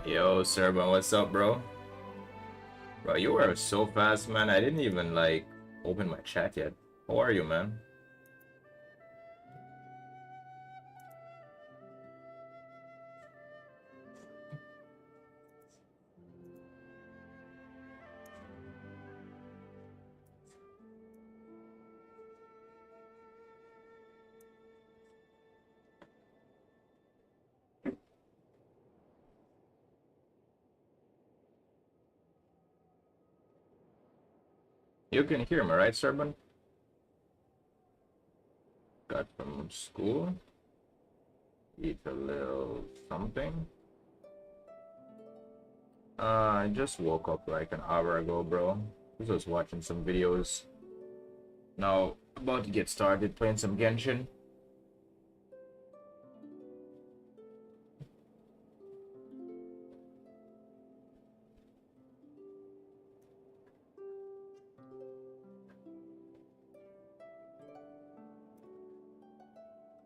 Yo, Serban, what's up, bro? Bro, you were so fast, man. I didn't even like open my chat yet. How are you, man? You can hear me, right, Serban? Got from school. Eat a little something. I just woke up like an hour ago, bro. I was watching some videos. Now, about to get started playing some Genshin.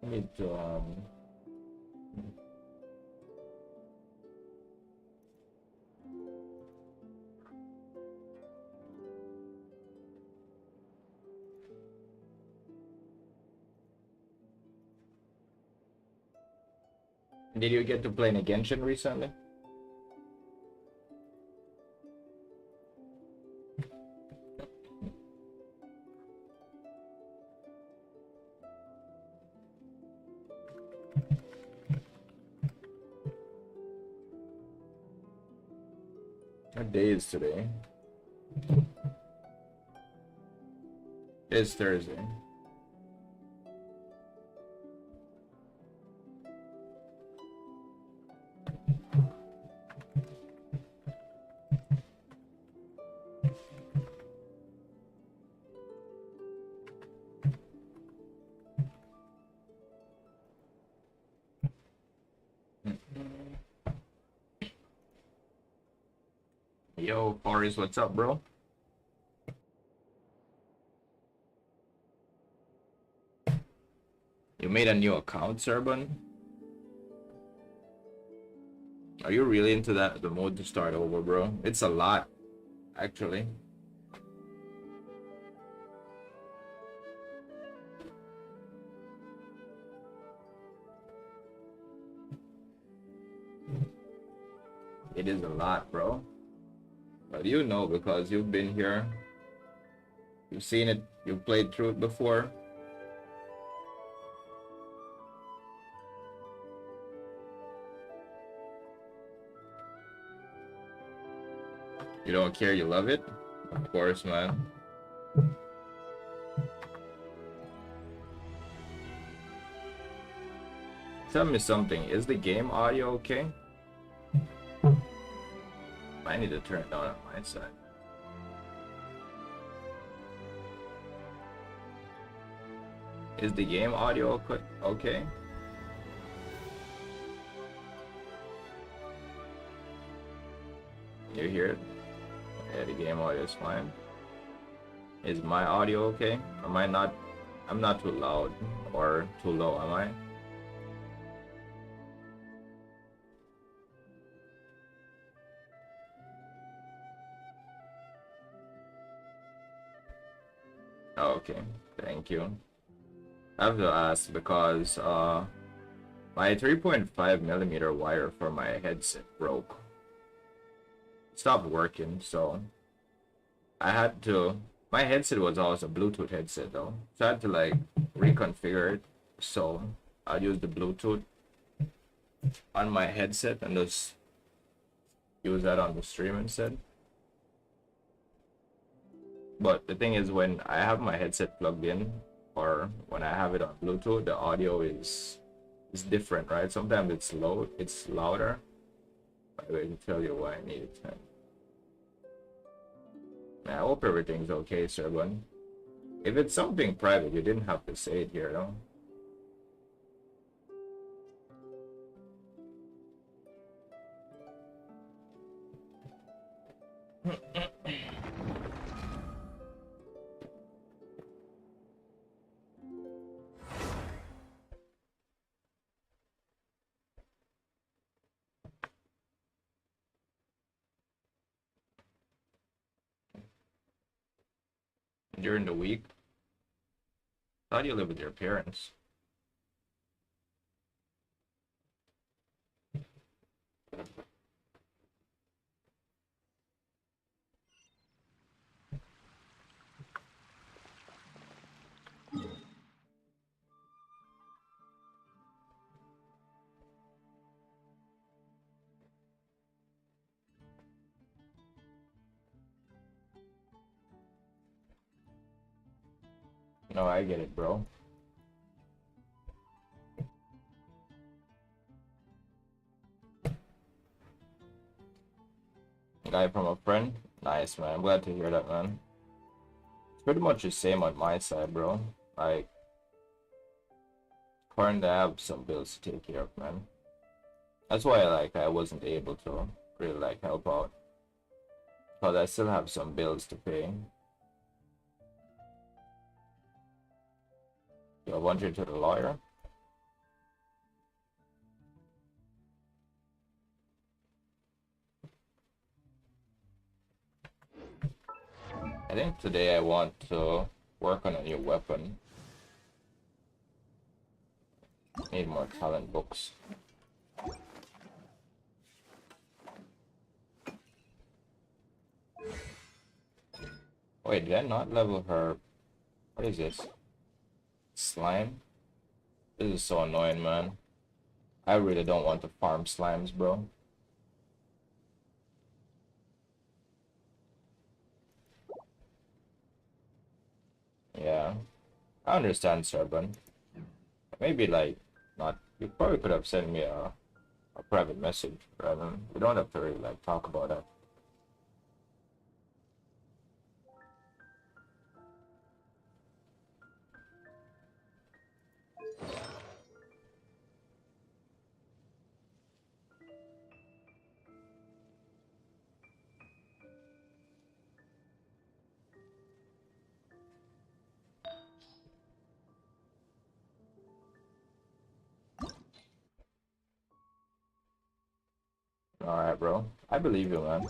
Need to, Did you get to play a Genshin recently? What day is today? It's Thursday. Yo, Forrest, what's up, bro? You made a new account, Serban? Are you really into the mode to start over, bro? It's a lot, actually. It is a lot, bro. But you know because you've been here. You've seen it. You've played through it before. You don't care, you love it? Of course, man. Tell me something. Is the game audio okay? I need to turn it down on my side. Is the game audio okay? You hear it? Yeah, the game audio is fine. Is my audio okay? Am I not? I'm not too loud or too low, am I? Oh, okay, thank you. I have to ask because my 3.5mm wire for my headset broke. It stopped working, so I had to. My headset was always a Bluetooth headset though, so I had to like reconfigure it. So I'll use the Bluetooth on my headset and just use that on the stream instead. But the thing is, when I have my headset plugged in, or when I have it on Bluetooth, the audio is different, right? Sometimes it's low, it's louder. I will tell you why I need it. I hope everything's okay, Serban. If it's something private, you didn't have to say it here, though. during the week? How do you live with your parents? No, I get it, bro. Guy from a friend? Nice, man. I'm glad to hear that, man. It's pretty much the same on my side, bro. Like, currently I have some bills to take care of, man. That's why, like, I wasn't able to really, like, help out. Because I still have some bills to pay. You'll want you to the lawyer? I think today I want to work on a new weapon. Need more talent books. Wait, did I not level her? What is this? Slime? This is so annoying, man. I really don't want to farm slimes, bro. Yeah. I understand, Serban. Maybe, like, not... You probably could have sent me a private message, rather. We don't have to really, like, talk about that. Alright, bro. I believe you, man.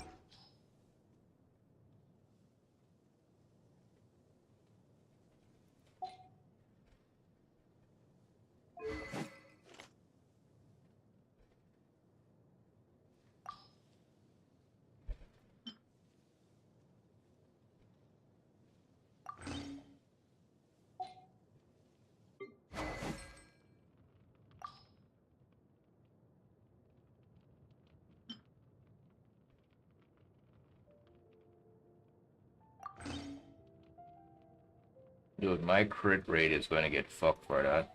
Dude, my crit rate is going to get fucked for that.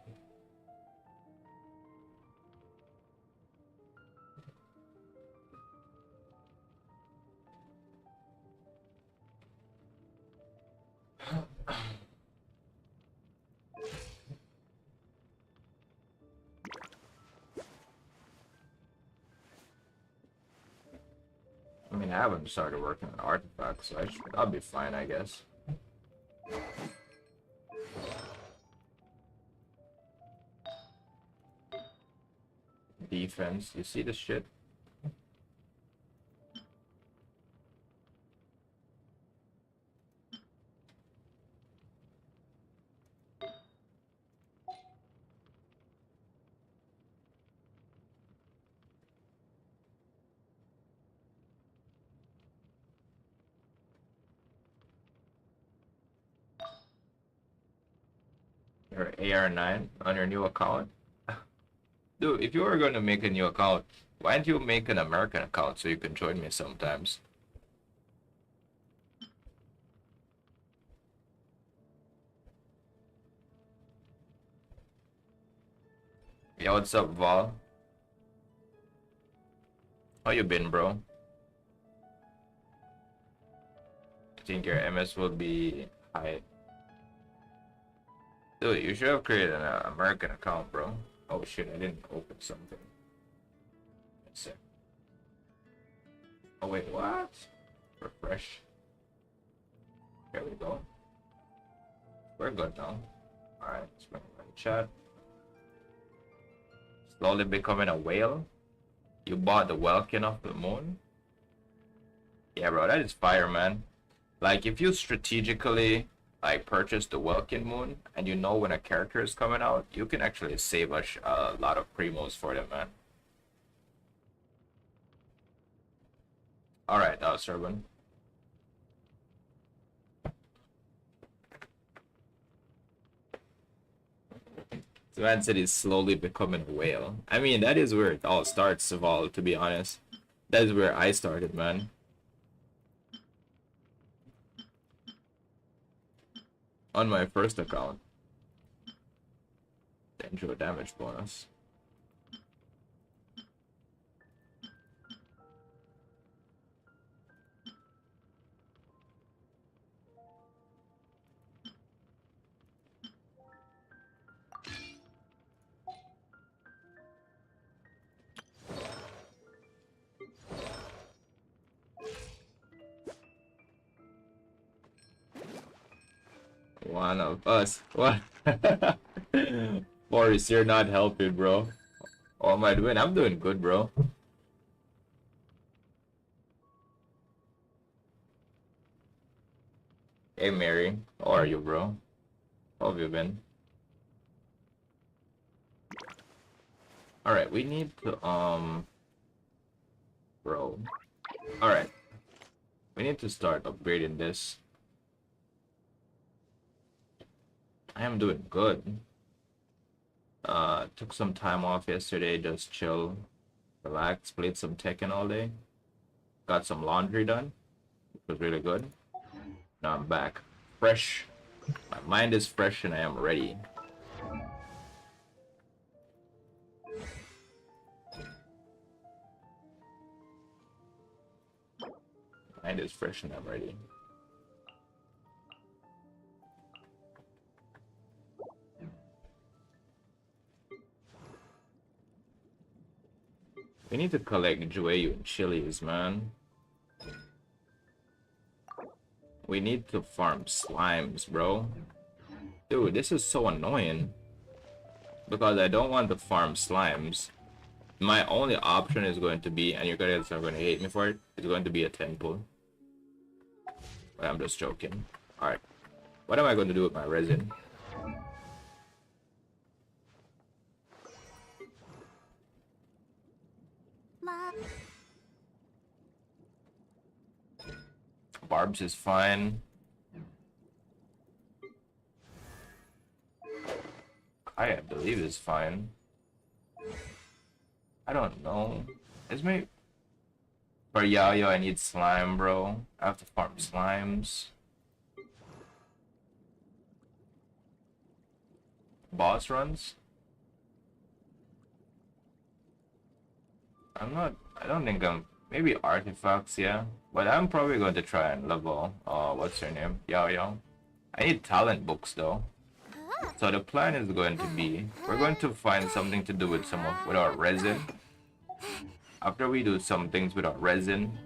I mean, I haven't started working on artifacts, so I'll be fine, I guess. Defense, you see this shit? Your AR9 on your new account? Dude, if you were going to make a new account, why don't you make an American account so you can join me sometimes? Yeah, what's up, Val? How you been, bro? I think your MS will be high. Dude, you should have created an American account, bro. Oh shit, I didn't open something. Let's see. Oh wait, what? Refresh. There we go. We're good now. Alright, let's bring it in chat. Slowly becoming a whale. You bought the Welkin of the moon? Yeah, bro, that is fire, man. Like, if you strategically like purchase the Welkin Moon and you know when a character is coming out, you can actually save a lot of primos for them, man. Alright, that was Serban. So man said he's slowly becoming a whale. I mean, that is where it all starts, Saval, to be honest. That is where I started, man. On my first account. The intro damage bonus. One of us. What? Boris, you're not helping, bro. Oh, am I doing? I'm doing good, bro. Hey, Mary. How are you, bro? How have you been? Alright, we need to, bro. Alright. We need to start upgrading this. I am doing good. Took some time off yesterday, just chill, relax, played some Tekken all day. Got some laundry done, which was really good. Now I'm back. Fresh. My mind is fresh and I am ready. Mind is fresh and I'm ready. We need to collect HoYoverse and chilies, man. We need to farm slimes, bro. Dude, this is so annoying. Because I don't want to farm slimes. My only option is going to be, and you guys are going to hate me for it, it's going to be a 10 pull. But I'm just joking. Alright. What am I going to do with my resin? Barbs is fine. I believe is fine. I don't know. Is me for HoYoverse I need slime, bro. I have to farm slimes. Boss runs? I don't think I'm, maybe artifacts, yeah. But I'm probably going to try and level, what's her name? HoYoverse. I need talent books though. So the plan is going to be, we're going to find something to do with with our resin. After we do some things with our resin,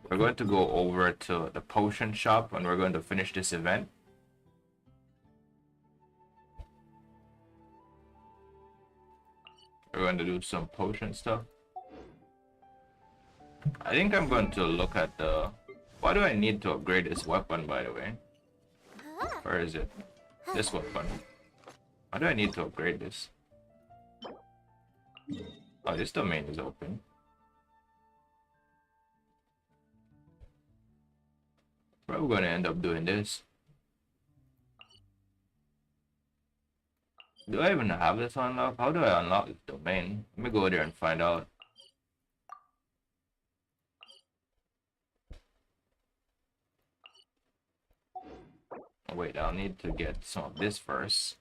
we're going to go over to the potion shop and we're going to finish this event. We're going to do some potion stuff. I think I'm going to look at the... Why do I need to upgrade this weapon, by the way? Where is it? This weapon. Why do I need to upgrade this? Oh, this domain is open. Probably going to end up doing this. Do I even have this unlocked? How do I unlock this domain? Let me go there and find out. Oh, wait, I'll need to get some of this first.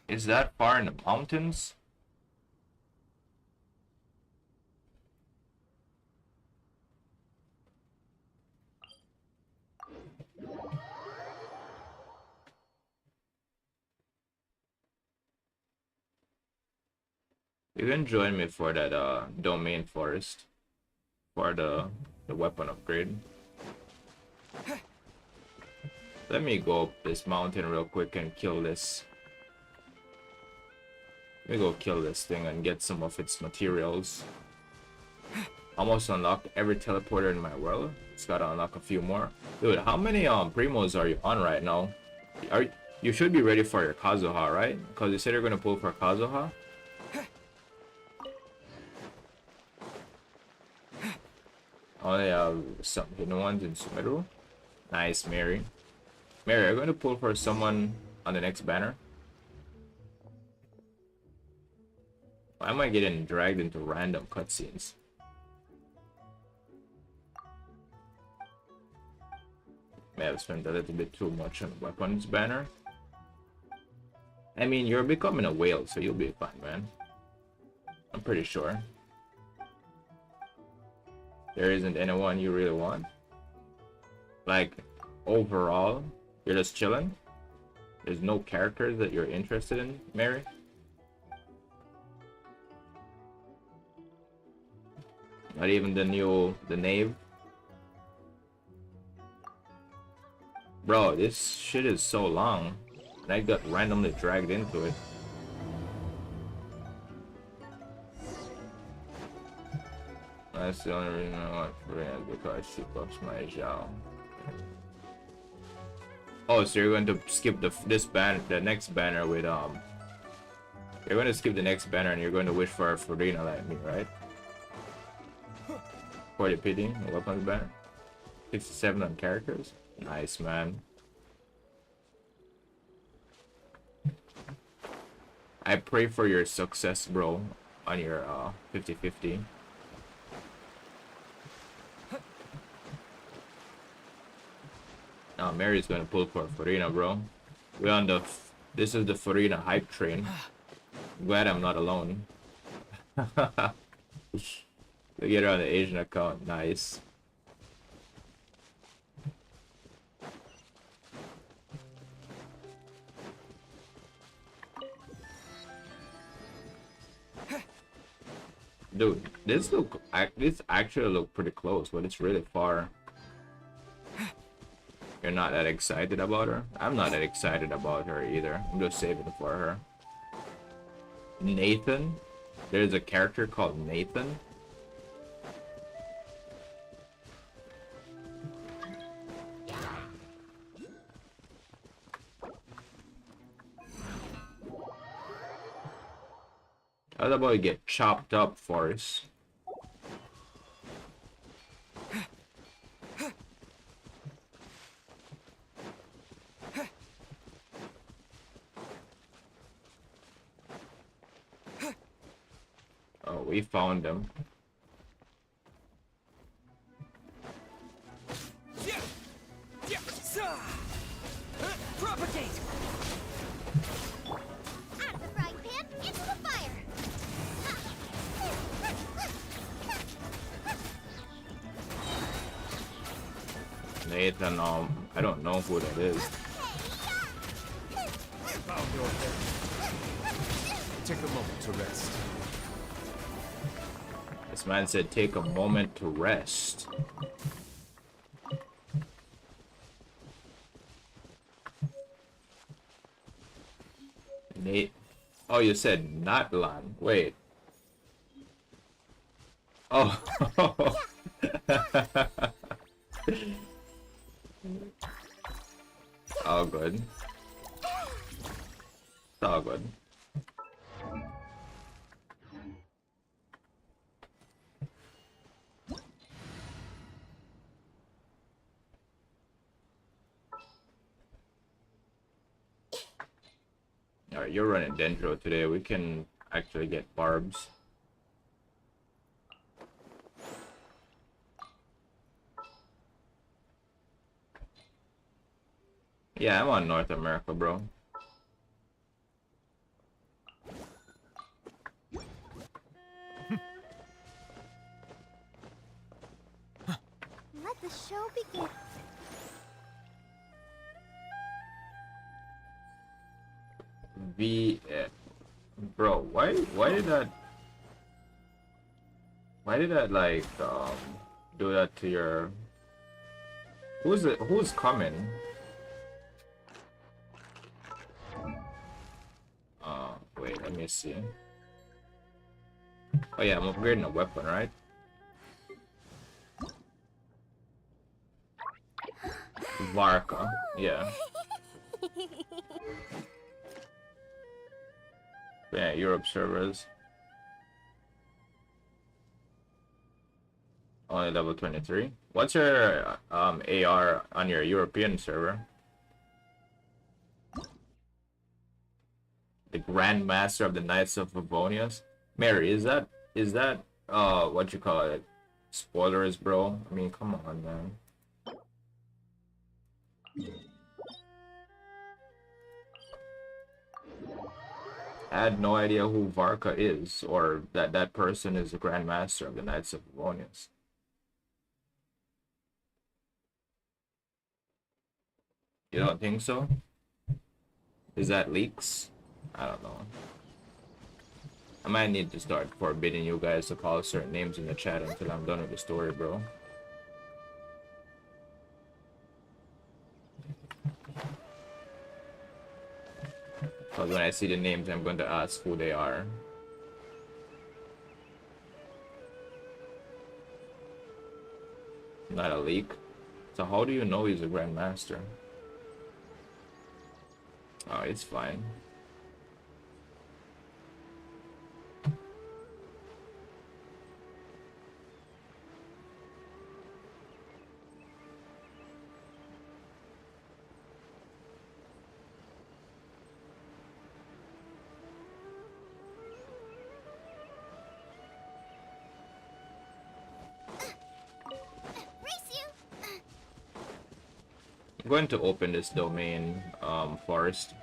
Is that far in the mountains? You can join me for that domain forest for the weapon upgrade. Let me go up this mountain real quick and kill this. Let me go kill this thing and get some of its materials. Almost unlocked every teleporter in my world. It's gotta unlock a few more. Dude, how many primos are you on right now? You should be ready for your Kazuha, right? Because you said you're gonna pull for Kazuha. Only have some hidden ones in Sumeru. Nice, Mary. Mary, are you gonna pull for someone on the next banner? Why am I getting dragged into random cutscenes? May have spent a little bit too much on weapons banner. I mean, you're becoming a whale, so you'll be fine, man. I'm pretty sure. There isn't anyone you really want. Like, overall, you're just chilling. There's no characters that you're interested in, Mary. Not even the knave. Bro, this shit is so long. And I got randomly dragged into it. That's the only reason I want Freya, because she buffs my Zhao. Oh, so you're going to skip the next banner with you're going to skip the next banner and you're going to wish for a Farina like me, right? For the pity, the weapons banner. 67 on characters. Nice, man. I pray for your success, bro, on your 50-50. Now Mary's gonna pull for Farina, bro. We're on this is the Farina hype train. I'm glad I'm not alone. We get her on the Asian account. Nice. Dude, this actually look pretty close, but it's really far. You're not that excited about her? I'm not that excited about her either. I'm just saving it for her. Nathan? There's a character called Nathan? How about you get chopped up, Forrest? Oh, we found them. Propagate! Out of the frying pan, into the fire! Nathan, I don't know who that is. Take a moment to rest. This man said take a moment to rest. Nate. Oh, you said Natlan. Wait. Oh. All good. It's all good. Alright, you're running Dendro today. We can actually get barbs. Yeah, I'm on North America, bro. Let the show begin. Bro, why did that like do that to your who's coming? Wait, let me see. Oh yeah, I'm upgrading a weapon, right? Varka, yeah. Yeah, Europe servers. Only level 23. What's your AR on your European server? The Grand Master of the Knights of Favonius? Mary, is that what you call it? Spoilers, bro? I mean, come on, man. I had no idea who Varka is, or that that person is the Grand Master of the Knights of Favonius. You don't think so? Is that leaks? I don't know. I might need to start forbidding you guys to call certain names in the chat until I'm done with the story, bro. Because when I see the names, I'm going to ask who they are. Not a leak. So how do you know he's a Grandmaster? Oh, it's fine. I'm going to open this domain first.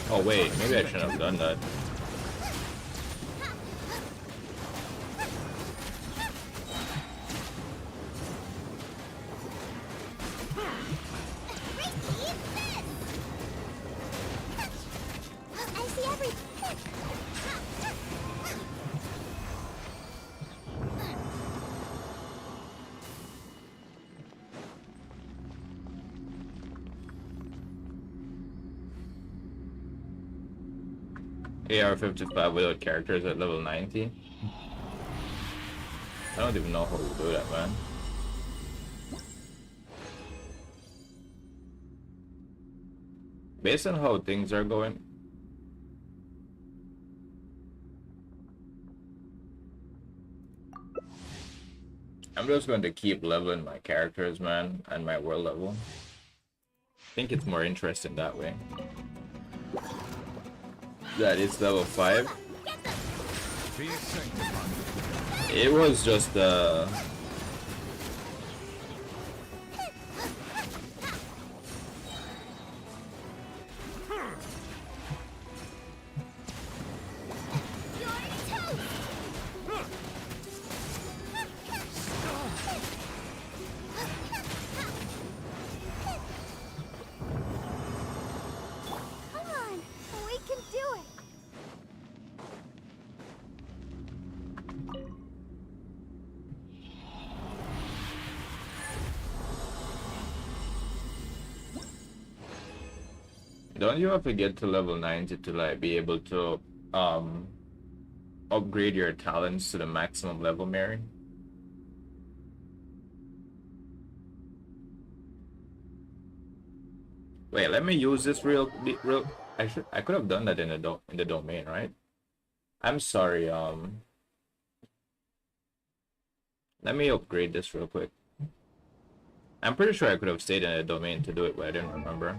Oh wait, maybe I shouldn't have done that. I see everything. AR-55 without characters at level 90. I don't even know how to do that, man. Based on how things are going, I'm just going to keep leveling my characters, man, and my world level. I think it's more interesting that way. That is level 5. Be sanctified. It was just Come on, we can do it. don't you have to get to level 90 to like be able to upgrade your talents to the maximum level, Mary? Wait, let me use this real. I could have done that in the domain, right? I'm sorry. Let me upgrade this real quick. I'm pretty sure I could have stayed in a domain to do it, but I didn't remember.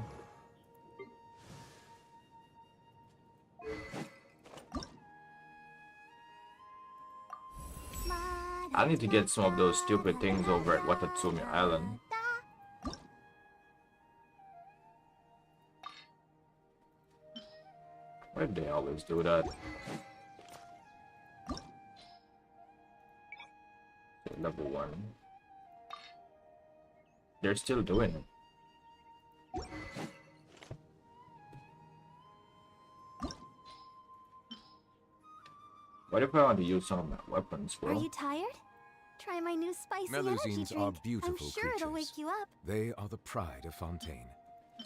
I need to get some of those stupid things over at Watatsumi Island. Why do they always do that? Okay, level 1. They're still doing it. What if I want to use some of my weapons, bro? Are you tired? Try my new spicy energy Melusines drink. are beautiful I'm sure it'll creatures. wake you up. They are the pride of Fontaine.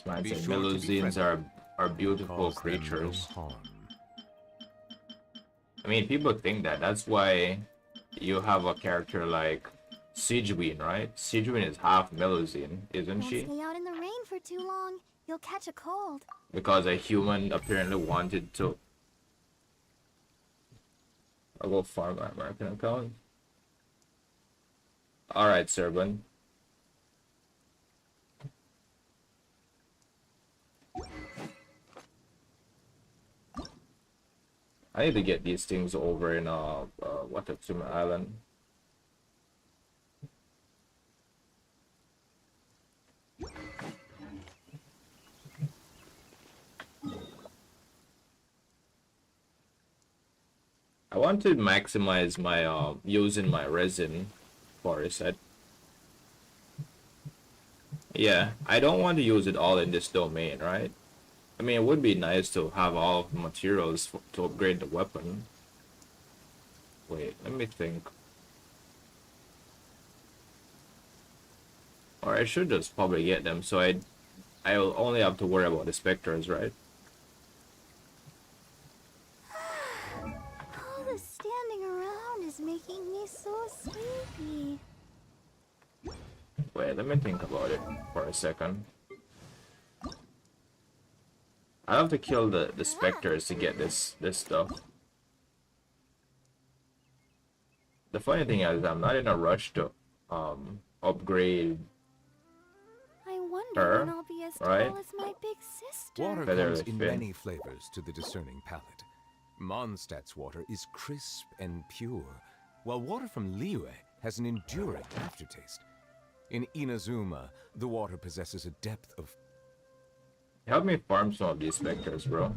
I Be said sure to be Melusines friendly. are beautiful Cause them no creatures. harm. I mean, people think that. That's why you have a character like Sigewinne, right? Sigewinne is half Melusine, isn't Don't she? stay out in the rain for too long. You'll catch a cold. Because a human apparently wanted to. I'll go farm my American account. Alright, Servant. I need to get these things over in Watatsumi Island. I want to maximize my using my resin for a set. Yeah, I don't want to use it all in this domain, right? I mean, it would be nice to have all the materials to upgrade the weapon. Wait, let me think. Or I should just probably get them, so I'll only have to worry about the specters, right? All the standing around is making me so sleepy. Wait, let me think about it for a second. I have to kill the specters to get this stuff. The funny thing is, I'm not in a rush to upgrade. I wonder Her, when I'll be as right? tall as my big sister. Water Feather comes is in thin. many flavors to the discerning palate. Mondstadt's water is crisp and pure, while water from Liyue has an enduring aftertaste. In Inazuma, the water possesses a depth of... Help me farm some of these specters, bro.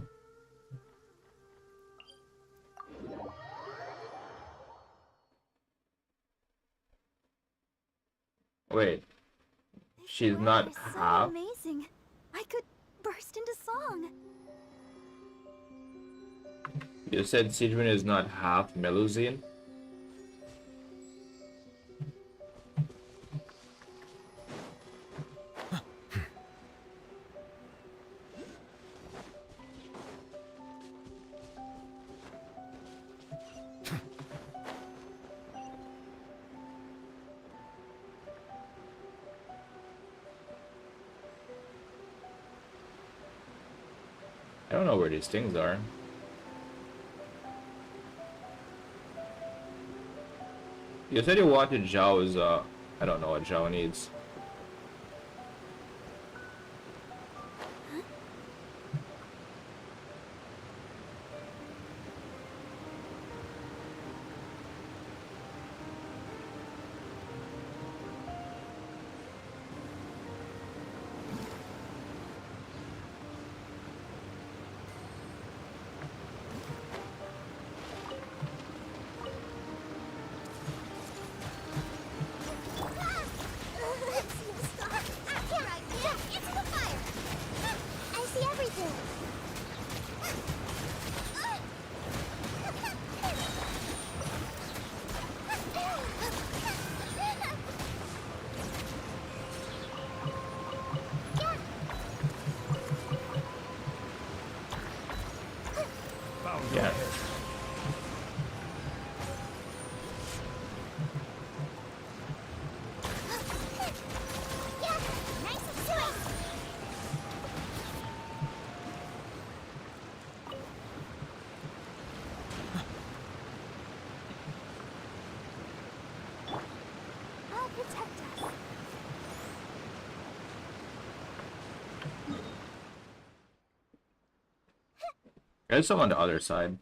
Wait, This she's weather not is so half. amazing. I could burst into song. You said Sigewinne is not half Melusine? I don't know where these things are. You said you wanted Zhao's, I don't know what Zhao needs. There's some on the other side.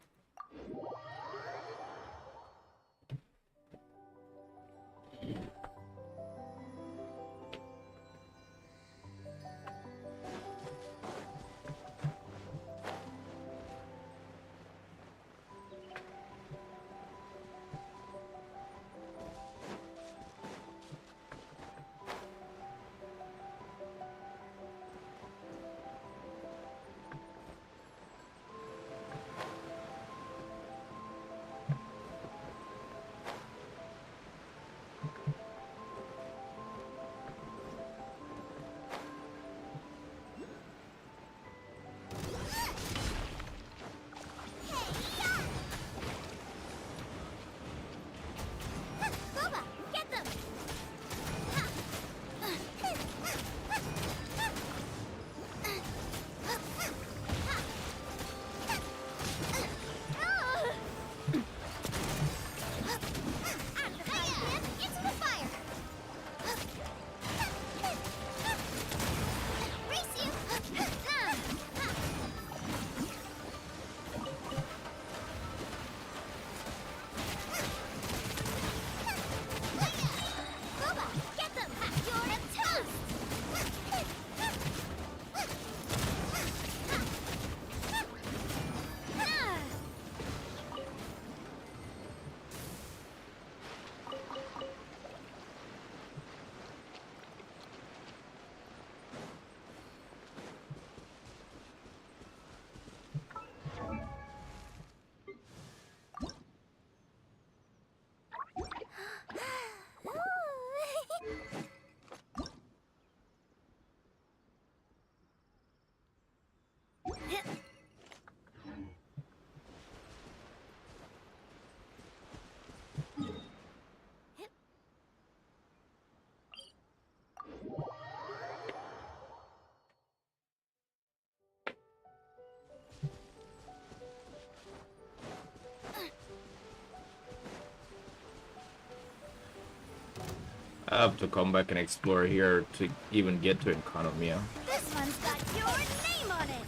I have to come back and explore here to even get to Economia. This one's got your name on it.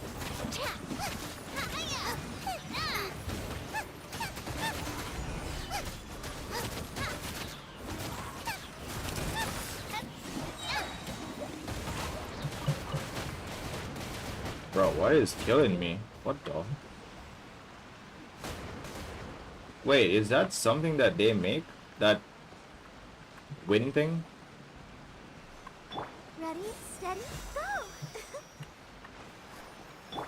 Bro, what is killing me? What the? Wait, is that something that they make? That wind thing? Ready, steady, go!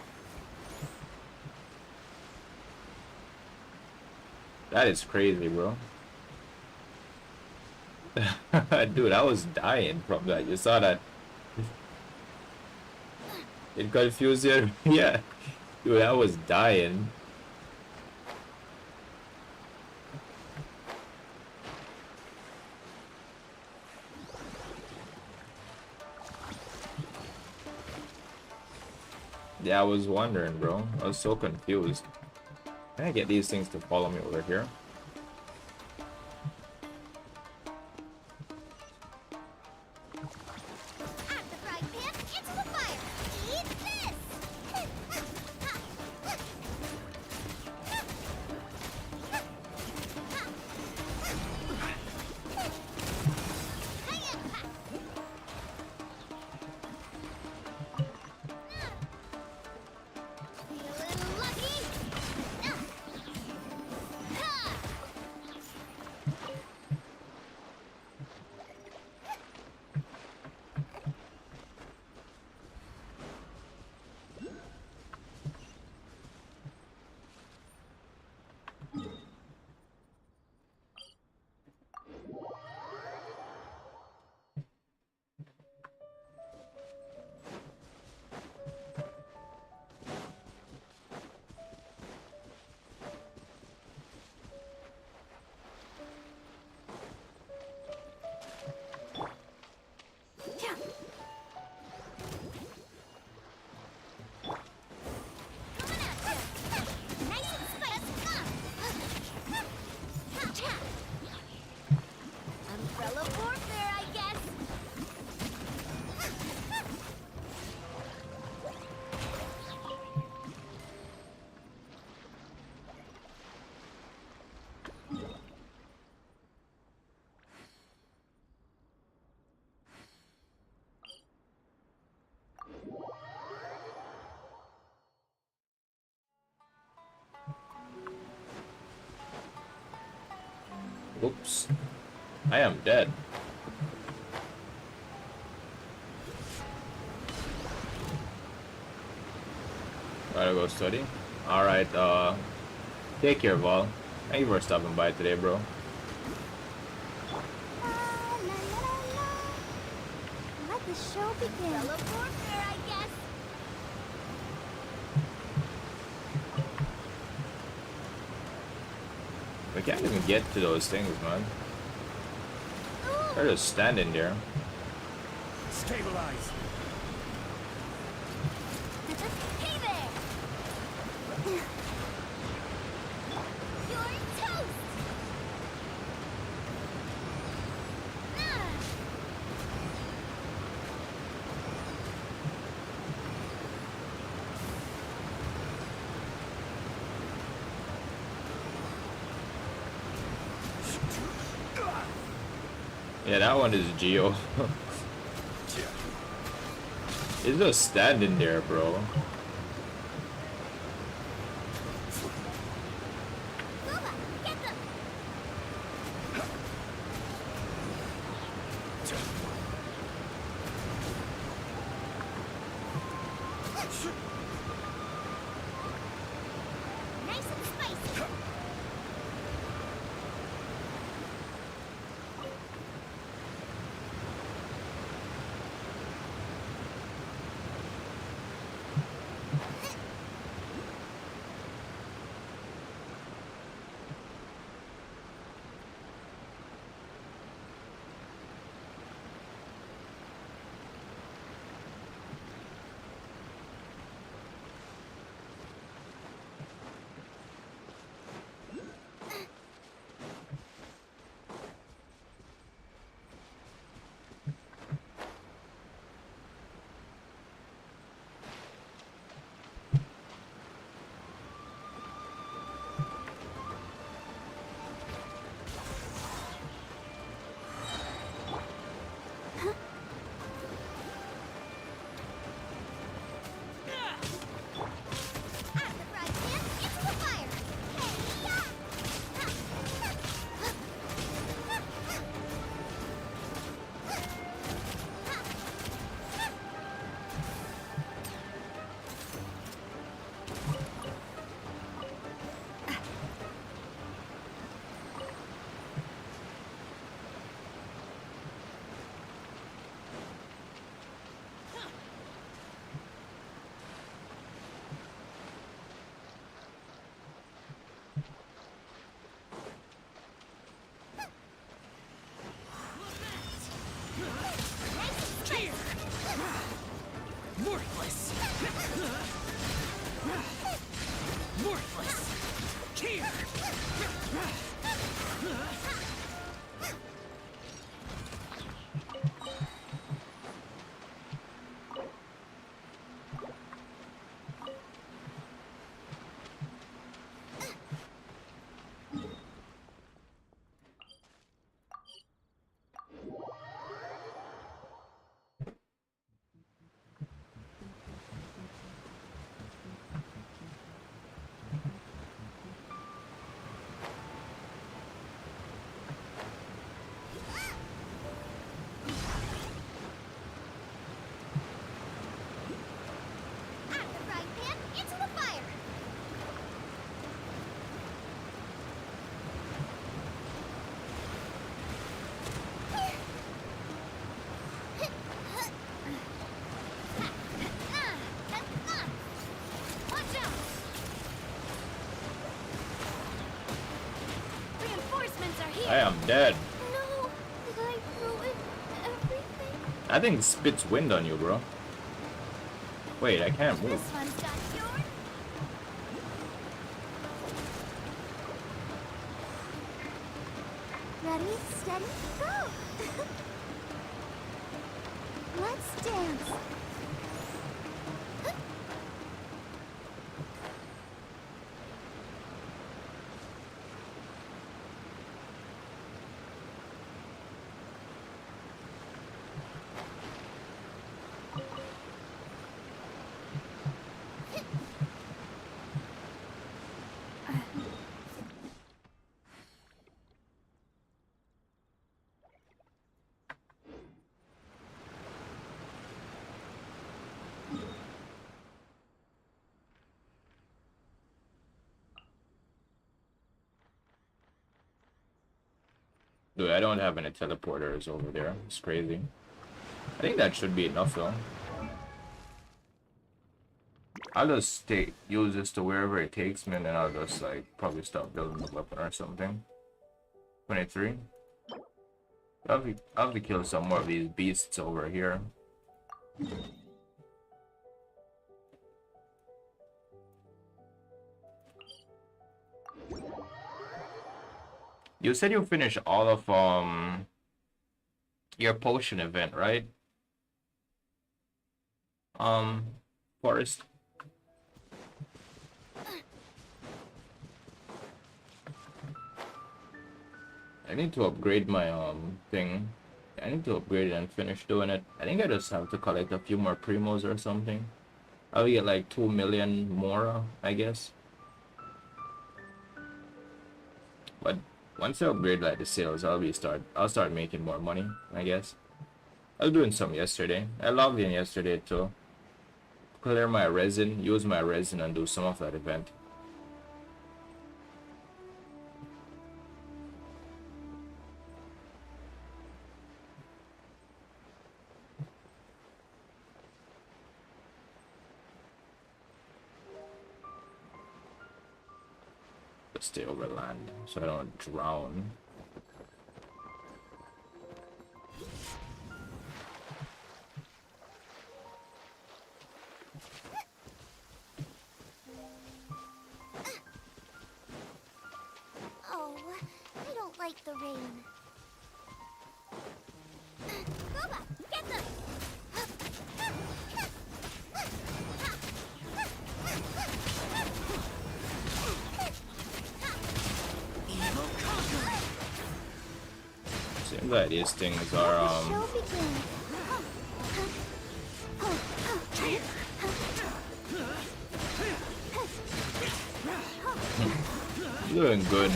That is crazy, bro. Dude, I was dying from that. You saw that? It confused you? Yeah. Dude, I was dying. Yeah, I was wondering, bro. I was so confused. Can I get these things to follow me over here? At the frying pan, into the fire! Eat this! Feeling lucky? Oops. I am dead. Gotta go study. Alright, take care, Val. Thank you for stopping by today, bro. La, la, la, la. Let the show begin. Teleporter, I guess. We can't even get to those things, man. They're just standing there. Stabilize. Hey there! You're toast! Yeah, that one is Geo. He's just standing there, bro. Booba, get them! Nice and spicy! Worthless. Worthless. Here. I am dead. No! Did I ruin everything? I think it spits wind on you, bro. Wait, I can't move. This one's got cured. Ready, steady, go! Let's dance. Dude, I don't have any teleporters over there. It's crazy. I think that should be enough though. I'll just use this to wherever it takes me, and then I'll just like probably start building the weapon or something. 23. I'll have to kill some more of these beasts over here. You said you finished all of your potion event, right? Forest. I need to upgrade my thing. I need to upgrade it and finish doing it. I think I just have to collect a few more primos or something. I'll get like 2 million more, I guess. But once I upgrade like the sales, I'll start making more money, I guess. I was doing some yesterday. I logged in yesterday to clear my resin, use my resin, and do some of that event. Stay over land so I don't drown. Oh, I don't like the rain. Boba, get them! Seems like these things are Show begins. doing good.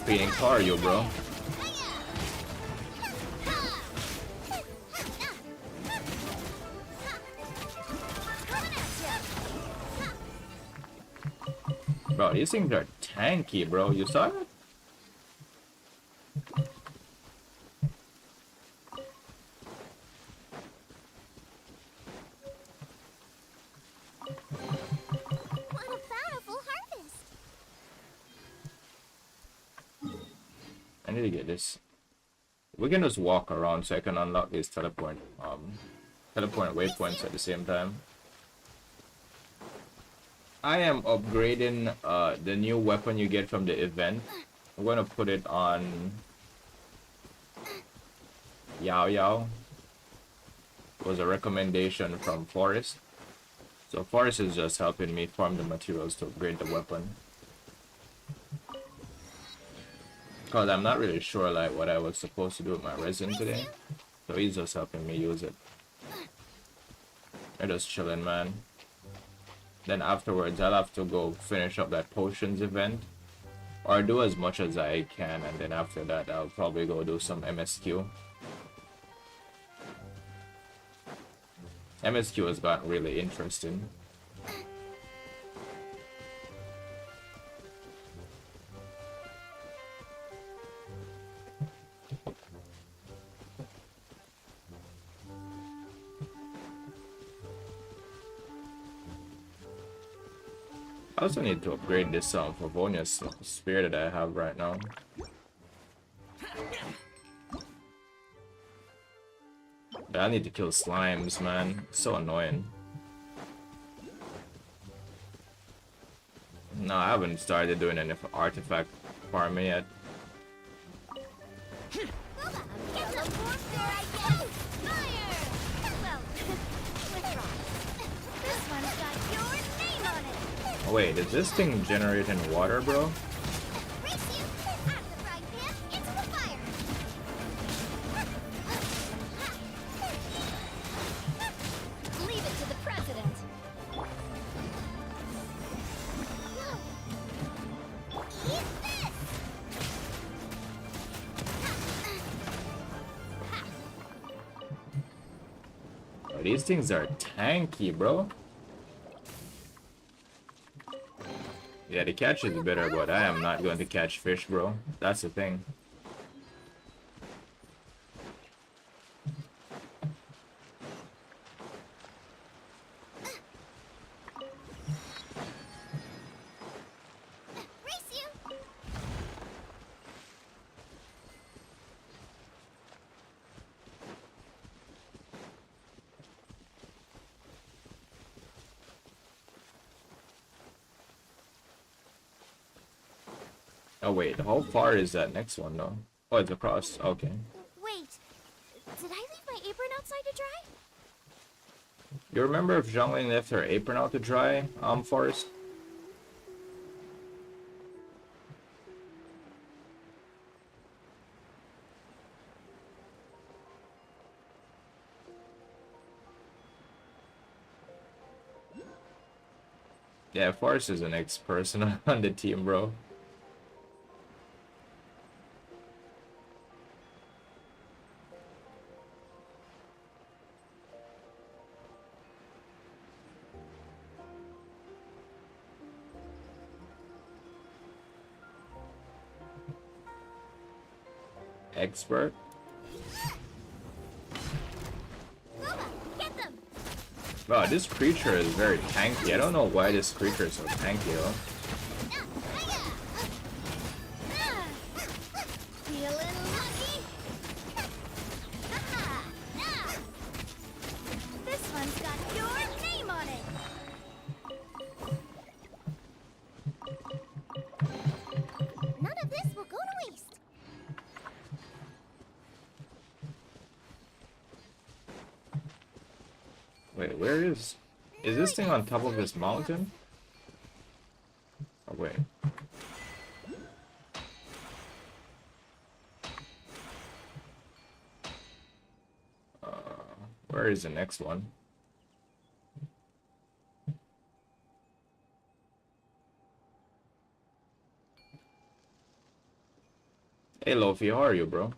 Beating Cario, bro. Bro, these things are tanky, bro. You saw it? What a bountiful harvest! I need to get this. We can just walk around so I can unlock these teleport waypoints at the same time. I am upgrading the new weapon you get from the event. I'm gonna put it on Yao Yao. It was a recommendation from Forest. So Forest is just helping me farm the materials to upgrade the weapon. Cause I'm not really sure like what I was supposed to do with my resin today. So he's just helping me use it. I'm just chilling, man. Then afterwards I'll have to go finish up that potions event. Or do as much as I can, and then after that I'll probably go do some MSQ. MSQ has gotten really interesting. I also need to upgrade this Favonius spear that I have right now. But I need to kill slimes, man. It's so annoying. No, I haven't started doing any artifact farming yet. Oh wait, is this thing generating water, bro? These things are tanky, bro. Yeah, the catch is better, but I am not going to catch fish, bro. That's the thing. Race you. Oh wait, how far is that next one though? Oh, it's across. Okay. Wait, did I leave my apron outside to dry? You remember if Zhongling left her apron out to dry, Forrest? Yeah, Forrest is the next person on the team, bro. Expert? Loba, get them. Wow, this creature is very tanky. I don't know why this creature is so tanky, though. Feeling lucky? This one's got your name on it. None of this will go to waste. Wait, where is this thing on top of this mountain? Oh, wait. Where is the next one? Hey, Lofi, how are you, bro?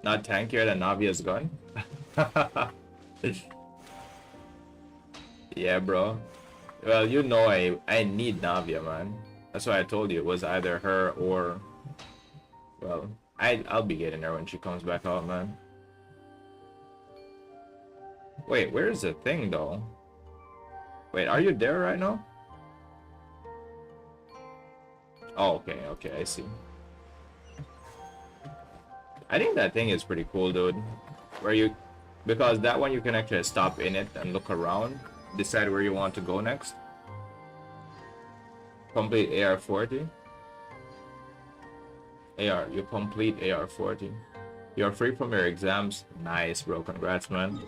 Not tankier than Navia's gun? Yeah, bro. Well, you know I need Navia, man. That's why I told you it was either her or... Well, I'll be getting her when she comes back out, man. Wait, where's the thing, though? Wait, are you there right now? Oh, okay, I see. I think that thing is pretty cool, dude. Where you... Because that one you can actually stop in it and look around. Decide where you want to go next. Complete AR-40. You complete AR-40. You're free from your exams. Nice, bro. Congrats, man.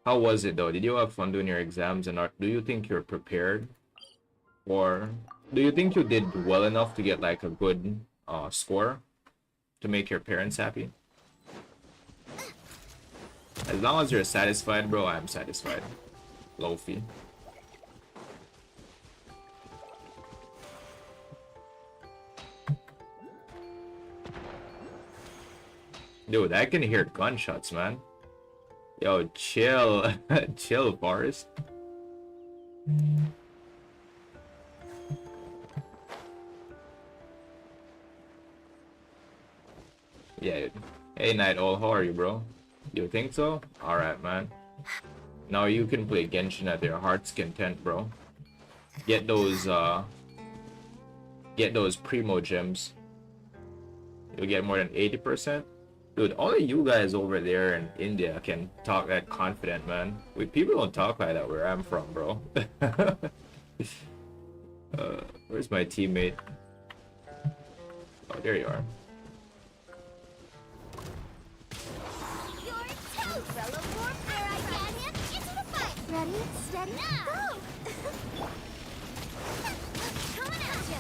How was it, though? Did you have fun doing your exams? And do you think you're prepared? Or do you think you did well enough to get, like, a good score to make your parents happy? As long as you're satisfied, bro, I'm satisfied. Lofi. Dude, I can hear gunshots, man. Yo, chill. Chill, Forrest. Yeah. Hey, Night Owl, how are you, bro? You think so? Alright, man. Now you can play Genshin at your heart's content, bro. Get those primo gems. You'll get more than 80%. Dude, all of you guys over there in India can talk that confident, man. People don't talk like that where I'm from, bro. Where's my teammate? Oh, there you are. Ready, steady, go! Coming at ya!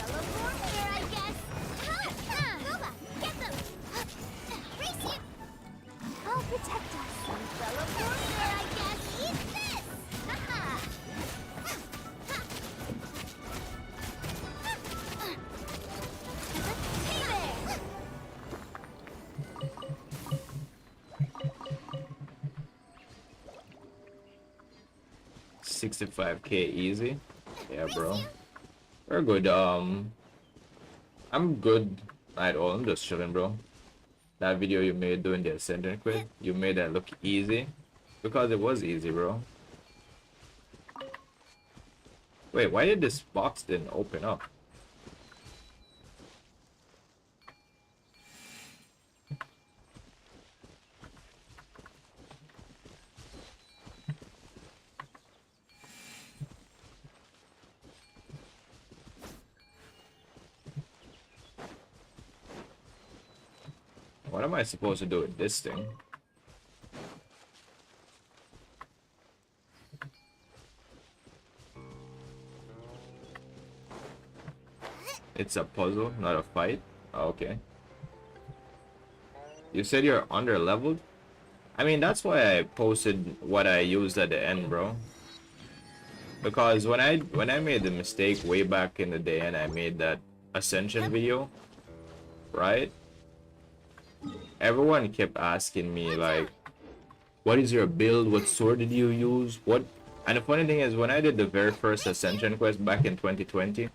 Umbrella warfare, I guess! Loba, get them! 65k easy. Yeah, bro. We're good. I'm good at all. I'm just chilling, bro. That video you made doing the Ascendant quest, you made that look easy. Because it was easy, bro. Wait, why did this box didn't open up? What am I supposed to do with this thing? It's a puzzle, not a fight. Oh, okay. You said you're under leveled? I mean, that's why I posted what I used at the end, bro. Because when I made the mistake way back in the day and I made that Ascension video, right? Everyone kept asking me like, what is your build? What sword did you use? What? And the funny thing is, when I did the very first Ascension quest back in 2020,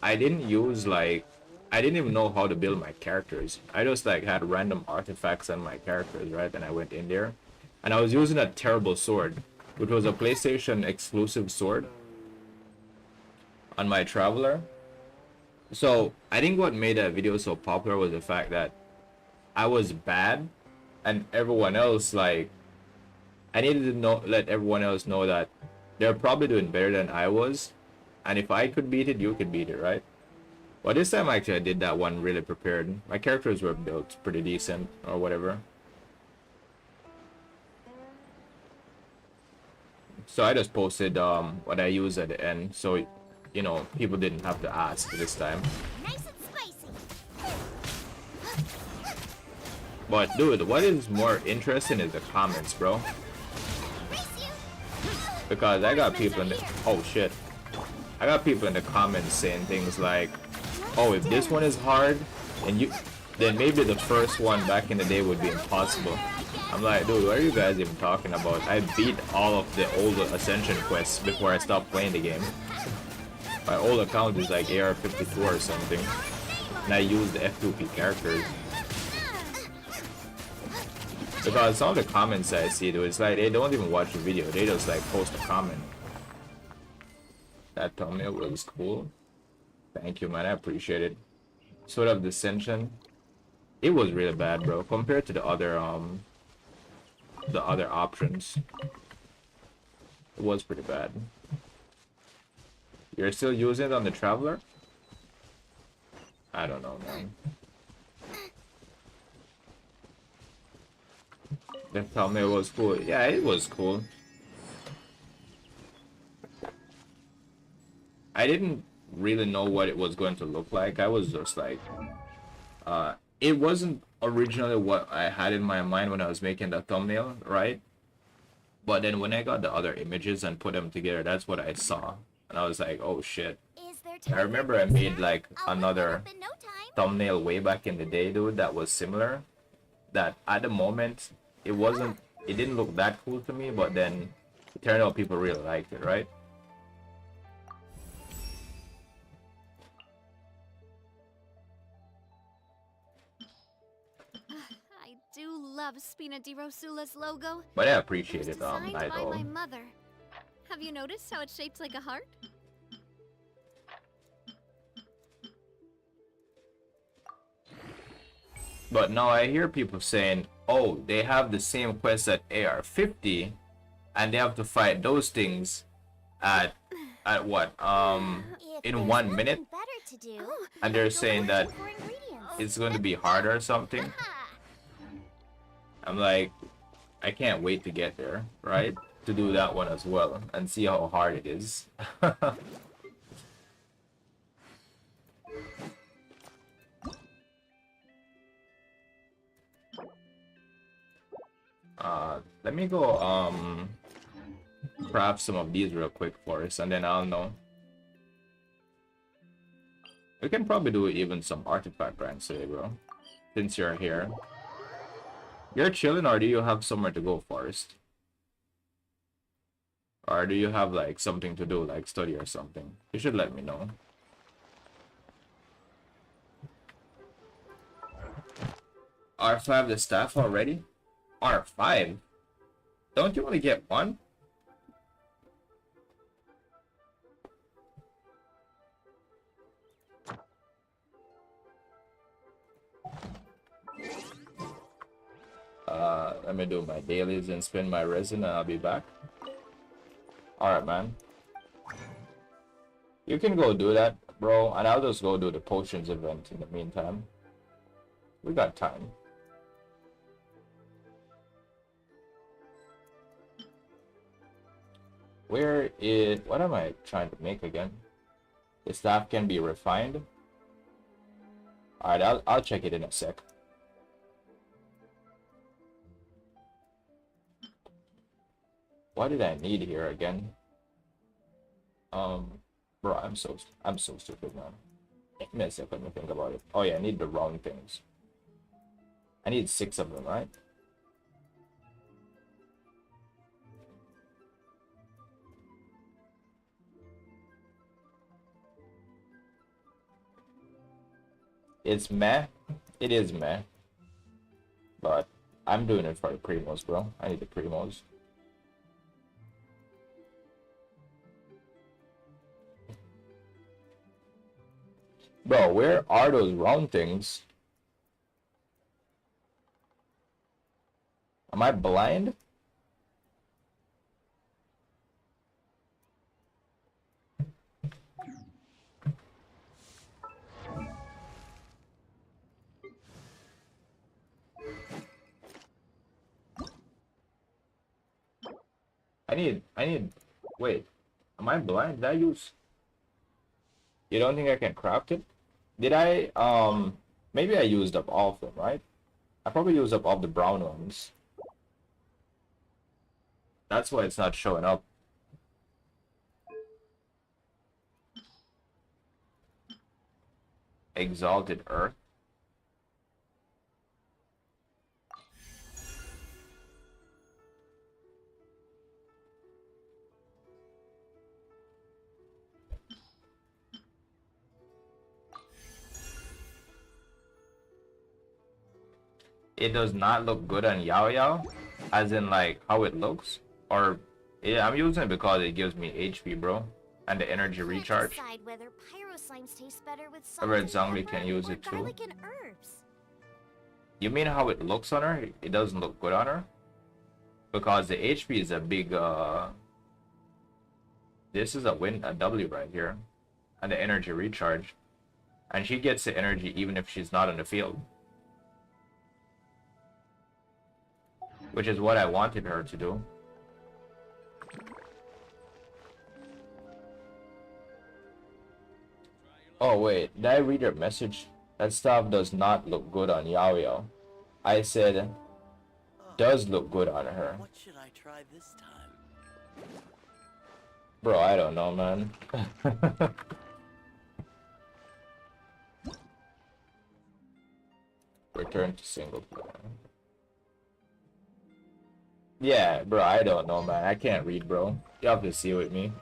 I didn't use like, I didn't even know how to build my characters. I just like had random artifacts on my characters, right? And I went in there and I was using a terrible sword, which was a PlayStation exclusive sword on my Traveler. So I think what made that video so popular was the fact that I was bad and everyone else, like, I needed to let everyone else know that they're probably doing better than I was. And if I could beat it, you could beat it, right? Well, this time actually I did that one really prepared. My characters were built pretty decent or whatever. So I just posted what I used at the end, so you know people didn't have to ask this time. Nice and spicy. But dude, what is more interesting is the comments, bro. Because I got people in the I got people in the comments saying things like, oh, if this one is hard, then maybe the first one back in the day would be impossible. I'm like, dude, what are you guys even talking about? I beat all of the old Ascension quests before I stopped playing the game. My old account is like AR-52 or something, and I use the F2P characters. Because some of the comments I see, dude, it's like they don't even watch the video, they just like post a comment. That thumbnail was cool. Thank you, man, I appreciate it. Sort of Dissension. It was really bad, bro, compared to the other options. It was pretty bad. You're still using it on the Traveler? I don't know, man. The thumbnail was cool. Yeah, it was cool. I didn't really know what it was going to look like. I was just like, it wasn't originally what I had in my mind when I was making the thumbnail, right? But then when I got the other images and put them together, that's what I saw. And I was like, oh shit. I remember I made like another thumbnail way back in the day, dude, that was similar. That at the moment, it didn't look that cool to me, but then it turned out people really liked it, right? I do love Spina di Rosula's logo. But I appreciate it, Designed by Idol. my mother. Have you noticed how it's shaped like a heart? But now I hear people saying, oh, they have the same quest at AR-50 and they have to fight those things at what? In 1 minute? And they're saying that it's going to be harder or something. I'm like, I can't wait to get there, right? To do that one as well and see how hard it is. Let me go craft some of these real quick for us and then I'll know. We can probably do even some artifact ranks today, bro. Since you're here. You're chilling or do you have somewhere to go, Forest? Or do you have like something to do, like study or something? You should let me know. R5 the staff already? R5? Don't you only get one? Let me do my dailies and spin my resin and I'll be back. Alright, man. You can go do that, bro, and I'll just go do the potions event in the meantime. We got time. Where is... What am I trying to make again? The staff can be refined. Alright, I'll check it in a sec. What did I need here again? Bro, I'm so stupid, man. Give me a sec, let me think about it. Oh yeah, I need the round things. I need 6 of them, right? It's meh. It is meh. But I'm doing it for the primos, bro. I need the primos. Bro, where are those round things? Am I blind? Wait, am I blind? Did I use... You don't think I can craft it? Did I, maybe I used up all of them, right? I probably used up all the brown ones. That's why it's not showing up. Exalted Earth. It does not look good on HoYoverse, as in like how it looks, or yeah, I'm using it because it gives me HP, bro, and the energy recharge. Decide whether pyro slimes taste better with A red salt zombie and can pepper use or it too. garlic and herbs. You mean how it looks on her? It doesn't look good on her, because the HP is a big. This is a W right here, and the energy recharge, and she gets the energy even if she's not in the field. Which is what I wanted her to do. Oh wait, did I read her message? That stuff does not look good on HoYoverse. I said, does look good on her. What should I try this time? Bro, I don't know, man. Return to single player. Yeah, bro, I don't know, man. I can't read, bro. You have to see with me.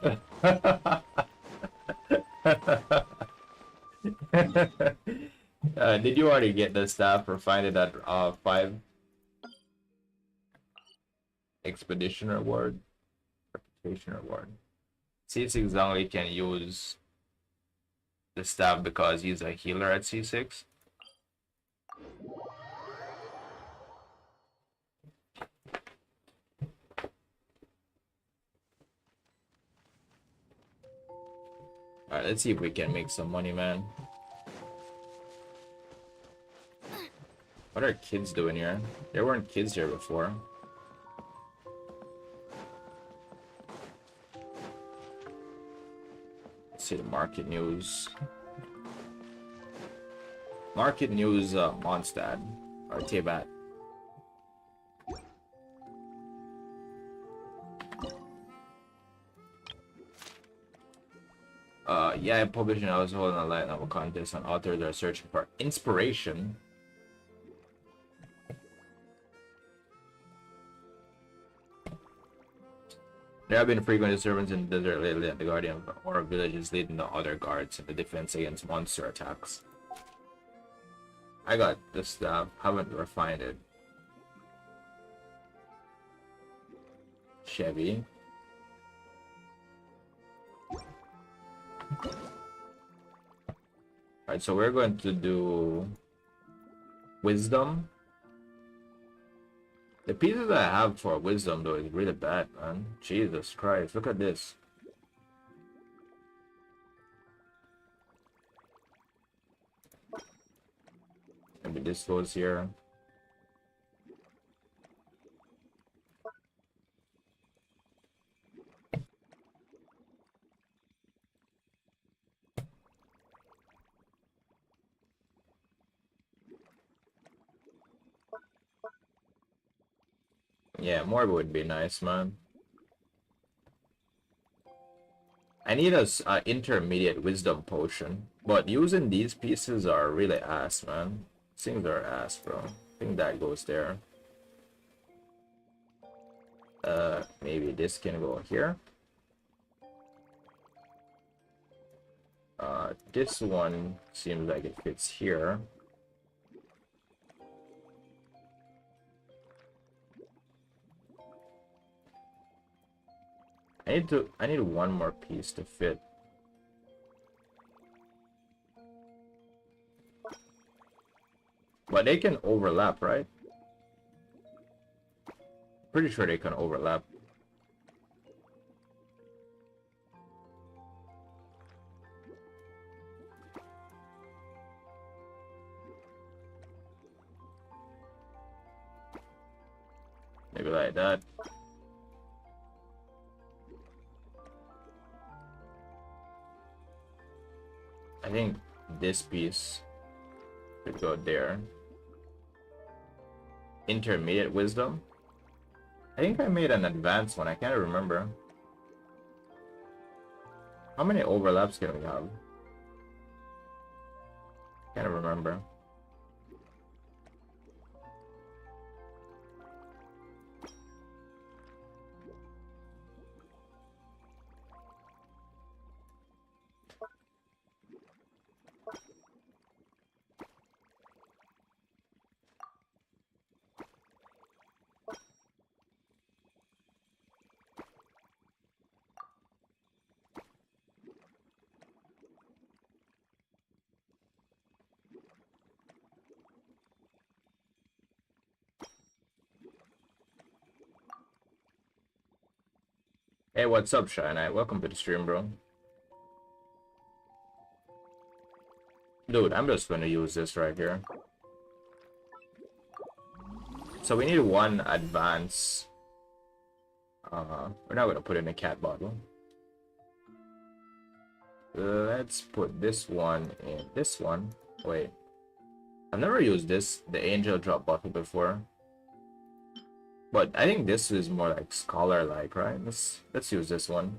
Did you already get the staff or find it at 5? Expedition reward? Reputation reward. C6 Zhongli can use the staff because he's a healer at C6. Alright, let's see if we can make some money, man. What are kids doing here? There weren't kids here before. Let's see the market news. Market news, Mondstadt, or Tebat. Yeah, I published and I was holding a light novel contest and authors are searching for inspiration. There have been frequent disturbance in the desert lately, and the guardian or village is leading the other guards in the defense against monster attacks. I got this stuff, haven't refined it. Chevy. Alright, so we're going to do wisdom. The pieces I have for wisdom though is really bad, man. Jesus Christ, look at this. Maybe this goes here. Yeah, more would be nice, man. I need a intermediate wisdom potion, but using these pieces are really ass, man. Things are ass, bro. I think that goes there. Maybe this can go here. This one seems like it fits here. I need one more piece to fit. But they can overlap, right? Pretty sure they can overlap. Maybe like that. I think this piece could go there. Intermediate wisdom. I think I made an advanced one. I can't remember. How many overlaps can we have? Can't remember. Hey, what's up, Shy Knight? Welcome to the stream, bro. Dude, I'm just gonna use this right here. So we need one advance. We're not gonna put in a cat bottle. Let's put this one in this one. Wait, I've never used this, the angel drop bottle, before. But I think this is more like scholar-like, right? Let's use this one.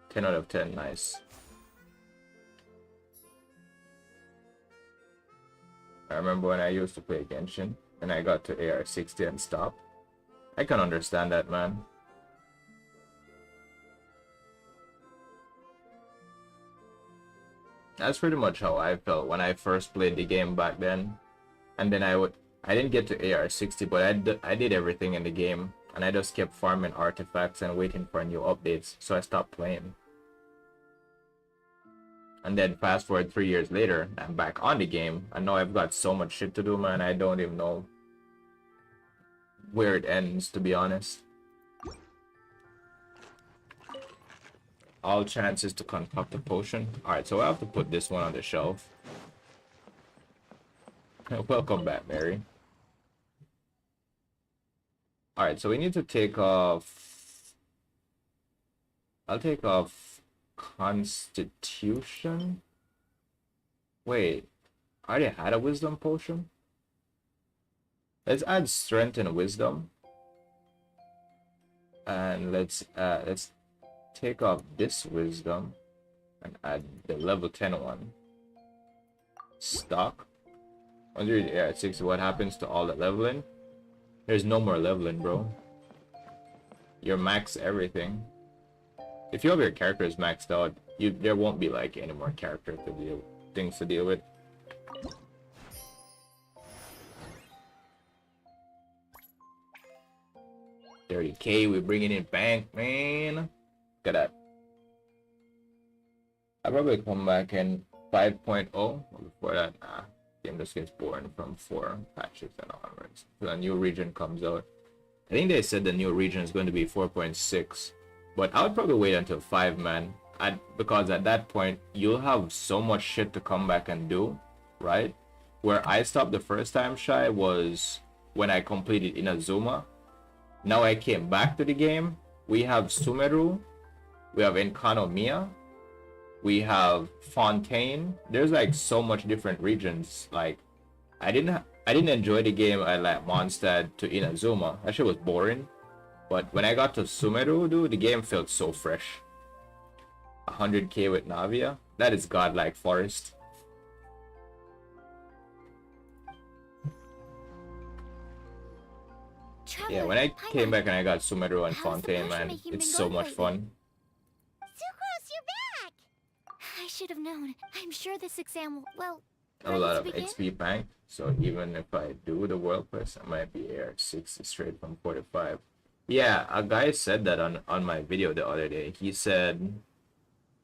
10 out of 10, nice. I remember when I used to play Genshin and I got to AR60 and stopped. I can understand that, man. That's pretty much how I felt when I first played the game back then. And then I didn't get to AR60, but I did everything in the game, and I just kept farming artifacts and waiting for new updates, so I stopped playing. And then fast forward 3 years later, I'm back on the game, and now I've got so much shit to do, man. I don't even know where it ends, to be honest. All chances to concoct a potion. Alright, so I have to put this one on the shelf. Welcome back, Mary. Alright, so we need to take off... I'll take off Constitution. Wait, I already had a Wisdom potion? Let's add Strength and Wisdom. And let's take off this Wisdom and add the level 10 one. Stock. Under the AR60, what happens to all the leveling? There's no more leveling, bro. You're max everything. If you have your characters maxed out, there won't be like any more things to deal with. 30K, we're bringing in bank, man. Look at that. I'll probably come back in 5.0. Before that, nah. Game just gets boring from 4 patches and onwards. So a new region comes out. I think they said the new region is going to be 4.6. But I would probably wait until 5, man. Because at that point, you'll have so much shit to come back and do, right? Where I stopped the first time, Shy, was when I completed Inazuma. Now I came back to the game. We have Sumeru. We have Enkanomiya. We have Fontaine. There's like so much different regions. Like, I didn't enjoy the game at like Mondstadt to Inazuma. That shit was boring. But when I got to Sumeru, dude, the game felt so fresh. 100K with Navia. That is godlike forest. Yeah, when I came back and I got Sumeru and Fontaine, man, it's so much fun. Sucrose, you're back! I should have known. I'm sure this exam will, well, A lot of XP bank, so even if I do the world quest, I might be here 60 straight from 45. Yeah, a guy said that on my video the other day. He said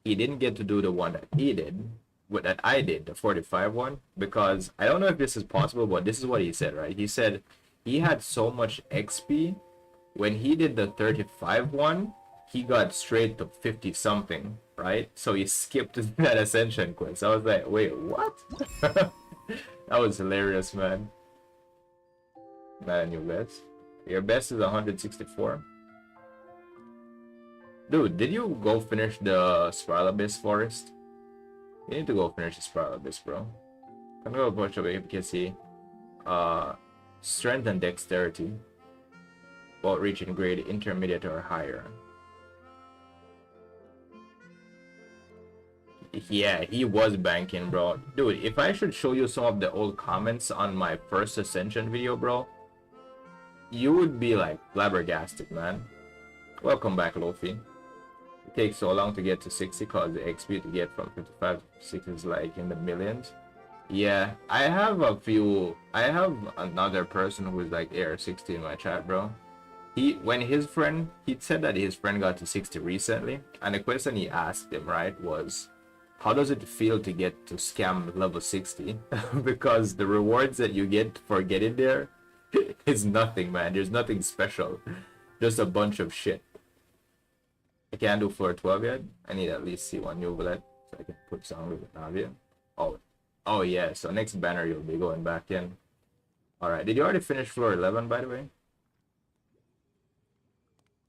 he didn't get to do the one that he did, that I did, the 45 one, because I don't know if this is possible, but this is what he said, right? He said he had so much XP when he did the 35 one, he got straight to 50 something, right? So he skipped that ascension quest. I was like, wait, what? That was hilarious, man. Not a new best. Your best is 164. Dude, did you go finish the Spiral Abyss forest? You need to go finish the Spiral Abyss, bro. I'm gonna push away if you can see. Strength and dexterity. While reaching grade intermediate or higher. Yeah, he was banking, bro. Dude, if I should show you some of the old comments on my first Ascension video, bro, you would be like flabbergasted, man. Welcome back, Luffy. It takes so long to get to 60 because the XP to get from 55 to 60 is like in the millions. Yeah, I have another person who is like AR60 in my chat, bro. He said that his friend got to 60 recently, and the question he asked him, right, was, how does it feel to get to scam level 60? Because the rewards that you get for getting there is nothing, man. There's nothing special. Just a bunch of shit. I can't do floor 12 yet. I need at least see one new bullet so I can put some with Navia. Oh yeah, so next banner you'll be going back in. Alright, did you already finish floor 11, by the way?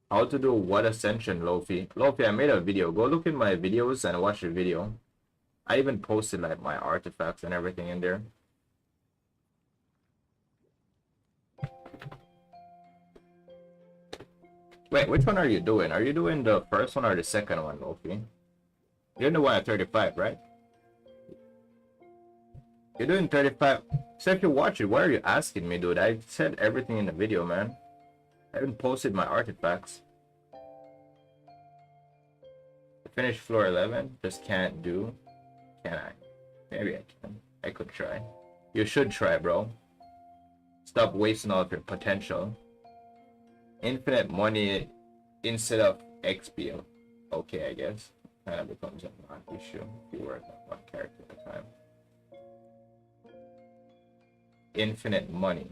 How to do what ascension, Lofi? Lofi, I made a video. Go look in my videos and watch the video. I even posted like my artifacts and everything in there. Wait, which one are you doing? Are you doing the first one or the second one, Lofi? You're doing the one at 35, right? You're doing 35. So if you watch it, why are you asking me, dude? I said everything in the video, man. I haven't posted my artifacts. I finished floor 11. Just can't do. Can I? Maybe I can. I could try. You should try, bro. Stop wasting all of your potential. Infinite money instead of XP. Okay, I guess. Kind of becomes a non-issue if you work on one character at a time. Infinite money.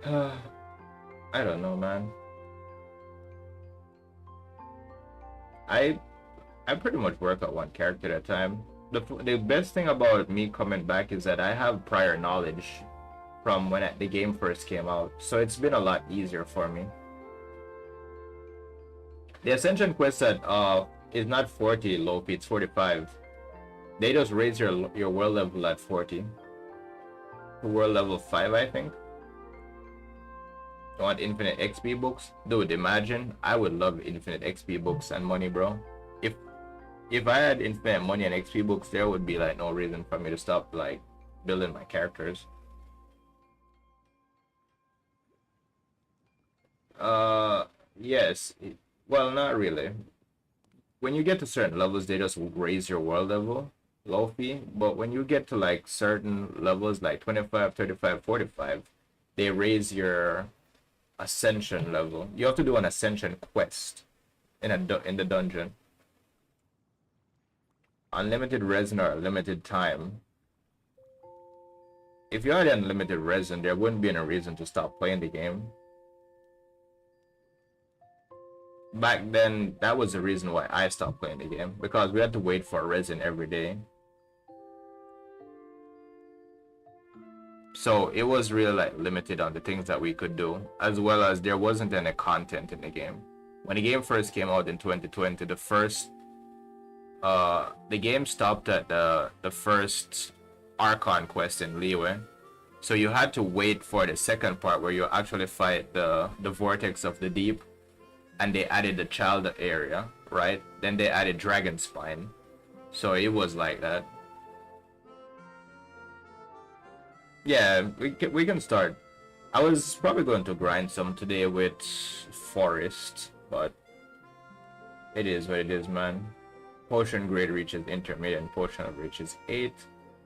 I don't know, man. I pretty much work on one character at a time. The best thing about me coming back is that I have prior knowledge from when the game first came out, so it's been a lot easier for me. The Ascension quest set is not 40, Lopi, it's 45. They just raise your world level at 40 to world level 5, I think. You want infinite XP books? Dude, imagine. I would love infinite XP books and money, bro. If I had infinite money and XP books, there would be like no reason for me to stop like building my characters. Yes. Well, not really. When you get to certain levels, they just raise your world level, low fee. But when you get to like certain levels, like 25, 35, 45, they raise your ascension level. You have to do an ascension quest in in the dungeon. Unlimited resin or limited time. If you had unlimited resin, there wouldn't be any reason to stop playing the game. Back then, that was the reason why I stopped playing the game, because we had to wait for resin every day. So it was really like limited on the things that we could do, as well as there wasn't any content in the game. When the game first came out in 2020, the game stopped at the first Archon quest in Liyue. So you had to wait for the second part where you actually fight the Vortex of the Deep, and they added the child area, right? Then they added Dragon Spine. So it was like that. Yeah, we can start. I was probably going to grind some today with Forest, but it is what it is, man. Potion grade reaches intermediate, potion reaches 8.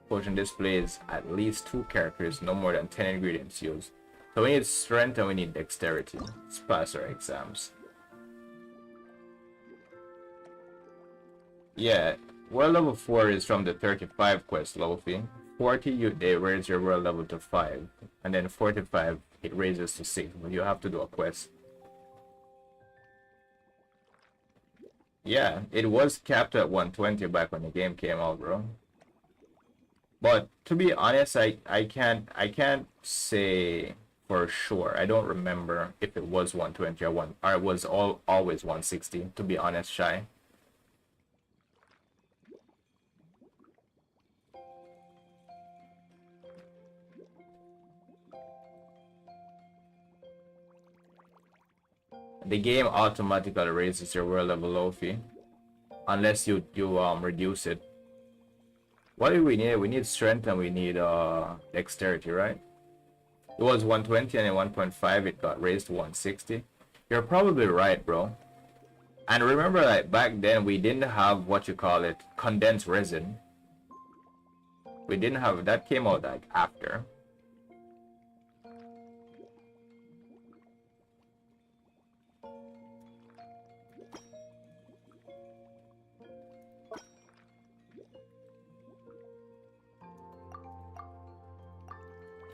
Potion displays at least 2 characters, no more than 10 ingredients used. So we need strength and we need dexterity. Let's pass our exams. Yeah, world level 4 is from the 35 quest, Lofi. 40, they raise your world level to 5. And then 45, it raises to 6, but you have to do a quest. Yeah, it was capped at 120 back when the game came out, bro. But to be honest, I can't say for sure. I don't remember if it was 120 or it was always 160, to be honest, Shy. The game automatically raises your world level, Lofi, unless you reduce it. What do we need? We need strength and we need dexterity, right? It was 120 and in 1.5 it got raised to 160. You're probably right, bro. And remember, like back then we didn't have what you call it, condensed resin. We didn't have that, came out like after.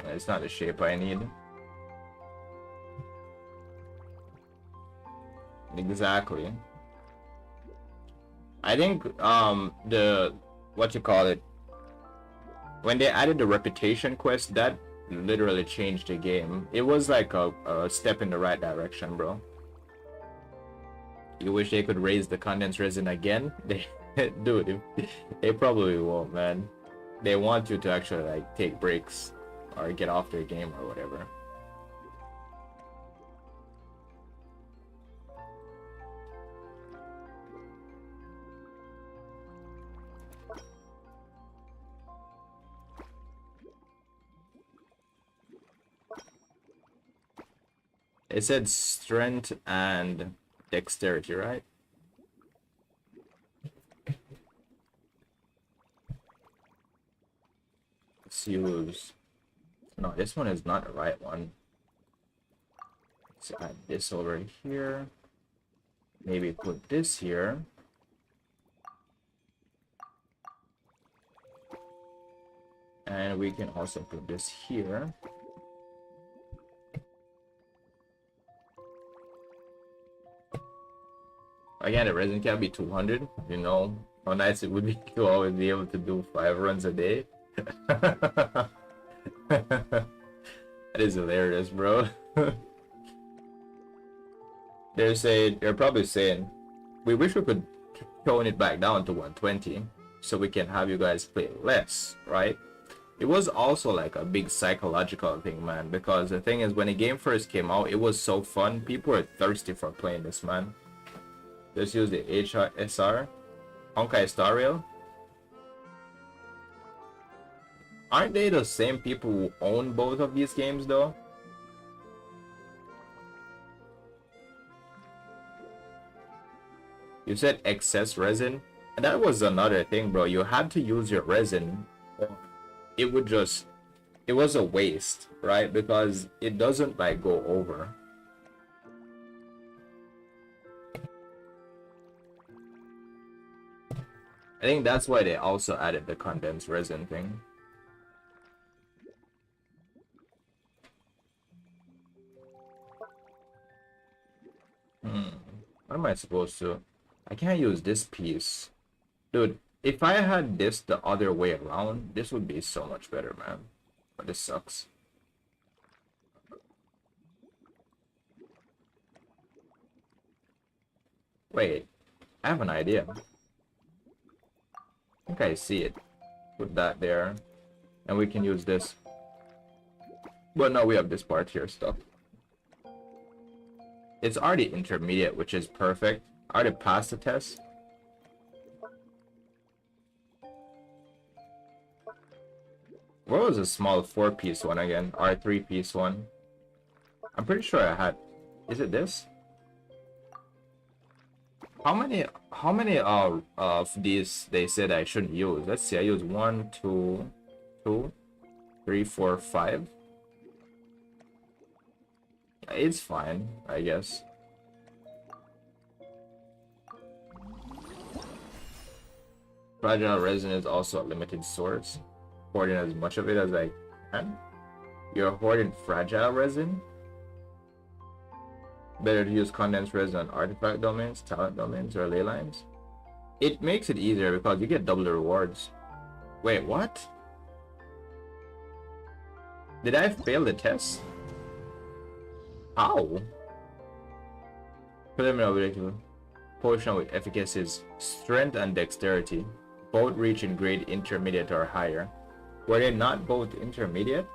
It's not the shape I need. Exactly. I think the what you call it, when they added the reputation quest, that literally changed the game. It was like a step in the right direction, bro. You wish they could raise the condensed resin again? Dude, they probably won't, man. They want you to actually like take breaks or get off their game or whatever. It said strength and dexterity, right? Let's use... No, this one is not the right one. Let's add this over here. Maybe put this here. And we can also put this here. Again, the resin can be 200. You know how nice it would be to always be able to do 5 runs a day. That is hilarious, bro. They're probably saying, we wish we could tone it back down to 120 so we can have you guys play less, right? It was also like a big psychological thing, man, because the thing is, when the game first came out, it was so fun. People were thirsty for playing this, man. Let's use the HSR Honkai Star Rail. Aren't they the same people who own both of these games though? You said excess resin? And that was another thing, bro. You had to use your resin, or it would just, it was a waste, right? Because it doesn't like go over. I think that's why they also added the condensed resin thing. What am I supposed to? I can't use this piece. Dude, if I had this the other way around, this would be so much better, man. But this sucks. Wait, I have an idea. I think I see it. Put that there. And we can use this. But now we have this part here stuff. It's already intermediate, which is perfect. I already passed the test. What was a small 4-piece one again? Or a 3-piece one? I'm pretty sure I had. Is it this? How many of these they said I shouldn't use? Let's see. I use 1, 2, 3, 4, 5. It's fine, I guess. Fragile resin is also a limited source. Hoarding as much of it as I can. You're hoarding fragile resin? Better to use condensed resin on artifact domains, talent domains, or ley lines. It makes it easier because you get double the rewards. Wait, what? Did I fail the test? How? Preliminary objective. Potion with efficacies strength and dexterity. Both reach in grade intermediate or higher. Were they not both intermediate?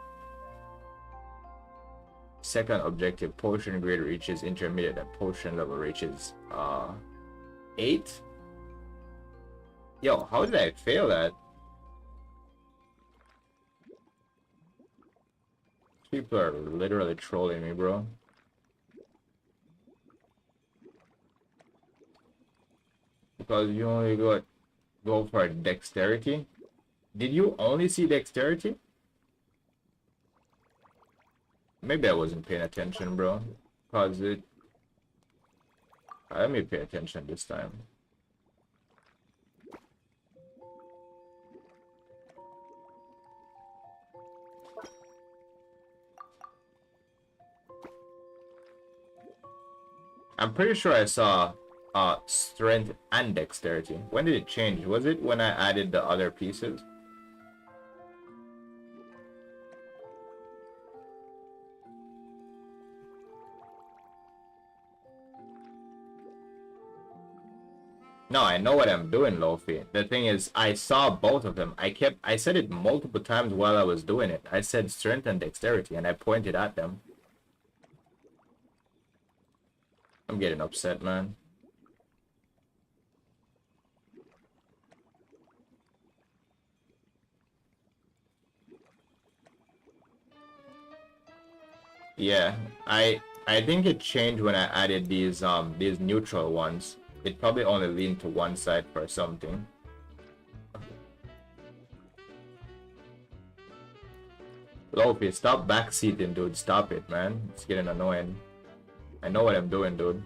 Second objective, potion grade reaches intermediate and potion level reaches 8. Yo, how did I fail that? People are literally trolling me, bro. Because you only go for dexterity. Did you only see dexterity? Maybe I wasn't paying attention, bro. Cause it. Let me pay attention this time. I'm pretty sure I saw strength and dexterity. When did it change? Was it when I added the other pieces? No, I know what I'm doing, Lofi. The thing is, I saw both of them. I said it multiple times while I was doing it. I said strength and dexterity, and I pointed at them. I'm getting upset, man. Yeah, I think it changed when I added these neutral ones. It probably only leaned to one side for something. Lofi, stop backseating, dude. Stop it, man. It's getting annoying. I know what I'm doing, dude.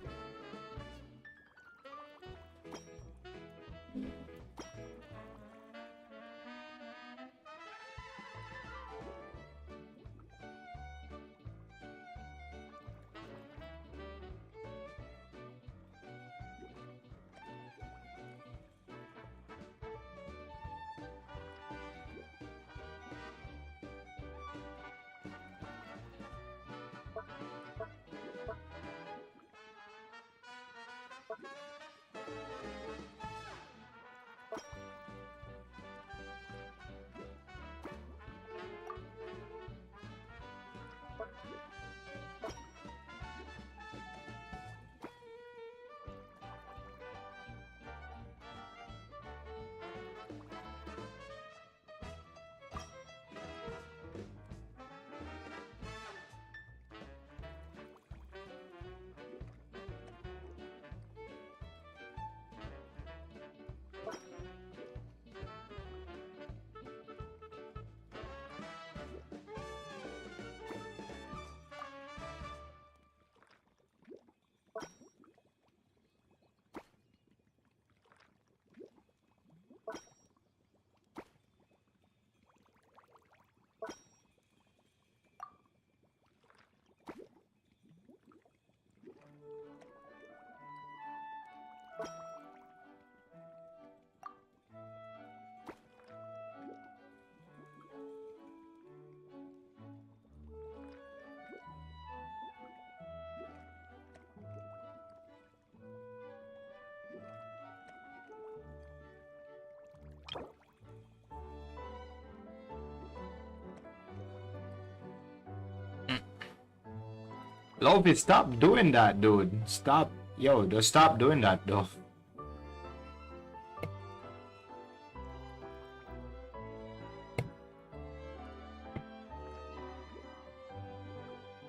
Lofi, stop doing that, dude. Stop. Yo, just stop doing that, though.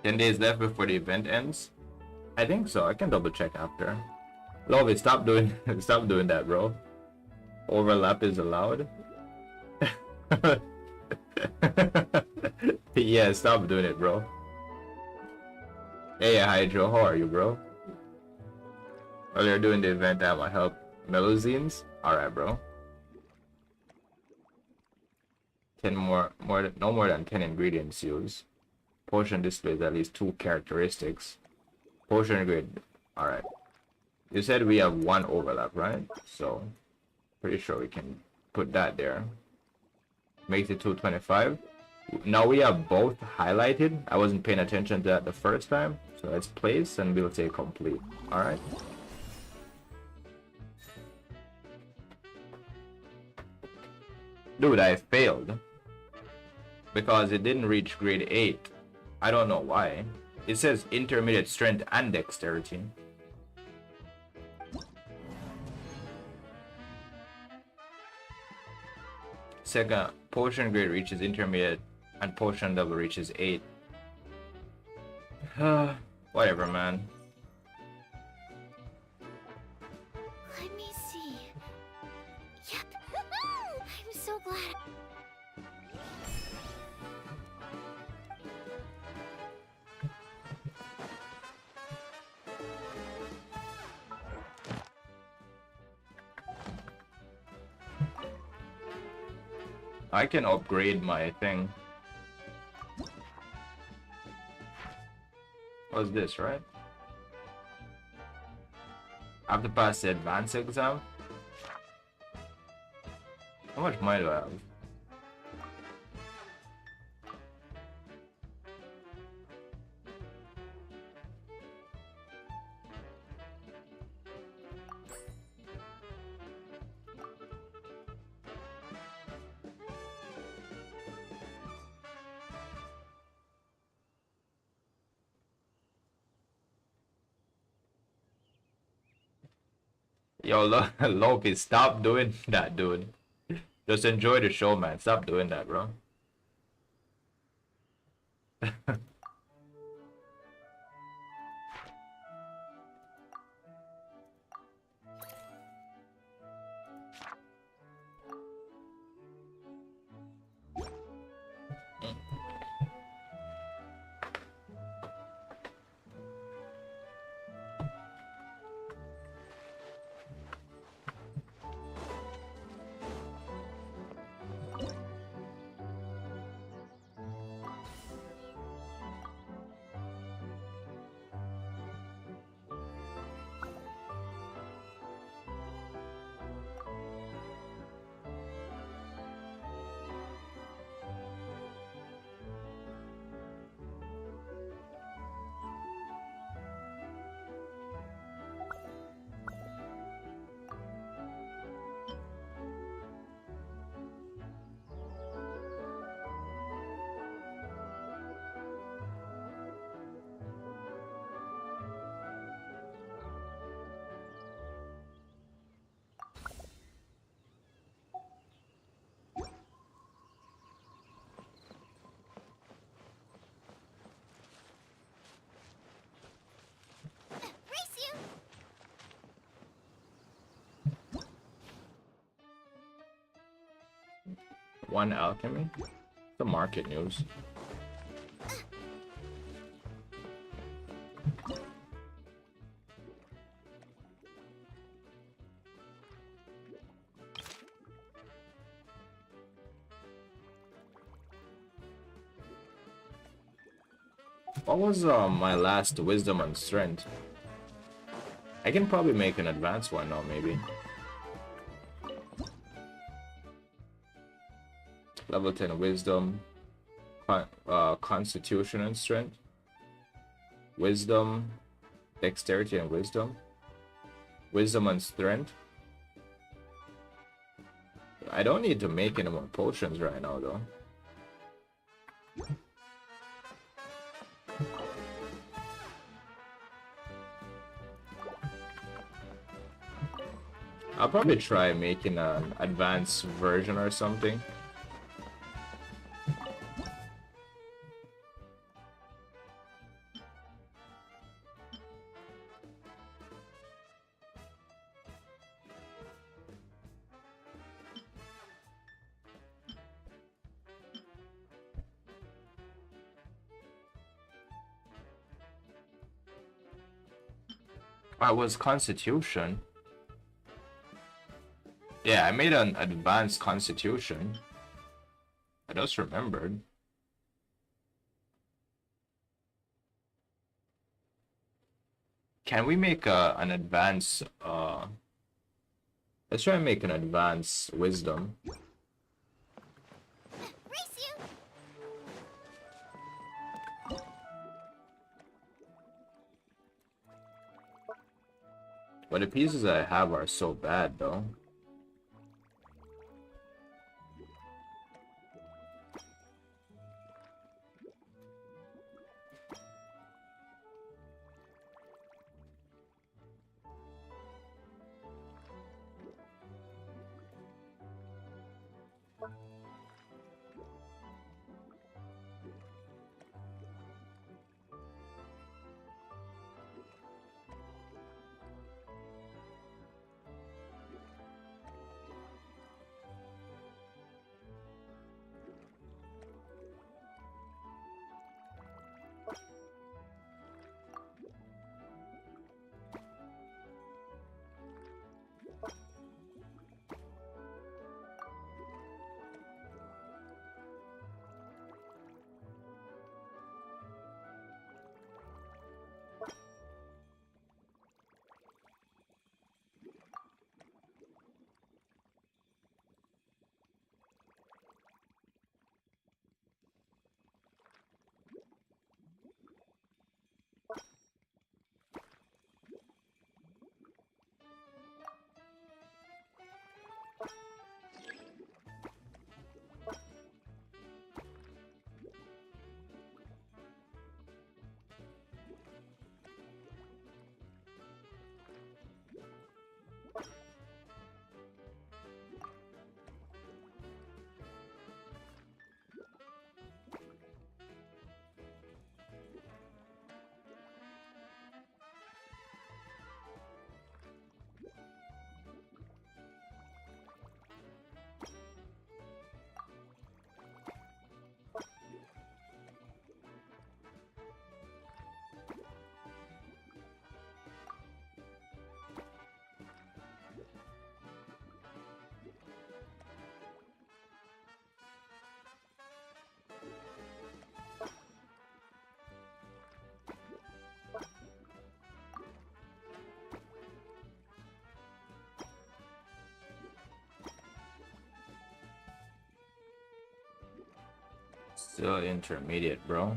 10 days left before the event ends. I think so. I can double check after. Lovi, stop doing stop doing that, bro. Overlap is allowed. Yeah, stop doing it, bro. Hey, Hydro, how are you, bro? While you're doing the event, I will help Melozines. Alright, bro. 10 no more than 10 ingredients used. Potion displays at least 2 characteristics. Potion grade. Alright. You said we have 1 overlap, right? So, pretty sure we can put that there. Makes it 225. Now we have both highlighted. I wasn't paying attention to that the first time. So let's place and we'll say complete. Alright. Dude, I failed. Because it didn't reach grade 8. I don't know why. It says intermediate strength and dexterity. Second, potion grade reaches intermediate and potion level reaches 8. Whatever, man. Let me see. Yep. I'm so glad. I can upgrade my thing. What's this, right? I have to pass the advanced exam. How much money do I have? Yo, Loki, stop doing that, dude. Just enjoy the show, man. Stop doing that, bro. Race you! One alchemy? The market news. What was my last wisdom and strength? I can probably make an advanced one now, maybe. Level 10 wisdom, constitution and strength, wisdom, dexterity and wisdom, wisdom and strength. I don't need to make any more potions right now, though. I'll probably try making an advanced version or something. I was Constitution. Yeah, I made an advanced Constitution. I just remembered. Can we make an advanced let's try and make an advanced Wisdom. Race you! But the pieces I have are so bad though. Still intermediate, bro.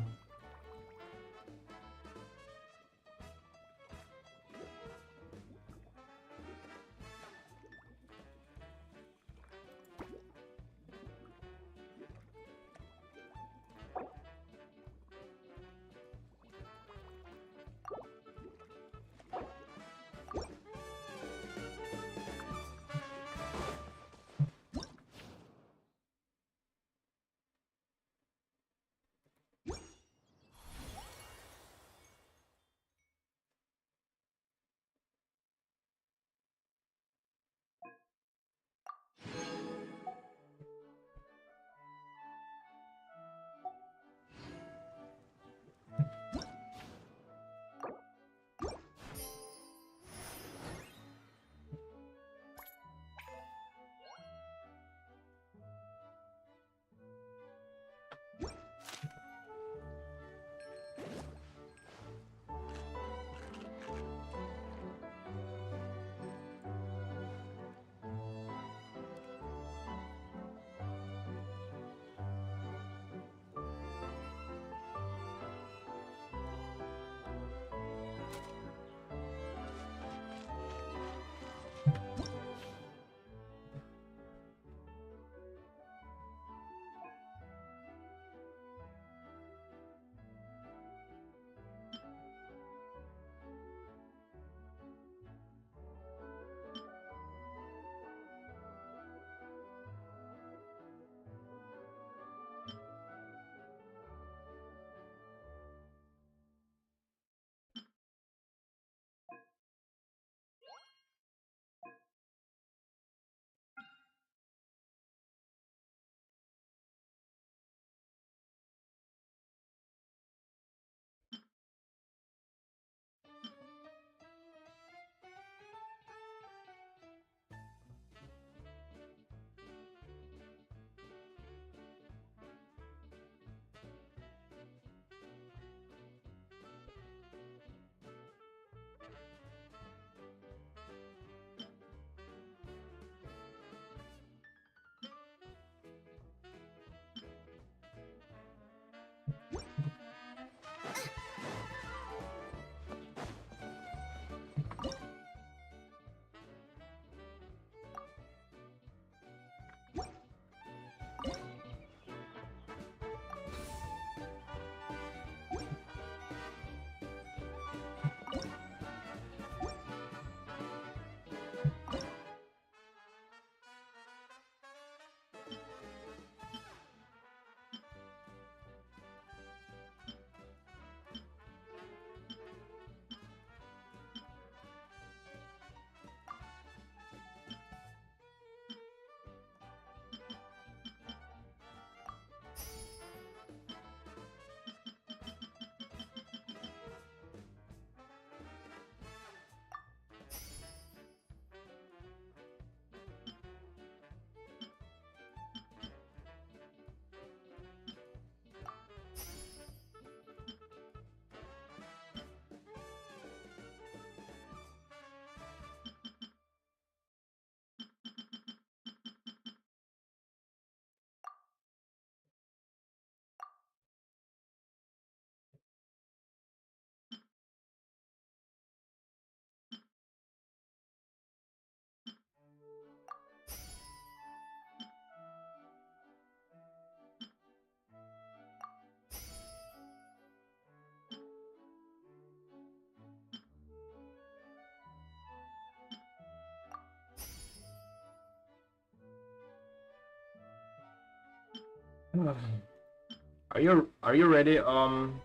Are you ready,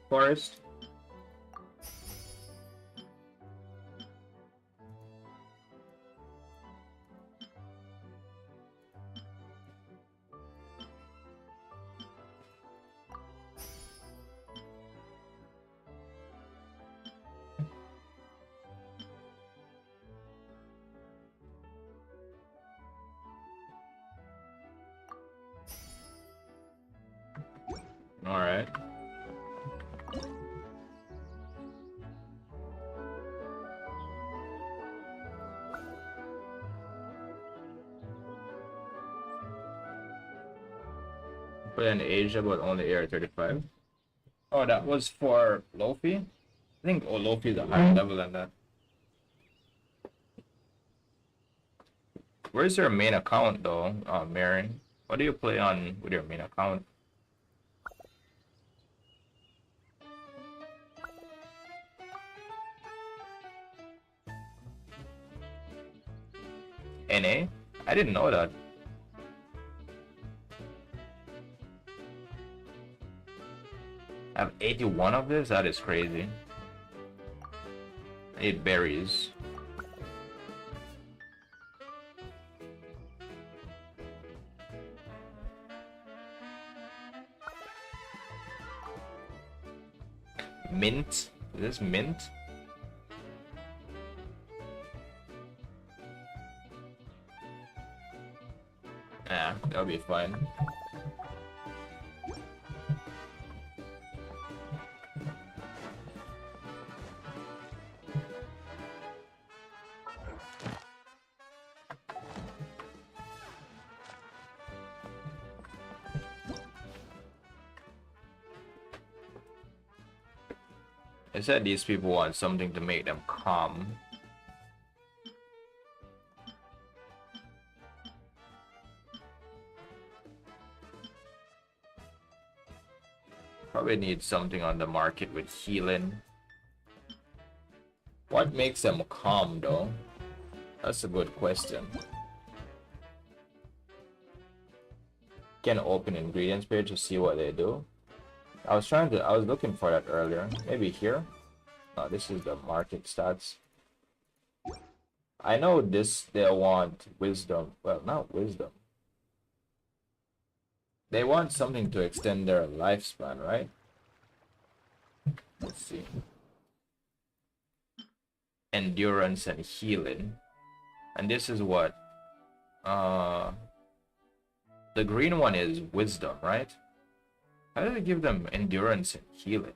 Forrest? All right. Put in Asia, but only Air 35. Oh, that was for Lofi? I think Lofi is a higher level than that. Where's your main account though, Marin? What do you play on with your main account? NA? I didn't know that. I have 81 of this? That is crazy. 8 berries. Mint? Is this mint? Yeah, that'll be fine. I said these people want something to make them calm. Probably need something on the market with healing. What makes them calm though? That's a good question. Can open ingredients page to see what they do. I was looking for that earlier. Maybe here? No, this is the market stats. I know this, they want wisdom. Well, not wisdom. They want something to extend their lifespan, right? Let's see. Endurance and healing. And this is what? The green one is wisdom, right? How do they give them endurance and healing?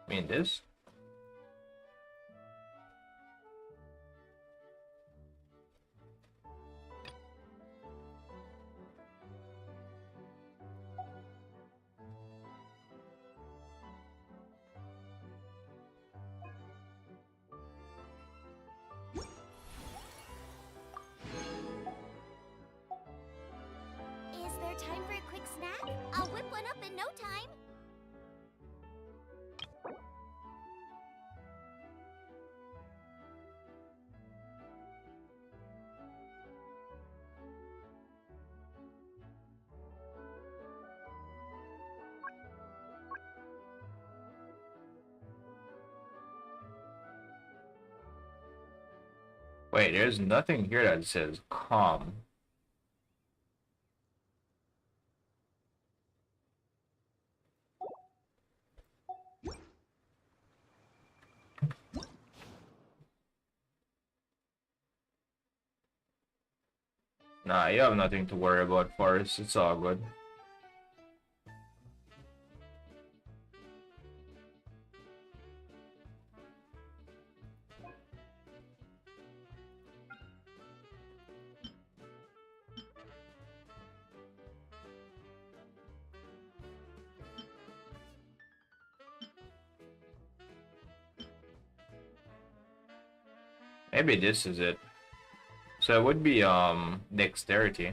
I mean this? Is there time for a quick snack? I'll whip one up in no time. Wait, there's nothing here that says calm. Nah, you have nothing to worry about, Forrest. It's all good. Maybe this is it. So it would be dexterity.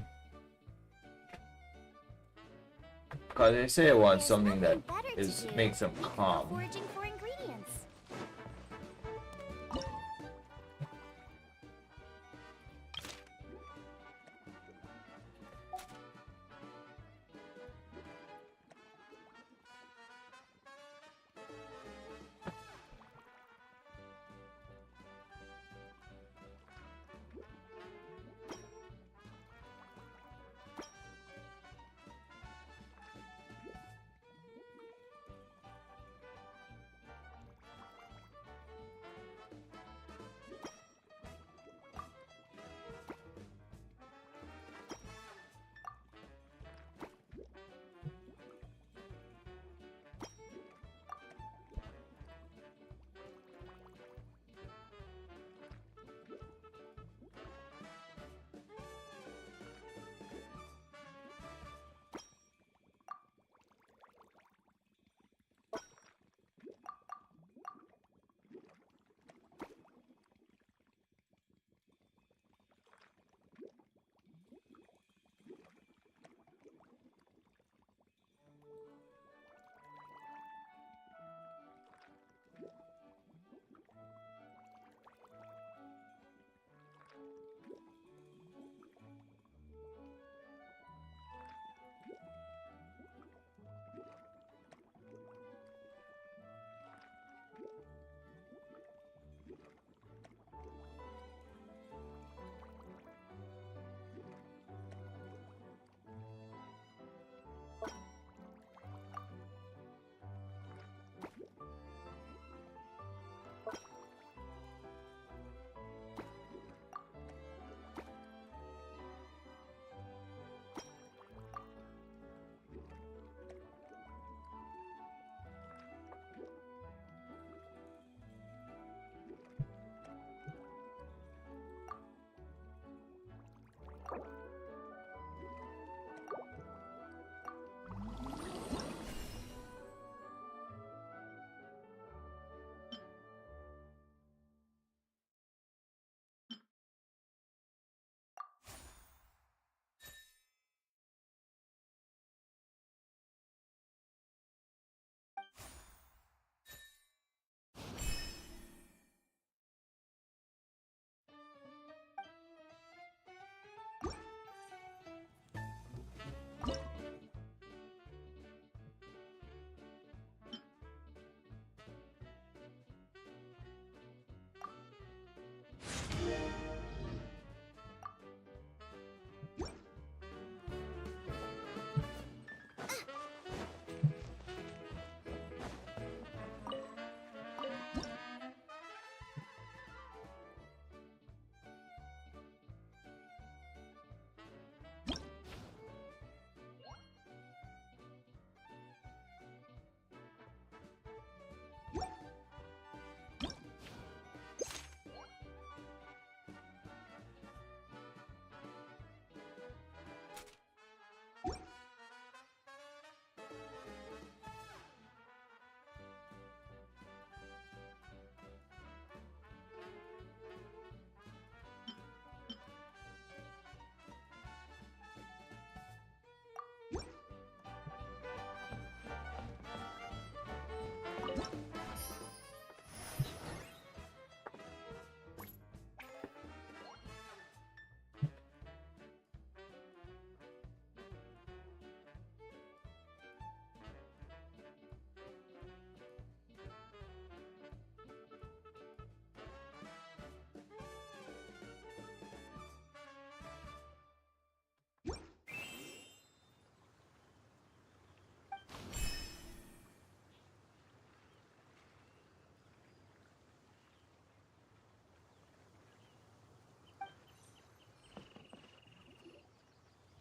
Cause they say I want something that makes them calm. Foraging for ingredients.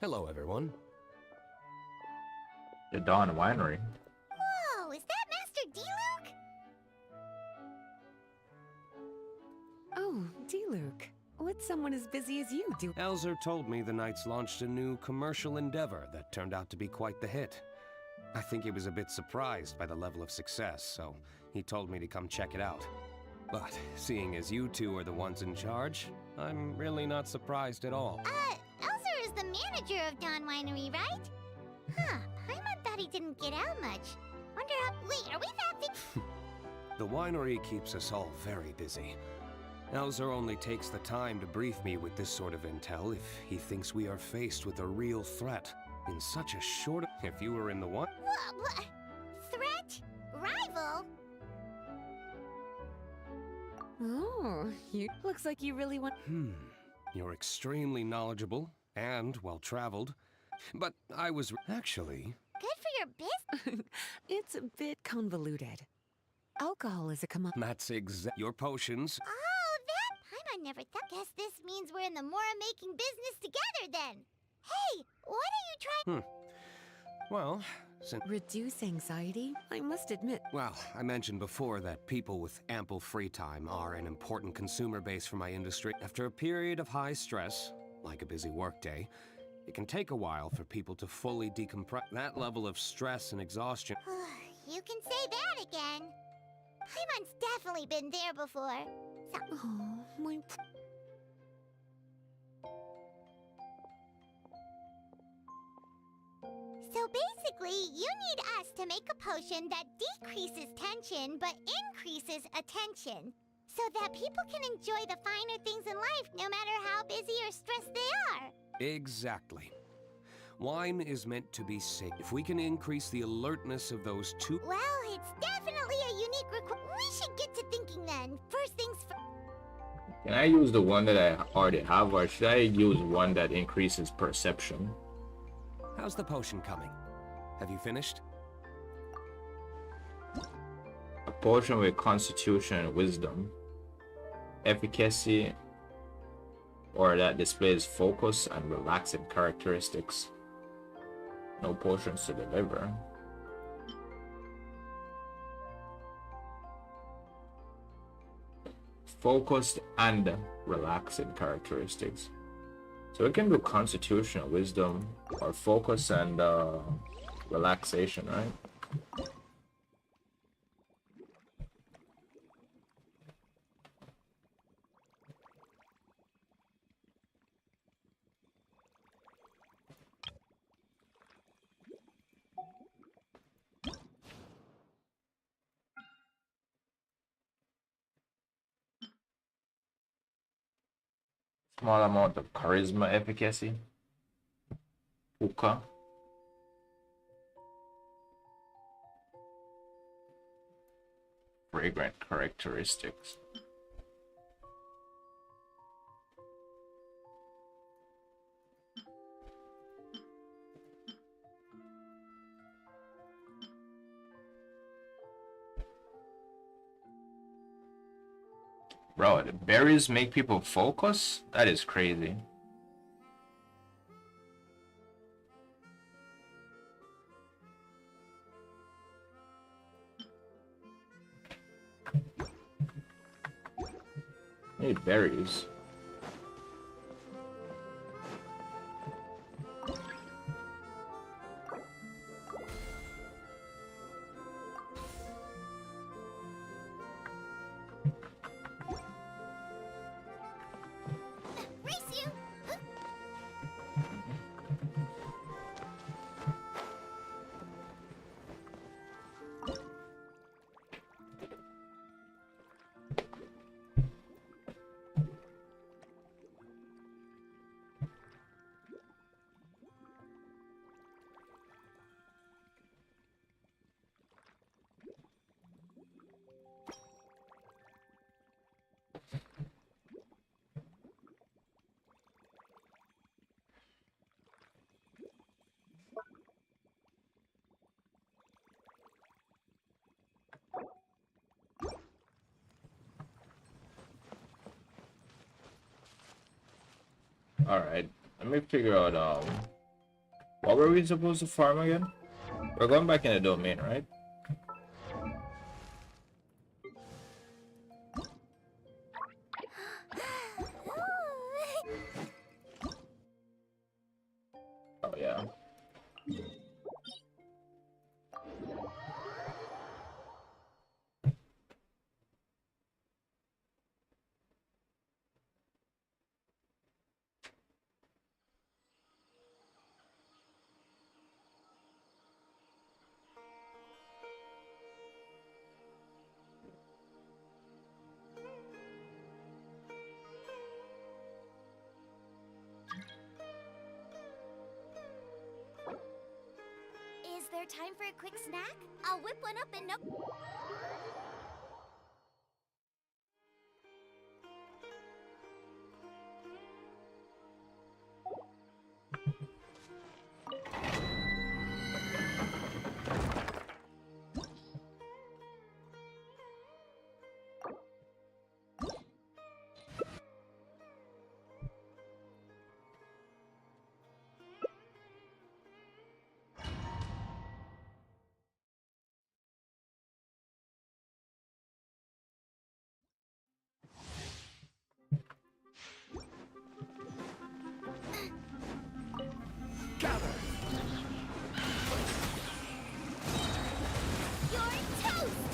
Hello, everyone. The Dawn Winery. Whoa, is that Master D-Luke? Oh, D-Luke. What's someone as busy as you do? Elzer told me the Knights launched a new commercial endeavor that turned out to be quite the hit. I think he was a bit surprised by the level of success, so he told me to come check it out. But seeing as you two are the ones in charge, I'm really not surprised at all. Elzer is the manager of Dawn Winery, right? Huh, Paimon thought he didn't get out much. Wonder how— Wait, are we that big? The winery keeps us all very busy. Elzer only takes the time to brief me with this sort of intel if he thinks we are faced with a real threat. In such a short— If you were in the one— What? Threat? Rival? Oh, you... Looks like you really want... You're extremely knowledgeable and well-traveled. But I was— Actually— Good for your business. It's a bit convoluted. Alcohol is a That's your potions. Oh, that— Paimon never thought— Guess this means we're in the Mora-making business together then. Hey, what are you trying— Well, since— Reduce anxiety? I must admit... Well, I mentioned before that people with ample free time are an important consumer base for my industry. After a period of high stress, like a busy workday, it can take a while for people to fully decompress. That level of stress and exhaustion— You can say that again. Paimon's definitely been there before. So— Oh, my... So basically, you need us to make a potion that decreases tension but increases attention, so that people can enjoy the finer things in life no matter how busy or stressed they are. Exactly. Wine is meant to be safe. If we can increase the alertness of those two— Well, it's definitely a unique We should get to thinking then. First things first. Can I use the one that I already have, or should I use one that increases perception? How's the potion coming? Have you finished? A potion with constitution and wisdom, efficacy, or that displays focus and relaxing characteristics. No potions to deliver. Focused and relaxing characteristics. So we can do constitution, wisdom, or focus and relaxation, right? Small amount of charisma efficacy. Puka. Fragrant characteristics. Bro, the berries make people focus? That is crazy. Need berries. Race you! Alright, let me figure out What were we supposed to farm again? We're going back in the domain, right? Oh yeah. Is there time for a quick snack? I'll whip one up in no... Gather! You're toast!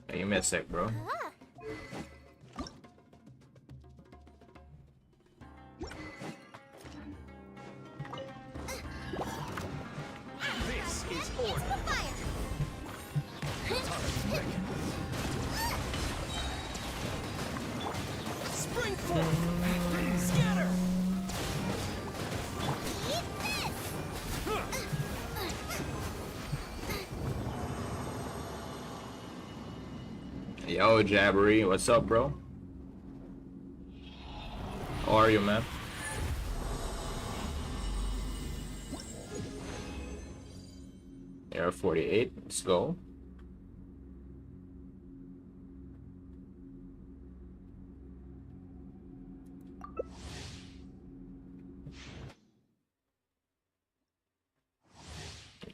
Hey, you missed it, bro. This is order. Fire! Spring forth! Scatter! Eat this! Yo, Jabbery, what's up, bro? How are you, man? You're 48. Let's go.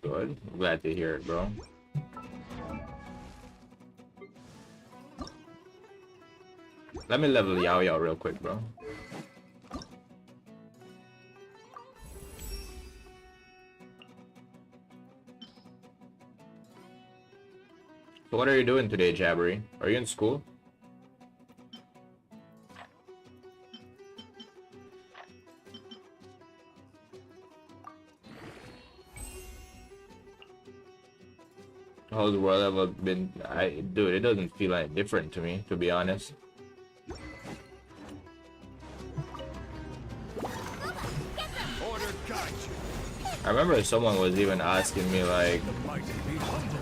Good. Glad to hear it, bro. Let me level Yao Yao real quick, bro. So what are you doing today, Jabbery? Are you in school? How's the world ever been? Dude, it doesn't feel any different to me, to be honest. Order guide you. I remember someone was even asking me like, Mighty be humble.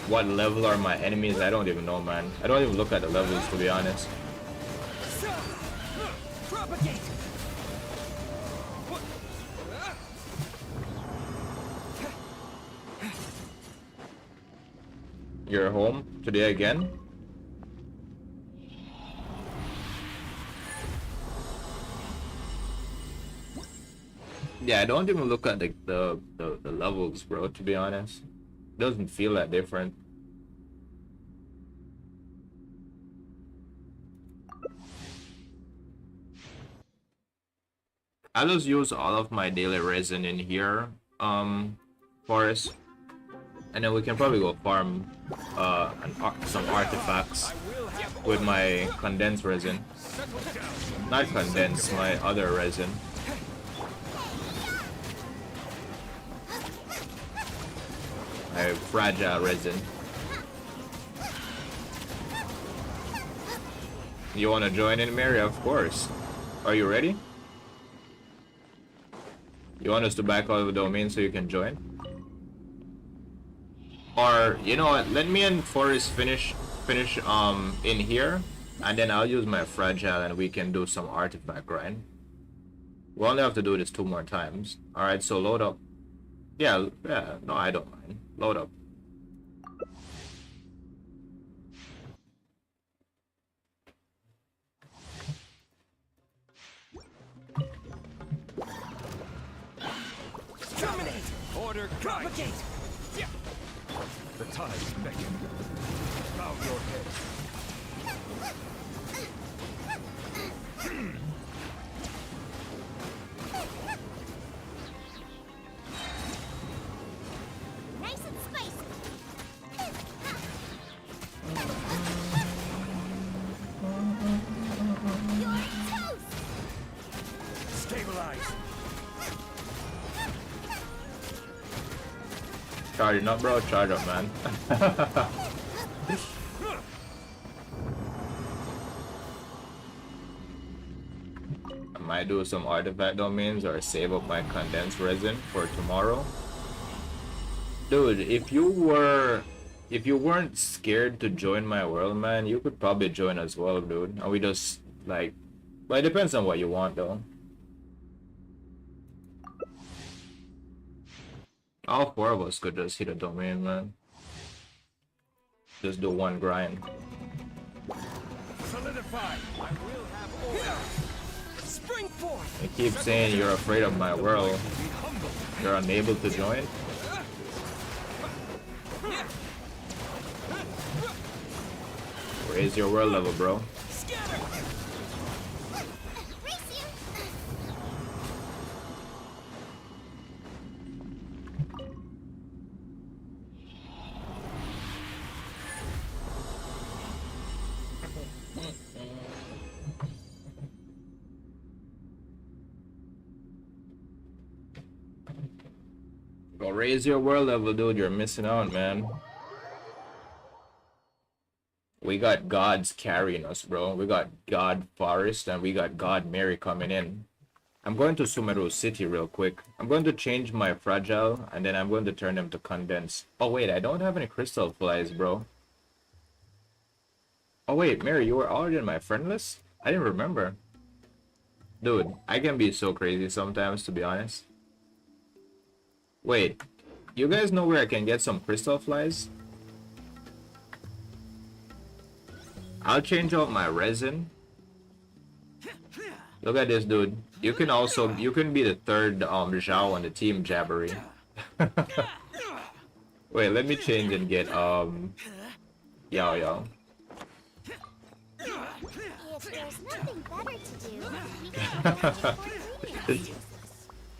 what level are my enemies? I don't even know, man. I don't even look at the levels, to be honest. Propagate! You're home today again? Yeah, I don't even look at the levels, bro, to be honest. It doesn't feel that different. I just use all of my daily resin in here, Forest. And then we can probably go farm some artifacts with my condensed resin. Settle down. Not condense, my other resin. My fragile resin. You wanna join in, Mary? Of course. Are you ready? You want us to back out of the domain so you can join? Or, you know what, let me and Forrest finish in here, and then I'll use my fragile and we can do some artifact grind. We only have to do this 2 more times. Alright, so load up. Yeah, no, I don't mind. Load up. Terminate! Order propagate! The tides beckon. Bow your head. Nice and spicy. You're toast! Stabilize. Charging up, bro. Charge up, man. I might do some artifact domains or save up my condensed resin for tomorrow. Dude, if you weren't scared to join my world, man, you could probably join as well, dude. And we just like, but it depends on what you want, though. All 4 of us could just hit a domain, man. Just do 1 grind. Solidify. I will have order. Spring forth. You keep saying you're afraid of my world. Be humble. You're unable to join? Raise your world level, bro. Scatter. Race you! Go raise your world level, dude. You're missing out, man. We got gods carrying us, bro. We got God Forest and we got God Mary coming in. I'm going to Sumeru City real quick. I'm going to change my fragile and then I'm going to turn them to condense. Oh wait, I don't have any crystal flies, bro. Oh wait, Mary, you were already in my friend list? I didn't remember. Dude, I can be so crazy sometimes, to be honest. Wait, you guys know where I can get some crystal flies? I'll change out my resin. Look at this, dude. You can be the 3rd Zhao on the team, Jabbery. Wait, let me change and get Yao Yao. If there's nothing better to do, we can go to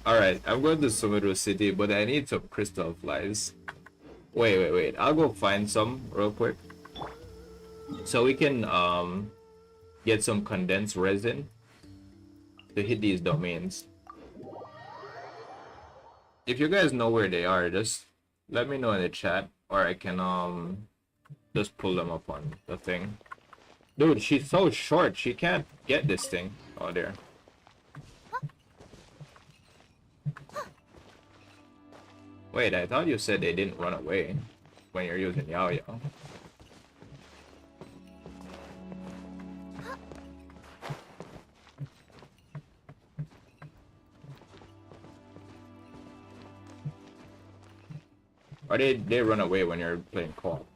Alright, I'm going to Sumeru City, but I need some crystal flies. Wait. I'll go find some real quick. So we can get some condensed resin to hit these domains. If you guys know where they are, just let me know in the chat, or I can just pull them up on the thing. Dude, she's so short, she can't get this thing. Oh, there. Wait, I thought you said they didn't run away when you're using Yao Yao. Or they run away when you're playing co-op.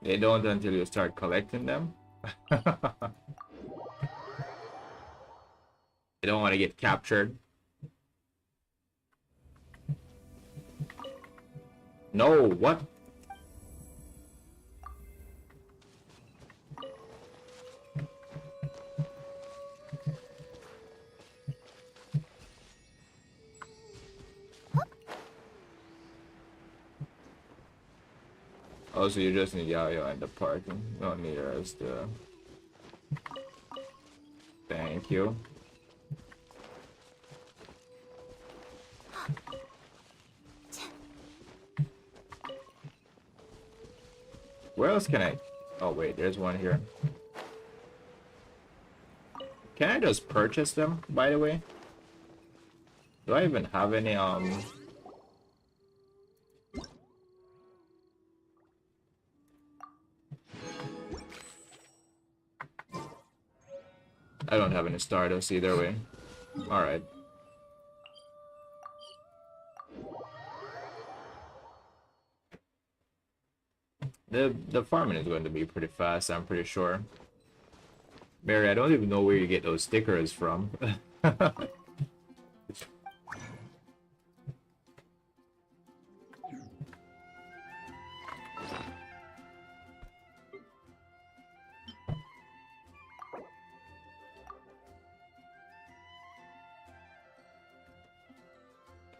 They don't until you start collecting them. They don't want to get captured. No, what? Also, you just need Yayo and the parking. You don't need her as the... Thank you. Where else can I... Oh wait, there's one here. Can I just purchase them, by the way? Do I even have any, I don't have any Stardust either way. Alright. The farming is going to be pretty fast, I'm pretty sure. Mary, I don't even know where you get those stickers from.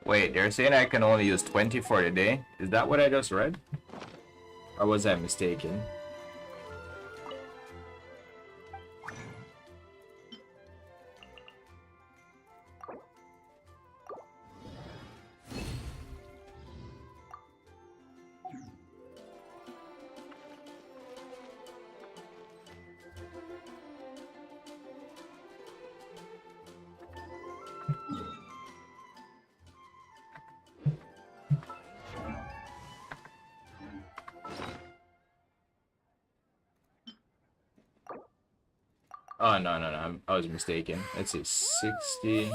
Wait, they're saying I can only use 20 for the day? Is that what I just read? Or was I mistaken? Oh, no, I was mistaken. Let's see, 60...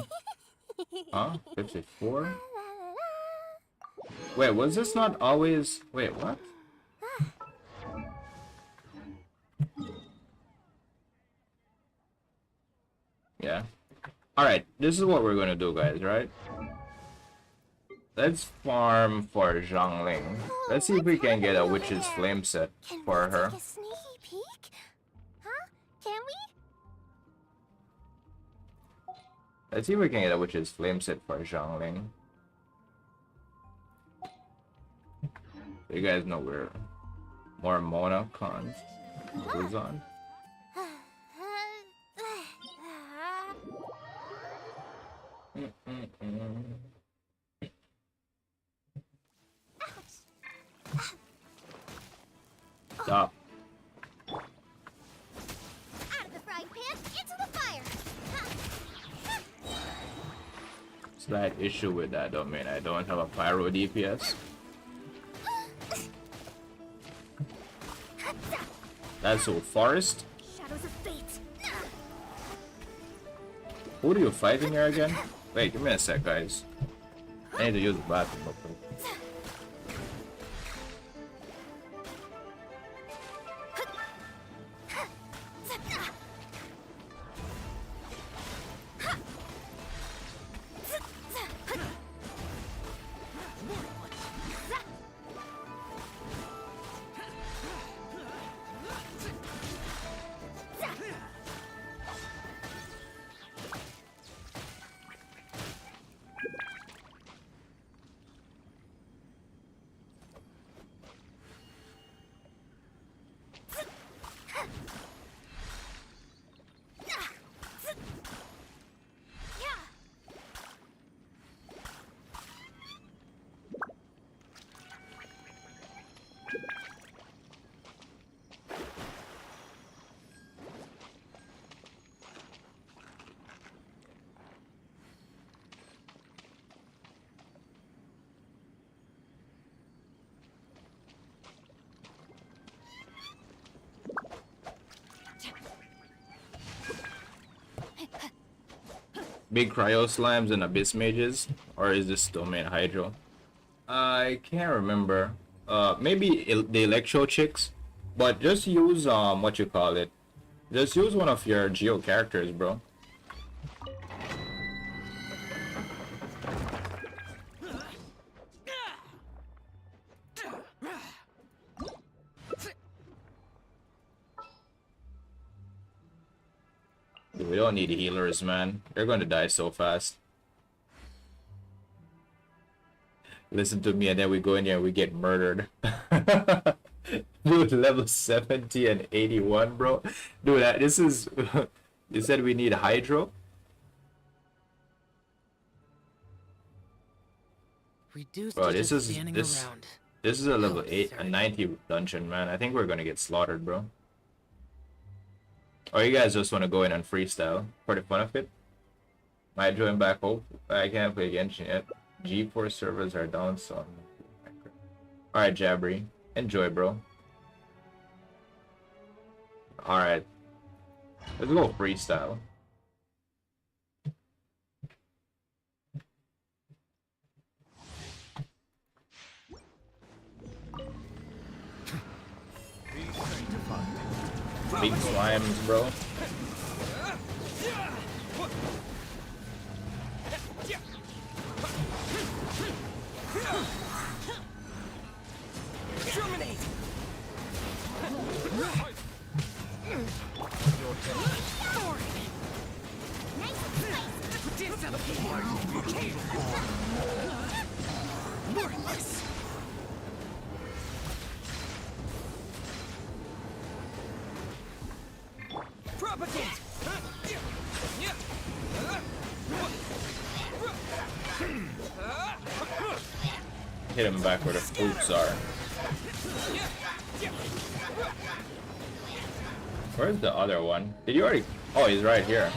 Huh? 54? Wait, was this not always... Wait, what? Yeah. Alright, this is what we're gonna do, guys, right? Let's farm for Zhangling. Let's see if we can get a Witch's Flame set for her. Take a sneaky peek? Huh? Can we? Let's see if we can get a Witch's Flame set for Zhangling. You guys know we're more Mona cons goes on. Stop. Out of the frying pan, into the fire. Slight issue with that domain. I don't have a pyro DPS. That's so forest. Shadows of fate. Who are you fighting here again? Wait, give me a sec, guys. I need to use the bathroom real quick. Big cryo slimes and abyss mages, or is this domain hydro? I can't remember. Maybe the electro chicks, but just use what you call it. Just use one of your geo characters, bro. We don't need healers, man. They're going to die so fast. Listen to me, and then we go in here and we get murdered. Dude, level 70 and 81, bro. Dude, this is... You said we need Hydro? Reduced Bro, to this just is... standing This, around. this is a level How 8, a absurd. 90 dungeon, man. I think we're gonna get slaughtered, bro. Or you guys just want to go in and freestyle for the fun of it? Might join back hope. I can't play Genshin yet. G4 servers are down, so... Alright, Jabri. Enjoy, bro. Alright. Let's go freestyle. Be sanctified. Big slimes, bro. Terminate! Worthless! Propagate! Hit him back where the flutes are. Where's the other one? Did you already... Oh, he's right here.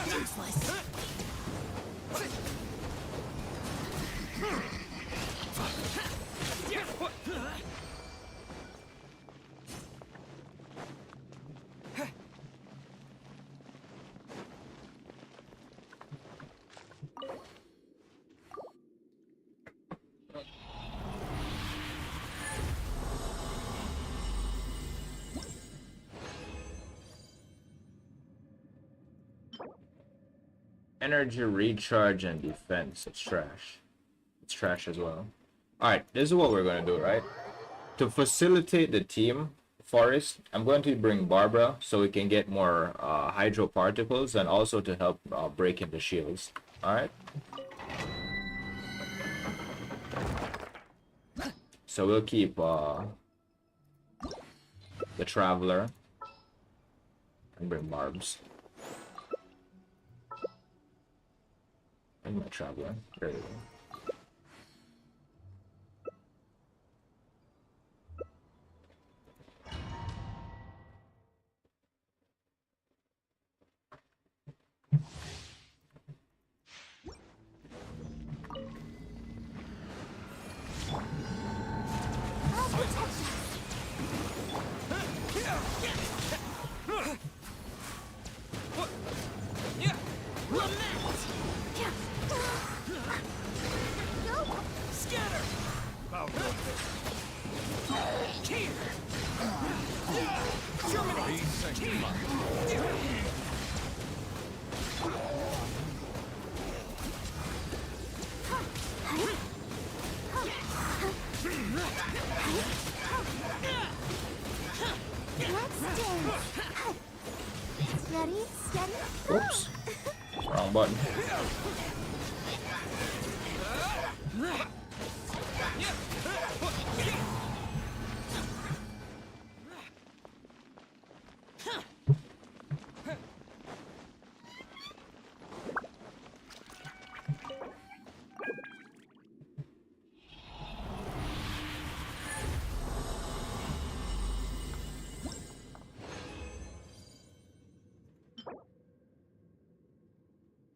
Useless. Energy, recharge, and defense. It's trash. It's trash as well. Alright, this is what we're gonna do, right? To facilitate the team, Forest, I'm going to bring Barbara so we can get more hydro particles and also to help break in the shields. Alright? So we'll keep the Traveler and bring Barbs. And my Traveler. There you go. Be sanctified. Ready, steady, Oops. Wrong button.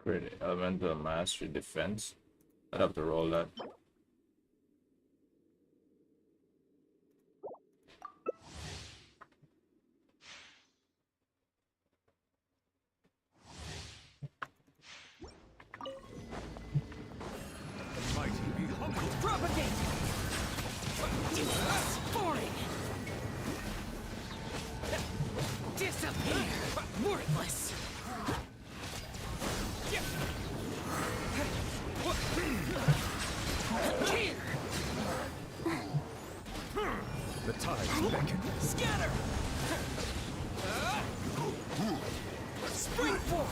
Create elemental mastery defense. I'd have to roll that. The mighty be humbled. Propagate! Boring! Disappear! Worthless! The tides beckon. Scatter! Spring forth!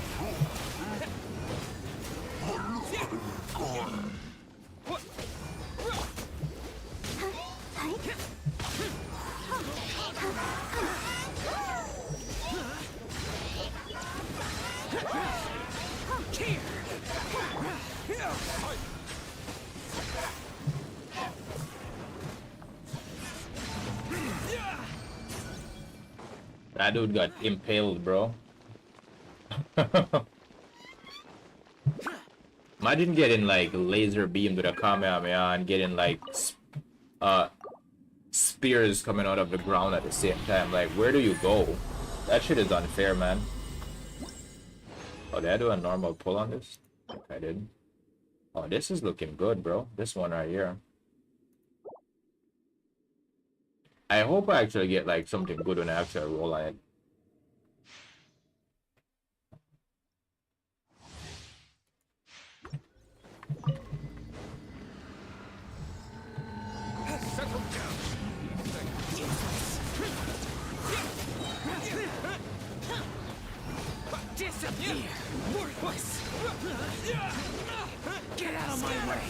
That dude got impaled, bro. Imagine getting like laser beamed with a Kamehameha and getting like spears coming out of the ground at the same time. Like, where do you go? That shit is unfair, man. Oh, did I do a normal pull on this? I think I did. Oh, this is looking good, bro. This one right here. I hope I actually get like something good when I actually roll on it. Disappear! Worthless! Get out of my way!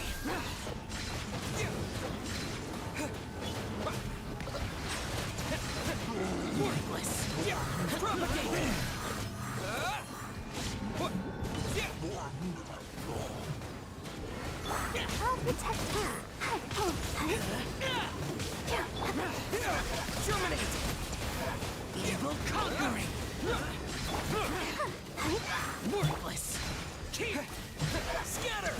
Worthless! Propagate! I'll protect you. Terminate! Evil conquering! Worthless! Scatter!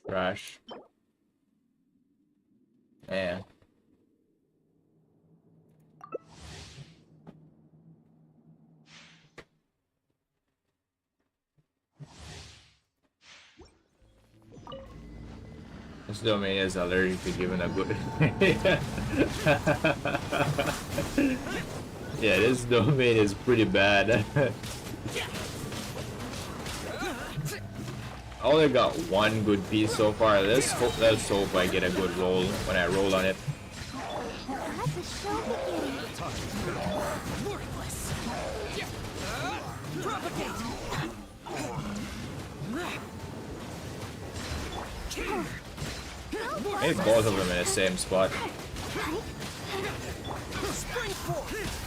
Trash. Yeah. This domain is allergic to giving a good. Yeah, this domain is pretty bad. I only got one good piece so far. Let's hope I get a good roll when I roll on it. Let the show begin. Worthless! Propagate! Maybe both of them in the same spot. Spring forth!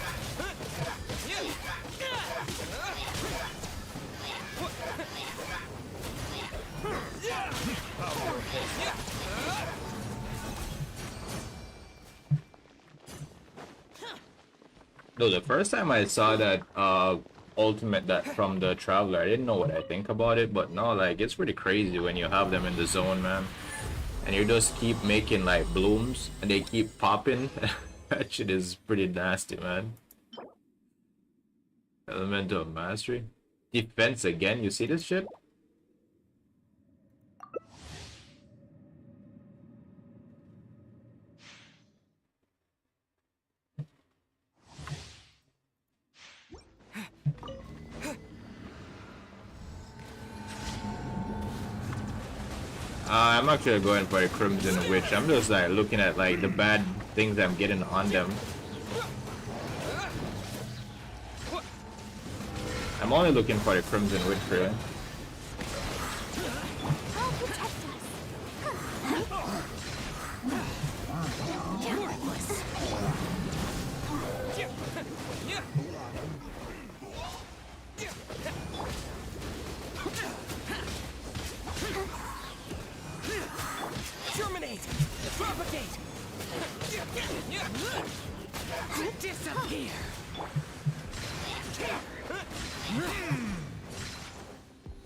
No, the first time I saw that ultimate that from the Traveler, I didn't know what I think about it, but no, like it's pretty crazy when you have them in the zone, man. And you just keep making like blooms and they keep popping. That shit is pretty nasty, man. Elemental mastery. Defense again, you see this shit? I'm actually going for a Crimson Witch. I'm just like looking at like the bad things I'm getting on them. I'm only looking for a Crimson Witch, really. I'll protect us. Worthless! Terminate! Propagate! Disappear!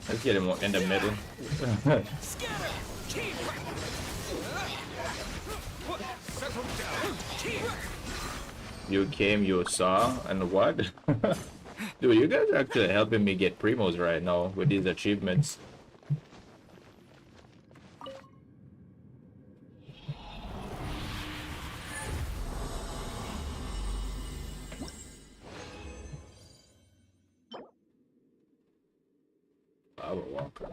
Let's get him in the middle. Scatter! Settle down! You came, you saw, and what? Dude, you guys are actually helping me get primos right now with these achievements. Power walker.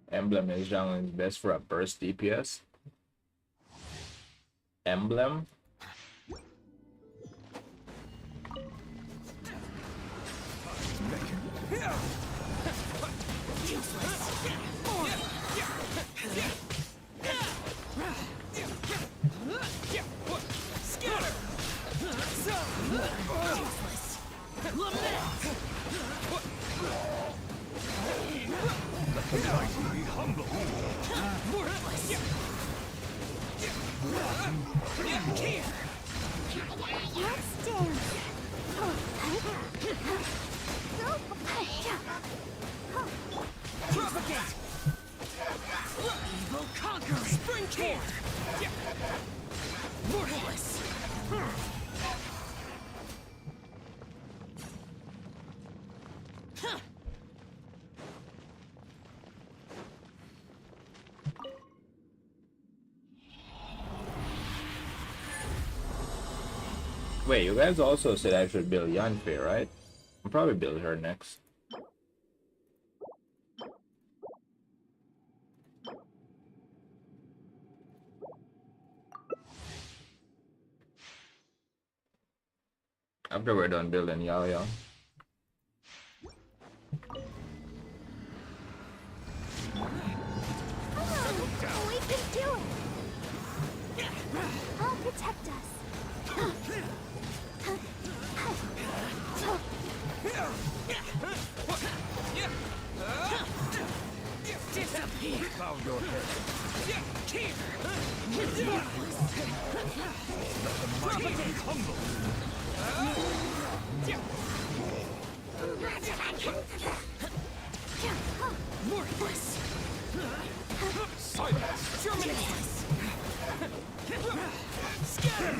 Emblem is generally best for a burst DPS. Emblem? Let's dance. Propagate! Evil conqueror! Spring care! Mortalist! Wait, you guys also said I should build Yanfei, right? I'll probably build her next. After we're done building Yao. Oh, we can do it. I'll protect us. Disappear! Bow your head. Let the mighty be humble. Worthless! Silence. Terminate! Scatter!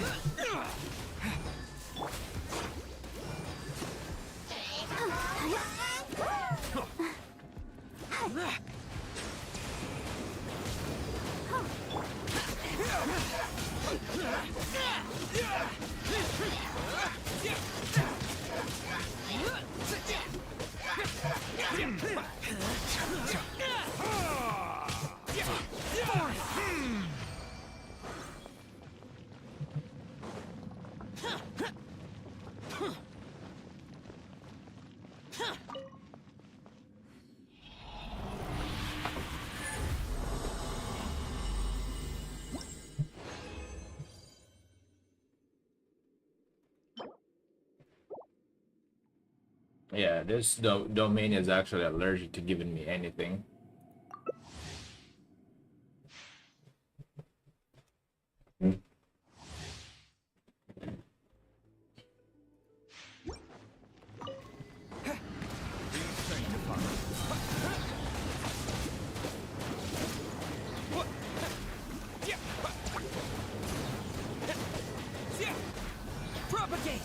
Yeah, this domain is actually allergic to giving me anything. Propagate!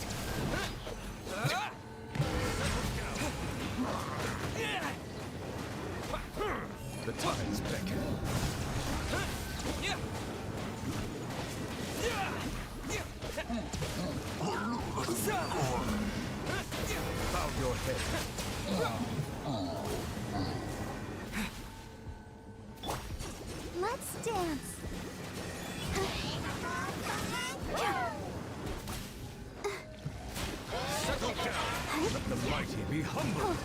The tides beckon. Bow your head. Let's dance. Settle down. Let the mighty be humble.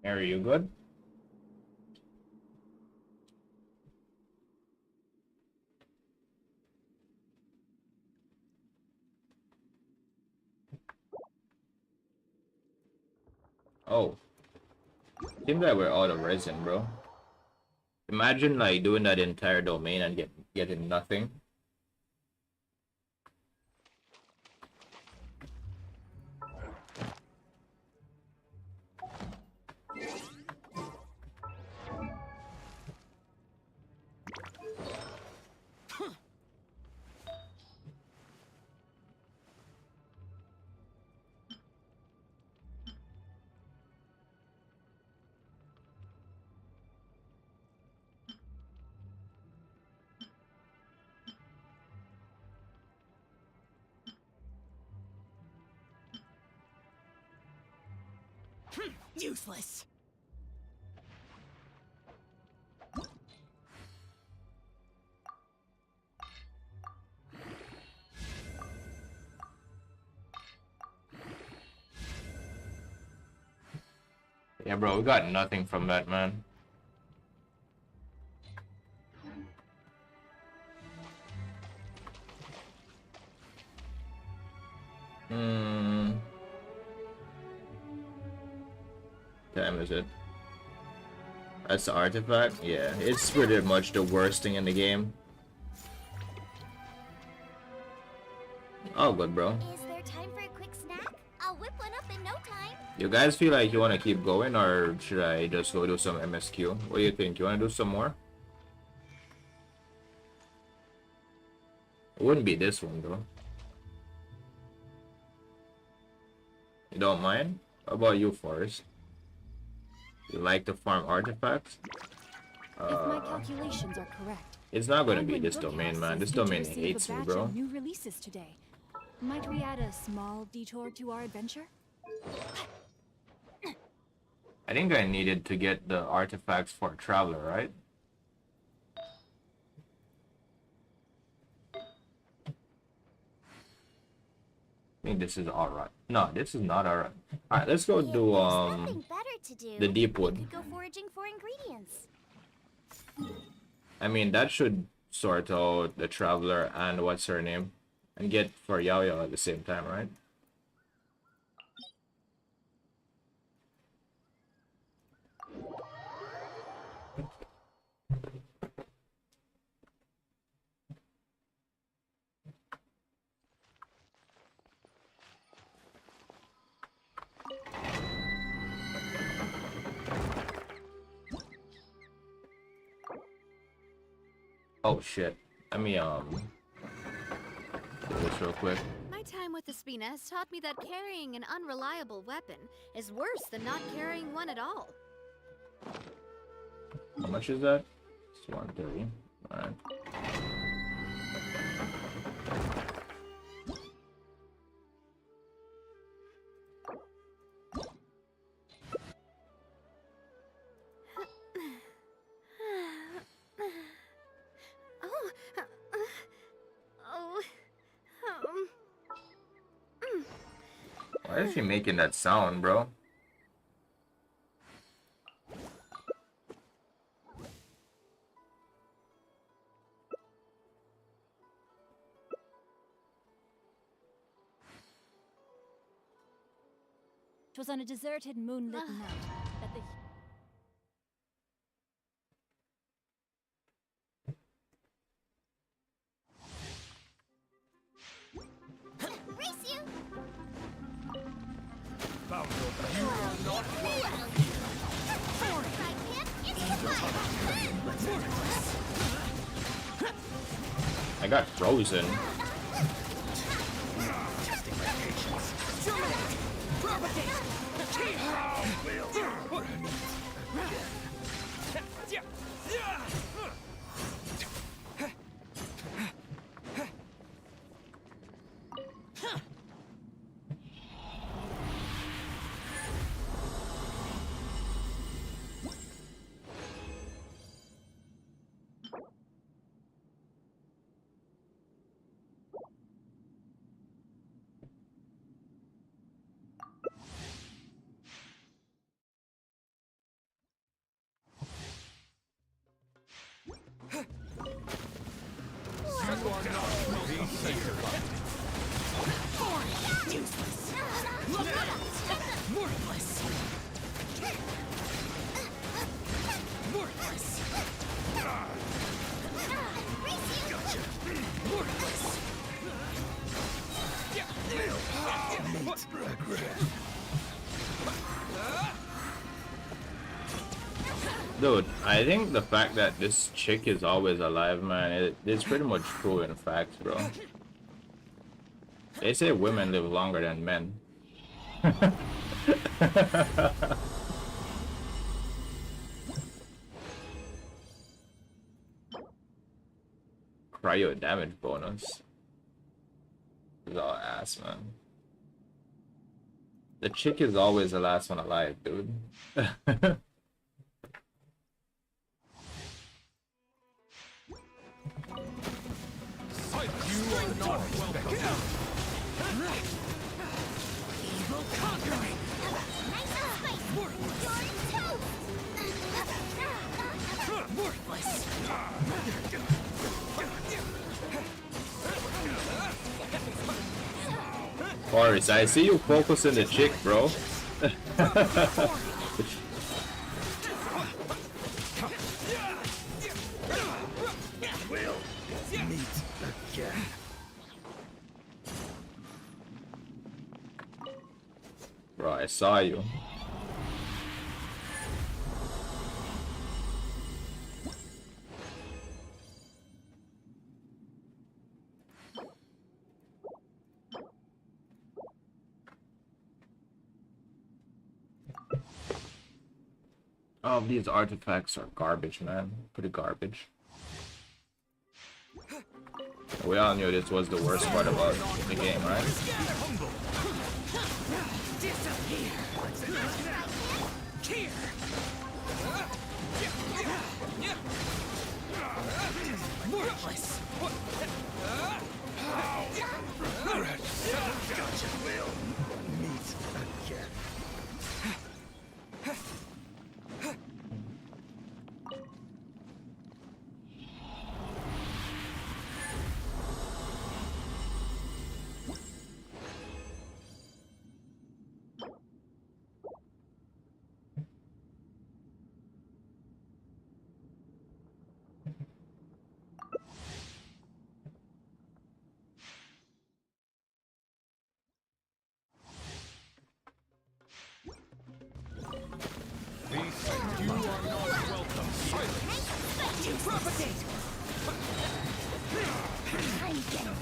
Are you good? Oh. Seems like we're out of resin, bro. Imagine like doing that entire domain and getting nothing. Useless. Yeah, bro, we got nothing from that, man. Time is it? That's the artifact? Yeah, it's pretty much the worst thing in the game. Oh, good, bro. Is there time for a quick snack? I'll whip one up in no time. You guys feel like you want to keep going, or should I just go do some MSQ? What do you think? You want to do some more? It wouldn't be this one, though. You don't mind? How about you, Forrest? You like to farm artifacts? If my calculations are correct, It's not gonna be Penguin this domain, man. Brookhouses This did you domain receive a hates me, batch bro. of new releases today. Might we add a small detour to our adventure? I think I needed to get the artifacts for Traveler, right? I think this is alright. No, this is not alright. Alright, let's go If do there's nothing better to do, the deep we wood. could go foraging for ingredients. I mean, that should sort out the Traveler and what's her name, and get for HoYoverse at the same time, right? Oh shit. Let me do this real quick. My time with the Spina has taught me that carrying an unreliable weapon is worse than not carrying one at all. How much is that? It's 130. Alright. Why is she making that sound, bro? It was on a deserted, moonlit night that the Race you! You are not welcome. Right, Pip, into the fire! I got frozen. Testing my patience. Useless. Worthless. Dude, I think the fact that this chick is always alive, man, it's pretty much true in fact, bro. They say women live longer than men. Cryo damage bonus. It's all ass, man. The chick is always the last one alive, dude. You are not welcome. Evil conquering. Nice and spicy. You're toast. Worthless. Boris, I see you focusing the chick, bro. Bro, I saw you. Oh, these artifacts are garbage, man. Pretty garbage. We all knew this was the worst part about the game, right? Disappear. Here. Worthless. Gotcha, Will. Meet again. You are not welcome. You propagate. I'm getting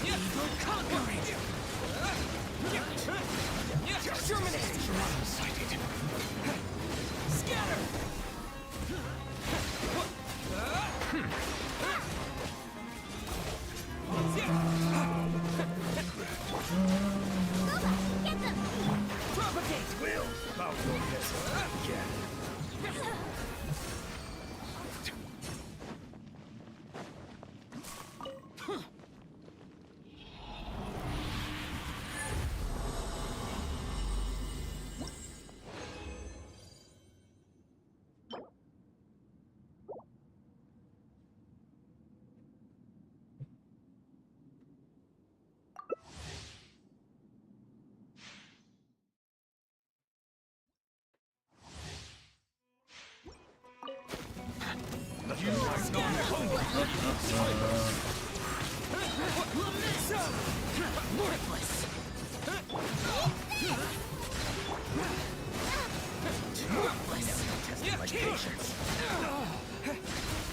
Evil conquering. Exterminate. Scatter. Get them. Propagate. Will, about your business again. You are not Worthless. testing my patience.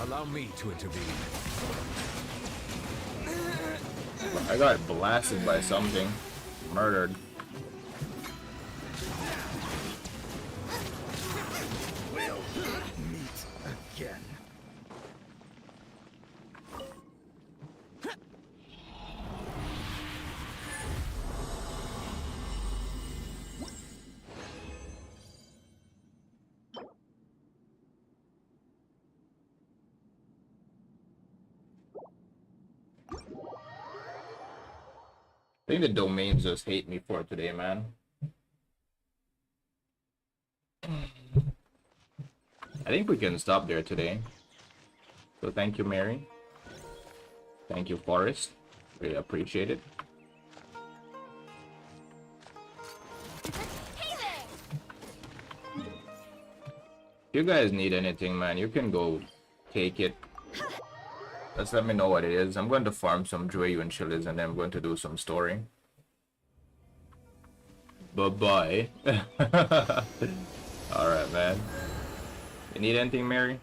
Allow me to intervene. I got blasted by something. Murdered. Will meet again. I think the domains just hate me for today, man. I think we can stop there today. So thank you, Mary. Thank you, Forrest. Really appreciate it. If you guys need anything, man, you can go take it. Just let me know what it is. I'm going to farm some Joyu and Chilies and then I'm going to do some story. Bye-bye. Alright, man. You need anything, Mary?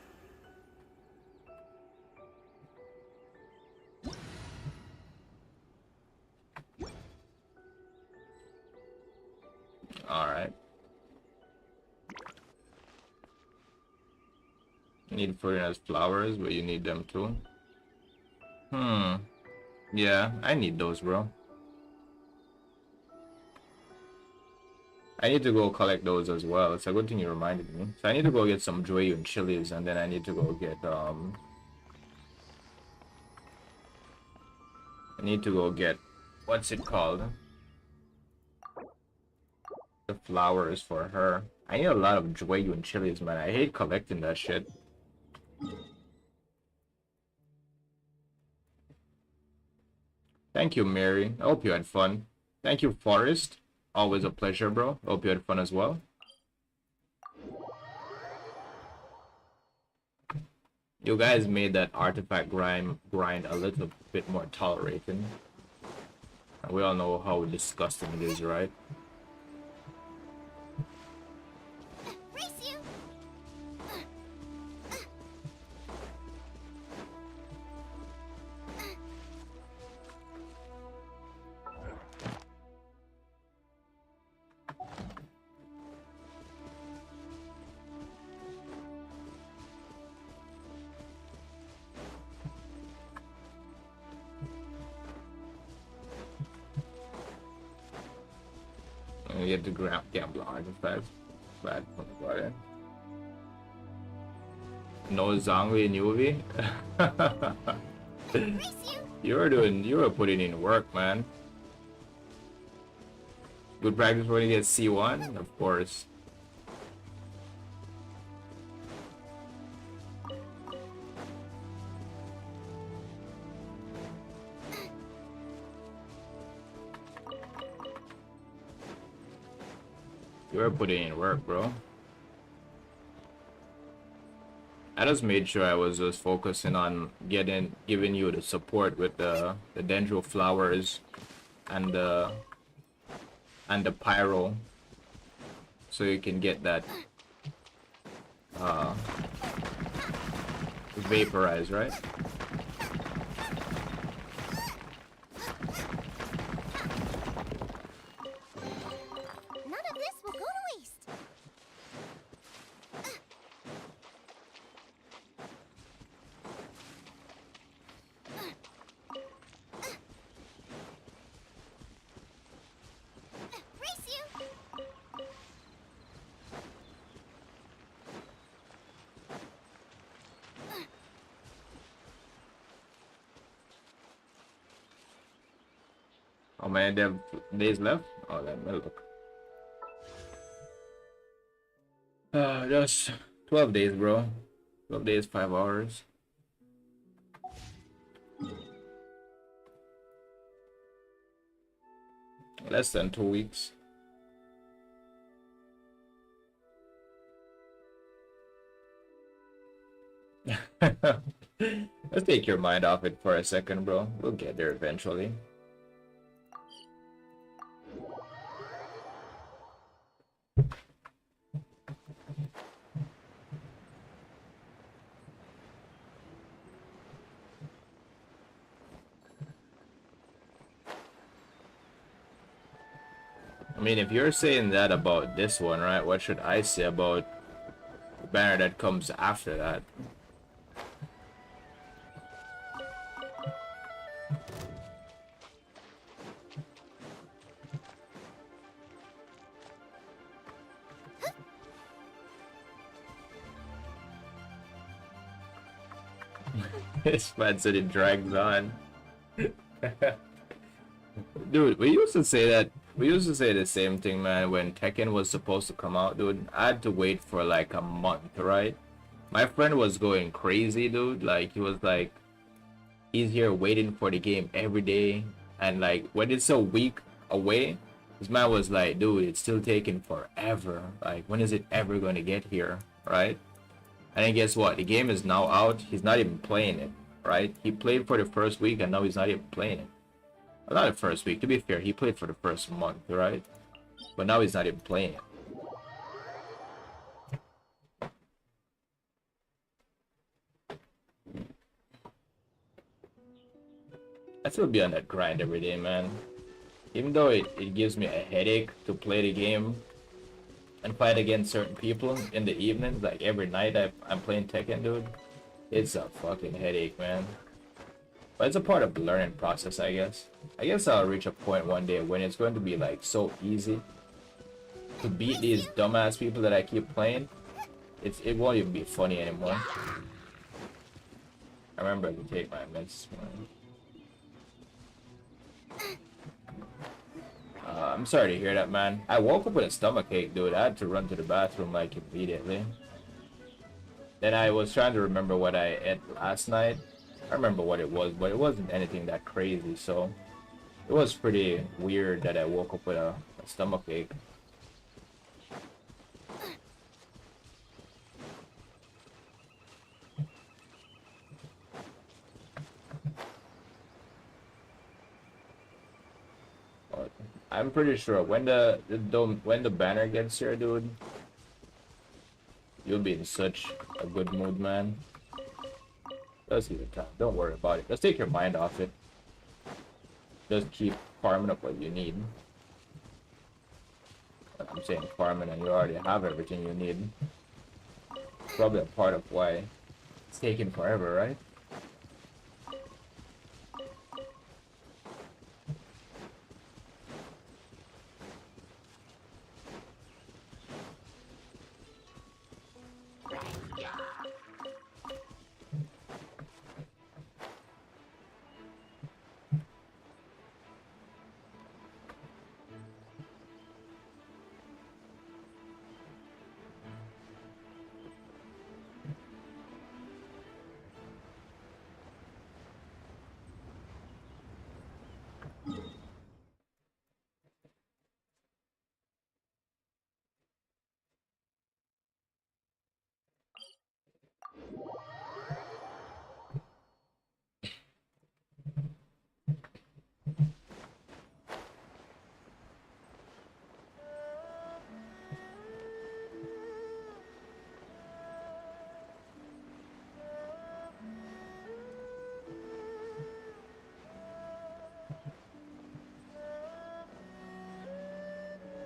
Alright. You need fruit as flowers, but you need them too. Yeah, I need those, bro. I need to go collect those as well. It's a good thing you reminded me. So I need to go get some Joyu and chilies, and then I need to go get I need to go get, what's it called? The flowers for her. I need a lot of Joyu and chilies, man. I hate collecting that shit. Thank you, Mary. I hope you had fun. Thank you, Forrest. Always a pleasure, bro. Hope you had fun as well. You guys made that artifact grind a little bit more tolerating. And we all know how disgusting it is, right? You have to gamble artifacts. Bad for the body. No Zhangli and Yuvi. You were putting in work, man. Good practice when you get C1, of course. You were putting in work, bro. I just made sure I was just focusing on giving you the support with the dendro flowers and the pyro, so you can get that vaporize, right? How many days left? Oh, let me look. Just 12 days, bro. 12 days, 5 hours. Less than 2 weeks. Let's take your mind off it for a second, bro. We'll get there eventually. I mean, if you're saying that about this one, right, what should I say about the banner that comes after that? This man said it drags on. Dude, we used to say that. We used to say the same thing, man, when Tekken was supposed to come out, dude. I had to wait for like a month, right? My friend was going crazy, dude. Like, he was like, he's here waiting for the game every day. And like, when it's a week away, this man was like, dude, it's still taking forever. Like, when is it ever going to get here, right? And then guess what? The game is now out. He's not even playing it, right? He played for the first week and now he's not even playing it. Well, not the first week, to be fair, he played for the first month, right? But now he's not even playing it. I still be on that grind every day, man. Even though it gives me a headache to play the game and fight against certain people in the evenings, like every night I'm playing Tekken, dude. It's a fucking headache, man. But it's a part of the learning process, I guess. I guess I'll reach a point one day when it's going to be like so easy to beat these dumbass people that I keep playing. It won't even be funny anymore. I remember to take my meds this morning. I'm sorry to hear that, man. I woke up with a stomachache, dude. I had to run to the bathroom like immediately. Then I was trying to remember what I ate last night. I remember what it was, but it wasn't anything that crazy, so it was pretty weird that I woke up with a stomachache. I'm pretty sure when the banner gets here, dude, you'll be in such a good mood, man. Just give it time. Don't worry about it. Just take your mind off it. Just keep farming up what you need. I'm saying farming, and you already have everything you need. Probably a part of why it's taking forever, right?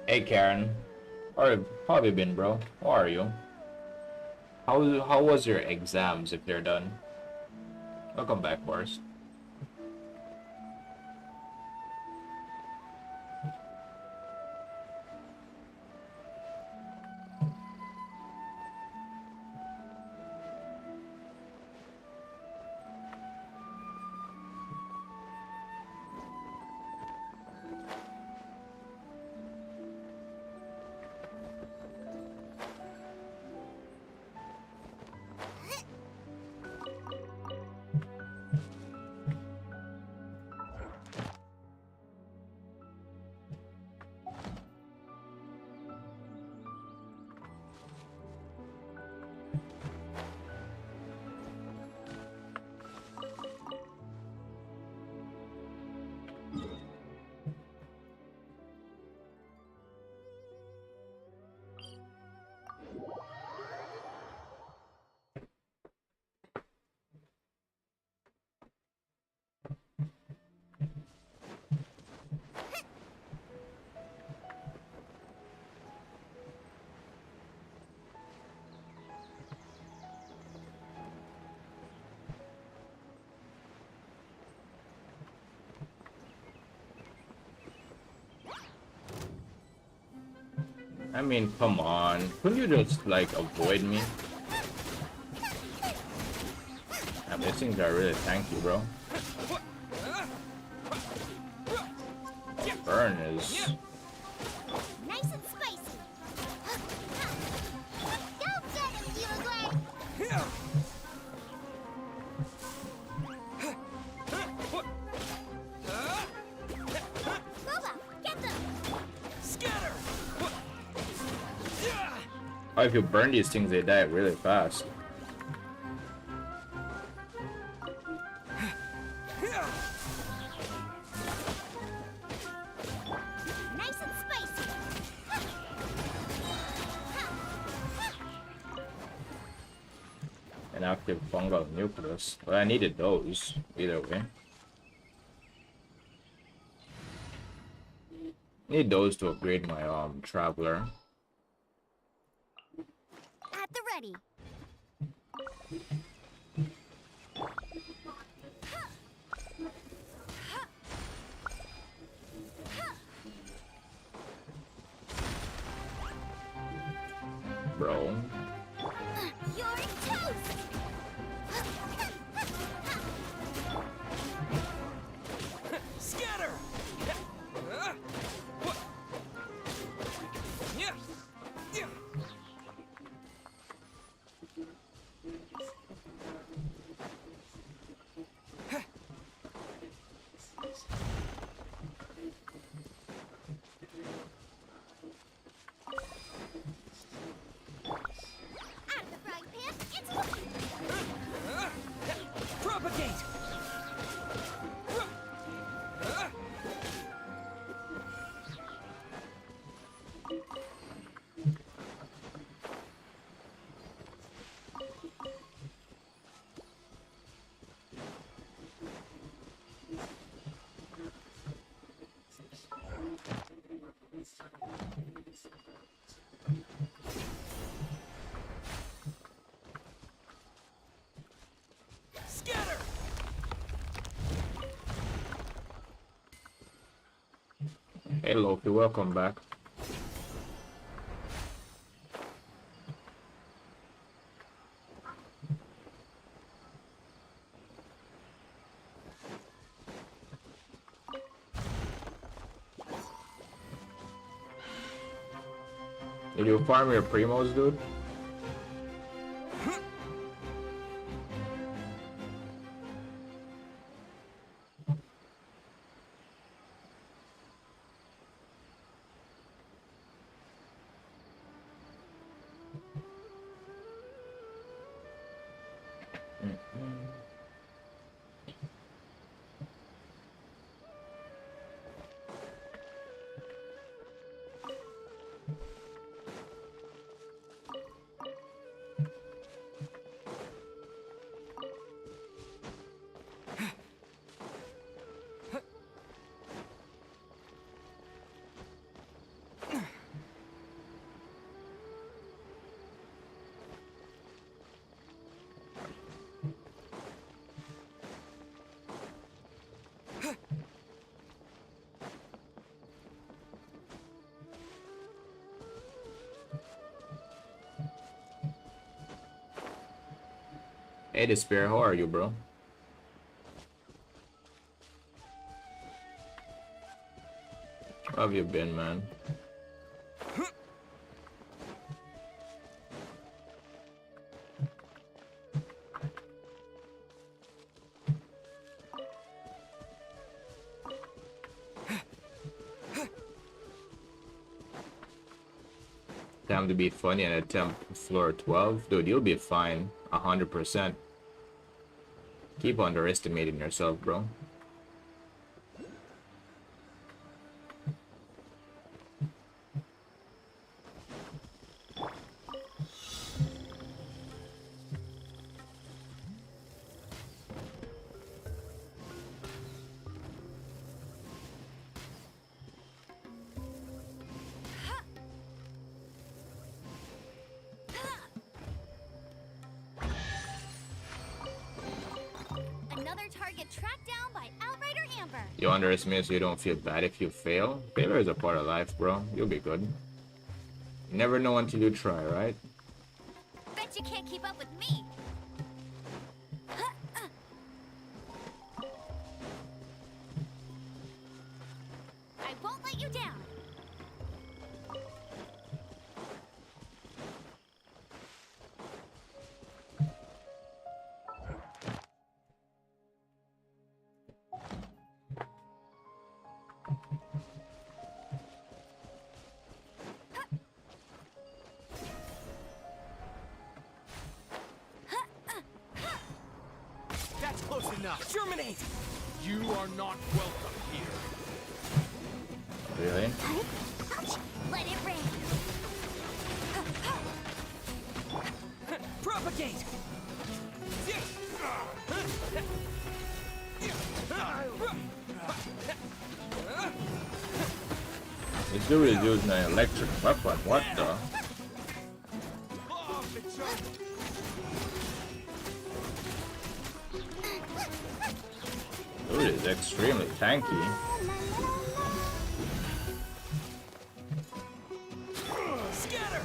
Hey Karen, how have you been, bro? How are you? How was your exams if they're done? Welcome back, Boris. I mean, come on. Couldn't you just, like, avoid me? Man, these things are really tanky, bro. Burn is... Nice and spicy. Go get him, Uruguay! Boba, get them! Scatter! Oh, if you burn these things, they die really fast. Nice and spicy. An active fungal nucleus. Well, I needed those, either way. Need those to upgrade my traveler. At the ready. Bro. You're toast! Scatter! What? Yeah. Yeah. Out of the frying pan, it's cooking! Propagate! Scatter! Hey Loki, welcome back. Did you farm your primos, dude? Hey Despair, how are you, bro? How have you been, man? Time to be funny and attempt floor 12. Dude, you'll be fine. 100%. Keep underestimating yourself, bro. Another target tracked down by Outrider Amber. You underestimate so you don't feel bad if you fail. Failure is a part of life, bro. You'll be good. You never know until you try, right? Bet you can't keep up with me. I won't let you down. That's close enough. Germinate! You are not welcome here. Really? Let it rain. Propagate! This dude is using an electric weapon. What the? Dude is extremely tanky. Scatter!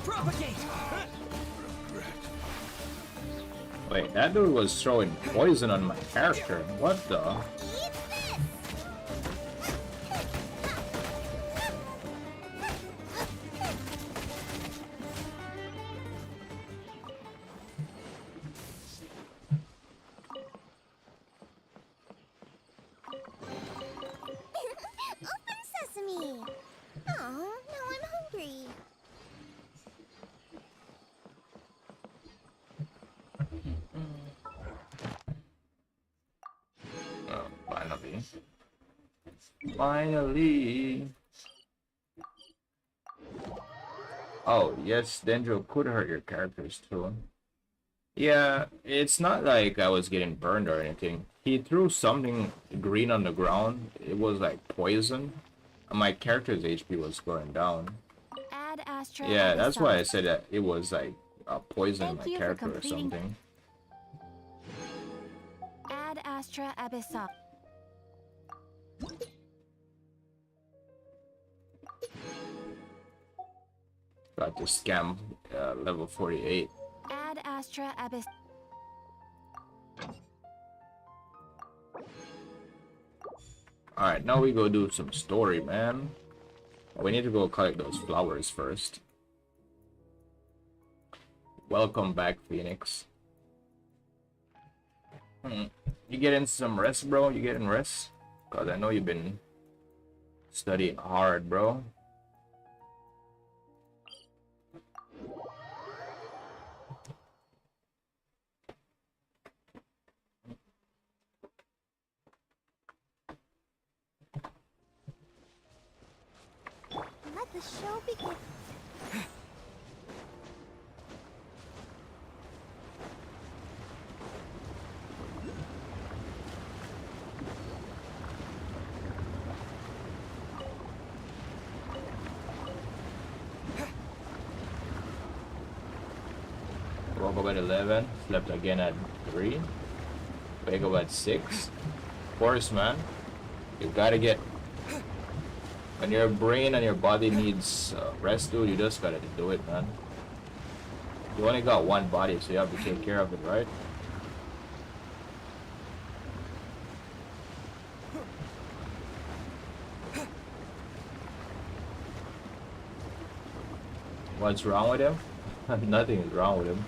Propagate! Wait, that dude was throwing poison on my character. What the? Open sesame! Oh, now I'm hungry. Oh, finally. Finally. Oh, yes, Dendro could hurt your characters too. Yeah, it's not like I was getting burned or anything. He threw something green on the ground. It was like poison. And my character's HP was going down. Add Astra. Yeah, that's why I said that it was like poison Thank my you for character or completing- something. Add Astra Abyssal. Got to scam level 48. Add Astra Abyss. Alright, now we go do some story, man. We need to go collect those flowers first. Welcome back, Phoenix. You getting some rest, bro? You getting rest? Cause I know you've been studying hard, bro. Let the show begin. Woke up at 11, slept again at 3, wake up at 6. Of course, man. You gotta get... When your brain and your body needs rest, dude, you just gotta do it, man. You only got one body, so you have to take care of it, right? What's wrong with him? Nothing is wrong with him.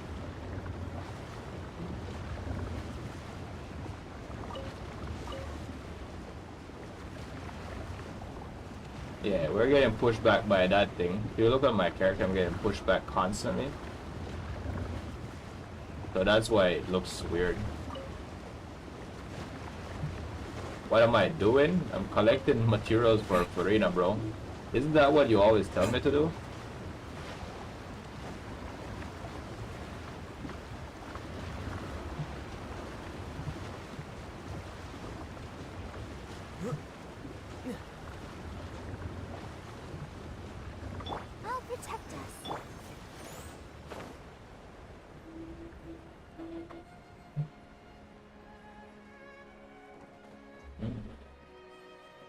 Yeah, we're getting pushed back by that thing. If you look at my character, I'm getting pushed back constantly. So that's why it looks weird. What am I doing? I'm collecting materials for Farina, bro. Isn't that what you always tell me to do? I'll protect us.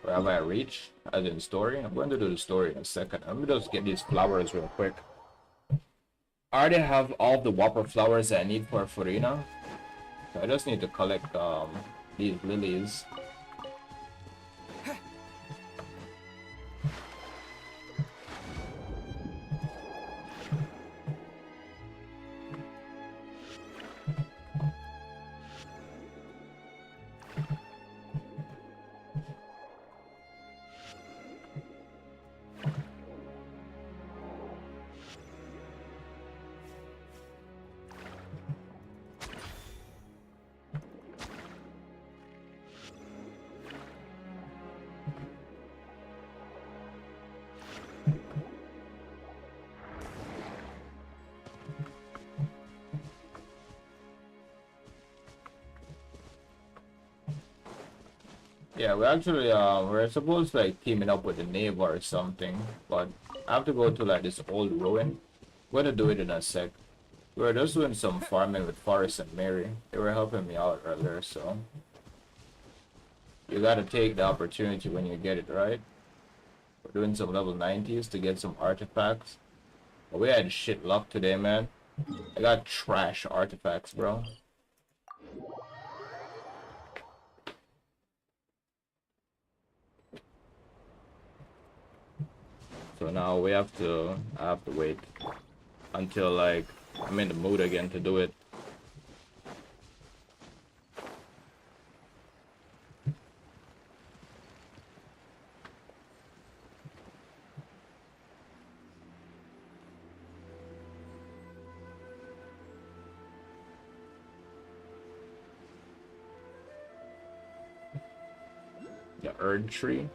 Where have I reached? As in story? I'm going to do the story in a second. Let me just get these flowers real quick. I already have all the Whopper flowers that I need for Farina. So I just need to collect these lilies. Yeah, we actually we're supposed to like teaming up with the neighbor or something, but I have to go to like this old ruin. I'm gonna do it in a sec. We were just doing some farming with Forrest and Mary. They were helping me out earlier, so you gotta take the opportunity when you get it, right? We're doing some level 90s to get some artifacts. But we had shit luck today, man. I got trash artifacts, bro. So now I have to wait until like I'm in the mood again to do it. The Erd tree.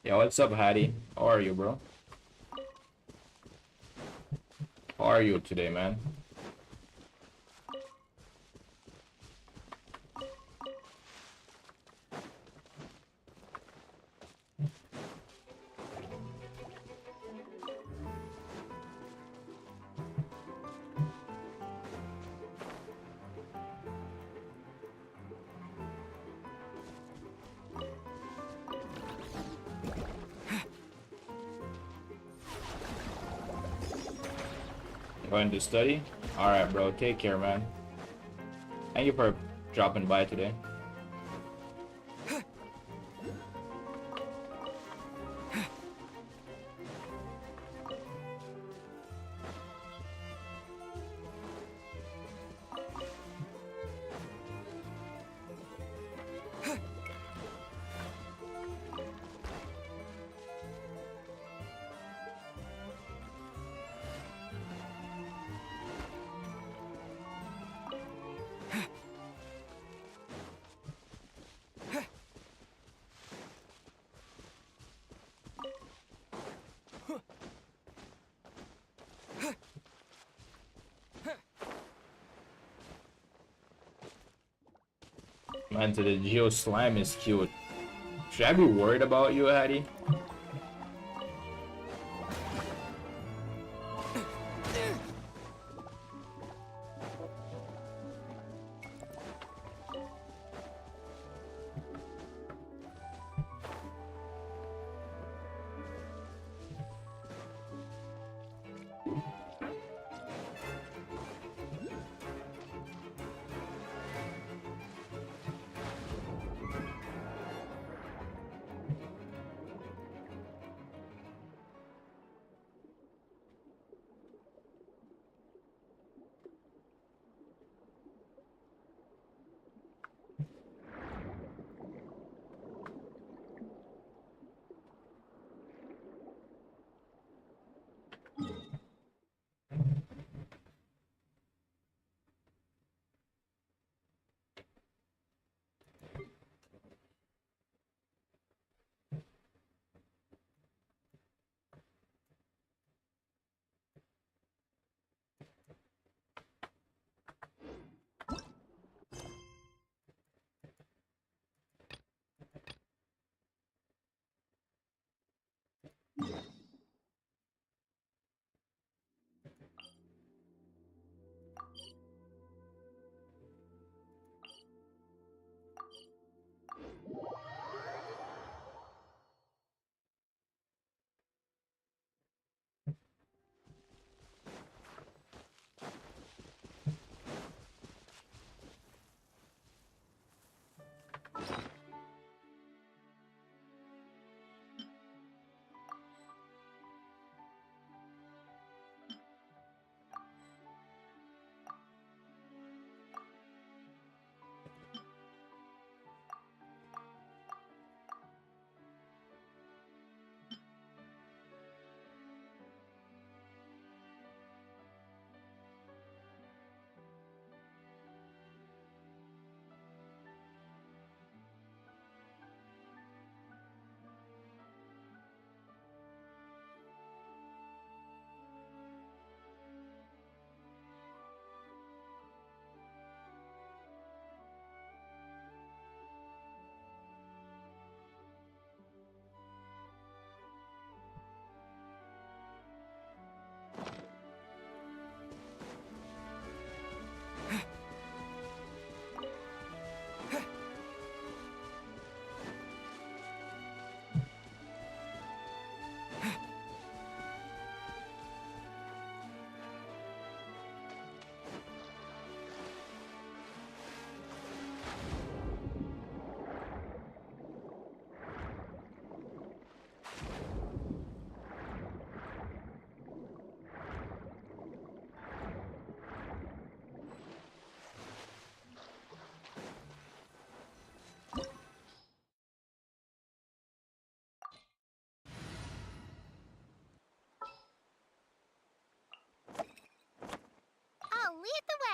Yeah, what's up, Hattie? How are you, bro? How are you today, man? Going to study? Alright, bro. Take care, man. Thank you for dropping by today. Man, to the Geo Slime is cute. Should I be worried about you, Hattie?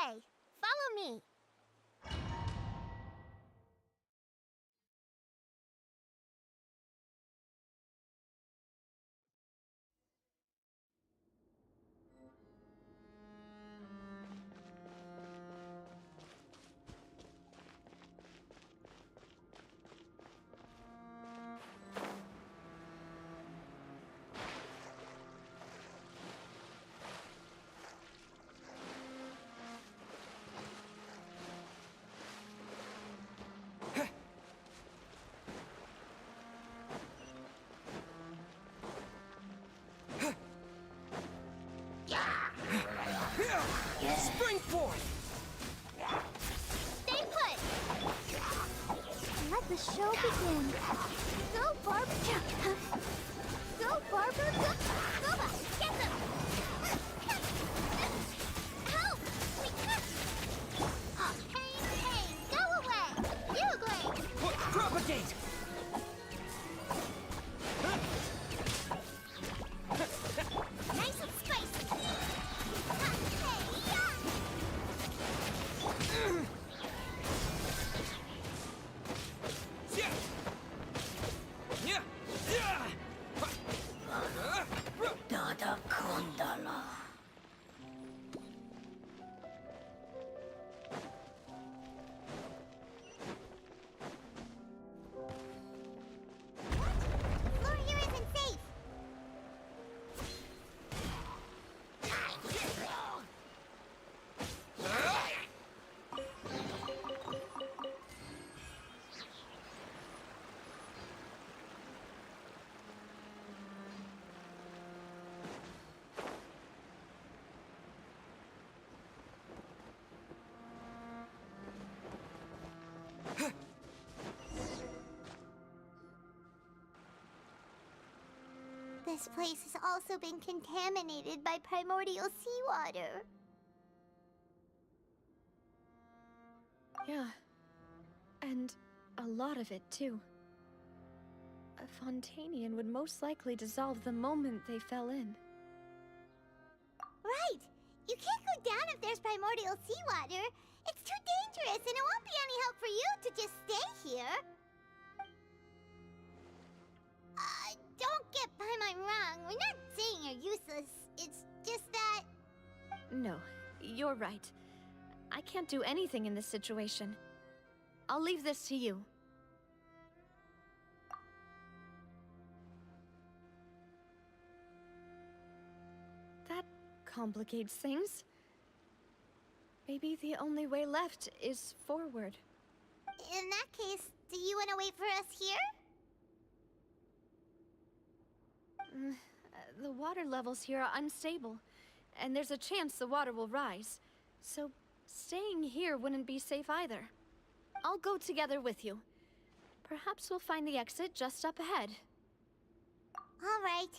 way. Follow me. Spring forth! Stay put. Let the show begin. Go, Barbara. Go, Barbara. Go. Go, get them. Help! Pain, go away. Bugling. Propagate! Nice and spicy. Floor here isn't safe. This place has also been contaminated by primordial seawater. Yeah. And a lot of it, too. A Fontainian would most likely dissolve the moment they fell in. Right! You can't go down if there's primordial seawater. It's too dangerous, and it won't be any help for you to just stay here. Don't get by my wrong. We're not saying you're useless. It's just that... No, you're right. I can't do anything in this situation. I'll leave this to you. That complicates things. Maybe the only way left is forward. In that case, do you want to wait for us here? The water levels here are unstable, and there's a chance the water will rise. So, staying here wouldn't be safe either. I'll go together with you. Perhaps we'll find the exit just up ahead. All right.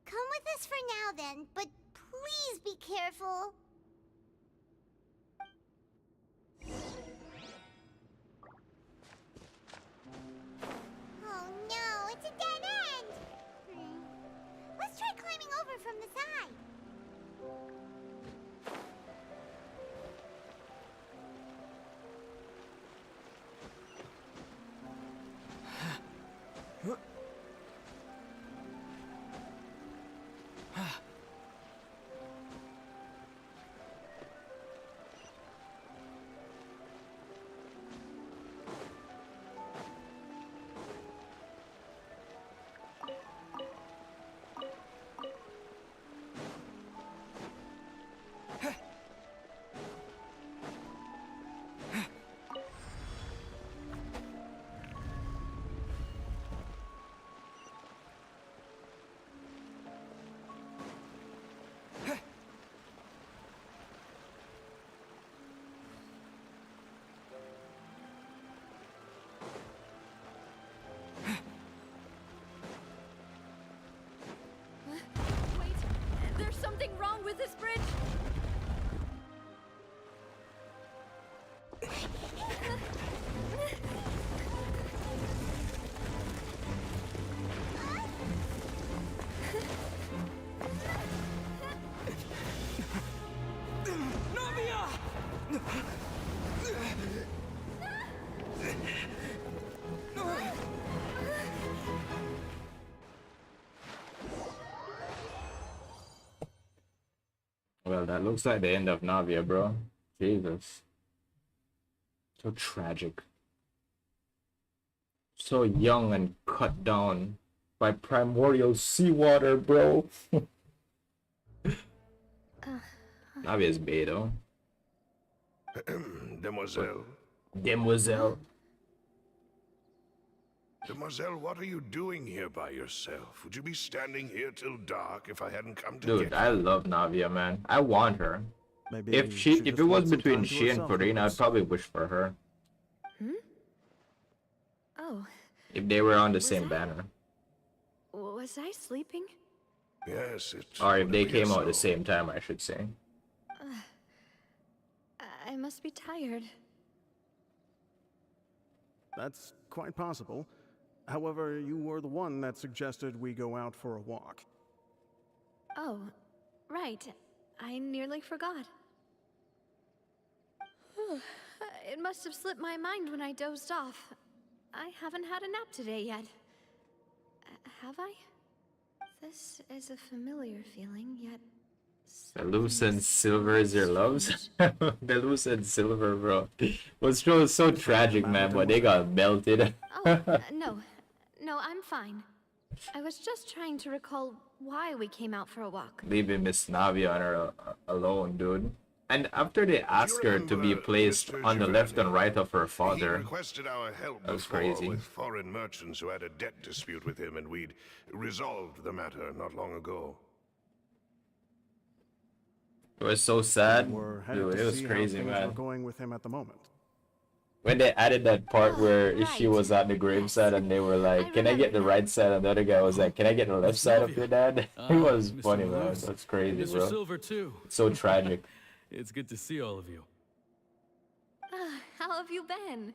Come with us for now then, but please be careful. Oh no, it's a dead end! Let's try climbing over from the side. There's something wrong with this bridge! Novia! that looks like the end of Navia, bro. Jesus. So tragic. So young and cut down by primordial seawater, bro. Navia's Beto. Demoiselle. Demoiselle. Demoiselle, what are you doing here by yourself? Would you be standing here till dark if I hadn't come to Dude, get I you? love Navia, man. I want her. Maybe If it just was wants some between time to she and herself, Farina, I'd Lucas. probably wish for her. Oh, If they were on the Was same I? banner. was I sleeping? Yes, it Or if would they appear came out at the so. same time, I should say. I must be tired. That's quite possible. However, you were the one that suggested we go out for a walk. Oh, right. I nearly forgot. It must have slipped my mind when I dozed off. I haven't had a nap today yet. Have I? This is a familiar feeling, yet... The lucent silver is your loves? The lucent silver, bro. Was so tragic, man, but they got melted. Oh, no. No, I'm fine. I was just trying to recall why we came out for a walk. Leaving Miss Navia on her alone, dude. And after they asked her to be remember placed Mr. on the left and Giovanni? right of her He father, requested our help That was before crazy. with foreign merchants who had a debt dispute with him, and we'd resolved the matter not long ago. it was so sad. We're headed Dude, to it was see how crazy, things man. are going with him at the moment. When they added that part Oh, where she right. was on the graveside and they were like, "Can I get the remember right side?" and the other guy was like, "Can I get the left Miss side of Navia. your dad?" It Ah, was Mr. funny, man. Lewis. That's crazy, Mr. bro. Silver too. So tragic. It's good to see all of you. How have you been?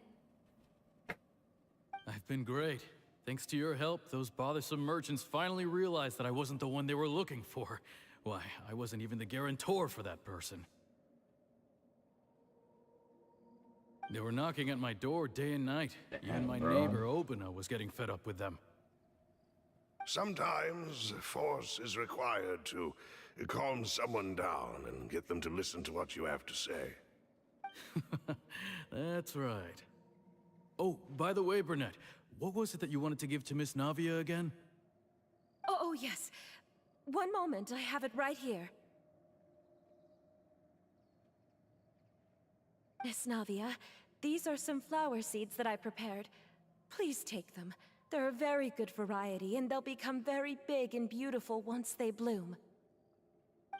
I've been great. Thanks to your help, those bothersome merchants finally realized that I wasn't the one they were looking for. Why, I wasn't even the guarantor for that person. They were knocking at my door day and night. Even my bro. neighbor, Obina, was getting fed up with them. Sometimes force is required to calm someone down and get them to listen to what you have to say. That's right. Oh, by the way, Burnett, what was it that you wanted to give to Miss Navia again? Oh, yes. One moment, I have it right here. Miss Navia, these are some flower seeds that I prepared. Please take them. They're a very good variety, and they'll become very big and beautiful once they bloom.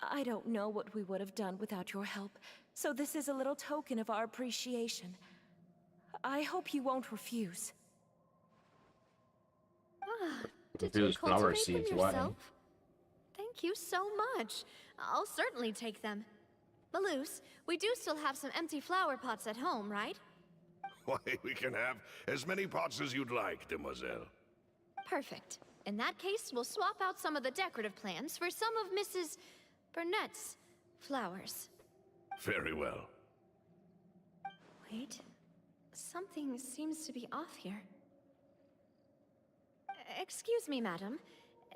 I don't know what we would have done without your help, so this is a little token of our appreciation. I hope you won't refuse. Did you Refuse flower cultivate seeds, them why? yourself? Thank you so much. I'll certainly take them. Maloose, we do still have some empty flower pots at home, right? Why, we can have as many pots as you'd like, demoiselle. Perfect. In that case, we'll swap out some of the decorative plants for some of Mrs. Burnett's flowers. Very well. Wait. Something seems to be off here. Excuse me, madam.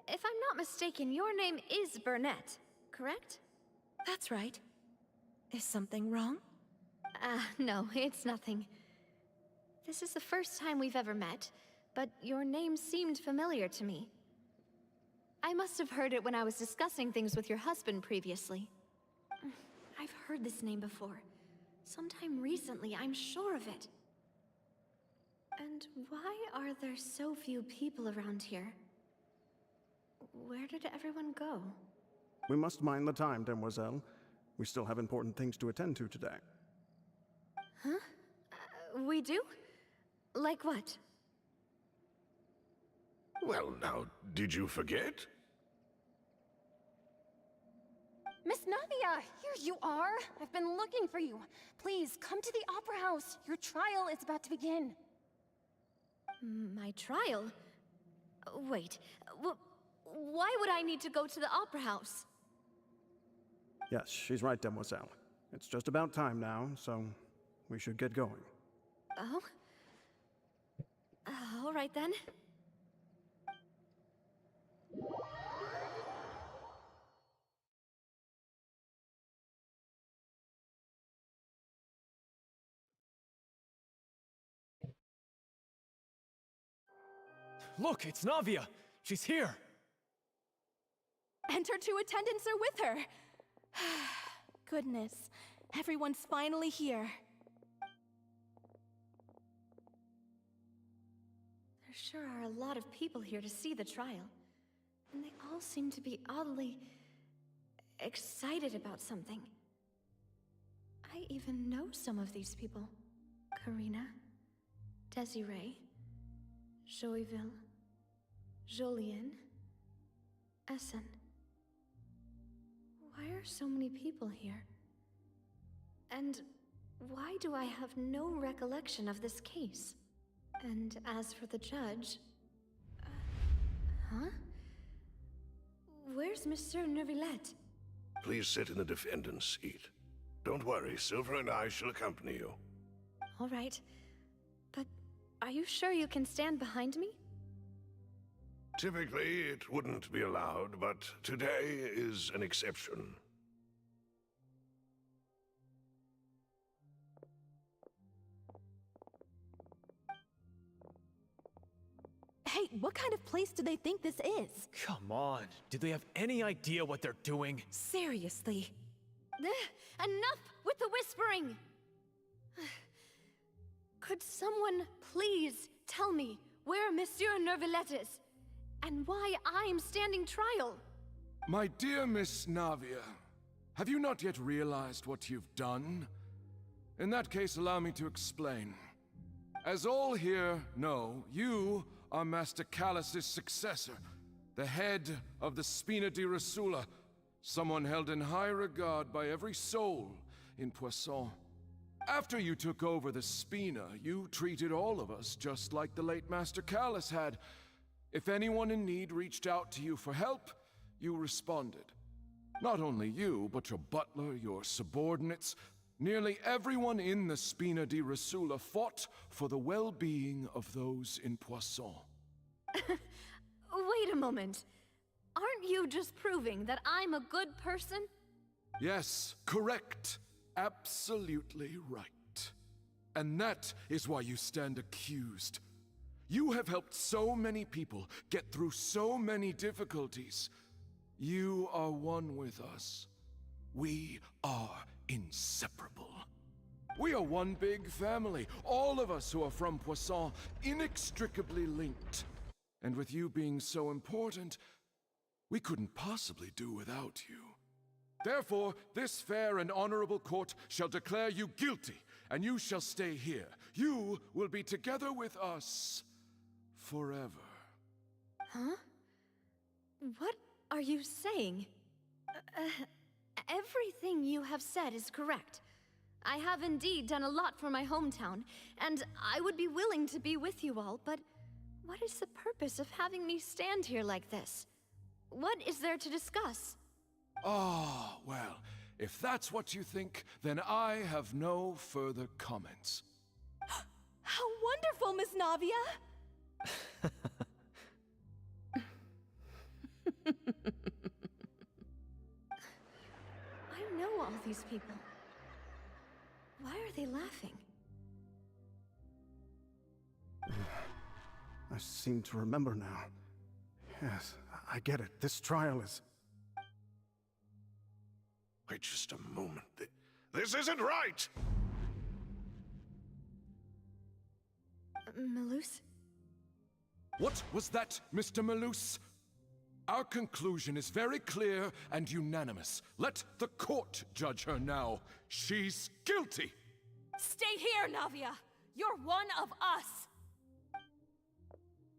If I'm not mistaken, your name is Burnett, correct? That's right. Is something wrong? No, it's nothing. This is the first time we've ever met, but your name seemed familiar to me. I must have heard it when I was discussing things with your husband previously. I've heard this name before. Sometime recently, I'm sure of it. And why are there so few people around here? Where did everyone go? We must mind the time, demoiselle. We still have important things to attend to today. Huh? We do? Like what? Well, now, did you forget? Miss Navia, here you are. I've been looking for you. Please, come to the Opera House. Your trial is about to begin. My trial? Wait, why would I need to go to the Opera House? Yes, she's right, demoiselle. It's just about time now, so we should get going. Oh? All right then. Look, it's Navia! She's here! And her two attendants are with her! Goodness, everyone's finally here. There sure are a lot of people here to see the trial. And they all seem to be oddly excited about something. I even know some of these people. Karina, Desiree, Joyville, Jolien, Essen. Why are so many people here? And why do I have no recollection of this case? And as for the judge... huh? Where's Monsieur Neuvillette? Please sit in the defendant's seat. Don't worry, Silver and I shall accompany you. All right. But are you sure you can stand behind me? Typically, it wouldn't be allowed, but today is an exception. Hey, what kind of place do they think this is? Come on, do they have any idea what they're doing? Seriously. Enough with the whispering! Could someone please tell me where Monsieur Neuvillette is? And why I'm standing trial? My dear Miss Navia, have you not yet realized what you've done? In that case, allow me to explain. As all here know, you are Master Callus's successor, the head of the Spina di Rosula, someone held in high regard by every soul in Poisson. After you took over the Spina, you treated all of us just like the late Master Callus had. If anyone in need reached out to you for help, you responded. Not only you, but your butler, your subordinates, nearly everyone in the Spina di Rosula fought for the well-being of those in Poisson. Wait a moment. Aren't you just proving that I'm a good person? Yes, correct. Absolutely right. And that is why you stand accused. You have helped so many people get through so many difficulties. You are one with us. We are inseparable. We are one big family, all of us who are from Poisson, inextricably linked. And with you being so important, we couldn't possibly do without you. Therefore, this fair and honorable court shall declare you guilty, and you shall stay here. You will be together with us forever. Huh? What are you saying? Everything you have said is correct. I have indeed done a lot for my hometown, and I would be willing to be with you all, but what is the purpose of having me stand here like this? What is there to discuss? Ah, well, if that's what you think, then I have no further comments. How wonderful, Miss Navia! I know all these people. Why are they laughing? I seem to remember now. Yes, I get it. This trial is... Wait just a moment. This isn't right! Malus? What was that, Mr. Malus? Our conclusion is very clear and unanimous. Let the court judge her now. She's guilty! Stay here, Navia! You're one of us!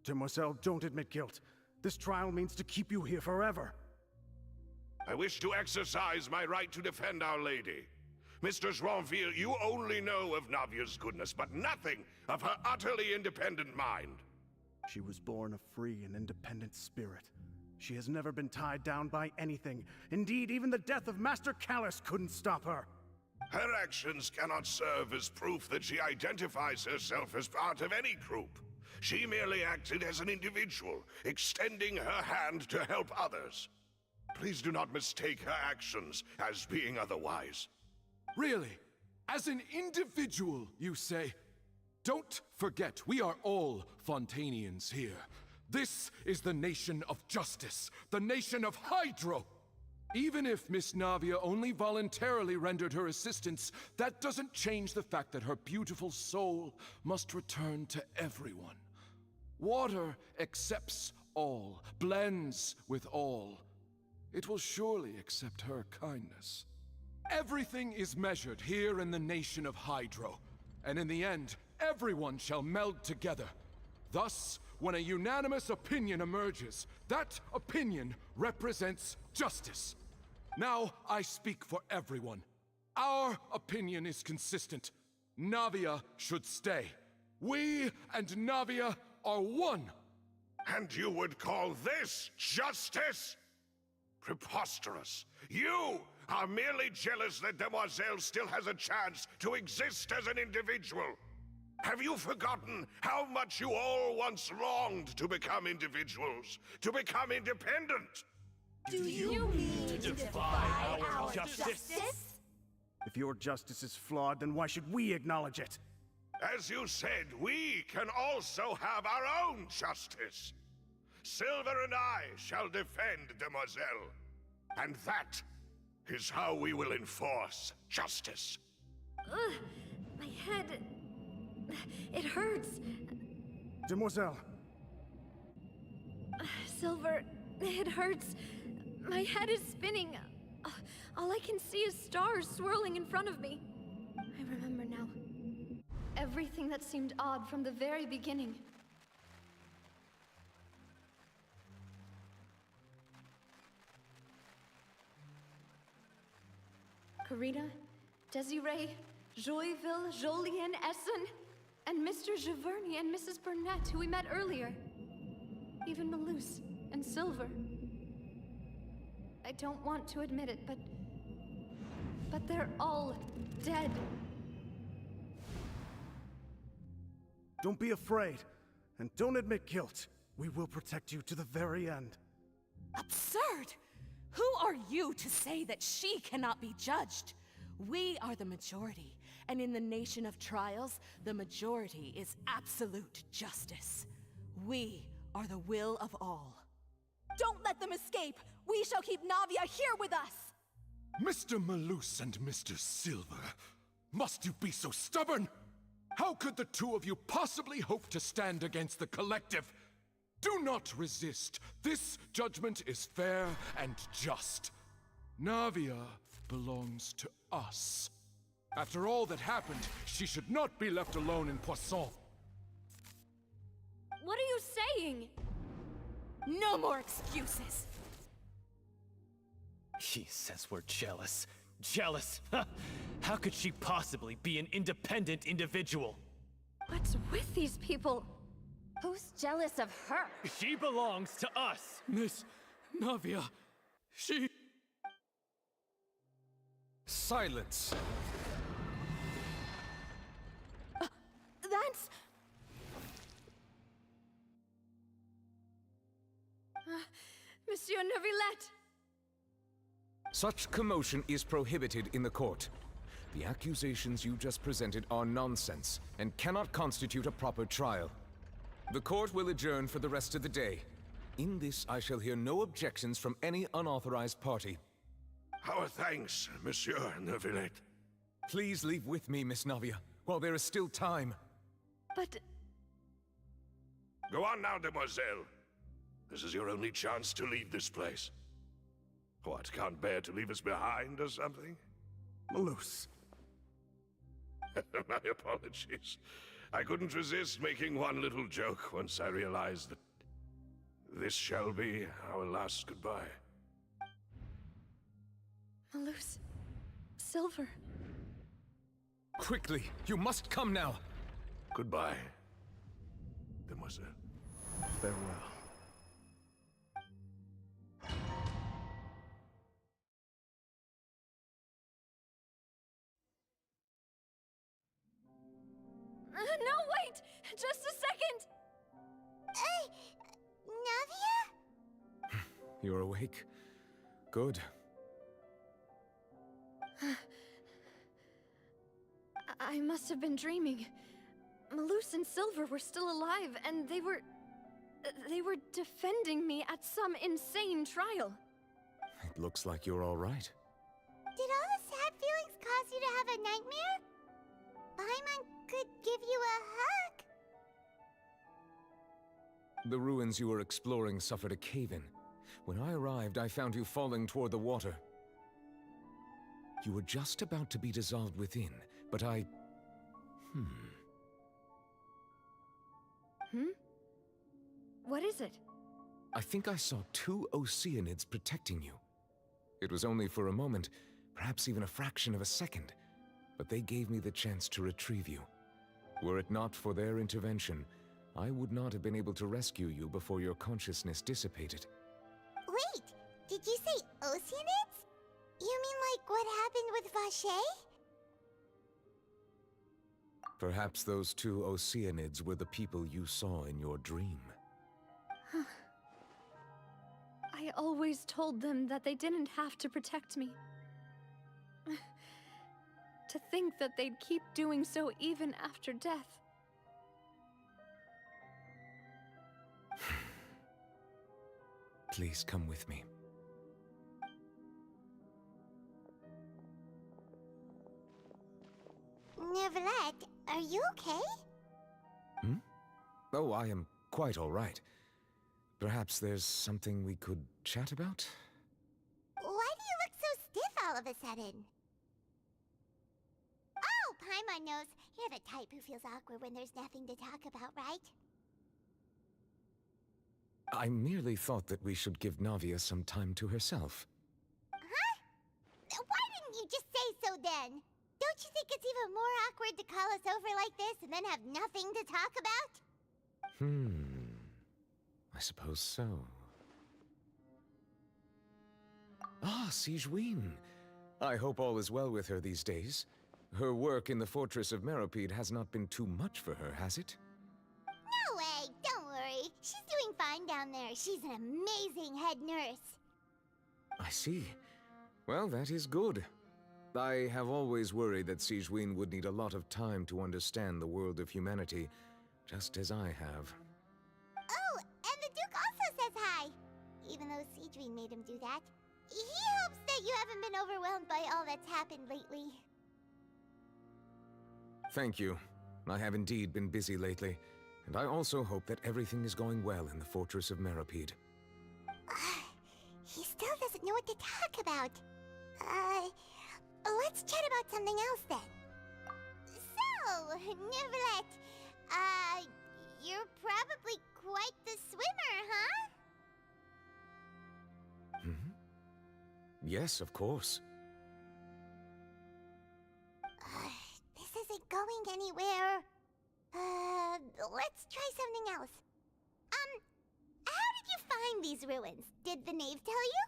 Demoiselle, don't admit guilt. This trial means to keep you here forever. I wish to exercise my right to defend Our Lady. Mr. Joinville, you only know of Navia's goodness, but nothing of her utterly independent mind. She was born a free and independent spirit. She has never been tied down by anything. Indeed, even the death of Master Callus couldn't stop her. Her actions cannot serve as proof that she identifies herself as part of any group. She merely acted as an individual, extending her hand to help others. Please do not mistake her actions as being otherwise. Really? As an individual, you say? Don't forget, we are all Fontainians here. This is the nation of justice, the nation of Hydro! Even if Miss Navia only voluntarily rendered her assistance, that doesn't change the fact that her beautiful soul must return to everyone. Water accepts all, blends with all. It will surely accept her kindness. Everything is measured here in the nation of Hydro, and in the end, everyone shall meld together. Thus, when a unanimous opinion emerges, that opinion represents justice. Now I speak for everyone. Our opinion is consistent. Navia should stay. We and Navia are one. And you would call this justice? Preposterous. You are merely jealous that Demoiselle still has a chance to exist as an individual. Have you forgotten how much you all once longed to become individuals, to become independent? Do you mean to defy our justice? If your justice is flawed, then why should we acknowledge it? As you said, we can also have our own justice. Silver and I shall defend Demoiselle. And that is how we will enforce justice. Ugh, my head... it hurts. Demoiselle. Silver, it hurts. My head is spinning. All I can see is stars swirling in front of me. I remember now. Everything that seemed odd from the very beginning. Karina, Desiree, Joyville, Jolien, Essen, and Mr. Giverny and Mrs. Burnett, who we met earlier. Even Malus and Silver. I don't want to admit it, but they're all dead. Don't be afraid, and don't admit guilt. We will protect you to the very end. Absurd! Who are you to say that she cannot be judged? We are the majority, and in the nation of trials, the majority is absolute justice. We are the will of all. Don't let them escape! We shall keep Navia here with us! Mr. Malus and Mr. Silver, must you be so stubborn? How could the two of you possibly hope to stand against the collective? Do not resist. This judgment is fair and just. Navia belongs to us. After all that happened, she should not be left alone in Poisson. What are you saying? No more excuses! He says we're jealous. Jealous? How could she possibly be an independent individual? What's with these people? Who's jealous of her? She belongs to us! Miss Navia, she... Silence! That's... Monsieur Neuvillette! Such commotion is prohibited in the court. The accusations you just presented are nonsense and cannot constitute a proper trial. The court will adjourn for the rest of the day. In this, I shall hear no objections from any unauthorized party. Our thanks, Monsieur Neuvillette. Please leave with me, Miss Navia, while there is still time. But... Go on now, Demoiselle. This is your only chance to leave this place. What, can't bear to leave us behind or something? Malus. My apologies. I couldn't resist making one little joke once I realized that this shall be our last goodbye. Malus... Silver... Quickly, you must come now! Goodbye, Demoiselle. Farewell. No, wait! Just a second! Navia? You're awake? Good. I must have been dreaming. Malus and Silver were still alive, and they were They were defending me at some insane trial. It looks like you're all right. Did all the sad feelings cause you to have a nightmare? Paimon could give you a hug. The ruins you were exploring suffered a cave-in. When I arrived, I found you falling toward the water. You were just about to be dissolved within, but I... What is it? I think I saw 2 Oceanids protecting you. It was only for a moment, perhaps even a fraction of a second, but they gave me the chance to retrieve you. Were it not for their intervention, I would not have been able to rescue you before your consciousness dissipated. Wait, did you say Oceanids? You mean like what happened with Vache? Perhaps those 2 Oceanids were the people you saw in your dream. I always told them that they didn't have to protect me. To think that they'd keep doing so even after death. Please come with me. Neverlet, are you okay? Oh, I am quite all right. Perhaps there's something we could chat about? Why do you look so stiff all of a sudden? Oh, Paimon knows. You're the type who feels awkward when there's nothing to talk about, right? I merely thought that we should give Navia some time to herself. Huh? Why didn't you just say so then? Don't you think it's even more awkward to call us over like this and then have nothing to talk about? I suppose so. Ah, Sigewinne. I hope all is well with her these days. Her work in the Fortress of Meropide has not been too much for her, has it? No way! Don't worry. She's doing fine down there. She's an amazing head nurse. I see. Well, that is good. I have always worried that Sigewinne would need a lot of time to understand the world of humanity, just as I have. Oh, and the Duke also says hi! Even though Sigewinne made him do that. He hopes that you haven't been overwhelmed by all that's happened lately. Thank you. I have indeed been busy lately, and I also hope that everything is going well in the Fortress of Meropide. He still doesn't know what to talk about. Let's chat about something else then. So, Neverlet, you're probably quite the swimmer, huh? Yes, of course. This isn't going anywhere. Let's try something else. How did you find these ruins? Did the knave tell you?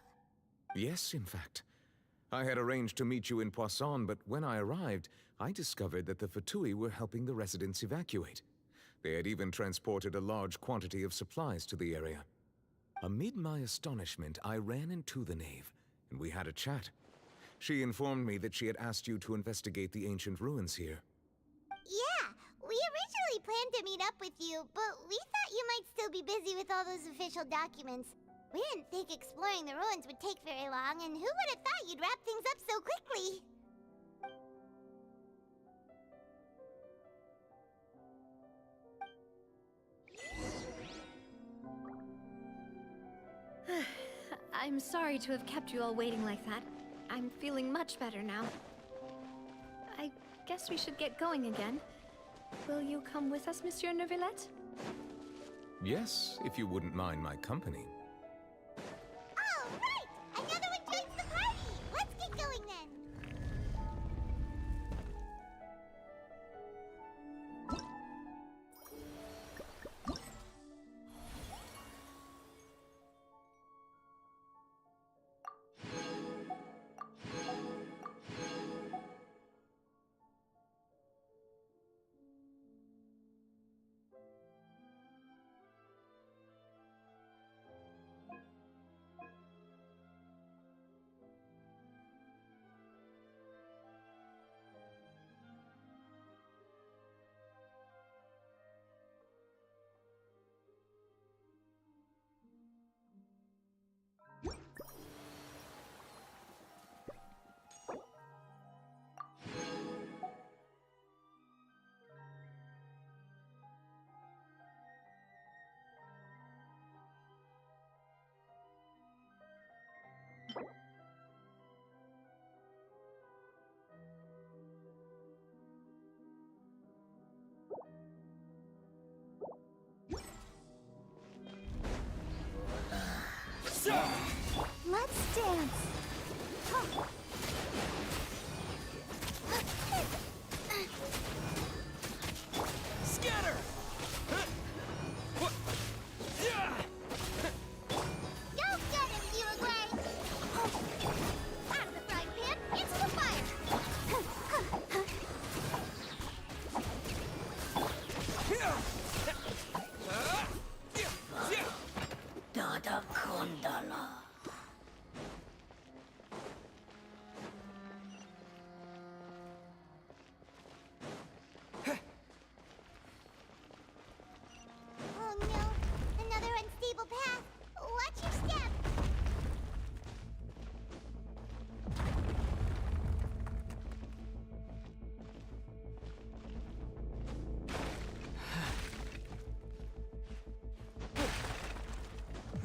Yes, in fact. I had arranged to meet you in Poisson, but when I arrived, I discovered that the Fatui were helping the residents evacuate. They had even transported a large quantity of supplies to the area. Amid my astonishment, I ran into the knave, and we had a chat. She informed me that she had asked you to investigate the ancient ruins here. Yeah, we originally planned to meet up with you, but we thought you might still be busy with all those official documents. We didn't think exploring the ruins would take very long, and who would have thought you'd wrap things up so quickly? I'm sorry to have kept you all waiting like that. I'm feeling much better now. I guess we should get going again. Will you come with us, Monsieur Neuvillette? Yes, if you wouldn't mind my company. All right! Another one joins the party! Let's get going then!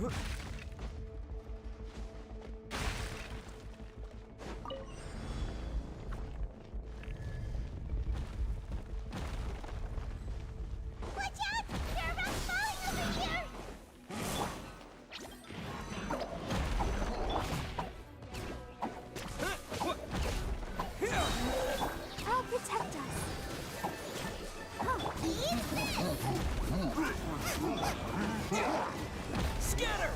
Watch out! There are rocks falling over here! I'll protect us. Oh, Scatter!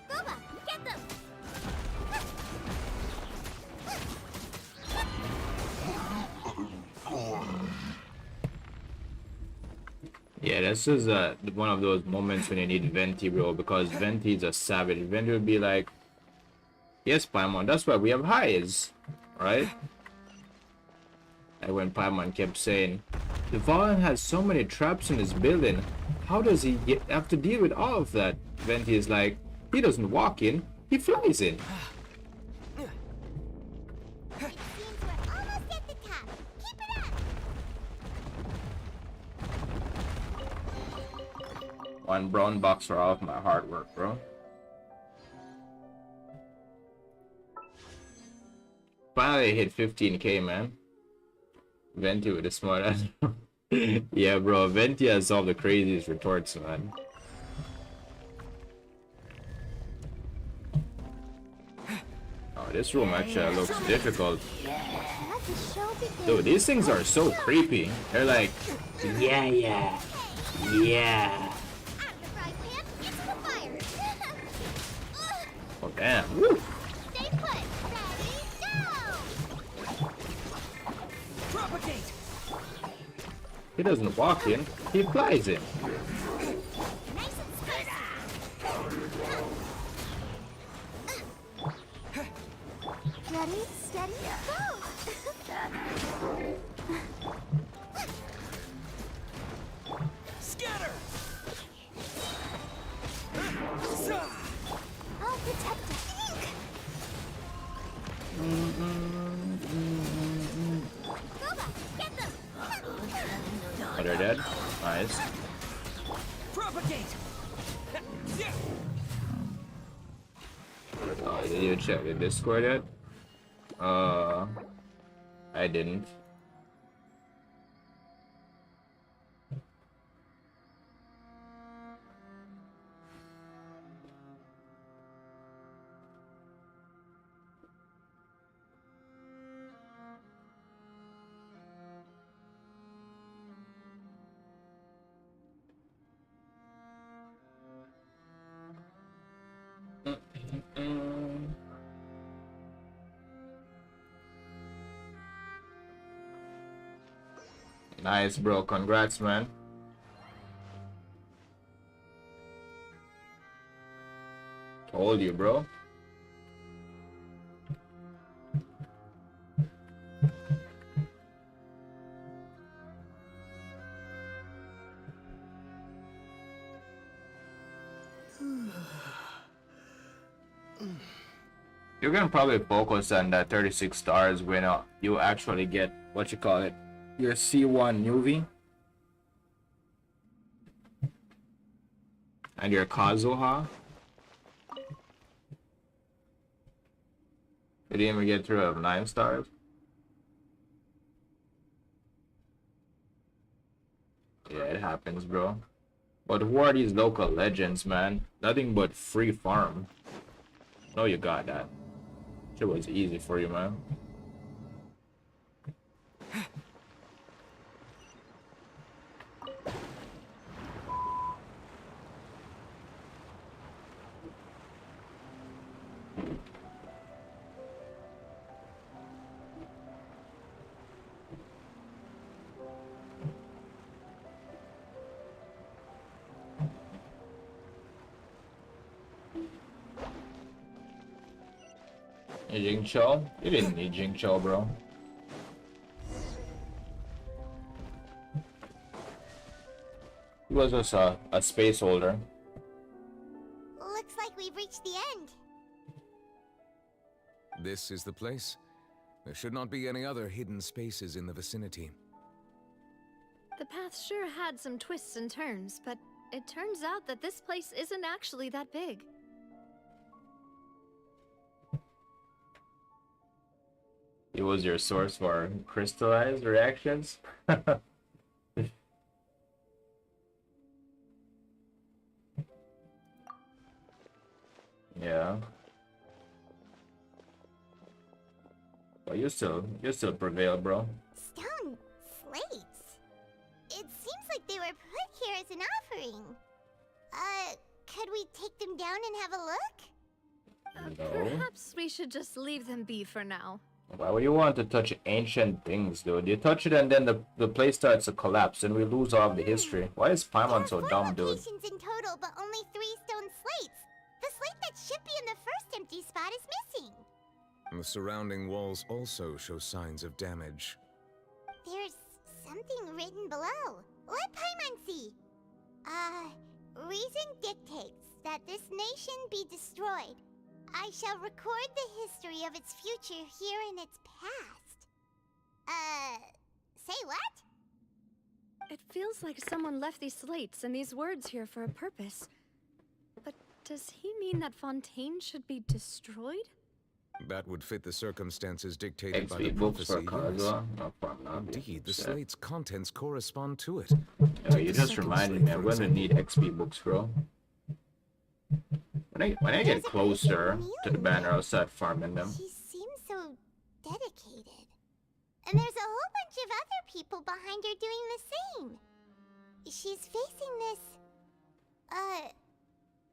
Boba, get them! Yeah, this is one of those moments when you need Venti, bro, because Venti is a savage. Venti would be like, yes, Paimon, that's why we have highs, right? And when Paimon kept saying, the Valen has so many traps in his building, how does he have to deal with all of that? Venti is like, he doesn't walk in, he flies in. It seems we're almost at the top. Keep it up! One brown box for all of my hard work, bro. Finally hit 15k, man. Venti with a smart ass. Yeah, bro, Venti has all the craziest retorts, man. Oh, this room actually looks difficult. Let the show begin. Dude, these things are so creepy. They're like, yeah, yeah, yeah. Out of the frying pan, into the fire! Oh, damn. Woo. Stay put! Ready, go! Propagate! He doesn't walk in, he flies in. Nice and spicy! Ready, steady, go! Scatter! I'll protect us. Boba, get them! Oh, they're dead? Nice. Propagate! Oh, did you check the Discord yet? I didn't. Nice, bro. Congrats, man. Told you, bro. You can probably focus on that 36 stars when you actually get what you call it, your C1 UV and your Kazuha. You didn't even get through of 9 stars. Yeah, it happens, bro. But who are these local legends, man? Nothing but free farm. No, you got that. It was easy for you, man. Need Jingcho? You didn't need Jingcho, bro. He was just a space holder. Looks like we've reached the end. This is the place. There should not be any other hidden spaces in the vicinity. The path sure had some twists and turns, but it turns out that this place isn't actually that big. It was your source for crystallized reactions? Yeah. Well, you still prevail, bro. Stone slates? It seems like they were put here as an offering. Could we take them down and have a look? No. Perhaps we should just leave them be for now. Why would you want to touch ancient things, dude? You touch it and then the place starts to collapse and we lose all of the history. Why is Paimon so dumb, dude? Locations in total, but only 3 stone slates. The slate that should be in the first empty spot is missing. The surrounding walls also show signs of damage. There's something written below. Let Paimon see. Reason dictates that this nation be destroyed. I shall record the history of its future here in its past. Say what? It feels like someone left these slates and these words here for a purpose. But does he mean that Fontaine should be destroyed? That would fit the circumstances dictated by the XP books for prophecy. Kazuha? No problem. Indeed, the slate's contents correspond to it. Oh, you just reminded me. I'm going to need XP books, bro. When I get closer to the banner, I'll start farming them. She seems so dedicated. And there's a whole bunch of other people behind her doing the same. She's facing this...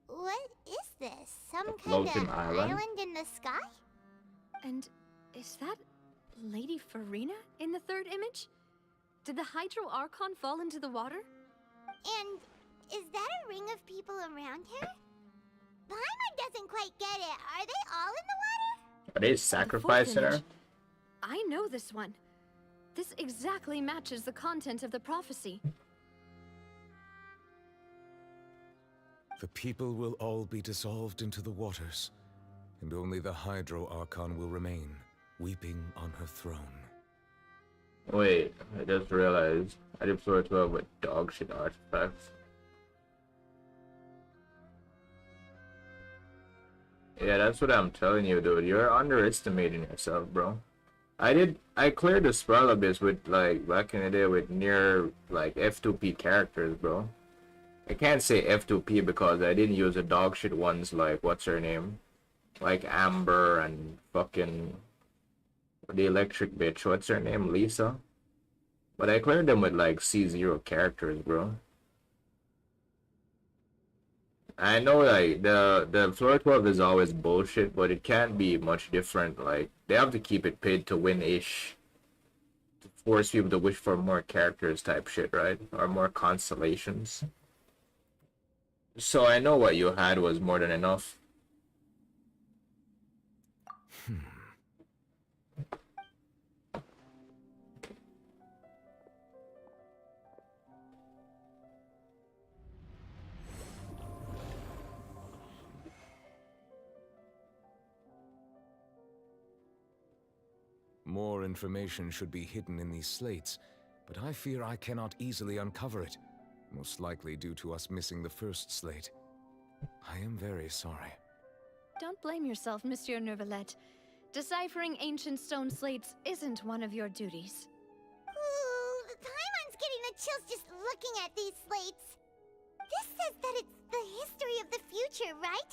what is this? Some kind of island in the sky? And is that Lady Farina in the third image? Did the Hydro Archon fall into the water? And is that a ring of people around her? Paimon doesn't quite get it. Are they all in the water? Are they sacrificing her? I know this one. This exactly matches the content of the prophecy. The people will all be dissolved into the waters, and only the Hydro Archon will remain, weeping on her throne. Wait, I just realized I did floor 12 with dog shit artifacts. Yeah, that's what I'm telling you, dude. You're underestimating yourself, bro. I cleared the Sprawl Abyss with, like, back in the day with near, like, F2P characters, bro. I can't say F2P because I didn't use the dog shit ones like, what's her name? Like Amber and fucking the electric bitch, what's her name? Lisa? But I cleared them with, like, C0 characters, bro. I know, like, the floor 12 is always bullshit, but it can't be much different. Like, they have to keep it paid to win-ish. To force people to wish for more characters type shit, right? Or more constellations. So I know what you had was more than enough. More information should be hidden in these slates, but I fear I cannot easily uncover it, most likely due to us missing the first slate. I am very sorry. Don't blame yourself, Monsieur Neuvillette. Deciphering ancient stone slates isn't one of your duties. Ooh, Paimon's getting the chills just looking at these slates. This says that it's the history of the future, right?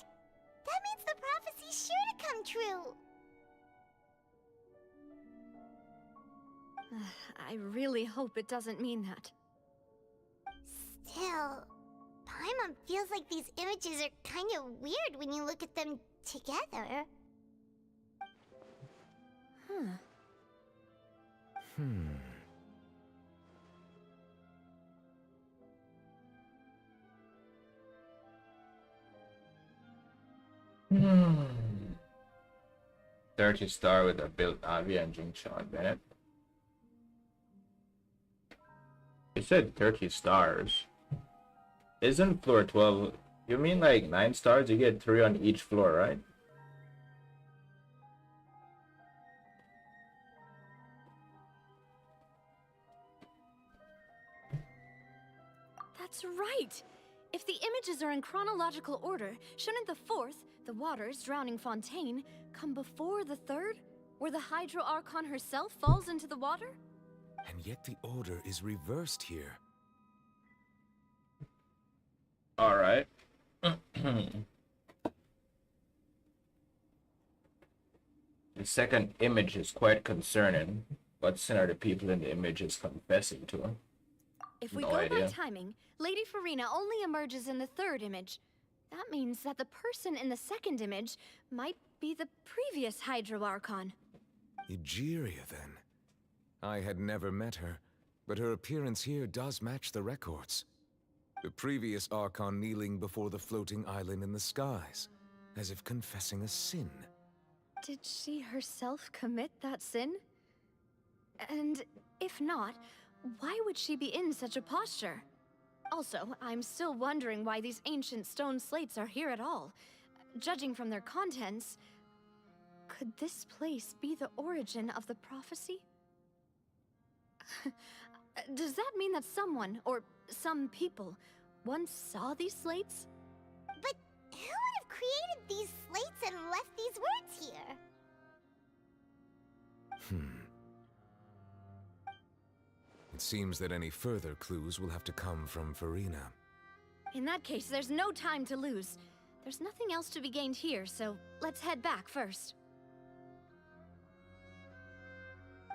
That means the prophecy's sure to come true. I really hope it doesn't mean that. Still, Paimon feels like these images are kind of weird when you look at them together. Hmm. 30 star with a built Avi and Jingshon Bennett. It said 30 stars. Isn't floor 12... You mean like 9 stars? You get 3 on each floor, right? That's right! If the images are in chronological order, shouldn't the fourth, the waters drowning Fontaine, come before the third? Where the Hydro Archon herself falls into the water? And yet the order is reversed here. Alright. The second image is quite concerning. What sin are the people in the images confessing to? If we No go idea. by timing, Lady Farina only emerges in the third image. That means that the person in the second image might be the previous Hydro Archon. Egeria, then. I had never met her, but her appearance here does match the records. The previous Archon kneeling before the floating island in the skies, as if confessing a sin. Did she herself commit that sin? And if not, why would she be in such a posture? Also, I'm still wondering why these ancient stone slates are here at all. Judging from their contents, could this place be the origin of the prophecy? Does that mean that someone, or some people, once saw these slates? But who would have created these slates and left these words here? It seems that any further clues will have to come from Farina. In that case, there's no time to lose. There's nothing else to be gained here, so let's head back first.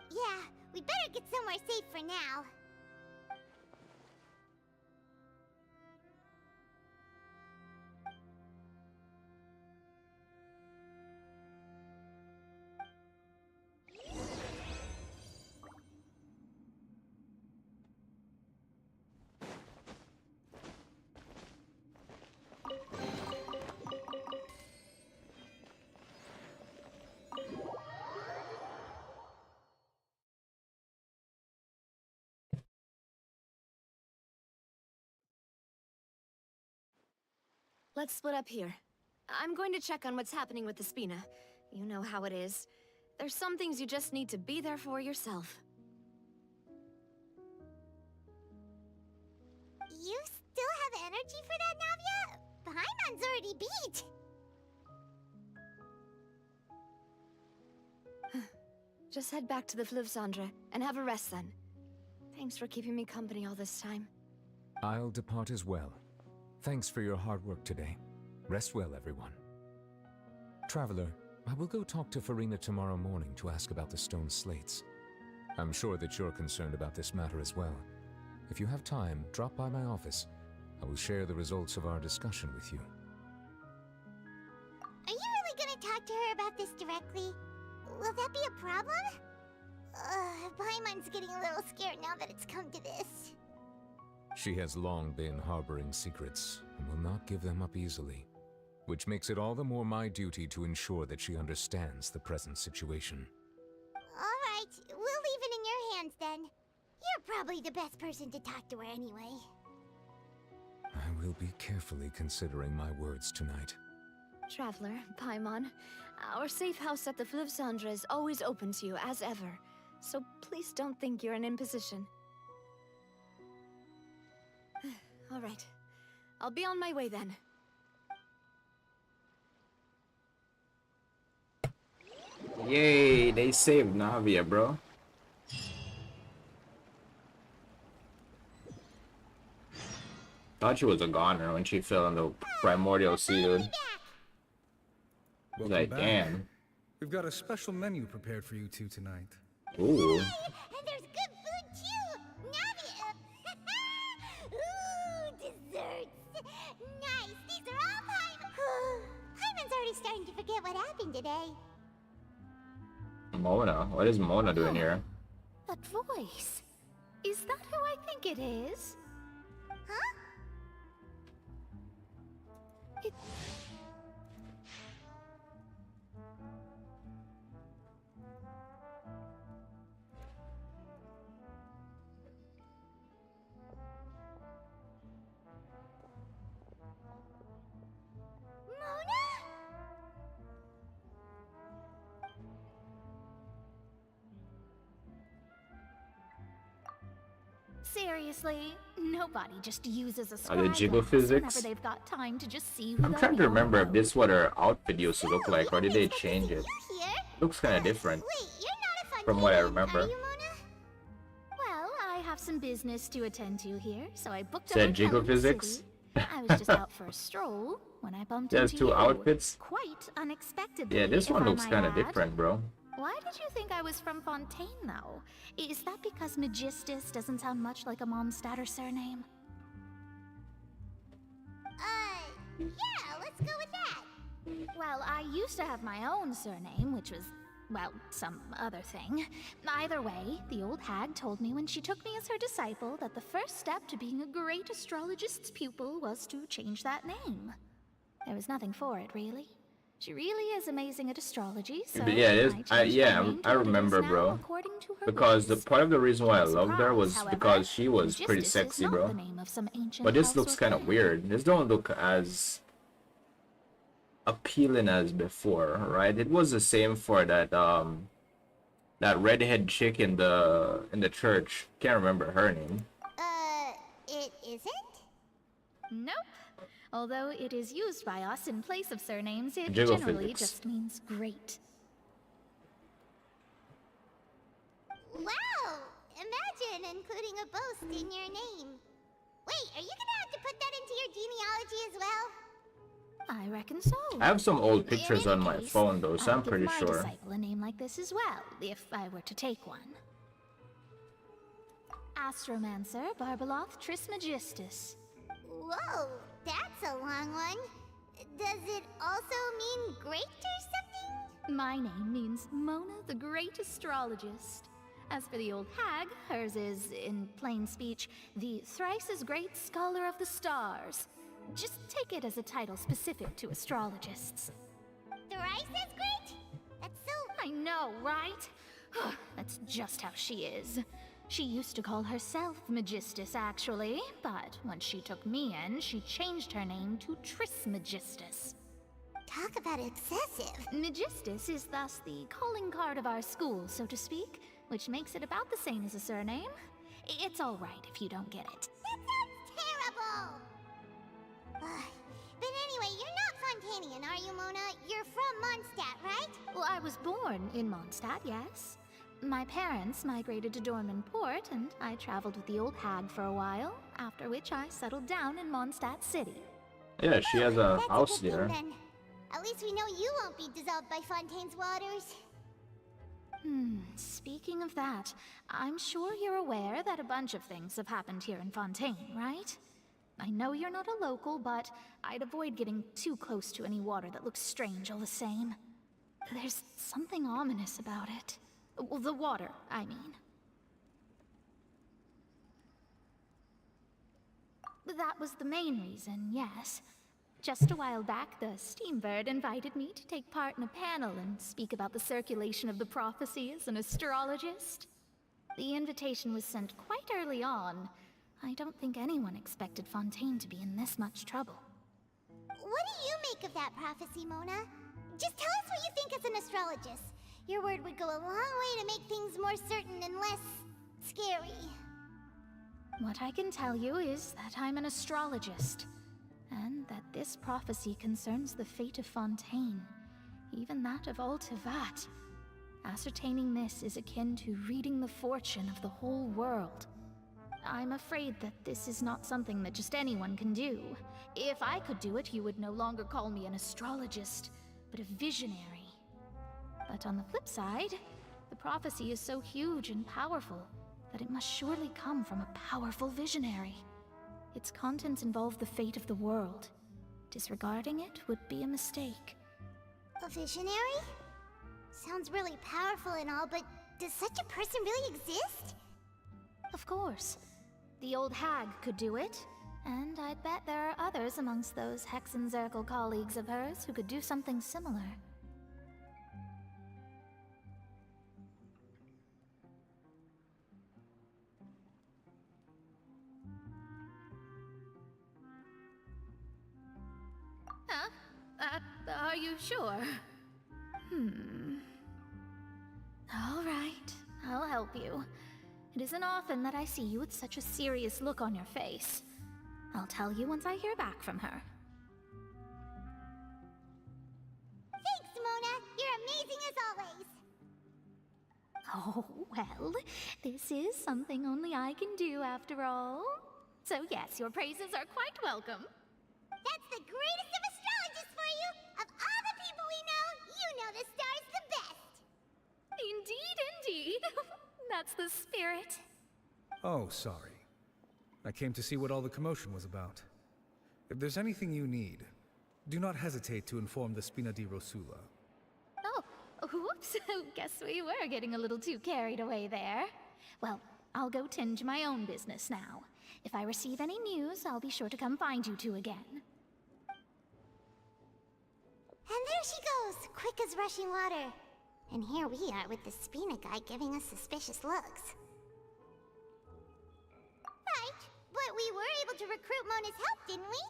Yeah, we'd better get somewhere safe for now. Let's split up here. I'm going to check on what's happening with the Spina. You know how it is. There's some things you just need to be there for yourself. You still have energy for that, Navia? Paimon's already beat! Just head back to the Fleuve Cendre and have a rest then. Thanks for keeping me company all this time. I'll depart as well. Thanks for your hard work today. Rest well, everyone. Traveler, I will go talk to Farina tomorrow morning to ask about the stone slates. I'm sure that you're concerned about this matter as well. If you have time, drop by my office. I will share the results of our discussion with you. Are you really gonna talk to her about this directly? Will that be a problem? Paimon's getting a little scared now that it's come to this. She has long been harboring secrets and will not give them up easily, which makes it all the more my duty to ensure that she understands the present situation. Alright, we'll leave it in your hands then. You're probably the best person to talk to her anyway. I will be carefully considering my words tonight. Traveler, Paimon, our safe house at the Fleuve Cendre is always open to you as ever, so please don't think you're an imposition. All right. I'll be on my way then. Yay, they saved Navia, bro. Thought she was a goner when she fell in the primordial sea, dude. Welcome Like, back. damn. We've got a special menu prepared for you two tonight. Ooh. And there's good food too! Navia! Ooh, desserts! Nice! These are all Paimon! Paimon's already starting to forget what happened today. Mona? What is Mona doing here? That voice. Is that who I think it is? Huh? It... Seriously, nobody just uses a Are square the jiggle glass whenever physics? they've got time to just see who I'm they'll trying be to on remember the if road. this what her outfit used to look like, or did they change it? Looks kind of different from what I remember. Well, I have some business to attend to here, so I booked a Said hotel jiggle in the physics? city. I was just out for a stroll when I bumped There's into two you. outfits? Quite unexpectedly. Yeah, this if one I looks might kind of add. different, bro. Why did you think I was from Fontaine, though? Is that because Magistus doesn't sound much like a Mondstadter surname? Yeah, let's go with that. Well, I used to have my own surname, which was, well, some other thing. Either way, the old hag told me when she took me as her disciple that the first step to being a great astrologist's pupil was to change that name. There was nothing for it, really. She really is amazing at astrology, so But yeah, it is. I remember, bro. Because the part of the reason why I loved her was because she was pretty sexy, bro. But this looks kind of weird. This don't look as appealing as before, right? It was the same for that that redhead chick in the church. Can't remember her name. It isn't? Nope. Although it is used by us in place of surnames, it Jiggle generally physics. just means great. Wow! Imagine including a boast in your name. Wait, are you gonna have to put that into your genealogy as well? I reckon so. I have some old pictures on my phone though, so I'm I'd pretty give my sure. disciple a name like this as well, if I were to take one. Astromancer Barbeloth Trismegistus. Whoa, that's a long one. Does it also mean great or something? My name means Mona the Great Astrologist. As for the old hag, hers is, in plain speech, the thrice as great Scholar of the Stars. Just take it as a title specific to astrologists. Thrice as great? That's so... I know, right? That's just how she is. She used to call herself Magistus, actually, but when she took me in, she changed her name to Trismegistus. Talk about excessive. Magistus is thus the calling card of our school, so to speak, which makes it about the same as a surname. It's all right if you don't get it. That sounds terrible! But anyway, you're not Fontainian, are you, Mona? You're from Mondstadt, right? Well, I was born in Mondstadt, yes. My parents migrated to Dorman Port, and I traveled with the old hag for a while, after which I settled down in Mondstadt City. Yeah, she has a That's house a good there. thing, then. At least we know you won't be dissolved by Fontaine's waters. Speaking of that, I'm sure you're aware that a bunch of things have happened here in Fontaine, right? I know you're not a local, but I'd avoid getting too close to any water that looks strange all the same. There's something ominous about it. Well, the water, I mean. That was the main reason, yes. Just a while back, the Steambird invited me to take part in a panel and speak about the circulation of the prophecy as an astrologist. The invitation was sent quite early on. I don't think anyone expected Fontaine to be in this much trouble. What do you make of that prophecy, Mona? Just tell us what you think as an astrologist. Your word would go a long way to make things more certain and less... scary. What I can tell you is that I'm an astrologist, and that this prophecy concerns the fate of Fontaine, even that of all Tevat. Ascertaining this is akin to reading the fortune of the whole world. I'm afraid that this is not something that just anyone can do. If I could do it, you would no longer call me an astrologist, but a visionary. But on the flip side, the prophecy is so huge and powerful that it must surely come from a powerful visionary. Its contents involve the fate of the world. Disregarding it would be a mistake. A visionary? Sounds really powerful and all, but does such a person really exist? Of course. The old hag could do it, and I'd bet there are others amongst those Hexenzirkel colleagues of hers who could do something similar. Huh? Are you sure? All right, I'll help you. It isn't often that I see you with such a serious look on your face. I'll tell you once I hear back from her. Thanks, Mona! You're amazing as always! Oh, well, this is something only I can do after all. So yes, your praises are quite welcome. That's the greatest of astrologists for you! Of all the people we know, you know the star's the best! Indeed, indeed. That's the spirit. Oh, sorry. I came to see what all the commotion was about. If there's anything you need, do not hesitate to inform the Spina di Rosula. Oh, whoops. Guess we were getting a little too carried away there. Well, I'll go tend to my own business now. If I receive any news, I'll be sure to come find you two again. And there she goes, quick as rushing water. And here we are with the Spina guy giving us suspicious looks. Right, but we were able to recruit Mona's help, didn't we?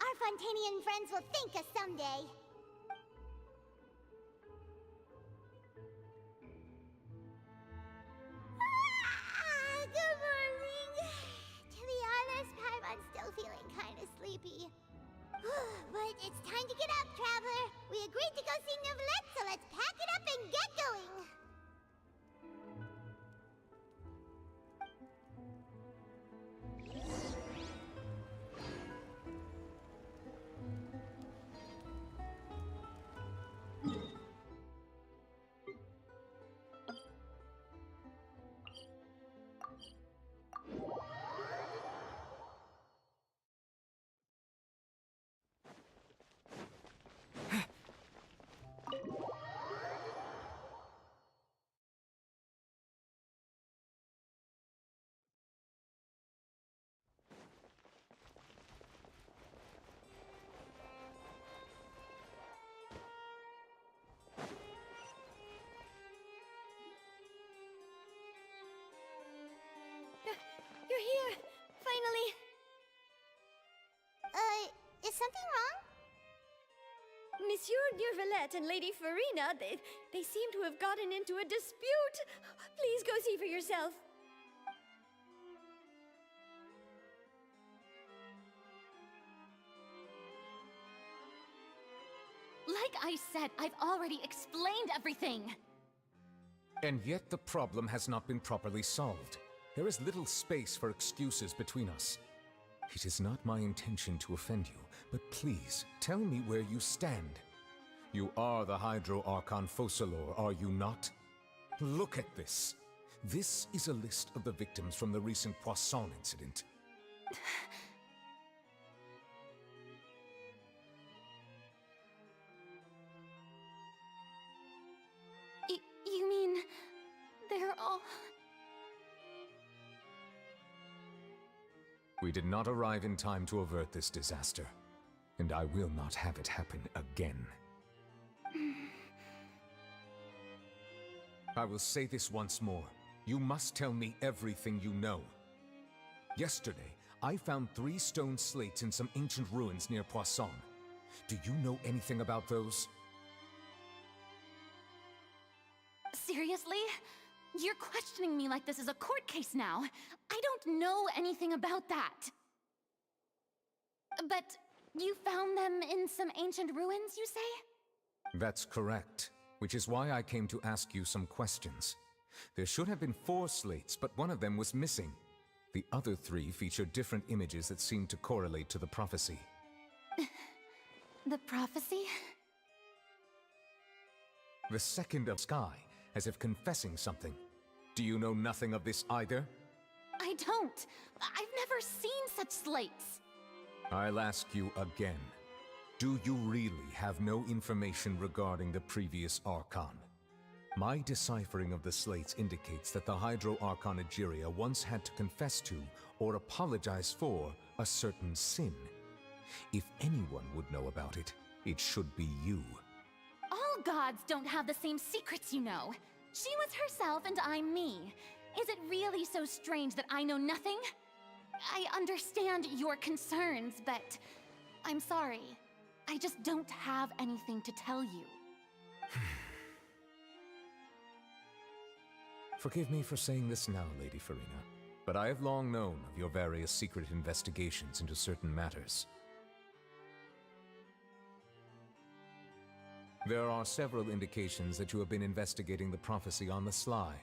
Our Fontainian friends will thank us someday. Good morning. To be honest, Paimon's still feeling kind of sleepy. But it's time to get up, Traveler. We agreed to go see Neuvillette, so let's pack it up and get going. You're here! Finally! Is something wrong? Monsieur Neuvillette and Lady Farina, they seem to have gotten into a dispute. Please go see for yourself. Like I said, I've already explained everything. And yet the problem has not been properly solved. There is little space for excuses between us. It is not my intention to offend you, but please, tell me where you stand. You are the Hydro Archon Focalor, are you not? Look at this. This is a list of the victims from the recent Poisson incident. You mean... they're all... We did not arrive in time to avert this disaster, and I will not have it happen again. I will say this once more. You must tell me everything you know. Yesterday, I found 3 stone slates in some ancient ruins near Poisson. Do you know anything about those? Seriously? You're questioning me like this is a court case now. I don't know anything about that. But you found them in some ancient ruins, you say? That's correct, which is why I came to ask you some questions. There should have been 4 slates, but one of them was missing. The other 3 feature different images that seem to correlate to the prophecy. The prophecy? The second of sky, as if confessing something. Do you know nothing of this either? I don't. I've never seen such slates. I'll ask you again. Do you really have no information regarding the previous Archon? My deciphering of the slates indicates that the Hydro Archon Egeria once had to confess to, or apologize for, a certain sin. If anyone would know about it, it should be you. All gods don't have the same secrets, you know. She was herself and I'm me. Is it really so strange that I know nothing? I understand your concerns, but I'm sorry. I just don't have anything to tell you. Forgive me for saying this now, Lady Farina, but I have long known of your various secret investigations into certain matters. There are several indications that you have been investigating the prophecy on the sly.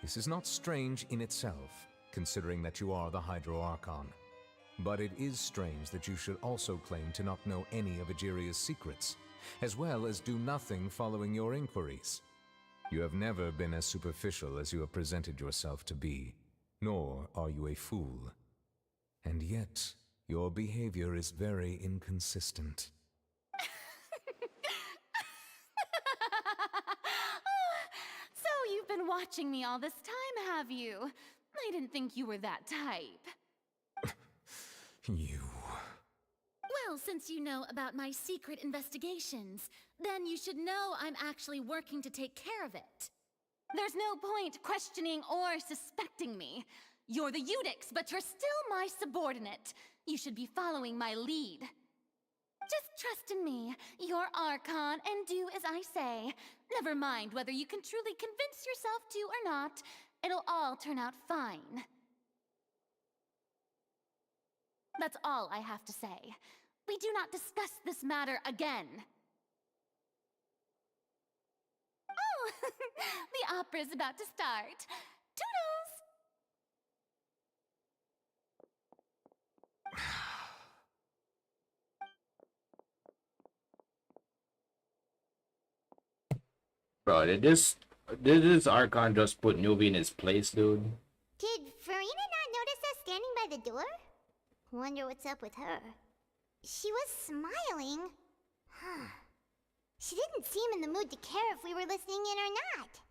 This is not strange in itself, considering that you are the Hydro Archon. But it is strange that you should also claim to not know any of Egeria's secrets, as well as do nothing following your inquiries. You have never been as superficial as you have presented yourself to be, nor are you a fool. And yet, your behavior is very inconsistent. So you've been watching me all this time, have you? I didn't think you were that type. You... Well, since you know about my secret investigations, then you should know I'm actually working to take care of it. There's no point questioning or suspecting me. You're the Eudix, but you're still my subordinate. You should be following my lead. Just trust in me, your Archon, and do as I say. Never mind whether you can truly convince yourself to or not. It'll all turn out fine. That's all I have to say. We do not discuss this matter again. Oh, the opera's about to start. Toodles! Bro, did this Archon just put Newbie in his place, dude? Did Farina not notice us standing by the door? Wonder what's up with her. She was smiling. Huh. She didn't seem in the mood to care if we were listening in or not.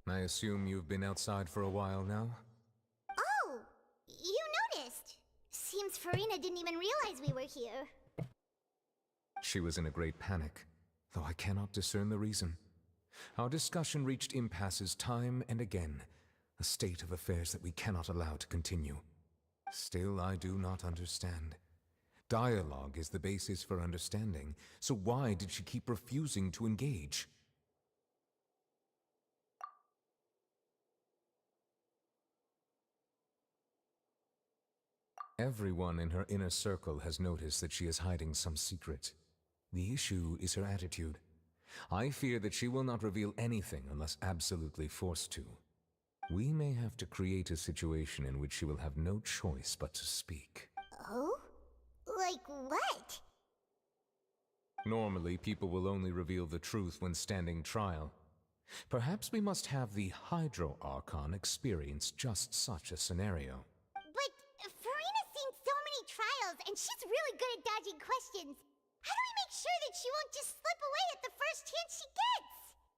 I assume you've been outside for a while now? Oh! You noticed! Seems Farina didn't even realize we were here. She was in a great panic, though I cannot discern the reason. Our discussion reached impasses time and again, a state of affairs that we cannot allow to continue. Still, I do not understand. Dialogue is the basis for understanding, so why did she keep refusing to engage? Everyone in her inner circle has noticed that she is hiding some secret. The issue is her attitude. I fear that she will not reveal anything unless absolutely forced to. We may have to create a situation in which she will have no choice but to speak. Oh? Like what? Normally, people will only reveal the truth when standing trial. Perhaps we must have the Hydro Archon experience just such a scenario. But Farina's seen so many trials, and she's really good at dodging questions. How do we make sure that she won't just slip away at the first chance she gets?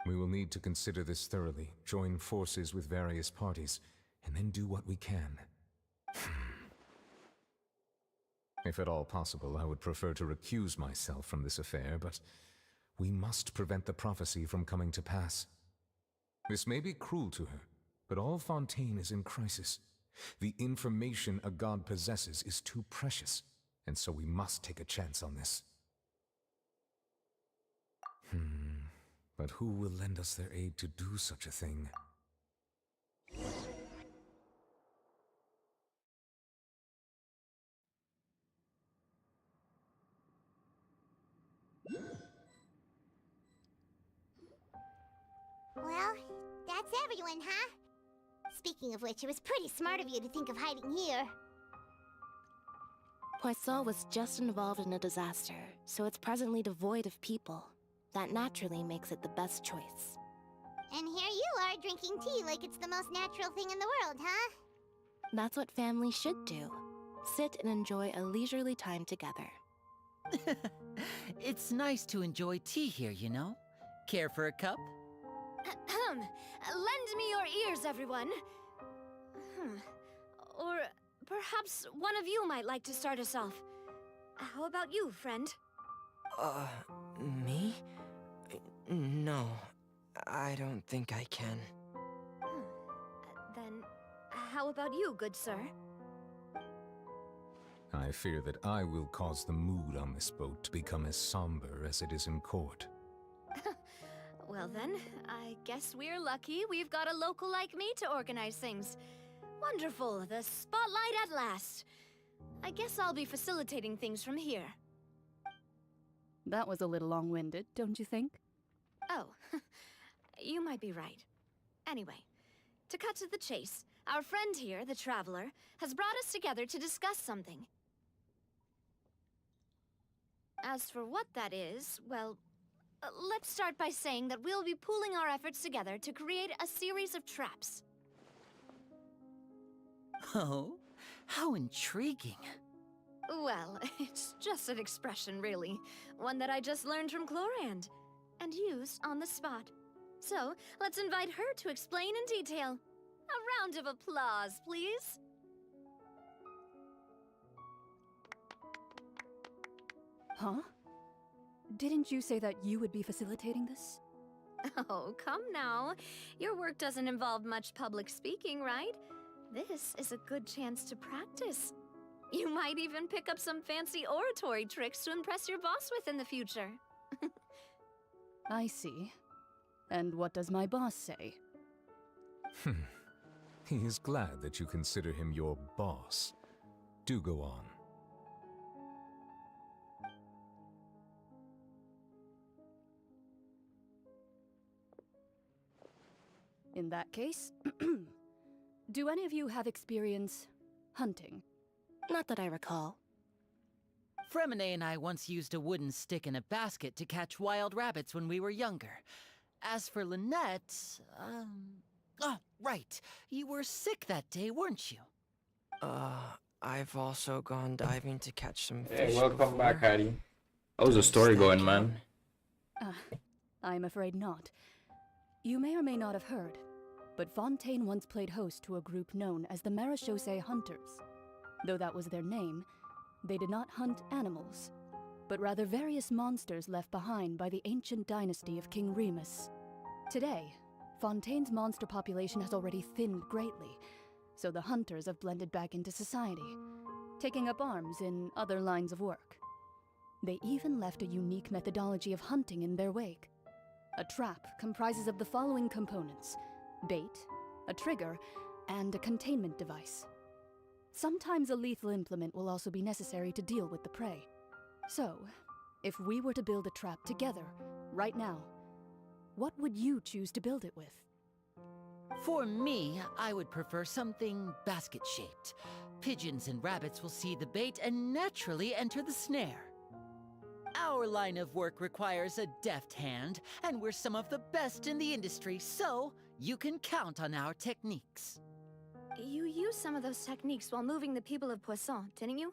We will need to consider this thoroughly, join forces with various parties, and then do what we can. If at all possible, I would prefer to recuse myself from this affair, but we must prevent the prophecy from coming to pass. This may be cruel to her, but all Fontaine is in crisis. The information a god possesses is too precious, and so we must take a chance on this. But who will lend us their aid to do such a thing? Well, that's everyone, huh? Speaking of which, it was pretty smart of you to think of hiding here. Poisson was just involved in a disaster, so it's presently devoid of people. That naturally makes it the best choice. And here you are drinking tea like it's the most natural thing in the world, huh? That's what family should do. Sit and enjoy a leisurely time together. It's nice to enjoy tea here, you know? Care for a cup? Lend me your ears, everyone. Or perhaps one of you might like to start us off. How about you, friend? Me? No, I don't think I can. Then, how about you, good sir? I fear that I will cause the mood on this boat to become as somber as it is in court. Well then, I guess we're lucky we've got a local like me to organize things. Wonderful, the spotlight at last. I guess I'll be facilitating things from here. That was a little long-winded, don't you think? Oh, you might be right. Anyway, to cut to the chase, our friend here, the Traveler, has brought us together to discuss something. As for what that is, well, let's start by saying that we'll be pooling our efforts together to create a series of traps. Oh, how intriguing. Well, it's just an expression, really. One that I just learned from Chlorand, and used on the spot. So, let's invite her to explain in detail. A round of applause, please. Huh? Didn't you say that you would be facilitating this? Oh, come now. Your work doesn't involve much public speaking, right? This is a good chance to practice. You might even pick up some fancy oratory tricks to impress your boss with in the future. I see. And what does my boss say? He is glad that you consider him your boss. Do go on. In that case, do any of you have experience hunting? Not that I recall. Fremine and I once used a wooden stick in a basket to catch wild rabbits when we were younger. As for Lynette, oh, right. You were sick that day, weren't you? I've also gone diving to catch some fish. Hey, welcome back, before. Hattie. How's the story going, man? I'm afraid not. You may or may not have heard, but Fontaine once played host to a group known as the Marechaussee Hunters. Though that was their name, they did not hunt animals, but rather various monsters left behind by the ancient dynasty of King Remus. Today, Fontaine's monster population has already thinned greatly, so the hunters have blended back into society, taking up arms in other lines of work. They even left a unique methodology of hunting in their wake. A trap comprises of the following components: bait, a trigger, and a containment device. Sometimes a lethal implement will also be necessary to deal with the prey. So, if we were to build a trap together, right now, what would you choose to build it with? For me, I would prefer something basket-shaped. Pigeons and rabbits will see the bait and naturally enter the snare. Our line of work requires a deft hand, and we're some of the best in the industry, so you can count on our techniques. You used some of those techniques while moving the people of Poisson, didn't you?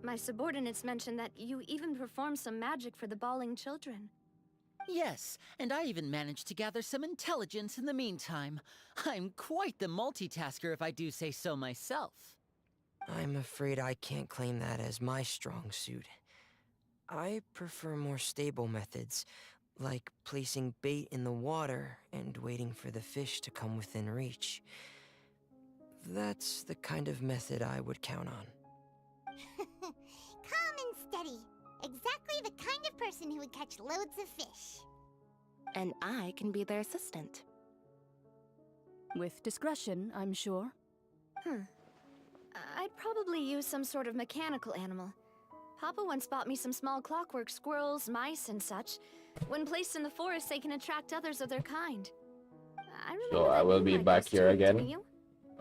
My subordinates mentioned that you even performed some magic for the bawling children. Yes, and I even managed to gather some intelligence in the meantime. I'm quite the multitasker if I do say so myself. I'm afraid I can't claim that as my strong suit. I prefer more stable methods, like placing bait in the water and waiting for the fish to come within reach. That's the kind of method I would count on. Calm and steady. Exactly the kind of person who would catch loads of fish. And I can be their assistant. With discretion, I'm sure. I'd probably use some sort of mechanical animal. Papa once bought me some small clockwork squirrels, mice, and such. When placed in the forest, they can attract others of their kind. So I will be back here again.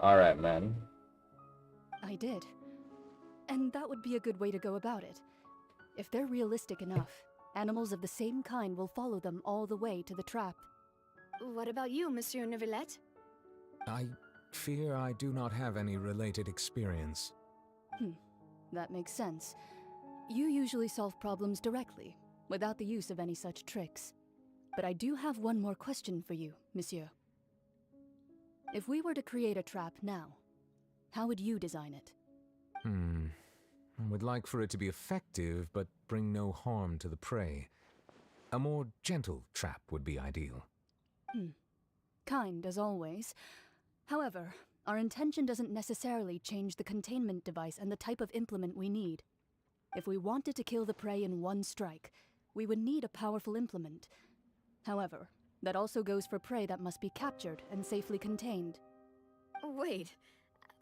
Alright, man. I did. And that would be a good way to go about it. If they're realistic enough, animals of the same kind will follow them all the way to the trap. What about you, Monsieur Neuvillette? I fear I do not have any related experience. That makes sense. You usually solve problems directly, without the use of any such tricks. But I do have one more question for you, Monsieur. If we were to create a trap now, how would you design it? I would like for it to be effective, but bring no harm to the prey. A more gentle trap would be ideal. Kind as always. However, Our intention doesn't necessarily change the containment device and the type of implement we need. If we wanted to kill the prey in one strike, we would need a powerful implement. However, that also goes for prey that must be captured and safely contained. Wait,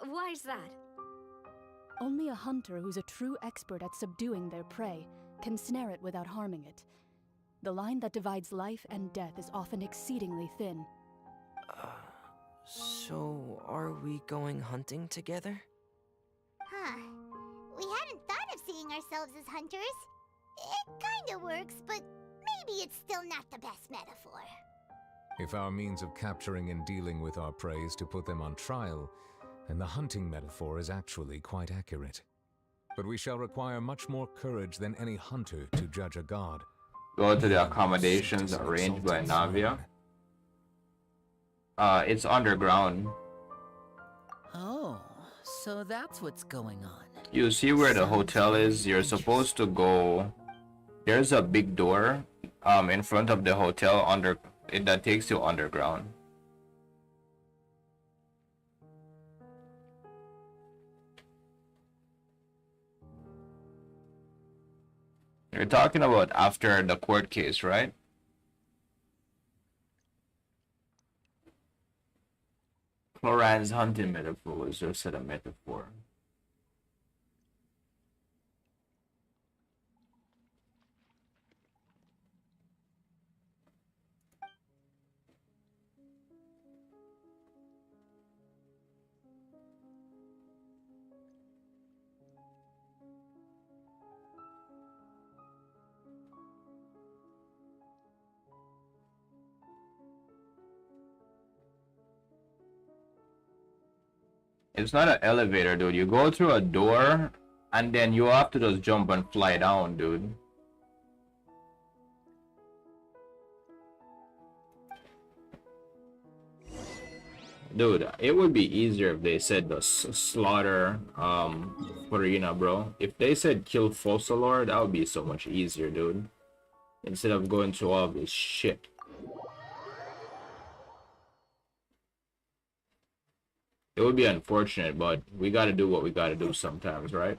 why's that? Only a hunter who's a true expert at subduing their prey can snare it without harming it. The line that divides life and death is often exceedingly thin. So are we going hunting together? Huh. We hadn't thought of seeing ourselves as hunters. It kinda works, but maybe it's still not the best metaphor. If our means of capturing and dealing with our prey is to put them on trial, then the hunting metaphor is actually quite accurate. But we shall require much more courage than any hunter to judge a god. Go to the accommodations arranged by Navia. It's underground. Oh, so that's what's going on. You see where the hotel is? You're supposed to go. There's a big door in front of the hotel that takes you underground. You're talking about after the court case, right? Cloran's hunting metaphor was just a metaphor. It's not an elevator, dude. You go through a door, and then you have to just jump and fly down, dude. Dude, it would be easier if they said the slaughter arena, bro. If they said kill Fossilor, that would be so much easier, dude. Instead of going through all this shit. It would be unfortunate, but we gotta do what we gotta do sometimes, right?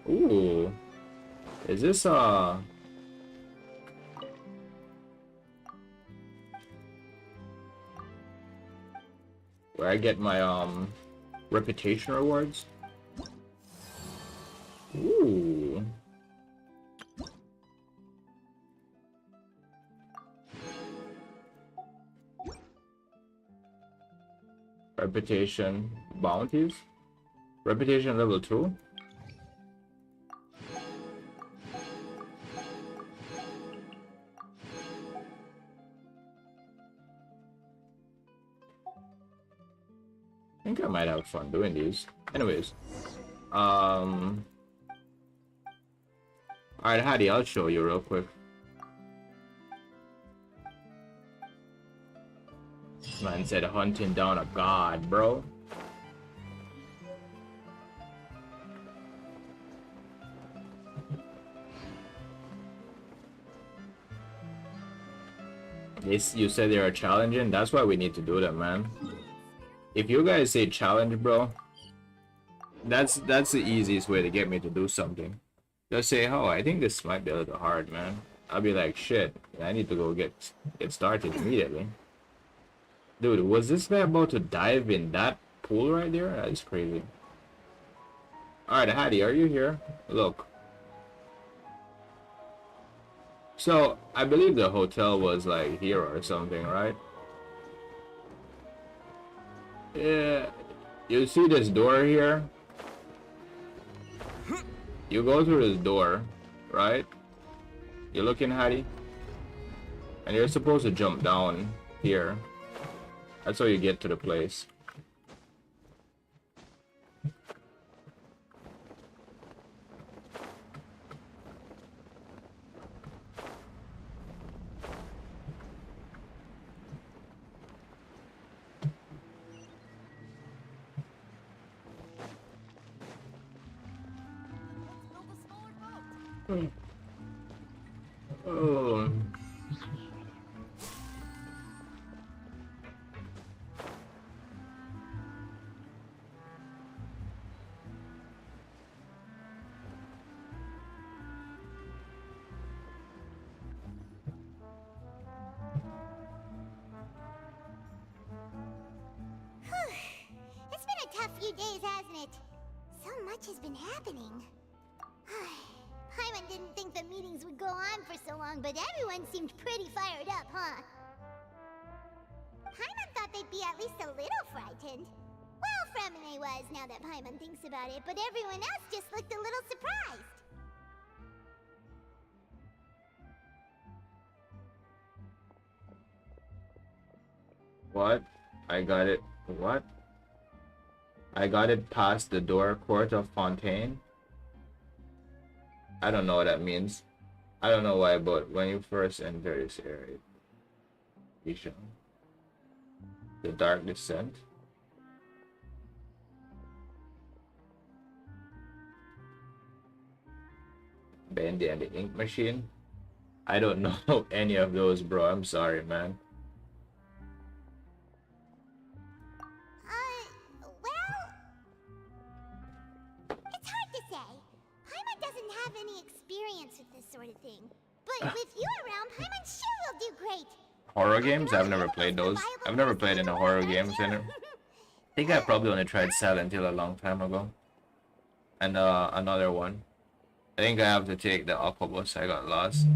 Ooh. Is this, where I get my, reputation rewards? Ooh. Reputation bounties? Reputation level 2? I think I might have fun doing these. Anyways. Alright, Hattie, I'll show you real quick. Man said hunting down a god, bro. This, you said they are challenging? That's why we need to do them, man. If you guys say challenge, bro, that's the easiest way to get me to do something. Just say, oh, I think this might be a little hard, man. I'll be like, shit, I need to go get started immediately. Dude, was this guy about to dive in that pool right there? That is crazy. Alright, Hattie, are you here? Look. So, I believe the hotel was like here or something, right? Yeah. You see this door here? You go through this door, right? You're looking, Hattie? And you're supposed to jump down here. That's how you get to the place. Oh. days, hasn't it? So much has been happening. Paimon didn't think the meetings would go on for so long, but everyone seemed pretty fired up, huh? Paimon thought they'd be at least a little frightened. Well, Fremine was, now that Paimon thinks about it, but everyone else just looked a little surprised. What? I got it. What? I got it past the door court of Fontaine? I don't know what that means. I don't know why, but when you first enter this area, the Dark Descent. Bendy and the Ink Machine. I don't know any of those, bro. I'm sorry, man. Well, it's hard to say. Paimon doesn't have any experience with this sort of thing. But with you around, Paimon sure will do great. Horror games? I've never played those. I've never played in a horror game. I think I probably only tried Silent Hill a long time ago. And another one. I think I have to take the Aquabus. I got lost.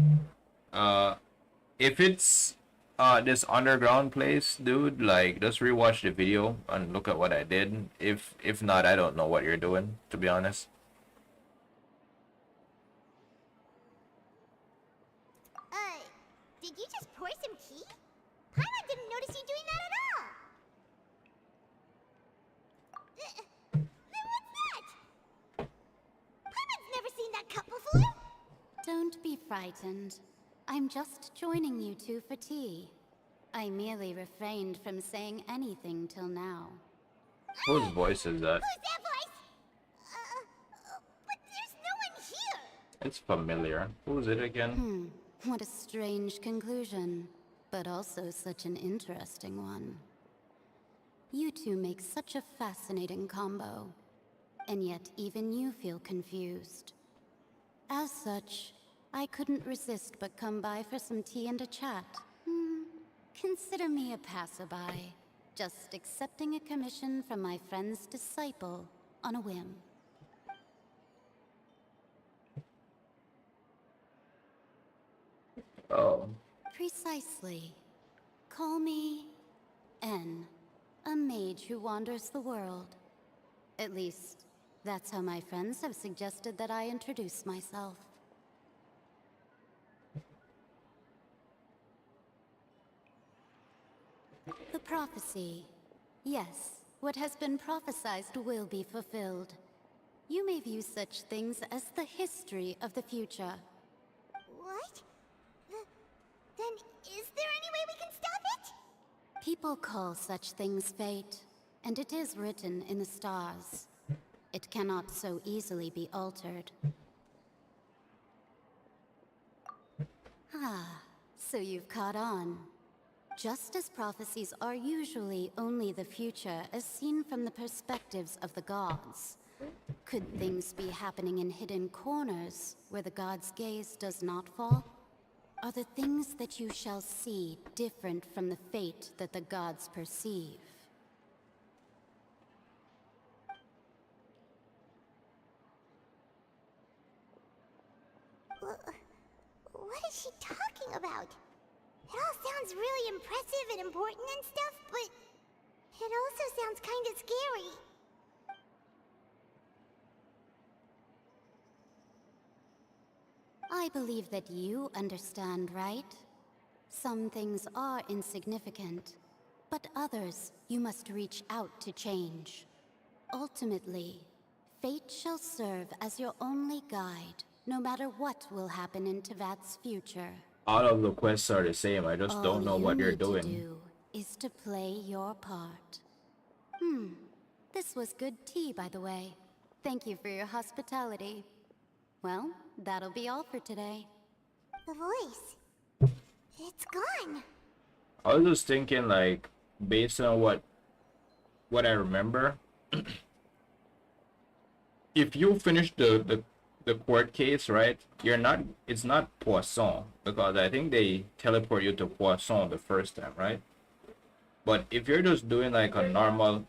If it's this underground place, dude, like just rewatch the video and look at what I did. If not, I don't know what you're doing, to be honest. Did you just pour some tea? Paimon didn't notice you doing that at all. Then what's that? Paimon's never seen that cup before. Don't be frightened. I'm just joining you two for tea. I merely refrained from saying anything till now. Whose voice is that? Who's that voice? But there's no one here. It's familiar. Who is it again? What a strange conclusion, but also such an interesting one. You two make such a fascinating combo, and yet even you feel confused. As such, I couldn't resist but come by for some tea and a chat. Consider me a passerby, just accepting a commission from my friend's disciple on a whim. Oh. Precisely. Call me N, a mage who wanders the world. At least, that's how my friends have suggested that I introduce myself. The prophecy. Yes, what has been prophesied will be fulfilled. You may view such things as the history of the future. What? Then is there any way we can stop it? People call such things fate, and it is written in the stars. It cannot so easily be altered. So you've caught on. Just as prophecies are usually only the future as seen from the perspectives of the gods, could things be happening in hidden corners where the gods' gaze does not fall? Are the things that you shall see different from the fate that the gods perceive? What is she talking about? It all sounds really impressive and important and stuff, but it also sounds kind of scary. I believe that you understand, right? Some things are insignificant, but others you must reach out to change. Ultimately, fate shall serve as your only guide, no matter what will happen in Tevat's future. All of the quests are the same. I just don't know what you're doing. All you need to do is to play your part. This was good tea, by the way. Thank you for your hospitality. Well, that'll be all for today. The voice. It's gone. I was just thinking, like, based on what I remember, if you finish the court case, right, it's not Poisson, because I think they teleport you to Poisson the first time, right? But if you're just doing like a normal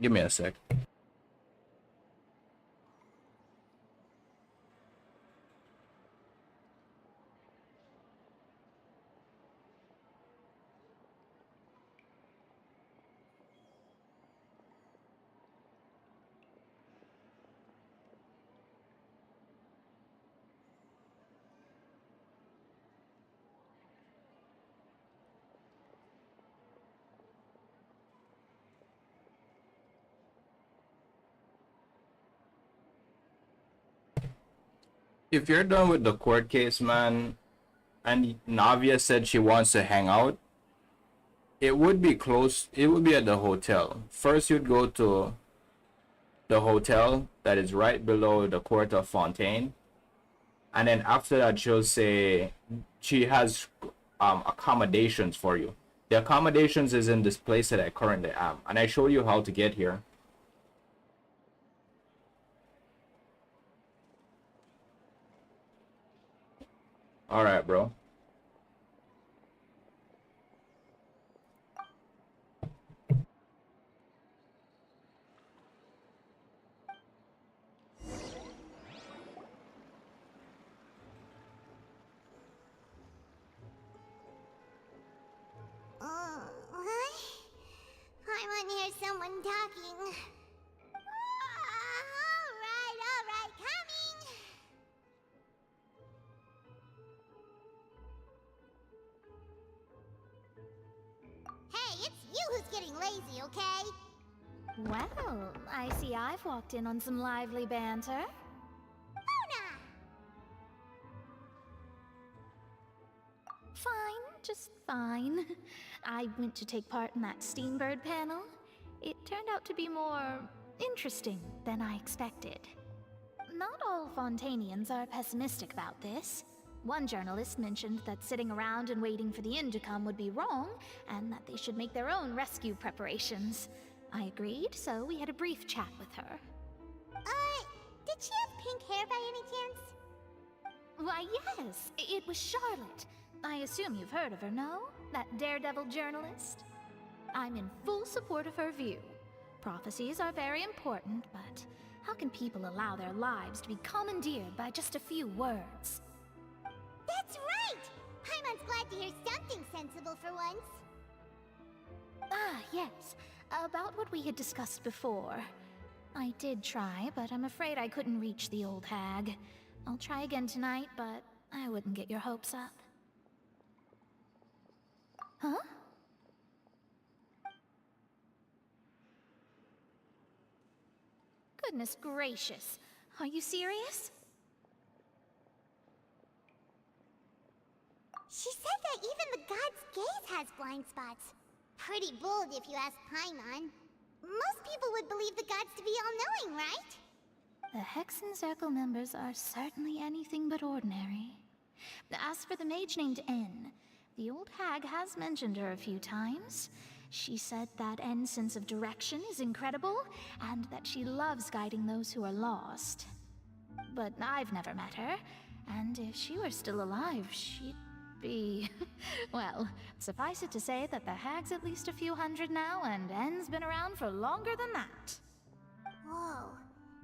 Give me a sec. If you're done with the court case, man, and Navia said she wants to hang out, it would be close. It would be at the hotel. First, you'd go to the hotel that is right below the court of Fontaine. And then after that, she'll say she has accommodations for you. The accommodations is in this place that I currently am. And I show you how to get here. All right, bro. I want to hear someone talking. All right, coming. Hey, it's you who's getting lazy, okay? Well, I see I've walked in on some lively banter. Luna! Fine, just fine. I went to take part in that Steambird panel. It turned out to be more interesting than I expected. Not all Fontainians are pessimistic about this. One journalist mentioned that sitting around and waiting for the end to come would be wrong, and that they should make their own rescue preparations. I agreed, so we had a brief chat with her. Did she have pink hair by any chance? Why, yes, it was Charlotte. I assume you've heard of her, no? That daredevil journalist? I'm in full support of her view. Prophecies are very important, but how can people allow their lives to be commandeered by just a few words? That's right! Paimon's glad to hear something sensible for once. Ah, yes. About what we had discussed before. I did try, but I'm afraid I couldn't reach the old hag. I'll try again tonight, but I wouldn't get your hopes up. Huh? Goodness gracious. Are you serious? She said that even the god's gaze has blind spots. Pretty bold if you ask Paimon. Most people would believe the gods to be all-knowing, right? The Hexen Circle members are certainly anything but ordinary. As for the mage named N, the old hag has mentioned her a few times. She said that N's sense of direction is incredible, and that she loves guiding those who are lost. But I've never met her, and if she were still alive, she'd be... well, suffice it to say that the hag's at least a few hundred now, and N's been around for longer than that. Whoa.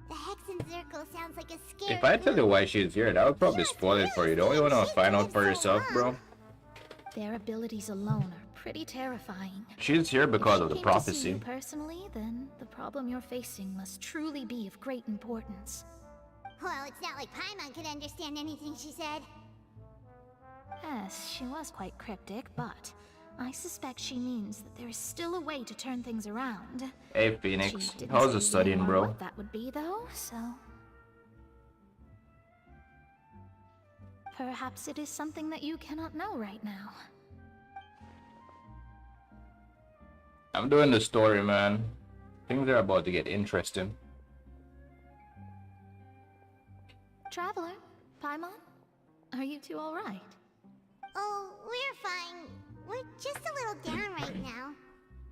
The Hexen Circle sounds like a scary... If I tell you why she's here, that would probably spoil it for you. Don't you want to find out for yourself, bro? Their abilities alone are pretty terrifying. She's here because of the If she came to see prophecy. you personally, then the problem you're facing must truly be of great importance. Well, it's not like Paimon could understand anything she said. Yes, she was quite cryptic, but I suspect she means that there is still a way to turn things around. Hey, Phoenix. She didn't How's say the studying, more bro? what that would be, though, so... Perhaps it is something that you cannot know right now. I'm doing the story, man. Things are about to get interesting. Traveler, Paimon, are you two all right? Oh, we're fine. We're just a little down right now.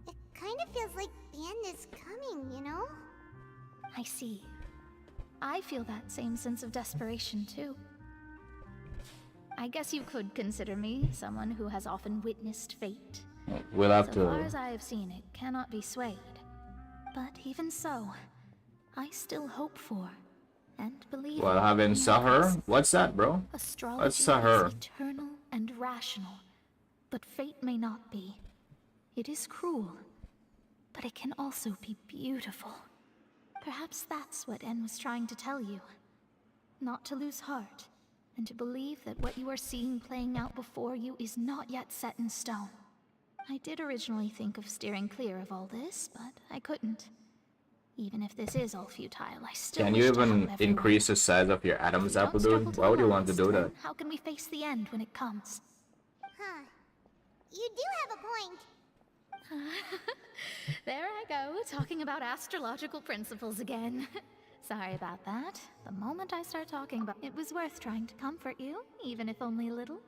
It kind of feels like the end is coming, you know? I see. I feel that same sense of desperation, too. I guess you could consider me someone who has often witnessed fate. We'll have So far to... as I have seen, it cannot be swayed. but even so, I still hope for and believe. Well, having Sahur? What's that, bro? Astrology What's Sahur? is eternal and rational, but fate may not be. It is cruel, but it can also be beautiful. Perhaps that's what En was trying to tell you. Not to lose heart, and to believe that what you are seeing playing out before you is not yet set in stone. I did originally think of steering clear of all this, but I couldn't. Even if this is all futile, I still Can wish you to help even everyone. increase the size of your Adam's If we apple, don't struggle dude? to Why would the you want to last, do then that? how can we face the end when it comes? Huh. You do have a point. There I go, talking about astrological principles again. Sorry about that. The moment I start talking about it was worth trying to comfort you, even if only a little.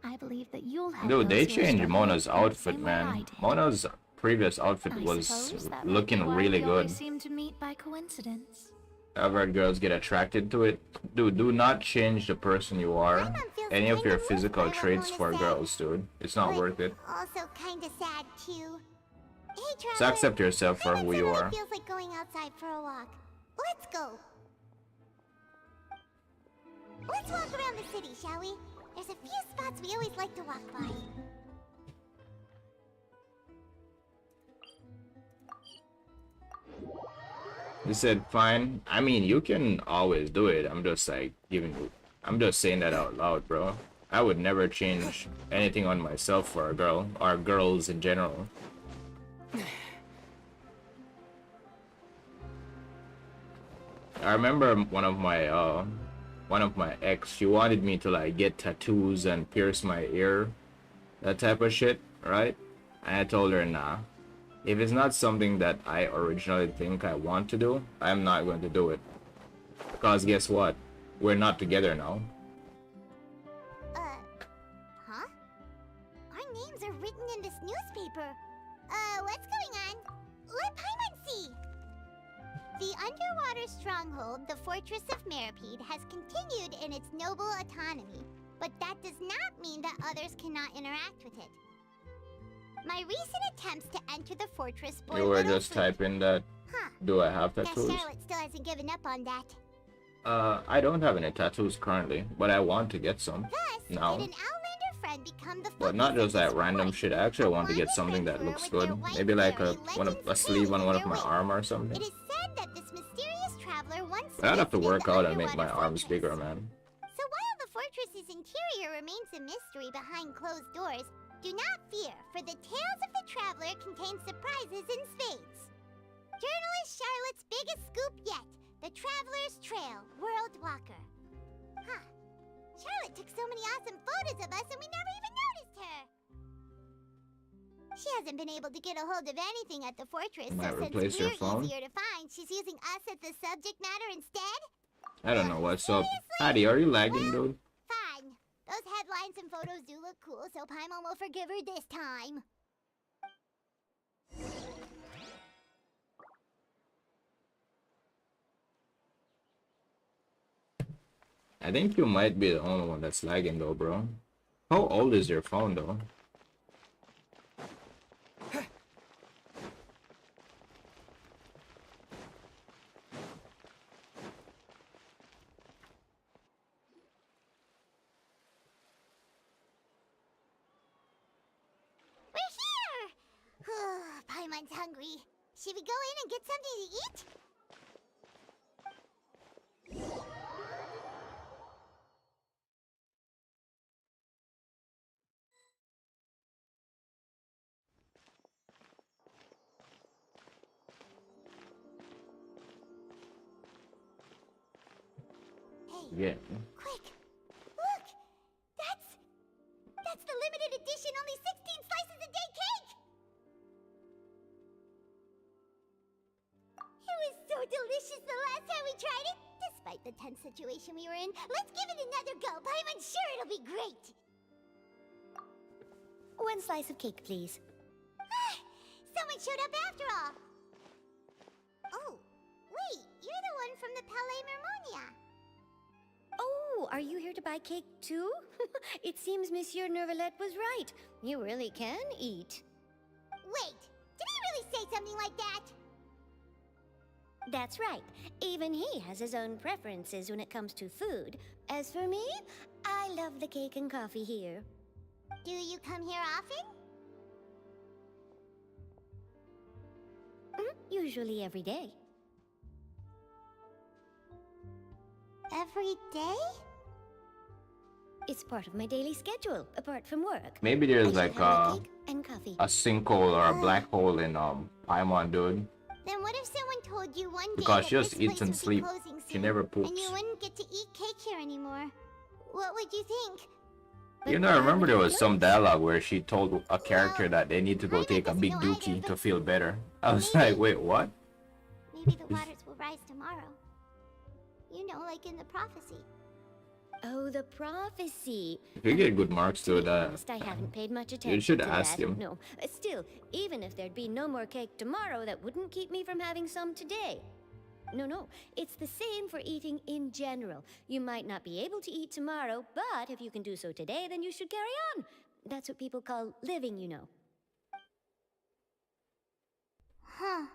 I believe that you'll help Dude, they those who are changed struggling Mona's in the outfit, same way I man. did. Mona's previous outfit I was suppose that might looking be why really we good. always seem to meet by coincidence. I've heard girls get attracted to it. Dude, do not change the person you are. Any of your physical traits for girls, dude. It's not worth it. Also kinda sad, too. Hey, Traveler. So accept yourself for who you are. Feels like going outside for a walk. Let's go. Let's walk around the city, shall we? There's a few spots we always like to walk by. He said, fine. I mean, you can always do it. I'm just like I'm just saying that out loud, bro. I would never change anything on myself for a girl, or girls in general. I remember one of my ex, she wanted me to like get tattoos and pierce my ear, that type of shit, right? And I told her, nah. If it's not something that I originally think I want to do, I'm not going to do it. Because guess what? We're not together now. Huh? Our names are written in this newspaper. What's going on? Let Paimon see! The underwater stronghold, the Fortress of Meripede, has continued in its noble autonomy, but that does not mean that others cannot interact with it. My recent attempts to enter the fortress bore You were little just fruit. typing that. Huh. Do I have Guess tattoos? Charlotte still hasn't given up on that. I don't have any tattoos currently, but I want to get some now. Did an Outlander friend become the But not just that random shit. I actually want to get something that looks good. Maybe like a sleeve on one of my arm or something. It is said that this mysterious traveler once But I'd have to lived in work the out and make my underwater arms fortress. bigger, man. So while the fortress's interior remains a mystery behind closed doors, do not fear, for the tales of the traveler contain surprises in spades. Journalist Charlotte's biggest scoop yet, the Traveler's Trail, World Walker. Huh. Charlotte took so many awesome photos of us and we never even noticed her. She hasn't been able to get a hold of anything at the fortress, Might so since replace your we're phone? easier to find, she's using us as the subject matter instead? I don't know what's up. Hattie, are you lagging, dude? Fine. Those headlines and photos do look cool, so Paimon will forgive her this time. I think you might be the only one that's lagging though, bro. How old is your phone though? We're here! Paimon's hungry. Should we go in and get something to eat? Yeah. Quick! Look! That's the limited edition only 16 slices a day cake! It was so delicious the last time we tried it! Despite the tense situation we were in, let's give it another go! I'm sure it'll be great! One slice of cake, please. Someone showed up after all! Oh, wait, you're the one from the Palais Mermonia. Oh, are you here to buy cake too? It seems Monsieur Nervalette was right. You really can eat. Wait, did he really say something like that? That's right. Even he has his own preferences when it comes to food. As for me, I love the cake and coffee here. Do you come here often? Usually every day. Every day? It's part of my daily schedule, apart from work. Maybe there's like cake and coffee. a sinkhole or a black hole in Paimon, dude. Then what if someone told you one day Because that she just this eats place and would be sleep. closing She soon, never and poops. you wouldn't get to eat cake here anymore? What would you think? You know, I remember there was some dialogue where she told a character that they need to go take a big dookie to feel better. I was like, wait, what? Maybe the waters will rise tomorrow. You know, like in the prophecy. Oh, the prophecy. If you get good marks to that, Honest, I haven't paid much attention should to ask that. him. No, still, even if there'd be no more cake tomorrow, that wouldn't keep me from having some today. No, it's the same for eating in general. You might not be able to eat tomorrow, but if you can do so today, then you should carry on. That's what people call living, you know. Huh.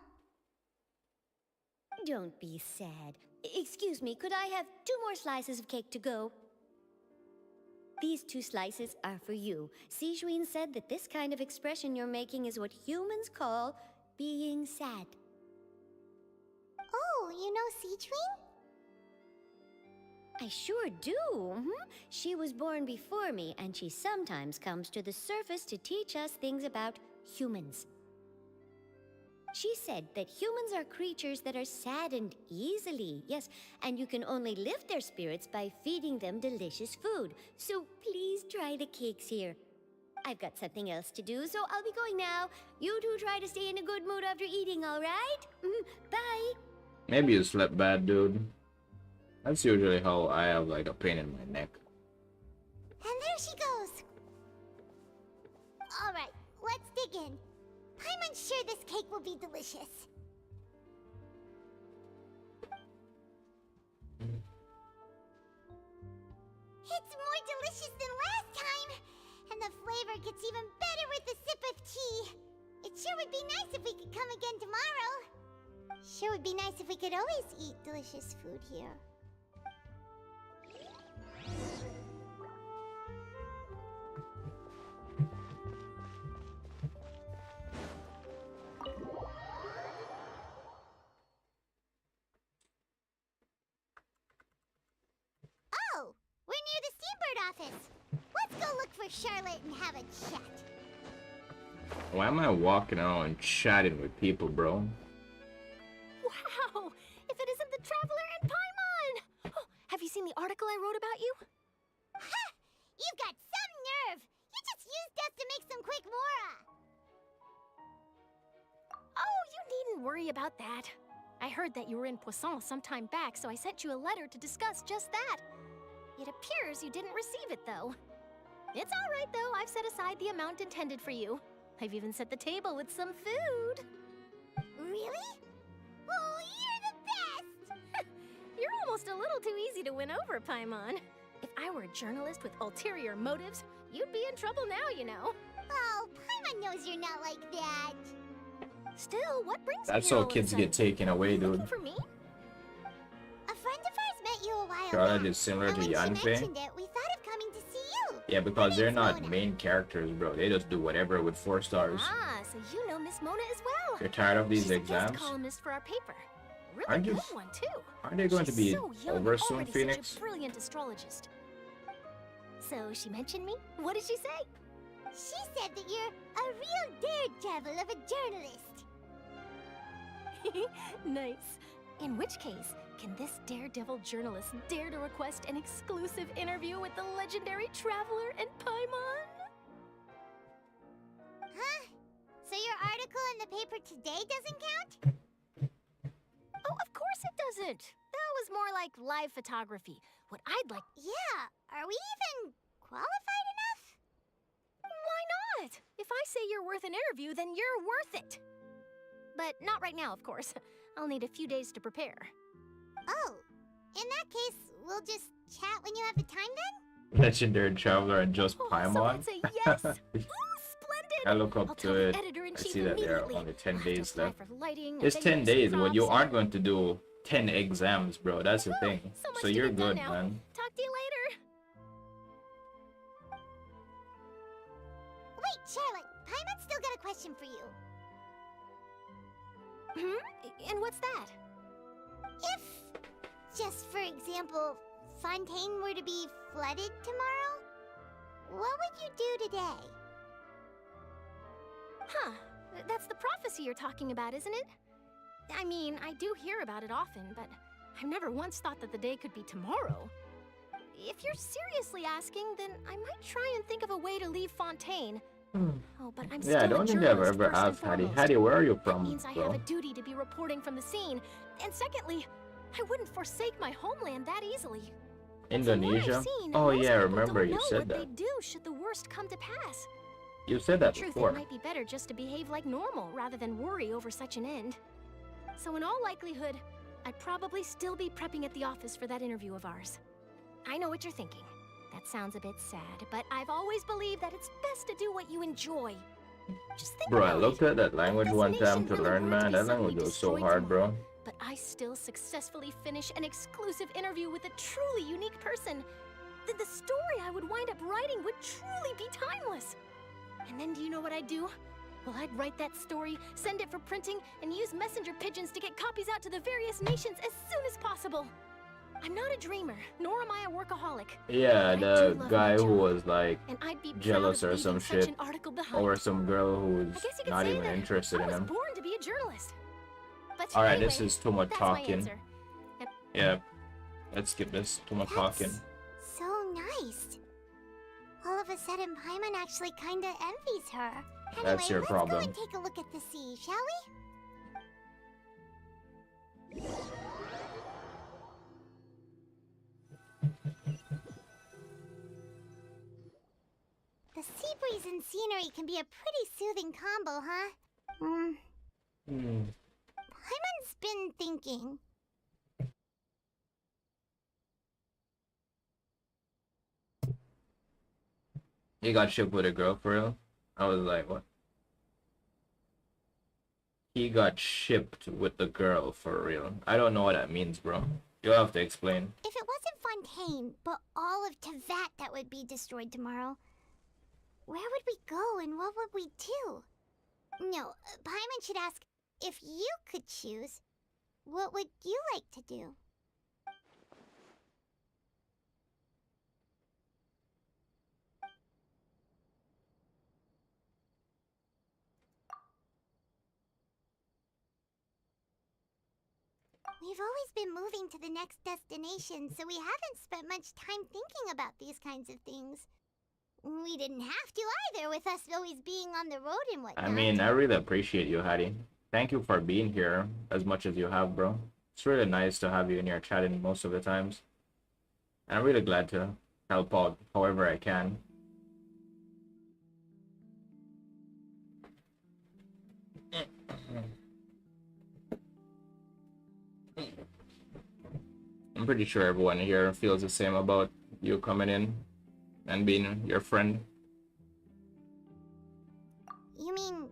Don't be sad. Excuse me, could I have 2 more slices of cake to go? These 2 slices are for you. Sijuin said that this kind of expression you're making is what humans call being sad. Oh, you know Sijuin? I sure do. She was born before me, and she sometimes comes to the surface to teach us things about humans. She said that humans are creatures that are saddened easily, yes, and you can only lift their spirits by feeding them delicious food. So please try the cakes here. I've got something else to do, so I'll be going now. You two try to stay in a good mood after eating, all right? Bye. Maybe you slept bad, dude. That's usually how I have like a pain in my neck. And there she goes. All right, let's dig in. I'm unsure this cake will be delicious. It's more delicious than last time, and the flavor gets even better with a sip of tea. It sure would be nice if we could come again tomorrow. Sure would be nice if we could always eat delicious food here. Oh, we're near the Steambird office. Let's go look for Charlotte and have a chat. Why am I walking around chatting with people, bro? Wow! If it isn't the Traveler and Paimon! Oh, have you seen the article I wrote about you? Ha! You've got some nerve! You just used us to make some quick mora! Oh, you needn't worry about that. I heard that you were in Poisson some time back, so I sent you a letter to discuss just that. It appears you didn't receive it, though. It's all right, though. I've set aside the amount intended for you. I've even set the table with some food. Really? Oh, you're the best! You're almost a little too easy to win over, Paimon. If I were a journalist with ulterior motives, you'd be in trouble now, you know. Oh, Paimon knows you're not like that. Still, what brings That's you how here all kids of a get taken away, sudden? dude. Looking for me? A friend of ours met you a while Charlotte back. is similar and to when she Yanfei. mentioned it, we thought of coming to see you. Yeah, because they're not main characters, bro. They just do whatever with 4 stars. Ah, so you know Miss Mona as well. You're tired of these She's a exams? guest columnist for our paper. Really Aren't you- good one too. aren't they going to She's be so young over and soon, already Phoenix? Such a brilliant astrologist. So she mentioned me. What did she say? She said that you're a real daredevil of a journalist. Nice. In which case, can this daredevil journalist dare to request an exclusive interview with the legendary Traveler and Paimon? Huh? So your article in the paper today doesn't count? Oh, of course it doesn't. That was more like live photography. What I'd like... Yeah, are we even qualified enough? Why not? If I say you're worth an interview, then you're worth it. But not right now, of course. I'll need a few days to prepare. Oh, in that case, we'll just chat when you have the time then? Legendary Traveler and just So Paimon. I'd say yes. Ooh, splendid. I look up I'll to tell it. the editor and I chief see that there are immediately. only 10 We'll have to days apply left. for lighting, and It's then 10 use days, but you props, aren't going to do 10 exams, bro. That's the thing. so much So to you're get done good, now. man. Talk to you later. Wait, Charlotte. Paimon's still got a question for you. And what's that? If, just for example, Fontaine were to be flooded tomorrow, what would you do today? Huh. That's the prophecy you're talking about, isn't it? I mean, I do hear about it often, but I've never once thought that the day could be tomorrow. If you're seriously asking, then I might try and think of a way to leave Fontaine. Oh, but I'm still Yeah, I don't a think I've journalist ever first and asked Hattie. foremost. Hattie, where are you That from, means I bro? have a duty to be reporting from the scene. And secondly, I wouldn't forsake my homeland that easily. Indonesia? Seen, Oh most yeah, I people remember don't you know said what that. they do should the worst come to pass. You said that In truth, before. it might be better just to behave like normal rather than worry over such an end. So in all likelihood, I'd probably still be prepping at the office for that interview of ours. I know what you're thinking. That sounds a bit sad, but I've always believed that it's best to do what you enjoy. Just think Bro, I about looked it. at that language If this one time nation to really learn, were to man. be That suddenly language was so destroyed hard, bro. tomorrow, but I still successfully finish an exclusive interview with a truly unique person, then the story I would wind up writing would truly be timeless. And then do you know what I'd do? Well, I'd write that story, send it for printing, and use messenger pigeons to get copies out to the various nations as soon as possible. I'm not a dreamer, nor am I a workaholic. Yeah, but I do the love guy my who job, was like and I'd be proud jealous of or some leaving such shit, an article behind. or some girl who's I guess you could not say even that interested I in was him. born to be a journalist. But Alright, anyway, this is too much that's my talking. answer. Yep. Yeah, let's skip this. Too much talking. So nice. All of a sudden, Paimon actually kinda envies her. Anyway, That's your let's problem. go and take a look at the sea, shall we? The sea breeze and scenery can be a pretty soothing combo, huh? Paimon's been thinking. He got shipped with a girl for real? I was like, what? He got shipped with the girl for real. I don't know what that means, bro. You'll have to explain. If it wasn't Fontaine, but all of Tevat that would be destroyed tomorrow, where would we go and what would we do? No, Paimon should ask, if you could choose, what would you like to do? We've always been moving to the next destination, so we haven't spent much time thinking about these kinds of things. We didn't have to either, with us always being on the road and whatnot. I mean, I really appreciate you, Hattie. Thank you for being here as much as you have, bro. It's really nice to have you in here chatting most of the times. And I'm really glad to help out however I can. I'm pretty sure everyone here feels the same about you coming in and being your friend. You mean,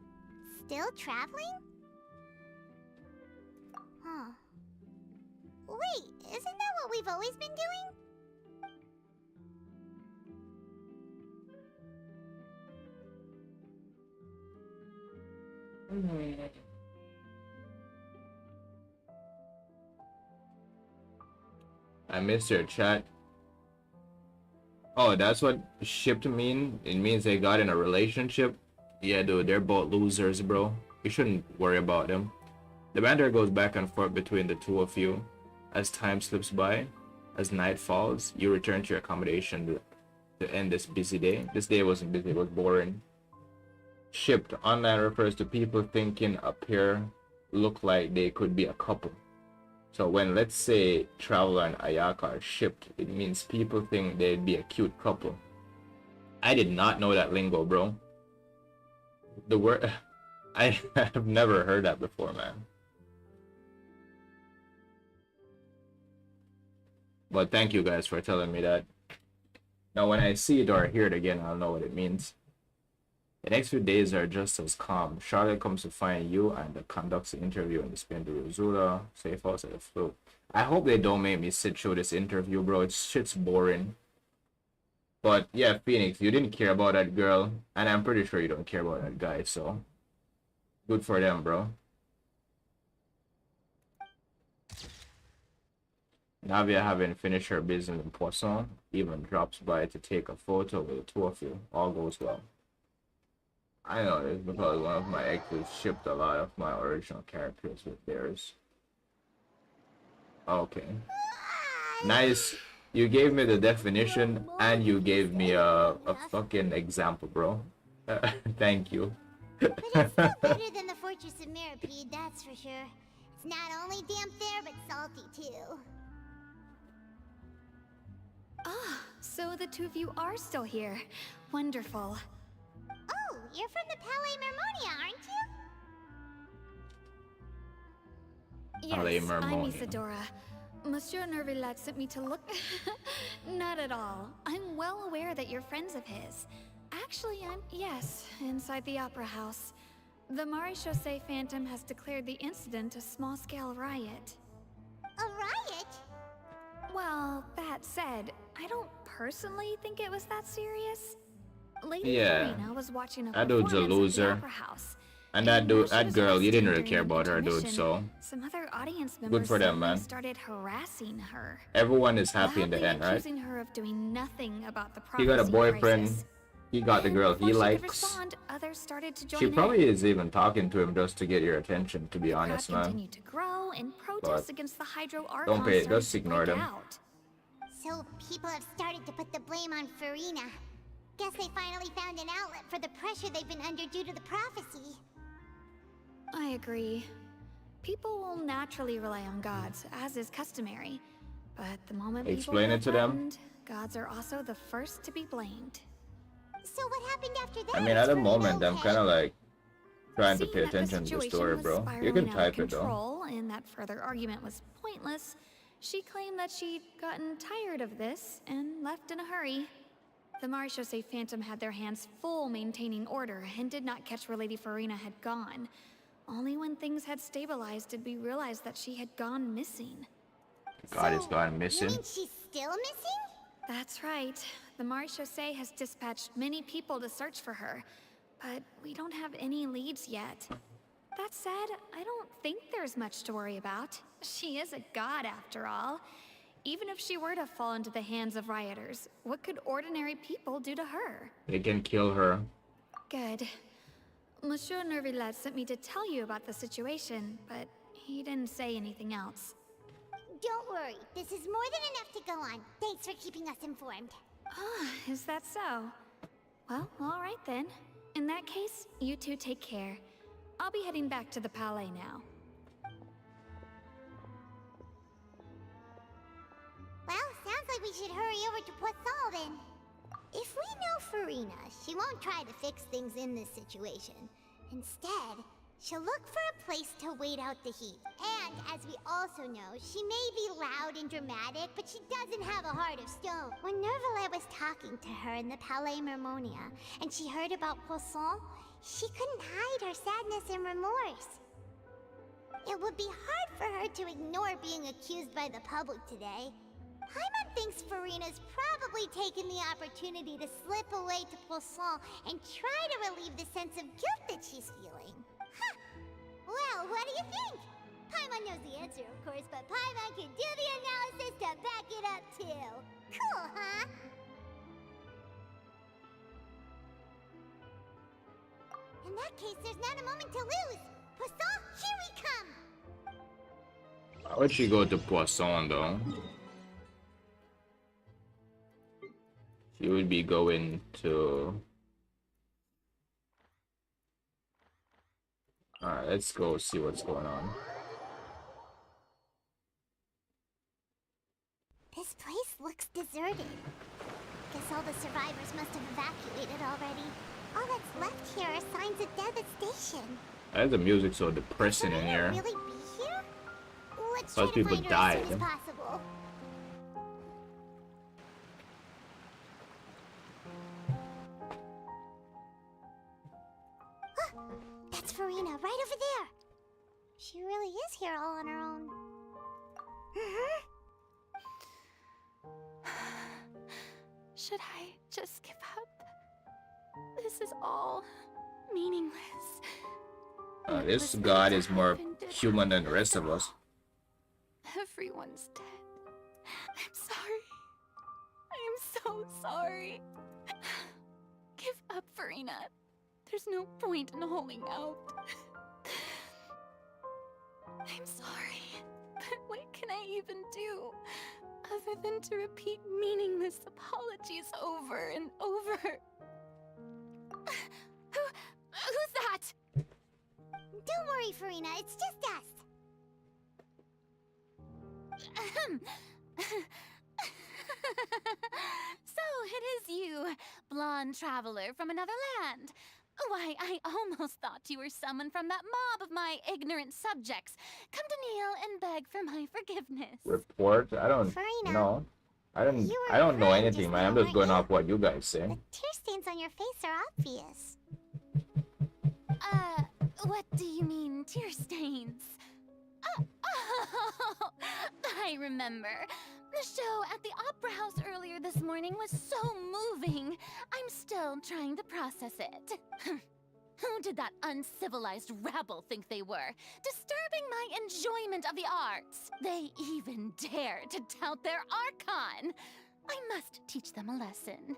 still traveling? Huh. Wait, isn't that what we've always been doing? I missed your chat. Oh, that's what shipped mean? It means they got in a relationship? Yeah, dude, they're both losers, bro. You shouldn't worry about them. The banter goes back and forth between the two of you. As time slips by, as night falls, you return to your accommodation to end this busy day. This day wasn't busy, it was boring. Shipped online refers to people thinking a pair look like they could be a couple. So when, let's say, Traveler and Ayaka are shipped, it means people think they'd be a cute couple. I did not know that lingo, bro. The word... I have never heard that before, man. But thank you guys for telling me that. Now when I see it or hear it again, I'll know what it means. The next few days are just as calm. Charlotte comes to find you and conducts the interview in the Spin de Rosula, safe house at the flu. I hope they don't make me sit through this interview, bro. It's shit's boring. But yeah, Phoenix, you didn't care about that girl, and I'm pretty sure you don't care about that guy, so good for them, bro. Navia, having finished her business in Poisson, even drops by to take a photo with the two of you. All goes well. I know this because one of my exes shipped a lot of my original characters with theirs. Okay. Nice. You gave me the definition and you gave me a fucking example, bro. Thank you. But it's still better than the Fortress of Mirapede, that's for sure. It's not only damp there, but salty too. Ah, so the two of you are still here. Wonderful. Oh, you're from the Palais Mermonia, aren't you? Palais Yes, I'm Mermonia. Isadora. Monsieur Nervillat sent me to look... Not at all. I'm well aware that you're friends of his. Actually, yes, inside the Opera House. The Maréchaussée Phantom has declared the incident a small-scale riot. A riot? Well, that said, I don't personally think it was that serious. Lady Yeah, Farina was watching a that dude's a performance at the loser. Opera House. And that dude, She that was girl, you didn't arrested really care during about her, dude, intermission. so Some other audience members good for them, suddenly man. started harassing her. Everyone is happy in the Loudly end, right? accusing her of doing nothing about the He got a prophecy boyfriend. crisis. He got the girl he Before she could likes. respond, others started to join She in. probably is even talking to him just to get your attention, to be The crowd honest, man. continued to grow and protests against the Hydro Archon Don't pay it, started just to ignore break them. out. So people have started to put the blame on Farina. Guess they finally found an outlet for the pressure they've been under due to the prophecy. I agree. People will naturally rely on gods, as is customary. But the moment Explain people it to them. threatened, gods are also the first to be blamed. So what happened after that? I mean, at the Farina moment, I'm okay? kind of like trying to Seeing pay that the attention to the situation story, was bro. You spiraling can out of type it though. control, and that further argument was pointless, she claimed that she'd gotten tired of this and left in a hurry. The Maréchaussée Phantom had their hands full maintaining order and did not catch where Lady Farina had gone. Only when things had stabilized did we realize that she had gone missing. God is gone missing. You mean she's still missing? That's right. The Maréchaussée has dispatched many people to search for her, but we don't have any leads yet. That said, I don't think there's much to worry about. She is a god after all. Even if she were to fall into the hands of rioters, what could ordinary people do to her? They can kill her. Good. Monsieur Nervillat sent me to tell you about the situation, but he didn't say anything else. Don't worry, this is more than enough to go on. Thanks for keeping us informed. Ah, is that so? Well, all right then. In that case, you two take care. I'll be heading back to the Palais now. Well, sounds like we should hurry over to Poisson then. If we know Farina, she won't try to fix things in this situation. Instead, she'll look for a place to wait out the heat. And, as we also know, she may be loud and dramatic, but she doesn't have a heart of stone. When Nervalet was talking to her in the Palais Mermonia, and she heard about Poisson, she couldn't hide her sadness and remorse. It would be hard for her to ignore being accused by the public today. Paimon thinks Farina's probably taken the opportunity to slip away to Poisson and try to relieve the sense of guilt that she's feeling. Huh! Well, what do you think? Paimon knows the answer, of course, but Paimon can do the analysis to back it up, too. Cool, huh? In that case, there's not a moment to lose. Poisson, here we come! Why would she go to Poisson though? She would be going to... Alright, let's go see what's going on. This place looks deserted. Guess all the survivors must have evacuated already. All that's left here are signs of death at station. Why is the music so depressing in here? Really be here? Let's Most try to people find her died. as soon as possible. That's Farina, right over there. She really is here all on her own. Should I just give up? This is all meaningless. This god is more human than the rest of us. Everyone's dead. I'm sorry. I am so sorry. Give up, Farina. There's no point in holding out. I'm sorry, but what can I even do other than to repeat meaningless apologies over and over? Who's that? Don't worry, Farina, it's just us. So it is you, blonde traveler from another land. Why, I almost thought you were someone from that mob of my ignorant subjects. Come to kneel and beg for my forgiveness. Report? I don't know. I don't know anything, man. I'm just going off what you guys say. The tear stains on your face are obvious. What do you mean, tear stains? Oh, I remember. The show at the Opera House earlier this morning was so moving. I'm still trying to process it. Who did that uncivilized rabble think they were? Disturbing my enjoyment of the arts. They even dare to tout their archon. I must teach them a lesson.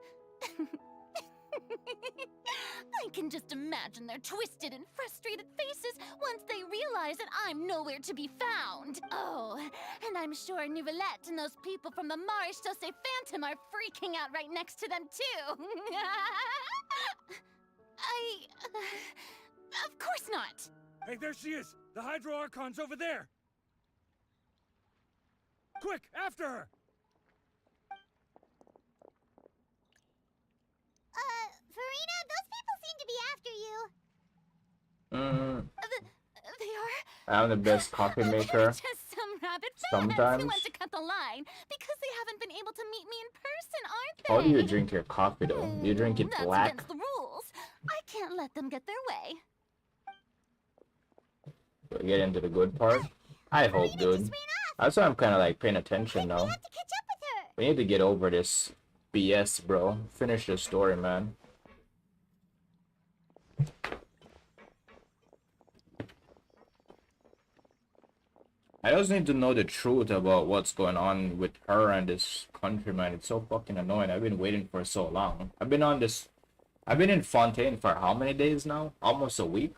I can just imagine their twisted and frustrated faces once they realize that I'm nowhere to be found. Oh, and I'm sure Nouvellette and those people from the Maréchaussée Phantom are freaking out right next to them, too. Of course not. Hey, there she is! The Hydro Archon's over there! Quick, after her! Farina, those people seem to be after you. They are? I'm the best coffee maker. Just some rabid fans Sometimes. who want to cut the line because they haven't been able to meet me in person, aren't they? How do you drink your coffee though? Do you drink it That's black? against the rules. I can't let them get their way. Do I get into the good part? I hope, dude. That's why I'm kind of like paying attention now. We need to get over this BS, bro. Finish the story, man. I just need to know the truth about what's going on with her and this country, man. It's so fucking annoying. I've been waiting for so long. I've been in Fontaine for how many days now? Almost a week.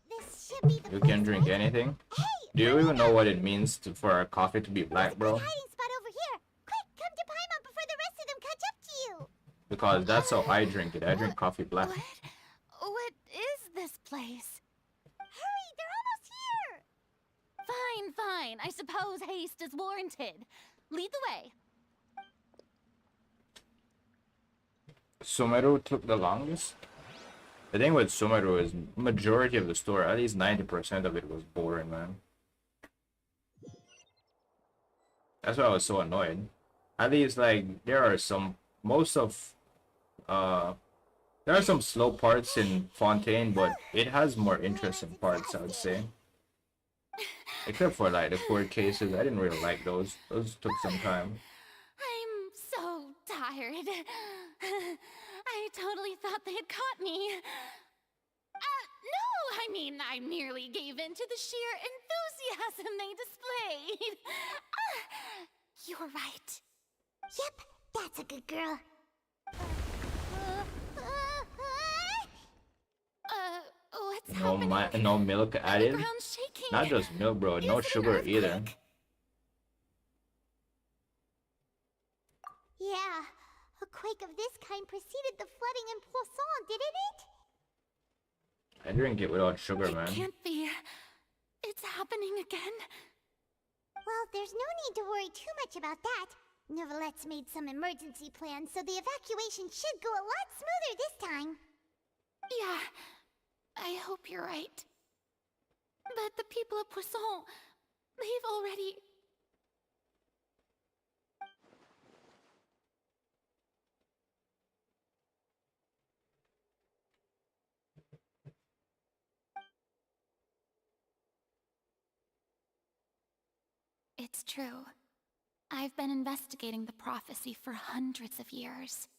This should be the You can drink anything. Do you even know what it means for our coffee to be black, bro? hiding spot over here. Quick, come to Paimon before the rest of them catch up to you. Because that's how I drink it. I drink coffee black. What is this place? Hurry, they're almost here. Fine. I suppose haste is warranted. Lead the way. Sumeru took the longest. The thing with Sumeru is majority of the story, at least 90% of it was boring, man. That's why I was so annoyed. At least like there are some there are some slow parts in Fontaine, but it has more interesting parts, I would say. Except for like the court cases, I didn't really like those. Those took some time. I'm so tired. I totally thought they had caught me. No, I mean, I merely gave in to the sheer enthusiasm they displayed. You're right. Yep, that's a good girl. What's happening? No milk added. ground's shaking. Not just milk, bro. No sugar either. Yeah, a quake of this kind preceded the flooding in Poisson, didn't it? I drink it without sugar, man. Can't be. It's happening again. Well, there's no need to worry too much about that. Nouvellette's made some emergency plans, so the evacuation should go a lot smoother this time. Yeah, I hope you're right. But the people of Poisson, they've already... It's true. I've been investigating the prophecy for hundreds of years.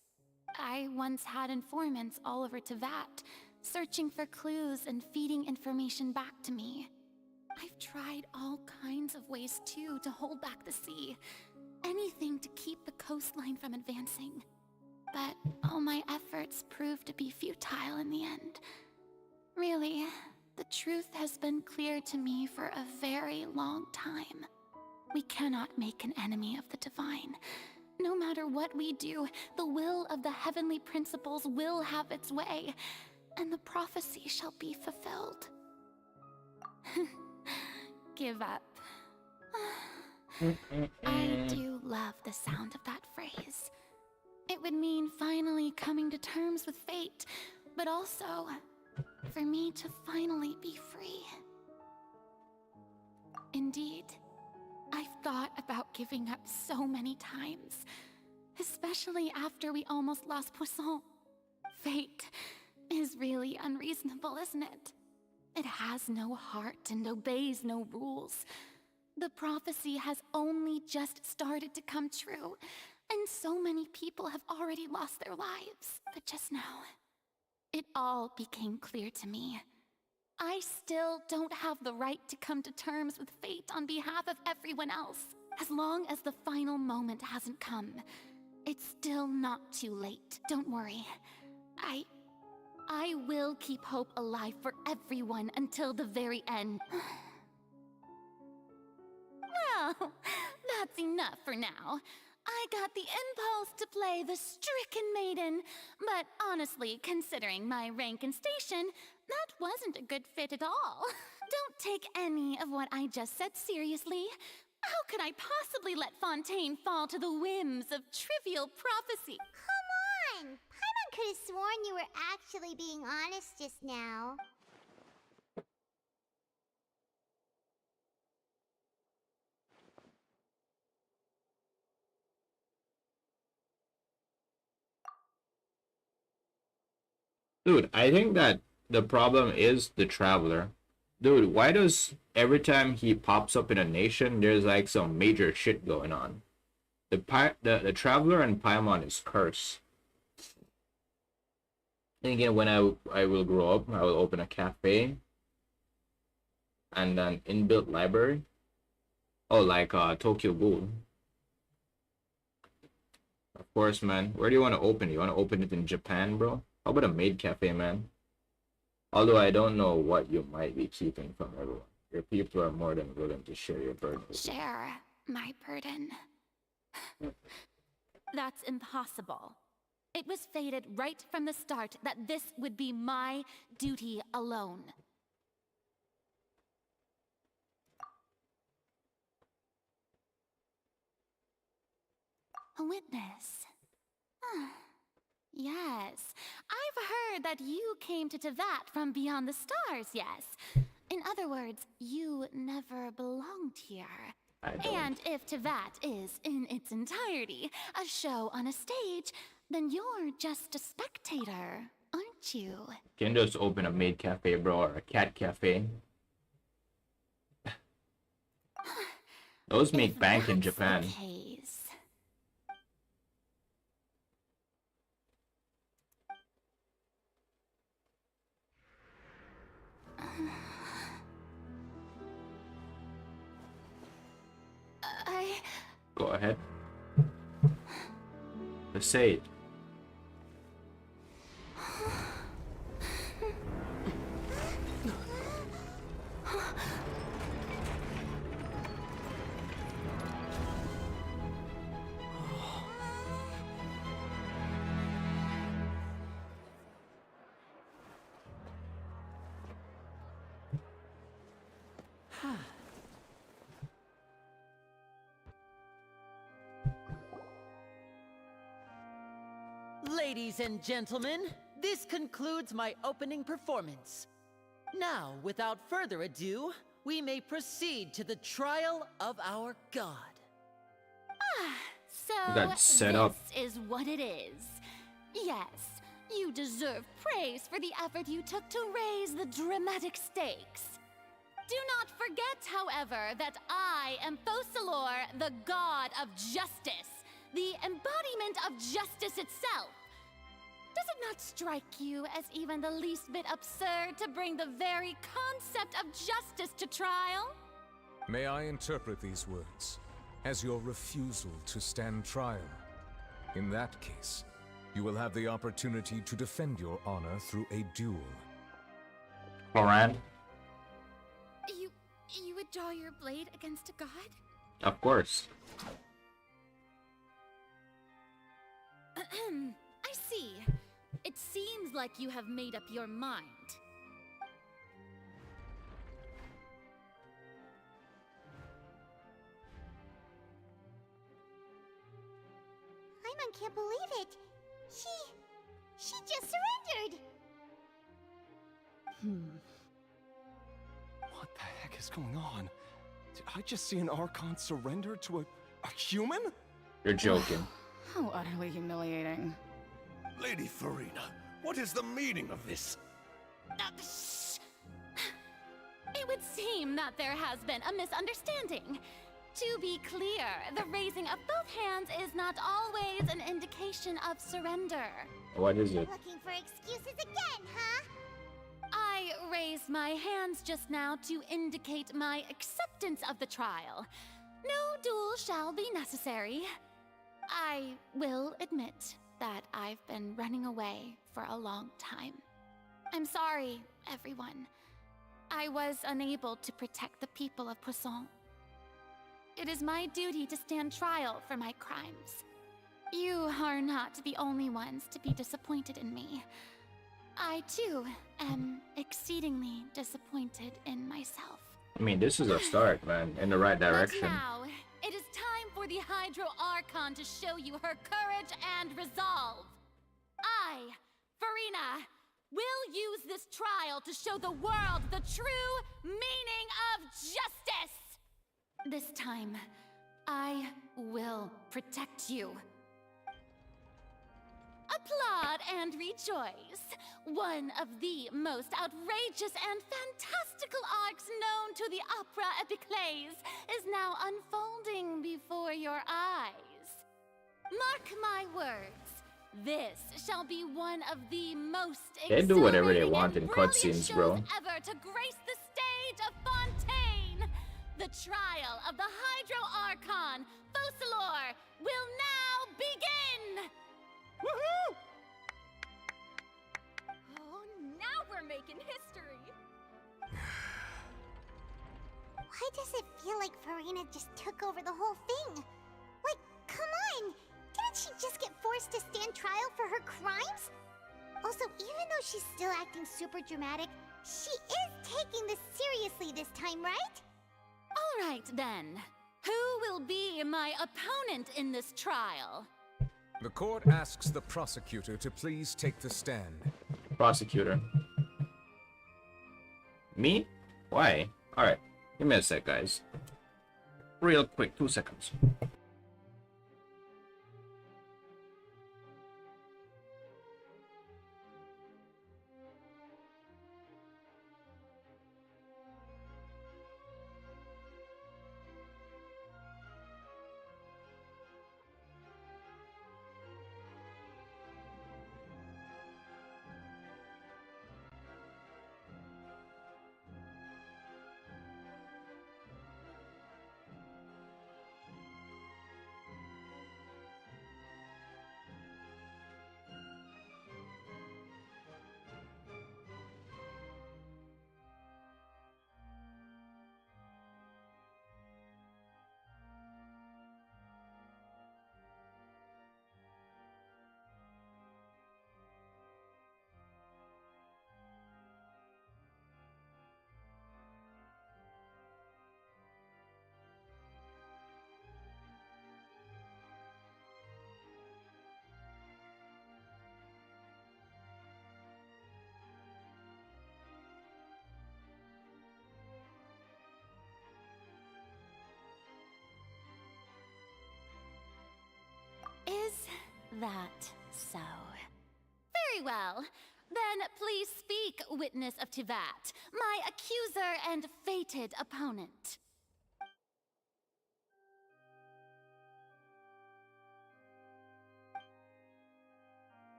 I once had informants all over Tevat, searching for clues and feeding information back to me. I've tried all kinds of ways too to hold back the sea. Anything to keep the coastline from advancing. But all my efforts proved to be futile in the end. Really, the truth has been clear to me for a very long time. We cannot make an enemy of the divine. No matter what we do, the will of the heavenly principles will have its way, and the prophecy shall be fulfilled. Give up. I do love the sound of that phrase. It would mean finally coming to terms with fate, but also for me to finally be free. Indeed, I've thought about giving up so many times, especially after we almost lost Poisson. Fate is really unreasonable, isn't it? It has no heart and obeys no rules. The prophecy has only just started to come true, and so many people have already lost their lives. But just now, it all became clear to me. I still don't have the right to come to terms with fate on behalf of everyone else. As long as the final moment hasn't come, it's still not too late. Don't worry. I will keep hope alive for everyone until the very end. Well, that's enough for now. I got the impulse to play the stricken maiden, but honestly, considering my rank and station, that wasn't a good fit at all. Don't take any of what I just said seriously. How could I possibly let Fontaine fall to the whims of trivial prophecy? Come on! Paimon could have sworn you were actually being honest just now. Dude, I think that the problem is the Traveler. Dude, why does every time he pops up in a nation, there's like some major shit going on? The Traveler and Paimon is cursed. Thinking when I will grow up, I will open a cafe and an inbuilt library. Oh, like Tokyo Ghoul. Of course, man. Where do you want to open it? You want to open it in Japan, bro? How about a maid cafe, man? Although I don't know what you might be keeping from everyone. Your people are more than willing to share your burden with you. Share my burden. That's impossible. It was fated right from the start that this would be my duty alone. A witness. Yes, I've heard that you came to Tevat from beyond the stars, yes. In other words, you never belonged here. And if Tevat is, in its entirety, a show on a stage, then you're just a spectator, aren't you? Can just open a maid cafe, bro, or a cat cafe. Those make bank in Japan. Go ahead. Let's say it. Ladies and gentlemen, this concludes my opening performance. Now, without further ado, we may proceed to the trial of our god. So That's set up. this is what it is. Yes, you deserve praise for the effort you took to raise the dramatic stakes. Do not forget, however, that I am Fosalor, the god of justice, the embodiment of justice itself. Does it not strike you as even the least bit absurd to bring the very concept of justice to trial? May I interpret these words as your refusal to stand trial? In that case, you will have the opportunity to defend your honor through a duel. Moran? You would draw your blade against a god? Of course. I see. It seems like you have made up your mind. Paimon can't believe it. She just surrendered. What the heck is going on? Did I just see an Archon surrender to a human? You're joking. How utterly humiliating. Lady Farina, what is the meaning of this? Shh. It would seem that there has been a misunderstanding. To be clear, the raising of both hands is not always an indication of surrender. What is it? Looking for excuses again, huh? I raised my hands just now to indicate my acceptance of the trial. No duel shall be necessary. I will admit that I've been running away for a long time. I'm sorry, everyone. I was unable to protect the people of Poisson. It is my duty to stand trial for my crimes. You are not the only ones to be disappointed in me. I, too, am exceedingly disappointed in myself. I mean, this is a start, man, in the right direction. But now, it is time for the Hydro Archon to show you her courage and resolve. I, Farina, will use this trial to show the world the true meaning of justice! This time, I will protect you. Applaud and rejoice! One of the most outrageous and fantastical arcs known to the opera epiclese is now unfolding before your eyes. Mark my words, this shall be one of the most They do whatever they want in brilliant cutscenes, shows bro. ever to grace the stage of Fontaine. The trial of the Hydro Archon, Fosalor, will now begin! Woohoo! Oh, now we're making history. Why does it feel like Farina just took over the whole thing? Like, come on! Didn't she just get forced to stand trial for her crimes? Also, even though she's still acting super dramatic, she is taking this seriously this time, right? All right, then. Who will be my opponent in this trial? The court asks the prosecutor to please take the stand. Prosecutor. Me? Why? Alright, give me a sec, guys. Real quick, 2 seconds. Is that so? Very well. Then please speak, witness of Tivat, my accuser and fated opponent.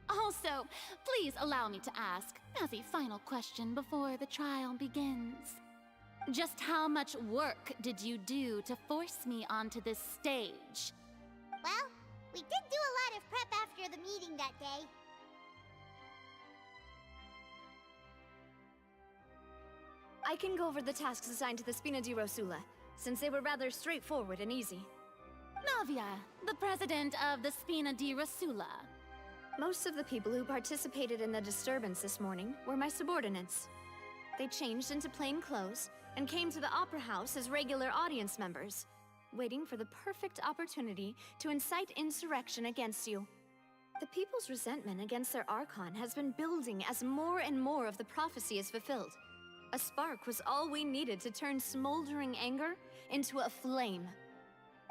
Also, please allow me to ask, as a final question before the trial begins. Just how much work did you do to force me onto this stage? Well, we did do a lot of prep after the meeting that day. I can go over the tasks assigned to the Spina di Rosula, since they were rather straightforward and easy. Navia, the president of the Spina di Rosula. Most of the people who participated in the disturbance this morning were my subordinates. They changed into plain clothes and came to the Opera House as regular audience members, waiting for the perfect opportunity to incite insurrection against you. The people's resentment against their Archon has been building as more and more of the prophecy is fulfilled. A spark was all we needed to turn smoldering anger into a flame.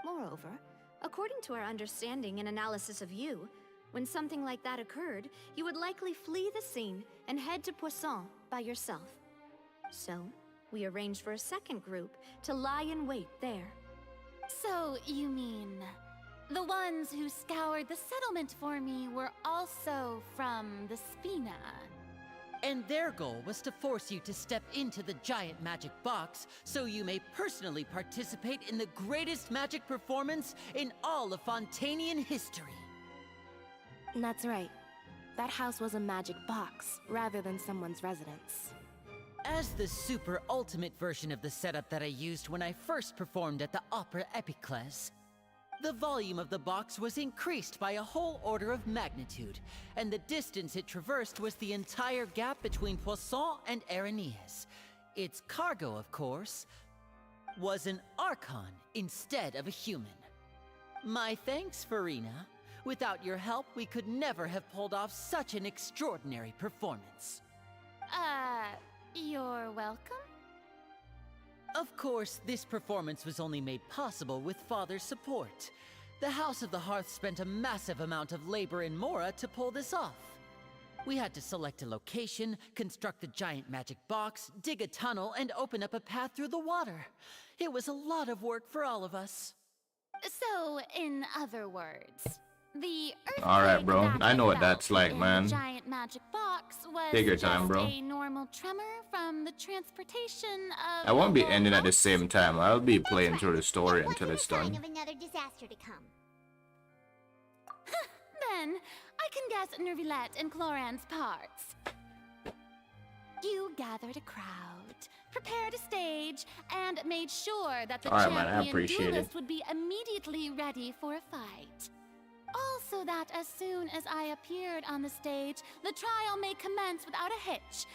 Moreover, according to our understanding and analysis of you, when something like that occurred, you would likely flee the scene and head to Poisson by yourself. So, we arranged for a second group to lie in wait there. So, you mean, the ones who scoured the settlement for me were also from the Spina? And their goal was to force you to step into the giant magic box so you may personally participate in the greatest magic performance in all of Fontainian history. That's right. That house was a magic box, rather than someone's residence. As the super ultimate version of the setup that I used when I first performed at the Opera Epiclese, the volume of the box was increased by a whole order of magnitude, and the distance it traversed was the entire gap between Poisson and Aranias. Its cargo, of course, was an Archon instead of a human. My thanks, Farina. Without your help, we could never have pulled off such an extraordinary performance. You're welcome? Of course, this performance was only made possible with Father's support. The House of the Hearth spent a massive amount of labor in Mora to pull this off. We had to select a location, construct the giant magic box, dig a tunnel, and open up a path through the water. It was a lot of work for all of us. So, in other words, the Alright, bro. I know what that's like, man. giant magic box was Take your time, just bro. a normal tremor from the transportation of I won't be ending at the same time. I'll be playing through the story until it's Sign done. of another disaster to come. Then, I can guess Nervilette and Cloran's parts. You gathered a crowd, prepared a stage, and made sure that the Alright, man, I champion appreciate it. duelist would be immediately ready for a fight. Also that as soon as I appeared on the stage, the trial may commence without a hitch.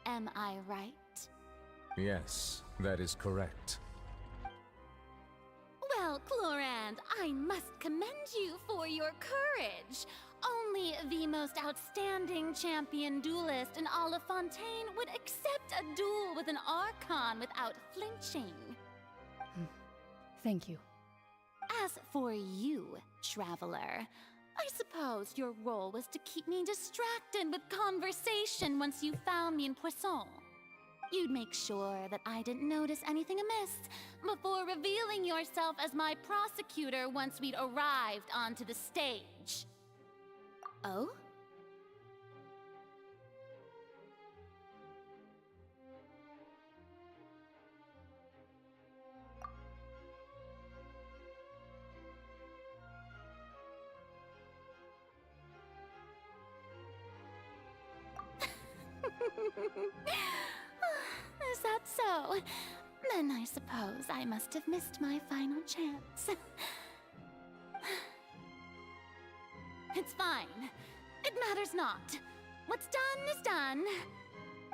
Am I right? Yes, that is correct. Well, Clorand, I must commend you for your courage. Only the most outstanding champion duelist in all of Fontaine would accept a duel with an Archon without flinching. Thank you. As for you, Traveler, I suppose your role was to keep me distracted with conversation once you found me in Poisson. You'd make sure that I didn't notice anything amiss before revealing yourself as my prosecutor once we'd arrived onto the stage. Oh? Is that so? Then I suppose I must have missed my final chance. It's fine. It matters not. What's done is done.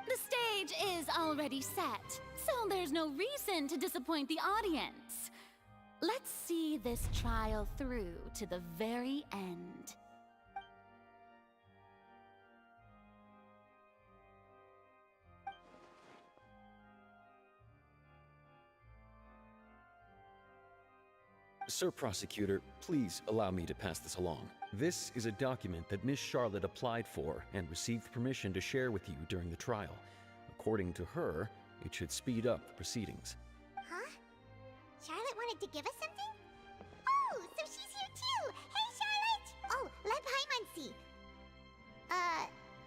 The stage is already set, so there's no reason to disappoint the audience. Let's see this trial through to the very end. Sir Prosecutor, please allow me to pass this along. This is a document that Miss Charlotte applied for and received permission to share with you during the trial. According to her, it should speed up the proceedings. Huh? Charlotte wanted to give us something? Oh, so she's here too! Hey, Charlotte! Oh, let Paimon see.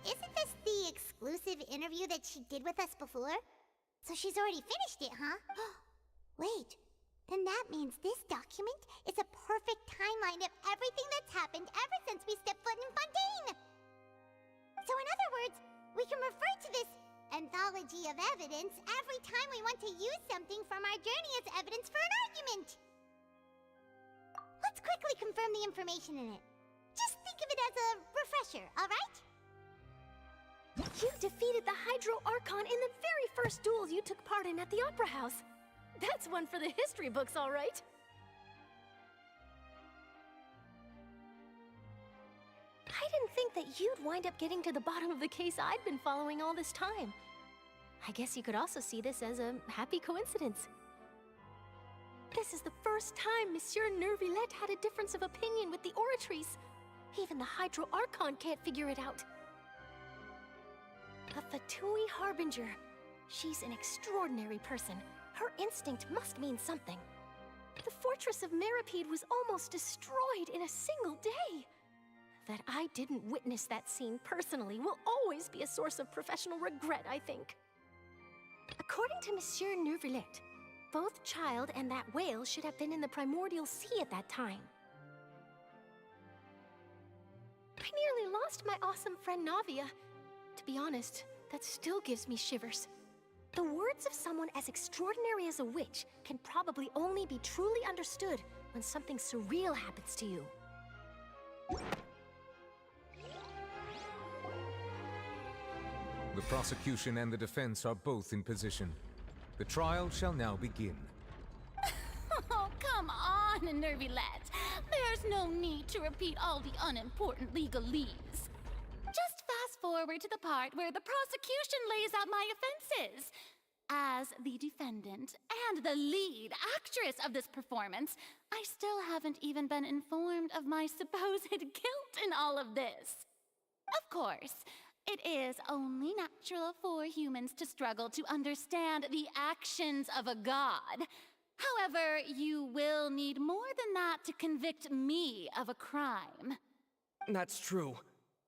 Isn't this the exclusive interview that she did with us before? So she's already finished it, huh? Wait, then that means this document is a perfect timeline of everything that's happened ever since we stepped foot in Fontaine! So in other words, we can refer to this anthology of evidence every time we want to use something from our journey as evidence for an argument! Let's quickly confirm the information in it. Just think of it as a refresher, alright? You defeated the Hydro Archon in the very first duels you took part in at the Opera House. That's one for the history books, all right. I didn't think that you'd wind up getting to the bottom of the case I'd been following all this time. I guess you could also see this as a happy coincidence. This is the first time Monsieur Neuvillette had a difference of opinion with the Oratrice. Even the Hydro Archon can't figure it out. A Fatui Harbinger. She's an extraordinary person. Her instinct must mean something. The fortress of Meripede was almost destroyed in a single day. That I didn't witness that scene personally will always be a source of professional regret, I think. According to Monsieur Neuvillette, both Child and that whale should have been in the primordial sea at that time. I nearly lost my awesome friend Navia. To be honest, that still gives me shivers. The words of someone as extraordinary as a witch can probably only be truly understood when something surreal happens to you. The prosecution and the defense are both in position. The trial shall now begin. Oh, come on, Neuvillette. There's no need to repeat all the unimportant legalese. Just fast forward to the part where the prosecution lays out my offenses. As the defendant and the lead actress of this performance, I still haven't even been informed of my supposed guilt in all of this. Of course, it is only natural for humans to struggle to understand the actions of a god. However, you will need more than that to convict me of a crime. That's true.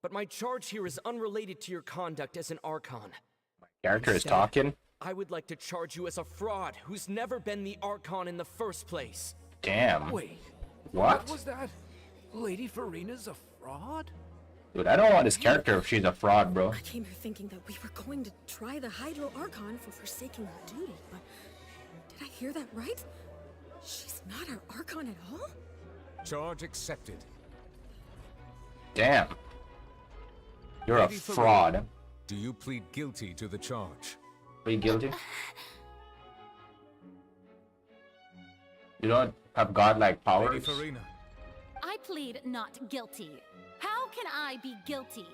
But my charge here is unrelated to your conduct as an Archon. Character is Instead, talking. I would like to charge you as a fraud who's never been the Archon in the first place. Damn. Wait. What? was that? Lady Farina's a fraud? Dude, I don't want this character if she's a fraud, bro. I came here thinking that we were going to try the Hydro Archon for forsaking her duty, but did I hear that right? She's not our Archon at all? Charge accepted. Damn. You're a Lady Farina, fraud. Do you plead guilty to the charge? Plead guilty? You don't have godlike powers? Lady Farina. I plead not guilty. How can I be guilty?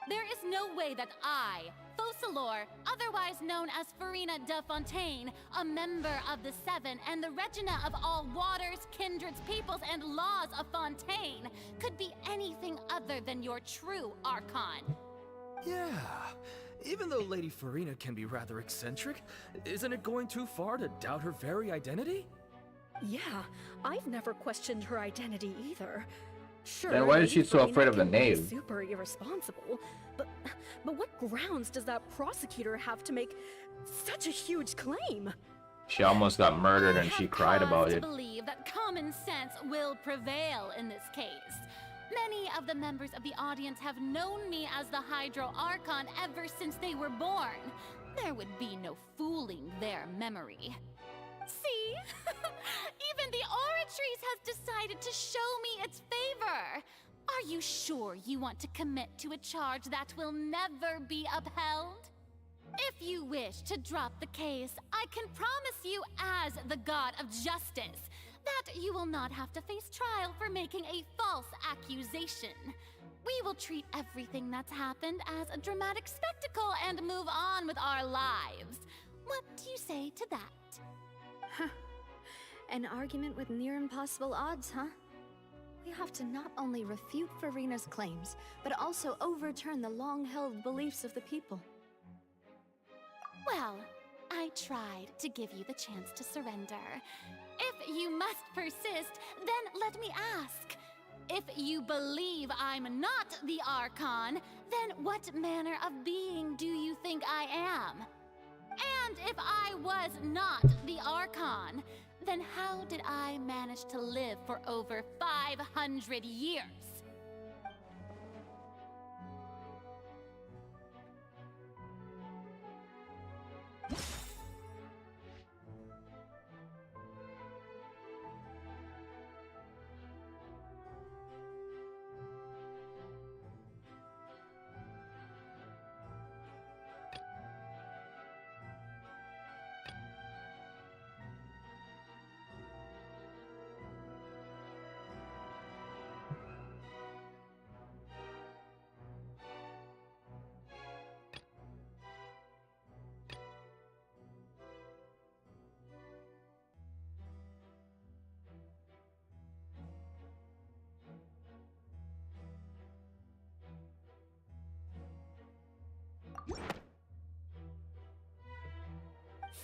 There is no way that I, Focalor, otherwise known as Farina de Fontaine, a member of the Seven and the Regina of all waters, kindreds, peoples, and laws of Fontaine, could be anything other than your true Archon. Yeah. Even though Lady Farina can be rather eccentric, isn't it going too far to doubt her very identity? Yeah, I've never questioned her identity either. Sure, Then why is she Lady so Farina afraid of the can be name? Super irresponsible, but what grounds does that prosecutor have to make such a huge claim? She almost got murdered and she cried about To it. believe that common sense will prevail in this case. Many of the members of the audience have known me as the Hydro Archon ever since they were born. There would be no fooling their memory. See? Even the Oratrice has decided to show me its favor. Are you sure you want to commit to a charge that will never be upheld? If you wish to drop the case, I can promise you as the god of justice that you will not have to face trial for making a false accusation. We will treat everything that's happened as a dramatic spectacle and move on with our lives. What do you say to that? An argument with near impossible odds, huh? We have to not only refute Farina's claims, but also overturn the long-held beliefs of the people. Well, I tried to give you the chance to surrender. If you must persist, then let me ask. If you believe I'm not the Archon, then what manner of being do you think I am? And if I was not the Archon, then how did I manage to live for over 500 years?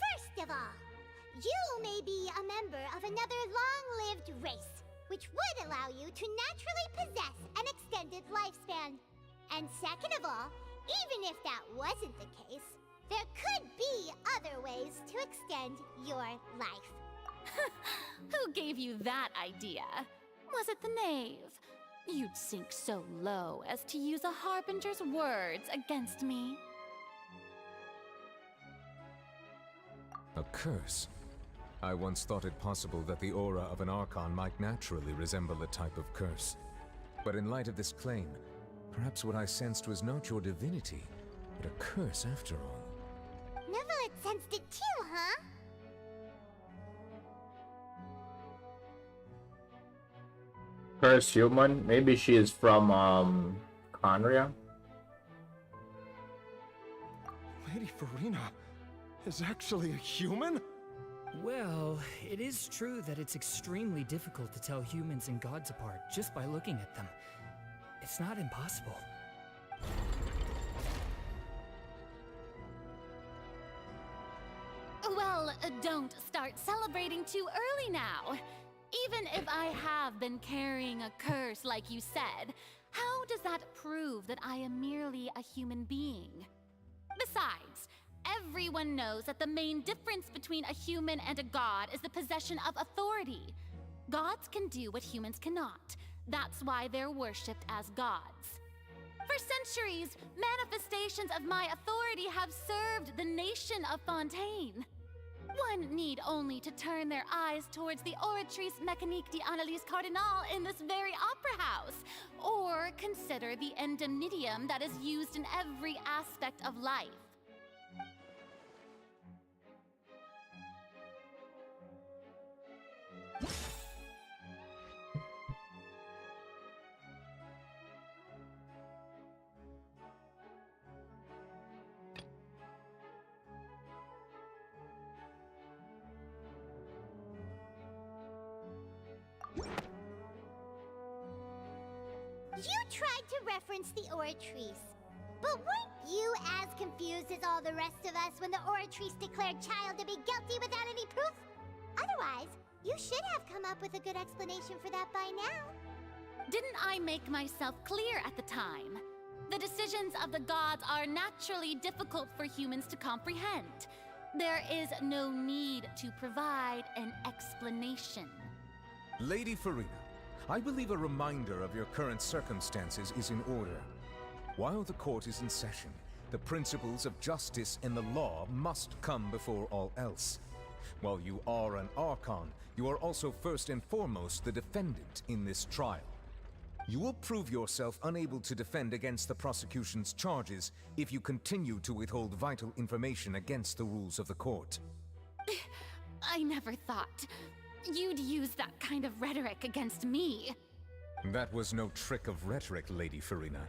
First of all, you may be a member of another long-lived race, which would allow you to naturally possess an extended lifespan. And second of all, even if that wasn't the case, there could be other ways to extend your life. Who gave you that idea? Was it the knave? You'd sink so low as to use a harbinger's words against me. A curse? I once thought it possible that the aura of an Archon might naturally resemble a type of curse. But in light of this claim, perhaps what I sensed was not your divinity, but a curse after all. Neverlet sensed it too, huh? Curse human? Maybe she is from, Conria? Lady Farina is actually a human? Well, it is true that it's extremely difficult to tell humans and gods apart just by looking at them. It's not impossible. Well, don't start celebrating too early now. Even if I have been carrying a curse like you said, how does that prove that I am merely a human being? Besides, everyone knows that the main difference between a human and a god is the possession of authority. Gods can do what humans cannot. That's why they're worshipped as gods. For centuries, manifestations of my authority have served the nation of Fontaine. One need only to turn their eyes towards the Oratrice Mécanique d'Analyse Cardinal in this very opera house, or consider the indemnitium that is used in every aspect of life. You tried to reference the Oratrice, but weren't you as confused as all the rest of us when the Oratrice declared Child to be guilty without any proof? Otherwise, you should have come up with a good explanation for that by now. Didn't I make myself clear at the time? The decisions of the gods are naturally difficult for humans to comprehend. There is no need to provide an explanation. Lady Farina, I believe a reminder of your current circumstances is in order. While the court is in session, the principles of justice and the law must come before all else. While you are an Archon, you are also first and foremost the defendant in this trial. You will prove yourself unable to defend against the prosecution's charges if you continue to withhold vital information against the rules of the court. I never thought you'd use that kind of rhetoric against me. That was no trick of rhetoric, Lady Farina.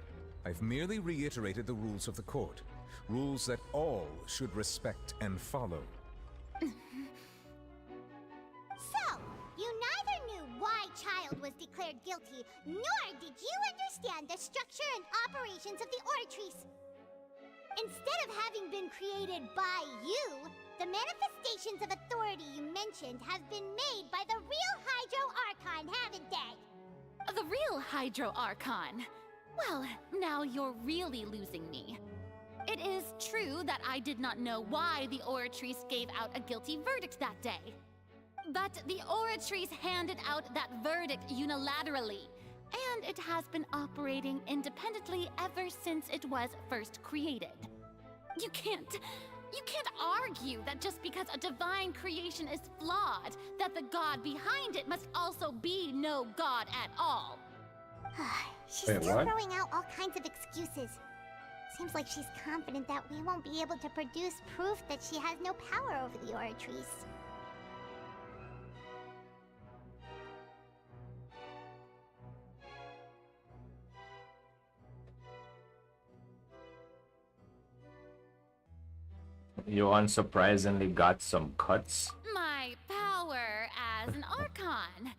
I've merely reiterated the rules of the court. Rules that all should respect and follow. So, was declared guilty, nor did you understand the structure and operations of the Oratrice. Instead of having been created by you, the manifestations of authority you mentioned have been made by the real Hydro Archon, haven't they? The real Hydro Archon? Well, now you're really losing me. It is true that I did not know why the Oratrice gave out a guilty verdict that day. But the Oratrice handed out that verdict unilaterally, and it has been operating independently ever since it was first created. You can't argue that just because a divine creation is flawed, that the god behind it must also be no god at all. She's Wait, still what? throwing out all kinds of excuses. Seems like she's confident that we won't be able to produce proof that she has no power over the Oratrice. You unsurprisingly got some cuts. My power as an Archon.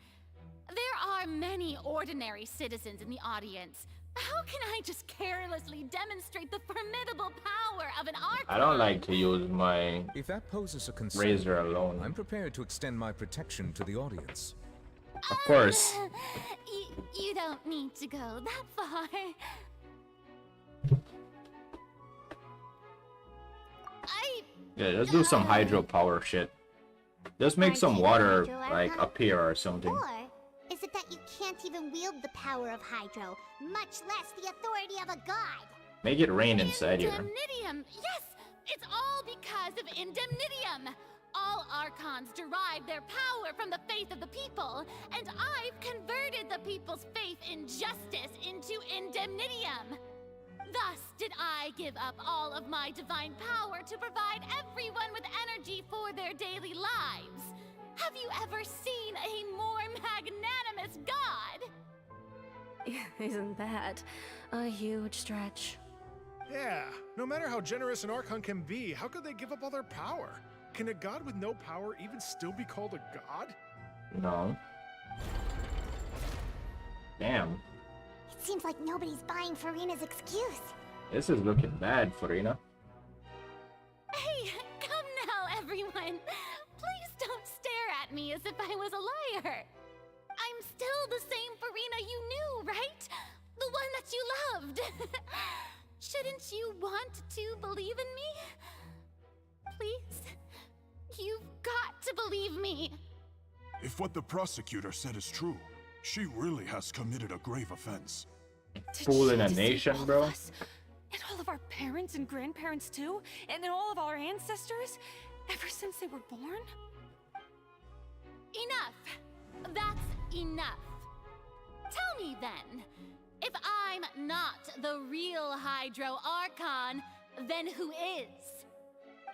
There are many ordinary citizens in the audience. How can I just carelessly demonstrate the formidable power of an Archon? I don't like to use my If that poses a concern, razor alone. I'm prepared to extend my protection to the audience. Of course. You don't need to go that far. Yeah, let's do some hydropower shit. Just make some water, like, appear or something. Or is it that you can't even wield the power of Hydro, much less the authority of a god? Make it rain inside here. Indemnitium! Yes! It's all because of Indemnitium! All Archons derive their power from the faith of the people, and I've converted the people's faith in justice into Indemnitium! Thus did I give up all of my divine power to provide everyone with energy for their daily lives. Have you ever seen a more magnanimous god? Isn't that a huge stretch? Yeah, no matter how generous an Archon can be, how could they give up all their power? Can a god with no power even still be called a god? No. Damn. It seems like nobody's buying Farina's excuse. This is looking bad, Farina. Hey, come now, everyone. Please don't stare at me as if I was a liar. I'm still the same Farina you knew, right? The one that you loved. Shouldn't you want to believe in me? Please? You've got to believe me. If what the prosecutor said is true, she really has committed a grave offense. Fooling a nation, bro. And all of our parents and grandparents too? And then all of our ancestors? Ever since they were born? Enough. That's enough. Tell me then, if I'm not the real Hydro Archon, then who is?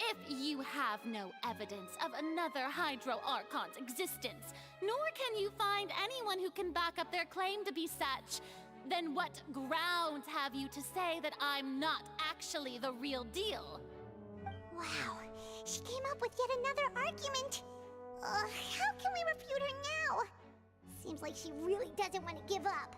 If you have no evidence of another Hydro Archon's existence, nor can you find anyone who can back up their claim to be such, then what grounds have you to say that I'm not actually the real deal? Wow, she came up with yet another argument. How can we refute her now? Seems like she really doesn't want to give up.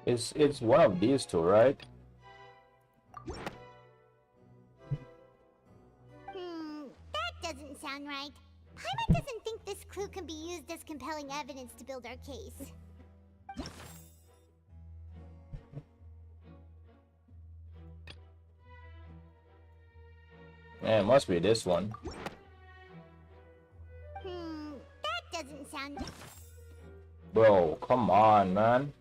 It's one of these two, right? That doesn't sound right. Paimon doesn't think this clue can be used as compelling evidence to build our case. Yeah, it must be this one. That doesn't sound... Bro, come on, man.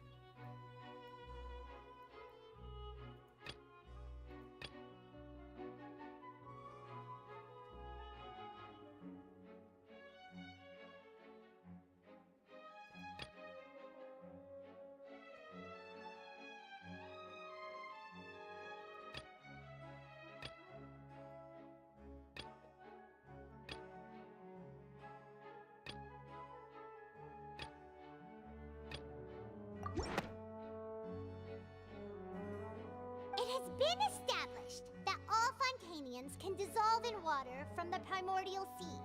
It has been established that all Fontainians can dissolve in water from the primordial sea.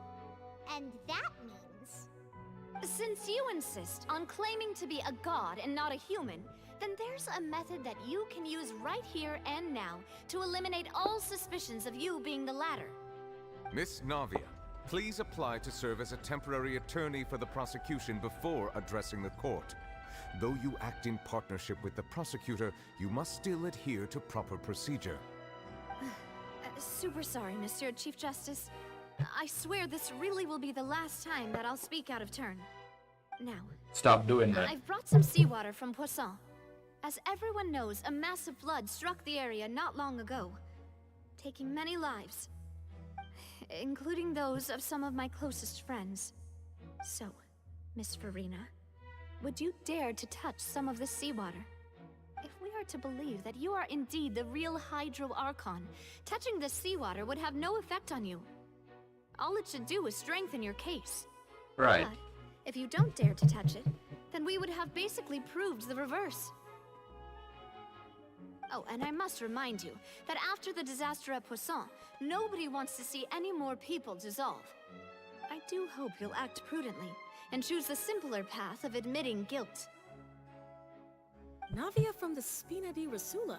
And that means... Since you insist on claiming to be a god and not a human, then there's a method that you can use right here and now to eliminate all suspicions of you being the latter. Miss Navia, please apply to serve as a temporary attorney for the prosecution before addressing the court. Though you act in partnership with the prosecutor, you must still adhere to proper procedure. Super sorry, Monsieur Chief Justice. I swear this really will be the last time that I'll speak out of turn. Now, Stop doing that. I've brought some seawater from Poisson. As everyone knows, a massive flood struck the area not long ago, taking many lives, including those of some of my closest friends. So, Miss Farina, would you dare to touch some of this seawater? If we are to believe that you are indeed the real Hydro Archon, touching this seawater would have no effect on you. All it should do is strengthen your case. Right. But if you don't dare to touch it, then we would have basically proved the reverse. Oh, and I must remind you that after the disaster at Poisson, nobody wants to see any more people dissolve. I do hope you'll act prudently and choose the simpler path of admitting guilt. Navia from the Spina di Rasula.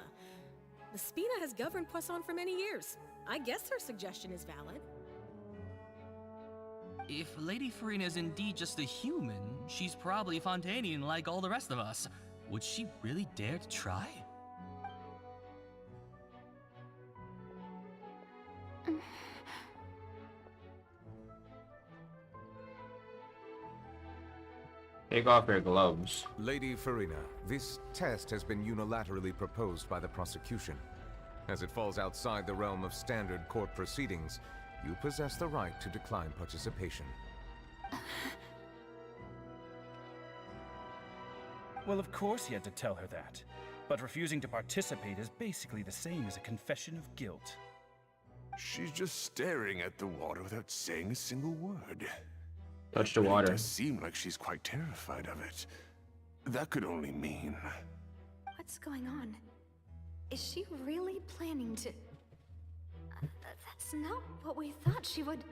The Spina has governed Poisson for many years. I guess her suggestion is valid. If Lady Farina is indeed just a human, she's probably a Fontainian like all the rest of us. Would she really dare to try? Take off your gloves. Lady Farina, this test has been unilaterally proposed by the prosecution. As it falls outside the realm of standard court proceedings, you possess the right to decline participation. Well, of course he had to tell her that. But refusing to participate is basically the same as a confession of guilt. She's just staring at the water without saying a single word. Touch the It water. does seem like she's quite terrified of it. That could only mean... What's going on? Is she really planning to... That's not what we thought she would...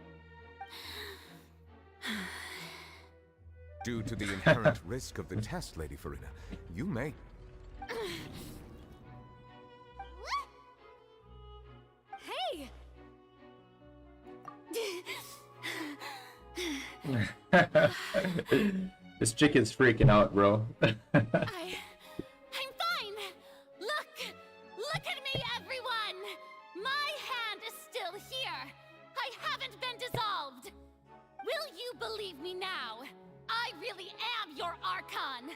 Due to the inherent risk of the test, Lady Farina, you may... Hey! This chick is freaking out, bro. I'm fine! Look at me, everyone! My hand is still here! I haven't been dissolved! Will you believe me now? I really am your Archon!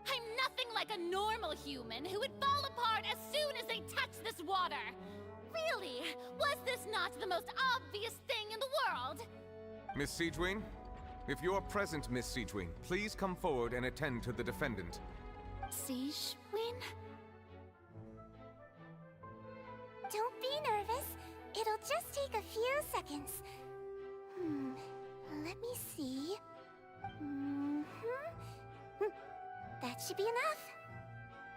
I'm nothing like a normal human who would fall apart as soon as they touch this water! Really? Was this not the most obvious thing in the world? Miss Siegewin? If you're present, Miss Siegewin, please come forward and attend to the defendant. Siege, Win? Don't be nervous. It'll just take a few seconds. Let me see. That should be enough.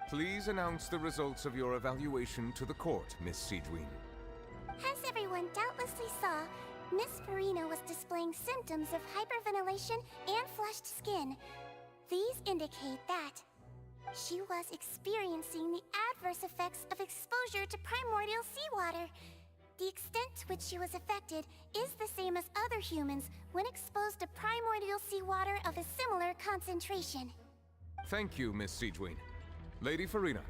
Please announce the results of your evaluation to the court, Miss Siegewin. As everyone doubtlessly saw, Miss Farina was displaying symptoms of hyperventilation and flushed skin. These indicate that She was experiencing the adverse effects of exposure to primordial seawater. The extent to which she was affected is the same as other humans when exposed to primordial seawater of a similar concentration. Thank you, Miss Siegeween. Lady Farina,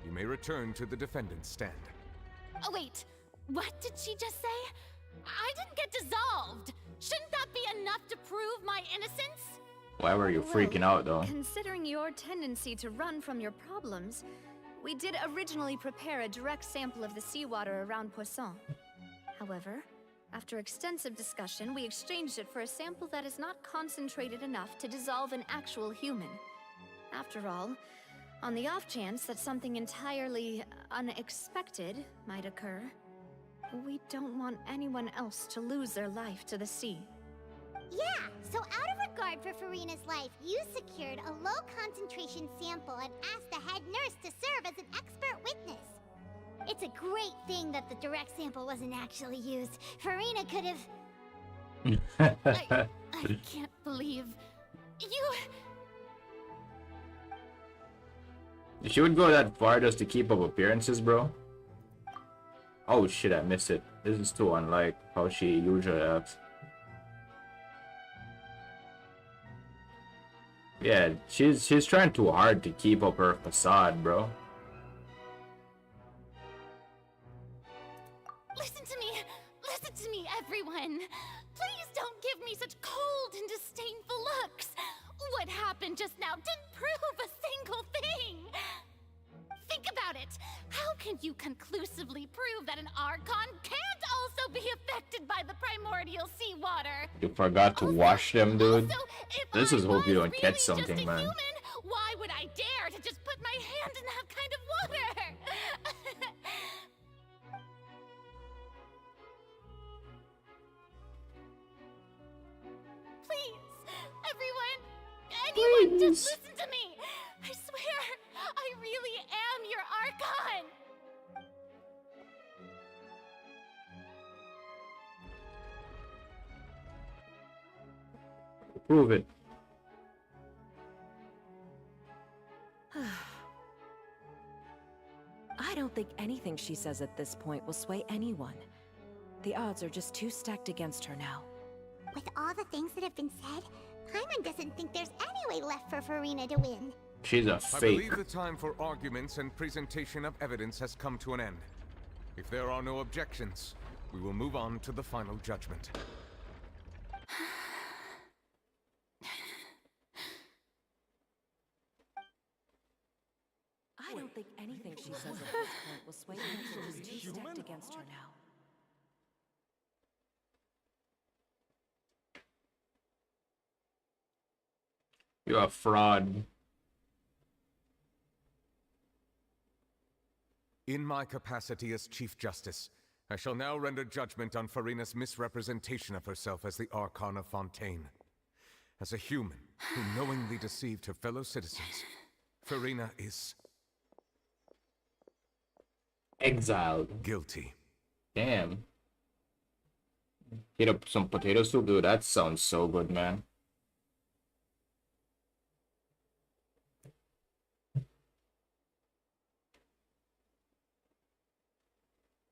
you may return to the defendant's stand. Oh, wait. What did she just say? I didn't get dissolved. Shouldn't that be enough to prove my innocence? Why were you freaking out, though? Considering your tendency to run from your problems, we did originally prepare a direct sample of the seawater around Poisson. However, after extensive discussion, we exchanged it for a sample that is not concentrated enough to dissolve an actual human. After all, on the off chance that something entirely unexpected might occur, we don't want anyone else to lose their life to the sea. Yeah, so out of regard for Farina's life, you secured a low-concentration sample and asked the head nurse to serve as an expert witness. It's a great thing that the direct sample wasn't actually used. Farina could have... I can't believe... you... She would go that far just to keep up appearances, bro? Oh shit, I missed it. This is too unlike how she usually acts. Yeah, she's trying too hard to keep up her facade, bro. Listen to me, everyone. Please don't give me such cold and disdainful looks. What happened just now didn't prove a single thing. Think about it. How can you conclusively prove that an Archon can't also be affected by the primordial seawater? You forgot to wash them, dude. This is hope you don't catch Just something, a man. human, why would I dare to just put my hand in that kind of water? Please, anyone, just listen to me. I swear, I really am your Archon. Prove it. I don't think anything she says at this point will sway anyone. The odds are just too stacked against her now. With all the things that have been said, Paimon doesn't think there's any way left for Farina to win. She's a I fake. believe the time for arguments and presentation of evidence has come to an end. If there are no objections, we will move on to the final judgment. I don't think anything she says at this point will sway anyone. She's too stacked against her now. You're a fraud. In my capacity as Chief Justice, I shall now render judgment on Farina's misrepresentation of herself as the Archon of Fontaine. As a human who knowingly deceived her fellow citizens, Farina is... exiled. Guilty. Damn. Heat up some potato soup, dude. That sounds so good, man.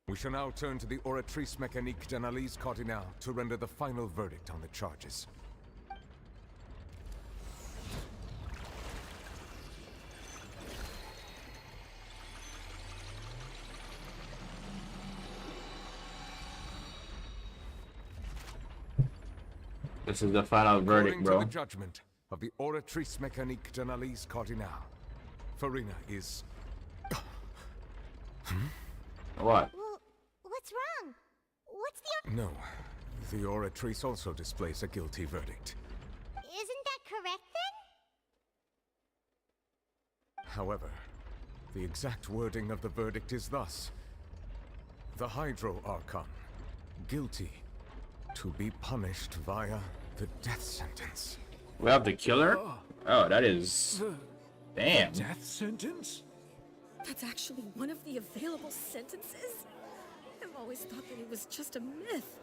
We shall now turn to the Oratrice Mécanique d'Analyse Cardinale to render the final verdict on the charges. This is the final verdict, According bro. to the judgment of the Oratrice Mécanique d'Analyse Cardinale, Farina is... What? Well, what's wrong? What's the... No. The Oratrice also displays a guilty verdict. Isn't that correct, then? However, the exact wording of the verdict is thus. The Hydro Archon, guilty, to be punished via the death sentence. We have the killer? Oh, that is... Damn. Death sentence? That's actually one of the available sentences? I've always thought that it was just a myth.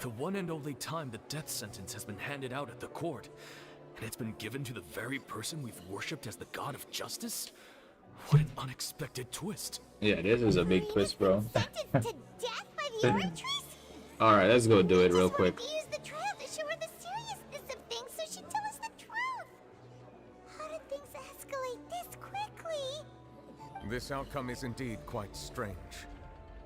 The one and only time the death sentence has been handed out at the court. And it's been given to the very person we've worshipped as the god of justice? What an unexpected twist. Yeah, this is a big twist, bro. Sentenced to death by the Oratrice? Alright, let's go do it real quick. We use the trial to show her the seriousness of things so she'd tell us the truth. How did things escalate this quickly? This outcome is indeed quite strange.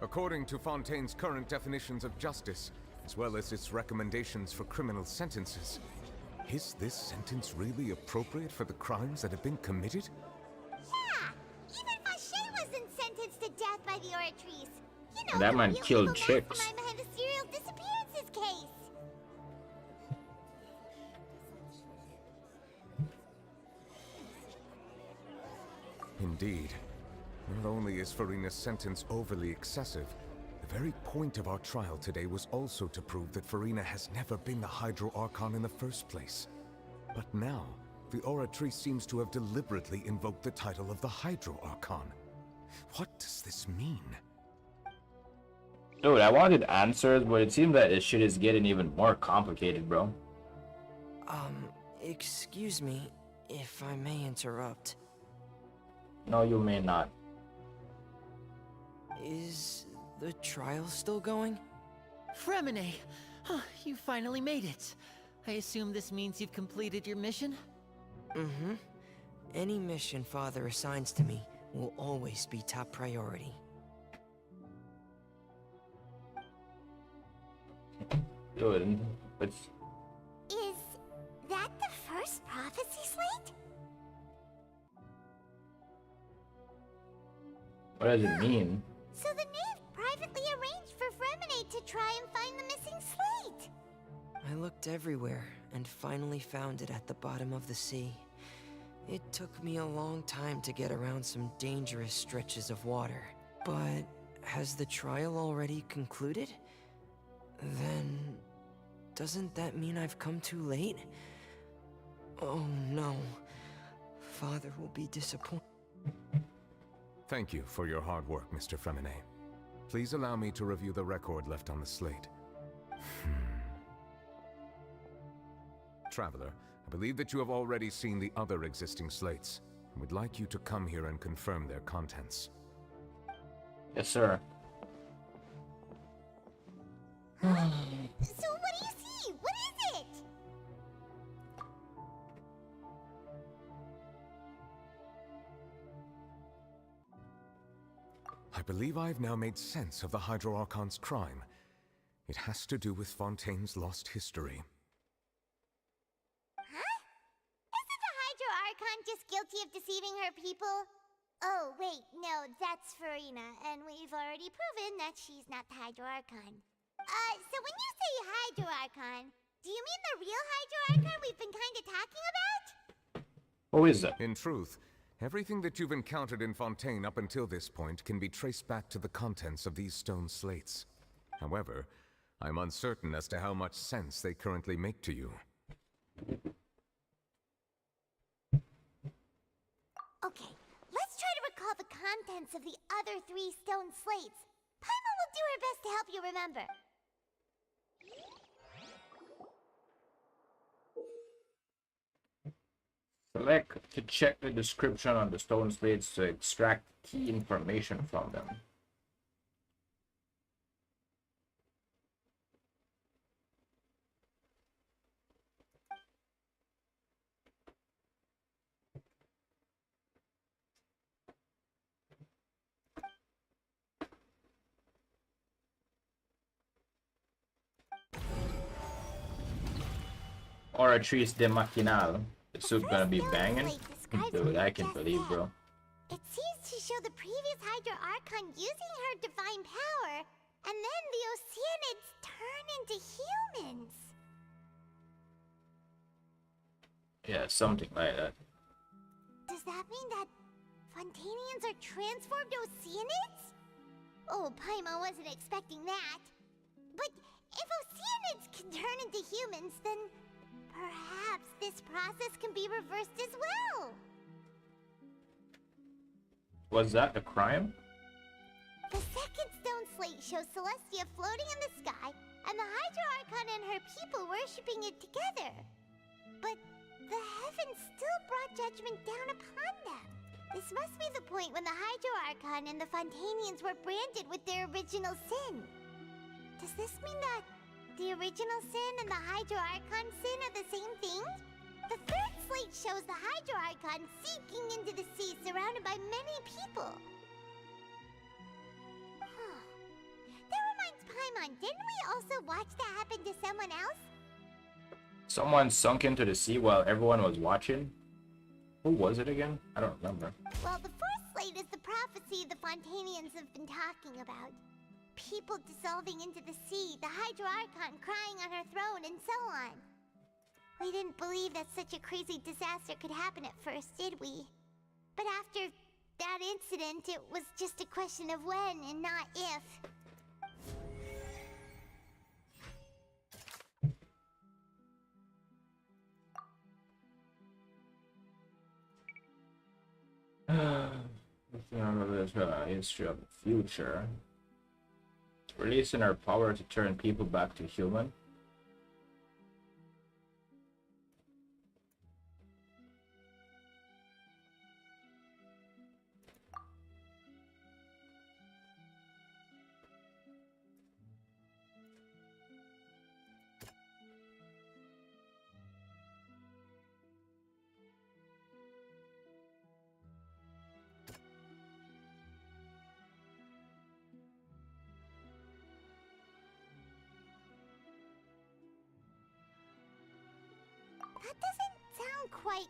According to Fontaine's current definitions of justice, as well as its recommendations for criminal sentences, is this sentence really appropriate for the crimes that have been committed? Yeah, even Vache wasn't sentenced to death by the Oratrice. You know, That the man real killed evil chicks. mastermind behind the serial disappearances case. Indeed. Not only is Farina's sentence overly excessive, the very point of our trial today was also to prove that Farina has never been the Hydro Archon in the first place. But now, the Oratrice seems to have deliberately invoked the title of the Hydro Archon. What does this mean? Dude, I wanted answers, but it seems that this shit is getting even more complicated, bro. Excuse me, if I may interrupt. No, you may not. Is the trial still going? Fremine! Huh, you finally made it. I assume this means you've completed your mission? Mm-hmm. Any mission Father assigns to me will always be top priority. Dude, it's... Is that the first prophecy slate? What does it mean? So the knave privately arranged for Fremine to try and find the missing slate. I looked everywhere and finally found it at the bottom of the sea. It took me a long time to get around some dangerous stretches of water. But has the trial already concluded? Then doesn't that mean I've come too late? Oh no. Father will be disappointed. Thank you for your hard work, Mr. Fremine. Please allow me to review the record left on the slate. Traveler, I believe that you have already seen the other existing slates, and would like you to come here and confirm their contents. Yes, sir. So what do you see? What is it? I believe I've now made sense of the Hydro Archon's crime. It has to do with Fontaine's lost history. Huh? Isn't the Hydro Archon just guilty of deceiving her people? Oh, wait, no, that's Farina, and we've already proven that she's not the Hydro Archon. So when you say Hydro Archon, do you mean the real Hydro Archon we've been kinda talking about? Who is that? In truth, everything that you've encountered in Fontaine up until this point can be traced back to the contents of these stone slates. However, I'm uncertain as to how much sense they currently make to you. Okay, let's try to recall the contents of the other 3 stone slates. Paimon will do her best to help you remember. Select to check the description on the stone slates to extract key information from them. Oratrice de Machinal. The suit gonna be banging? Dude, I can believe, bro. It seems to show the previous Hydro Archon using her divine power, and then the Oceanids turn into humans. Yeah, something like that. Does that mean that Fontainians are transformed Oceanids? Oh, Paimon wasn't expecting that. But if Oceanids can turn into humans, then perhaps this process can be reversed as well. Was that a crime? The second stone slate shows Celestia floating in the sky, and the Hydro Archon and her people worshipping it together. But the heavens still brought judgment down upon them. This must be the point when the Hydro Archon and the Fontainians were branded with their original sin. Does this mean that the original sin and the Hydro Archon sin are the same thing? The third slate shows the Hydro Archon seeking into the sea surrounded by many people. That reminds Paimon, didn't we also watch that happen to someone else? Someone sunk into the sea while everyone was watching? Who was it again? I don't remember. Well, the fourth slate is the prophecy the Fontainians have been talking about. People dissolving into the sea, the Hydro Archon crying on her throne, and so on. We didn't believe that such a crazy disaster could happen at first, did we? But after that incident, it was just a question of when and not if. History of the future. Releasing our power to turn people back to human. That doesn't sound quite...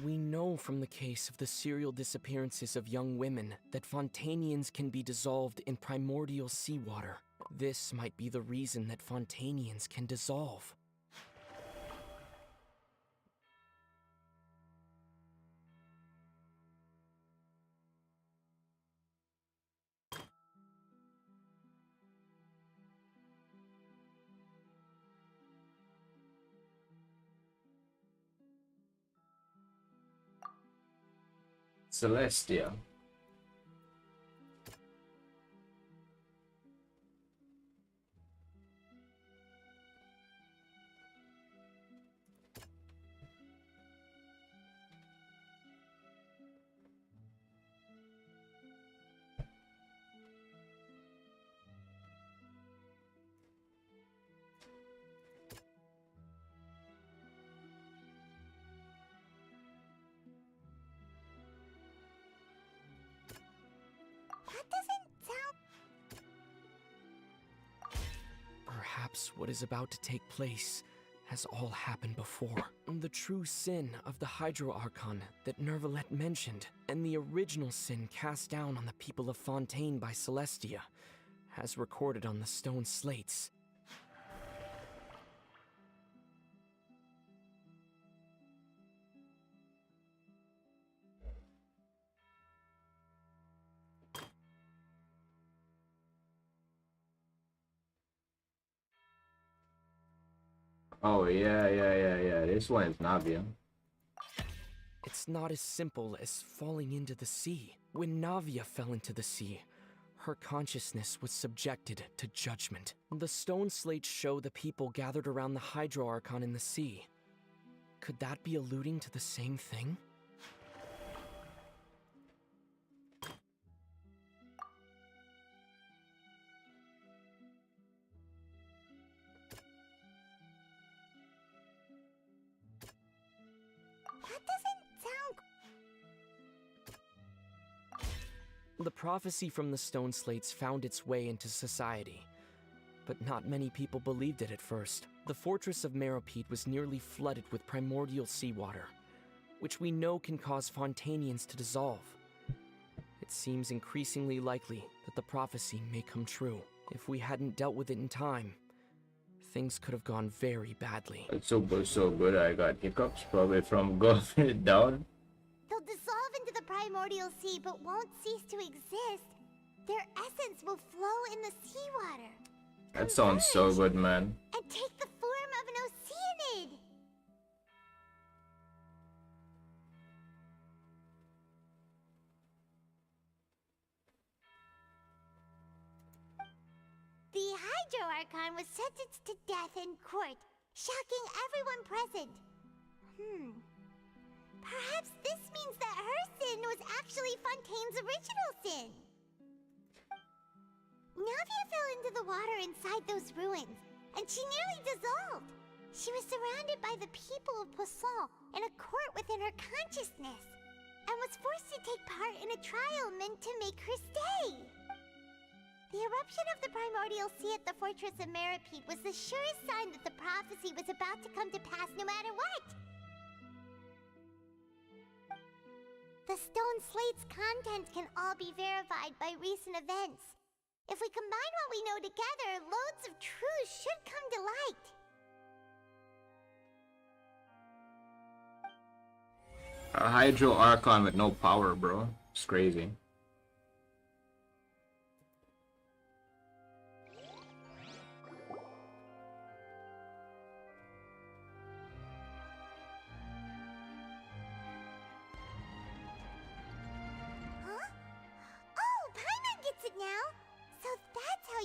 We know from the case of the serial disappearances of young women that Fontainians can be dissolved in primordial seawater. This might be the reason that Fontainians can dissolve. Celestia. Perhaps what is about to take place has all happened before. The true sin of the Hydro Archon that Nervalette mentioned, and the original sin cast down on the people of Fontaine by Celestia, has recorded on the stone slates. Oh, yeah. This one is Navia. It's not as simple as falling into the sea. When Navia fell into the sea, her consciousness was subjected to judgment. The stone slates show the people gathered around the Hydro Archon in the sea. Could that be alluding to the same thing? The prophecy from the stone slates found its way into society, but not many people believed it at first. The fortress of Meropide was nearly flooded with primordial seawater, which we know can cause Fontainians to dissolve. It seems increasingly likely that the prophecy may come true. If we hadn't dealt with it in time, things could have gone very badly. It's so good I got hiccups probably from golfing it down. They'll dissolve into the primordial sea but won't cease to exist. Their essence will flow in the seawater. That sounds so good, man. And take the form of an Oceanid. Hydro Archon was sentenced to death in court, shocking everyone present. Perhaps this means that her sin was actually Fontaine's original sin. Navia fell into the water inside those ruins, and she nearly dissolved. She was surrounded by the people of Poisson in a court within her consciousness, and was forced to take part in a trial meant to make her stay. The eruption of the primordial sea at the fortress of Meropide was the surest sign that the prophecy was about to come to pass no matter what. The stone slate's contents can all be verified by recent events. If we combine what we know together, loads of truths should come to light. A Hydro Archon with no power, bro. It's crazy.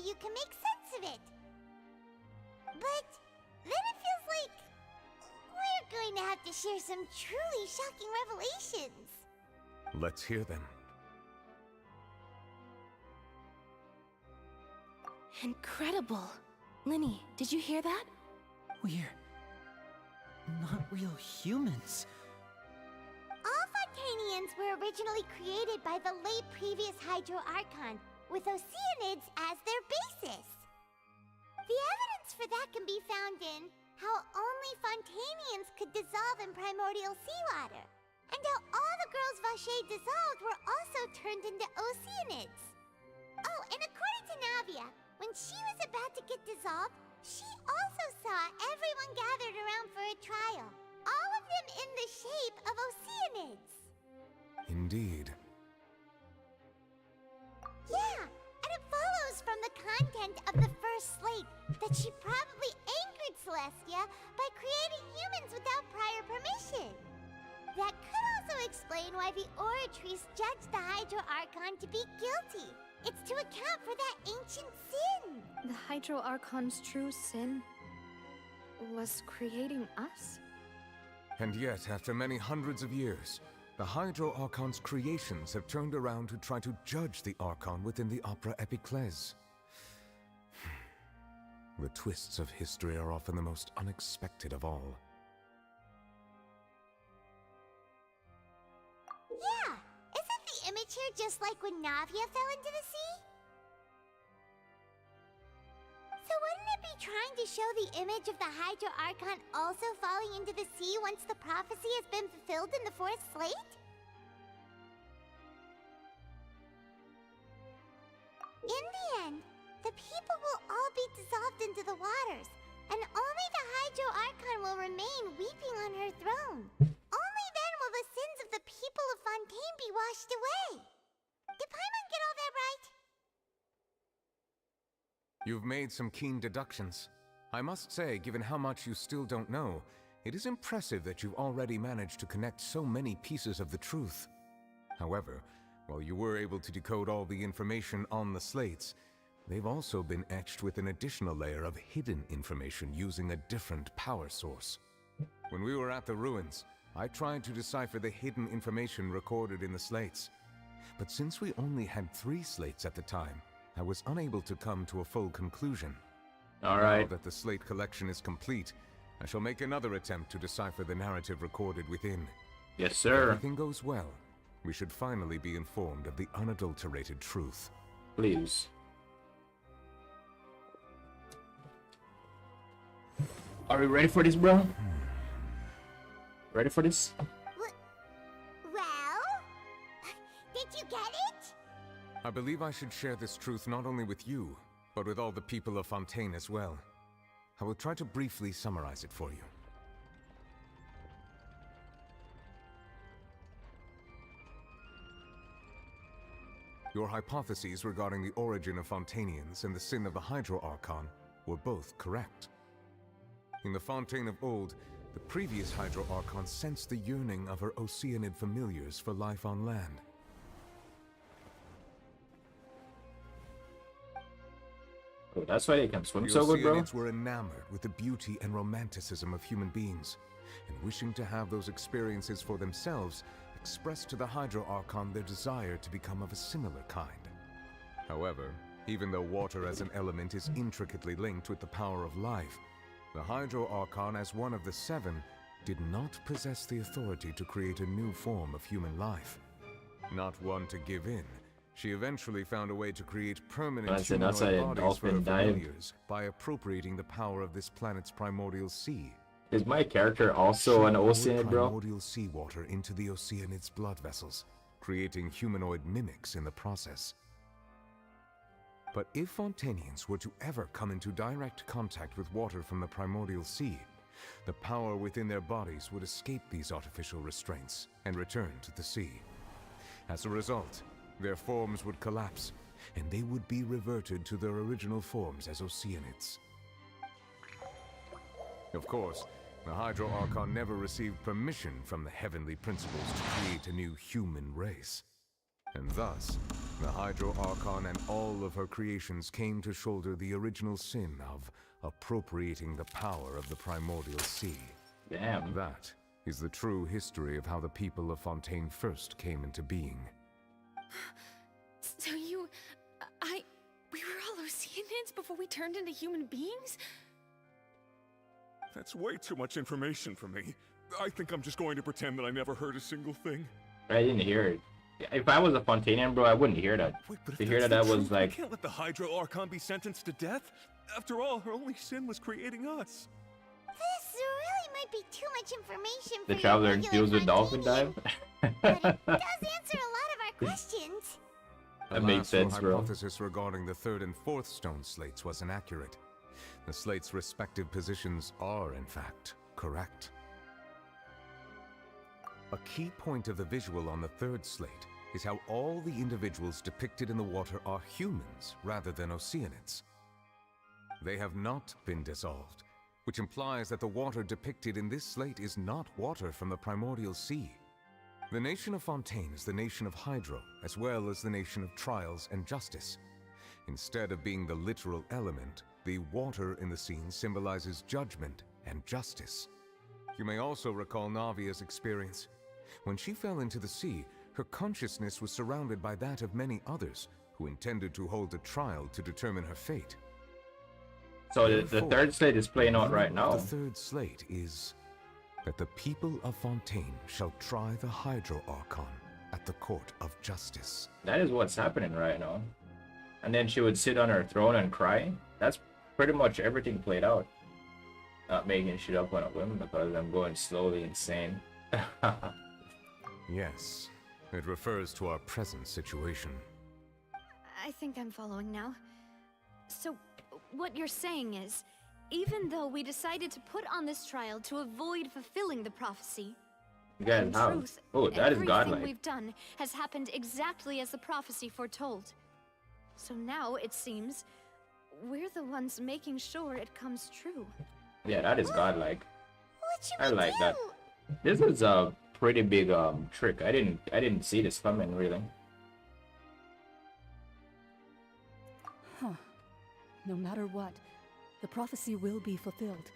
You can make sense of it. But then it feels like we're going to have to share some truly shocking revelations. Let's hear them. Incredible. Linny, did you hear that? We're not real humans. All Fontainians were originally created by the late previous Hydro Archon, with Oceanids as their basis. The evidence for that can be found in how only Fontainians could dissolve in primordial seawater, and how all the girls Vacher dissolved were also turned into Oceanids. Oh, and according to Navia, when she was about to get dissolved, she also saw everyone gathered around for a trial, all of them in the shape of Oceanids. Indeed. Yeah, and it follows from the content of the first slate that she probably angered Celestia by creating humans without prior permission. That could also explain why the Oratrice judged the Hydro Archon to be guilty. It's to account for that ancient sin. The Hydro Archon's true sin was creating us? And yet, after many hundreds of years, the Hydro Archon's creations have turned around to try to judge the Archon within the Opera Epiclese. The twists of history are often the most unexpected of all. Yeah, isn't the image here just like when Navia fell into the sea? So wouldn't it be trying to show the image of the Hydro Archon also falling into the sea once the prophecy has been fulfilled in the fourth slate? In the end, the people will all be dissolved into the waters, and only the Hydro Archon will remain weeping on her throne. Only then will the sins of the people of Fontaine be washed away. Did Paimon get all that right? You've made some keen deductions. I must say, given how much you still don't know, it is impressive that you've already managed to connect so many pieces of the truth. However, while you were able to decode all the information on the slates, they've also been etched with an additional layer of hidden information using a different power source. When we were at the ruins, I tried to decipher the hidden information recorded in the slates. But since we only had 3 slates at the time, I was unable to come to a full conclusion. All right. Now that the slate collection is complete, I shall make another attempt to decipher the narrative recorded within. Yes, sir. If everything goes well, we should finally be informed of the unadulterated truth. Please. Are we ready for this, bro? Ready for this? Well? Did you get it? I believe I should share this truth not only with you, but with all the people of Fontaine as well. I will try to briefly summarize it for you. Your hypotheses regarding the origin of Fontainians and the sin of the Hydro Archon were both correct. In the Fontaine of old, the previous Hydro Archon sensed the yearning of her Oceanid familiars for life on land. Oh, that's why they can swim The so good, bro. Oceanids were enamored with the beauty and romanticism of human beings, and wishing to have those experiences for themselves, expressed to the Hydro Archon their desire to become of a similar kind. However, even though water as an element is intricately linked with the power of life, the Hydro Archon, as one of the seven, did not possess the authority to create a new form of human life. Not one to give in, she eventually found a way to create permanent humanoid bodies for her familiars by appropriating the power of this planet's primordial sea. Is my character also an Oceanid, bro? Primordial seawater into the Oceanid's blood vessels, creating humanoid mimics in the process. But if Fontainians were to ever come into direct contact with water from the primordial sea, the power within their bodies would escape these artificial restraints and return to the sea. As a result, their forms would collapse, and they would be reverted to their original forms as Oceanids. Of course, the Hydro Archon never received permission from the heavenly principles to create a new human race. And thus, the Hydro Archon and all of her creations came to shoulder the original sin of appropriating the power of the primordial sea. Damn. That is the true history of how the people of Fontaine first came into being. So we were all Oceanids before we turned into human beings? That's way too much information for me. I think I'm just going to pretend that I never heard a single thing. I didn't hear it. If I was a Fontainian, bro, I wouldn't hear that. Wait, but to hear that, that was like... We can't let the Hydro Archon be sentenced to death. After all, her only sin was creating us. This really might be too much information for The Traveler deals with dolphin dive? But it does answer a lot of our questions. That makes sense, bro. The hypothesis regarding the third and fourth stone slates was inaccurate. The slates' respective positions are, in fact, correct. A key point of the visual on the third slate is how all the individuals depicted in the water are humans rather than Oceanids. They have not been dissolved, which implies that the water depicted in this slate is not water from the primordial sea. The nation of Fontaine is the nation of Hydro, as well as the nation of trials and justice. Instead of being the literal element, the water in the scene symbolizes judgment and justice. You may also recall Navia's experience. When she fell into the sea, her consciousness was surrounded by that of many others who intended to hold a trial to determine her fate. So the third slate is playing out right now. The third slate is that the people of Fontaine shall try the Hydro Archon at the court of justice. That is what's happening right now. And then she would sit on her throne and cry. That's pretty much everything played out. Not making shit up on a whim because I'm going slowly insane. Yes, it refers to our present situation. I think I'm following now. So, what you're saying is, even though we decided to put on this trial to avoid fulfilling the prophecy, You guys in have. truth, Oh, that is everything godlike. we've done has happened exactly as the prophecy foretold. So now, it seems, we're the ones making sure it comes true. Yeah, that is godlike. What should I we like do? that. This is a pretty big trick. I didn't see this coming really. Huh. No matter what, the prophecy will be fulfilled.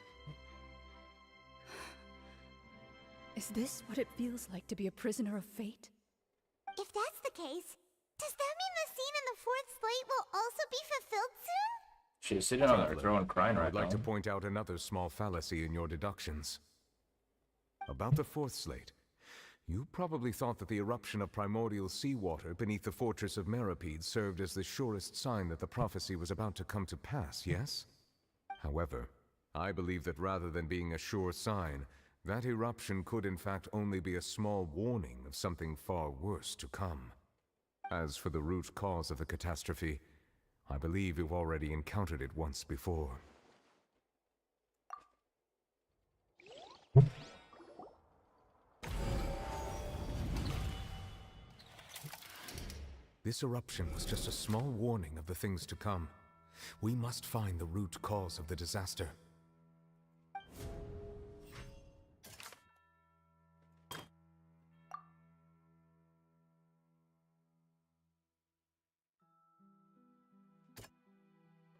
Is this what it feels like to be a prisoner of fate? If that's the case, does that mean the scene in the fourth slate will also be fulfilled soon? She's sitting on her throne crying right I'd like now. to point out another small fallacy in your deductions. About the fourth slate, you probably thought that the eruption of primordial seawater beneath the fortress of Meropide served as the surest sign that the prophecy was about to come to pass, yes? However, I believe that rather than being a sure sign, that eruption could in fact only be a small warning of something far worse to come. As for the root cause of the catastrophe, I believe you've already encountered it once before. This eruption was just a small warning of the things to come. We must find the root cause of the disaster.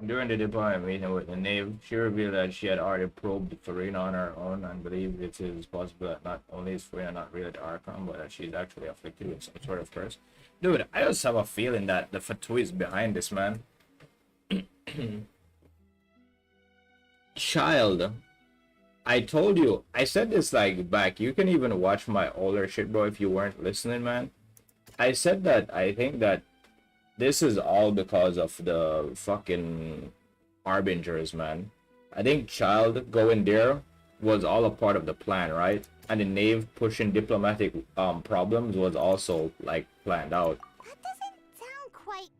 During the diplomatic meeting with the Knave, she revealed that she had already probed Farina on her own and believed it is possible that not only is Farina not really the Archon, but that she is actually afflicted with some sort of curse. Dude, I just have a feeling that the Fatui is behind this, man. Child, I told you, I said this like back. You can even watch my older shit, bro, if you weren't listening, man. I said that I think that this is all because of the fucking Harbingers, man. I think Child going there was all a part of the plan, right? And the Knave pushing diplomatic problems was also like planned out. That doesn't sound quite...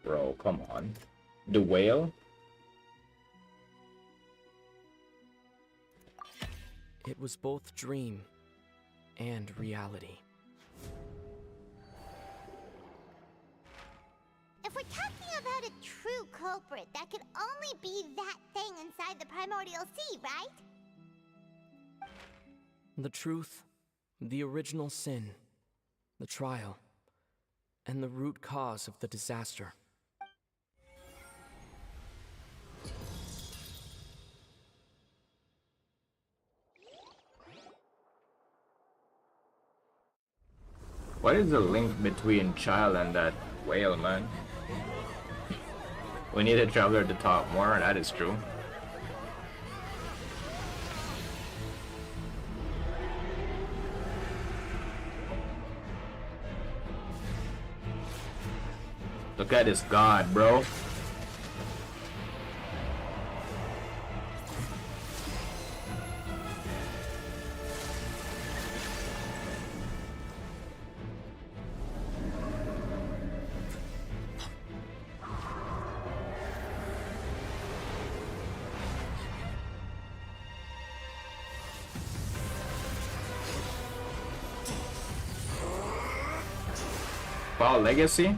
Bro, come on. The whale? It was both dream and reality. If we're talking about a true culprit, that could only be that thing inside the primordial sea, right? The truth, the original sin, the trial, and the root cause of the disaster. What is the link between Child and that whale, man? We need a traveler to talk more, that is true. Look at this god, bro. Wow, Legacy?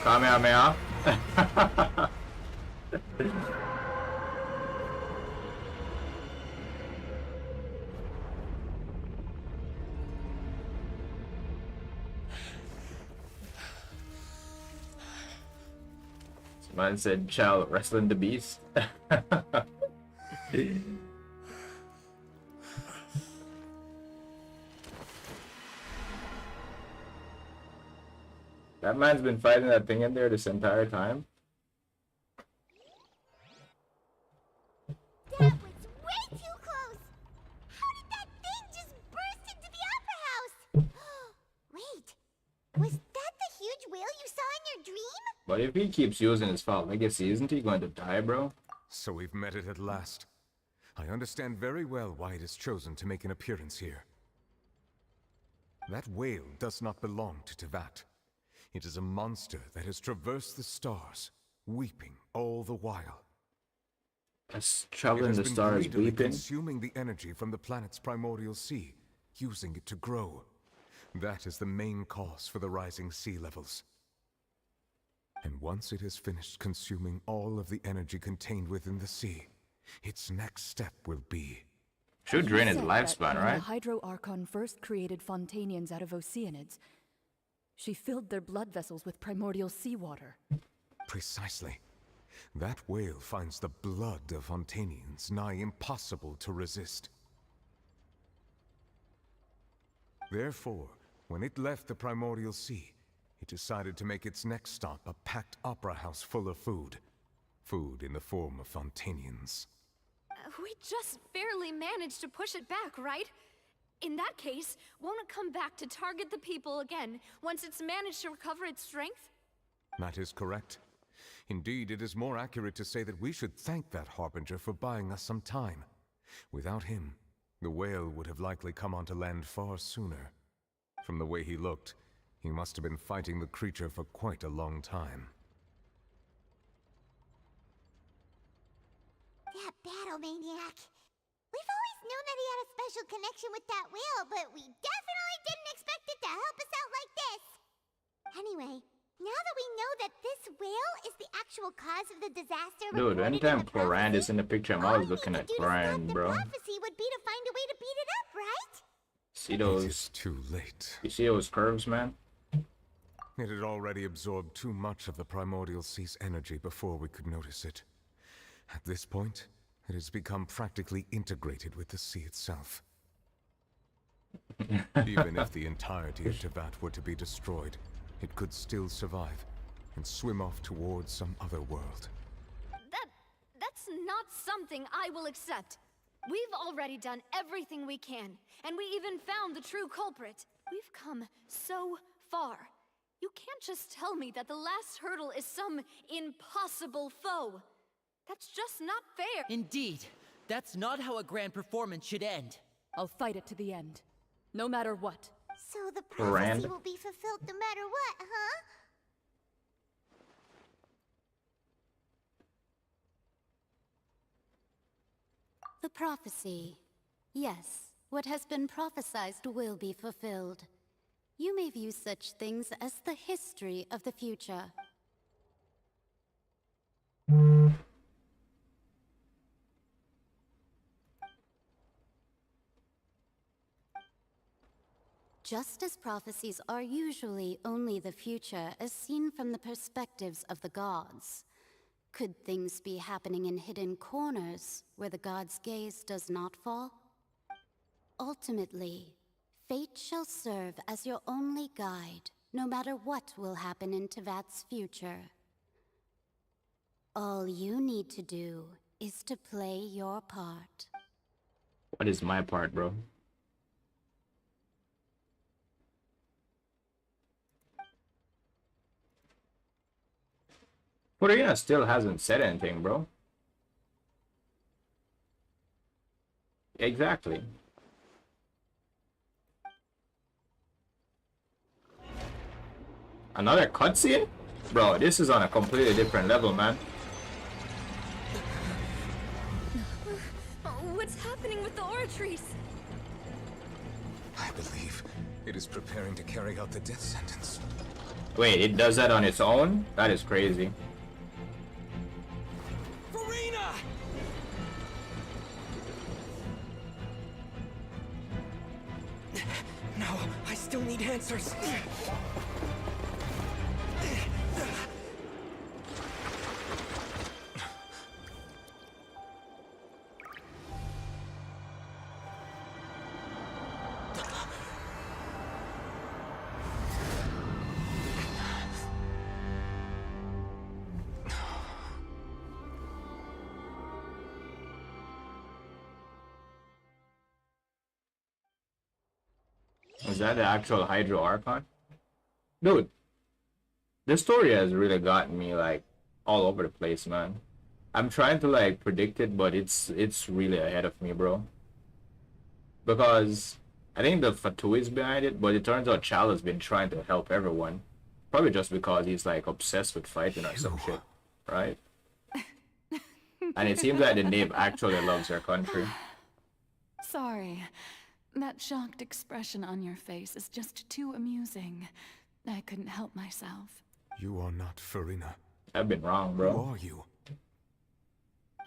Kamehameha? Man said, Child wrestling the beast. That man's been fighting that thing in there this entire time. That was way too close! How did that thing just burst into the Opera House? Wait, was that the huge whale you saw in your dream? But if he keeps using his foul legacy, isn't he going to die, bro? So we've met it at last. I understand very well why it has chosen to make an appearance here. That whale does not belong to Tevat. It is a monster that has traversed the stars, weeping all the while. As traveling the stars weeping? Consuming the energy from the planet's primordial sea, using it to grow. That is the main cause for the rising sea levels. And once it has finished consuming all of the energy contained within the sea, its next step will be... Should drain his lifespan, right? When the Hydro Archon first created Fontainians out of Oceanids, she filled their blood vessels with primordial seawater. Precisely. That whale finds the blood of Fontainians nigh impossible to resist. Therefore, when it left the primordial sea, it decided to make its next stop a packed opera house full of food. Food in the form of Fontainians. We just barely managed to push it back, right? In that case, won't it come back to target the people again, once it's managed to recover its strength? That is correct. Indeed, it is more accurate to say that we should thank that Harbinger for buying us some time. Without him, the whale would have likely come onto land far sooner. From the way he looked, he must have been fighting the creature for quite a long time. That battle maniac. We've always known that he had a special connection with that whale, but we definitely didn't expect it to help us out like this. Anyway, Now that we know that this whale is the actual cause of the disaster Dude, reported anytime in the Chlorand prophecy, is in the picture, I'm all always we looking need at to do to stop Chlorand, the bro. prophecy would be to find a way to beat it up, right? See those? It is too late. You see those curves, man? It had already absorbed too much of the primordial sea's energy before we could notice it. At this point, it has become practically integrated with the sea itself. Even if the entirety of Tevat were to be destroyed, it could still survive and swim off towards some other world. That's not something I will accept. We've already done everything we can, and we even found the true culprit. We've come so far. You can't just tell me that the last hurdle is some impossible foe. That's just not fair. Indeed. That's not how a grand performance should end. I'll fight it to the end, no matter what. So the prophecy will be fulfilled no matter what, huh? The prophecy. Yes, what has been prophesied will be fulfilled. You may view such things as the history of the future. Just as prophecies are usually only the future as seen from the perspectives of the gods, could things be happening in hidden corners where the gods' gaze does not fall? Ultimately, fate shall serve as your only guide, no matter what will happen in Tevat's future. All you need to do is to play your part. What is my part, bro? Furina still hasn't said anything, bro. Exactly. Another cutscene? Bro, this is on a completely different level, man. What's happening with the oratories? I believe it is preparing to carry out the death sentence. Wait, it does that on its own? That is crazy. Farina! No, I still need answers. Is that the actual Hydro Archon? Dude, this story has really gotten me like all over the place, man. I'm trying to like predict it, but it's really ahead of me, bro. Because I think the Fatu is behind it, but it turns out Chal has been trying to help everyone. Probably just because he's like obsessed with fighting or some shit, right? And it seems like the Nave actually loves their country. Sorry. That shocked expression on your face is just too amusing. I couldn't help myself. You are not Farina. I've been wrong, bro. Who are you?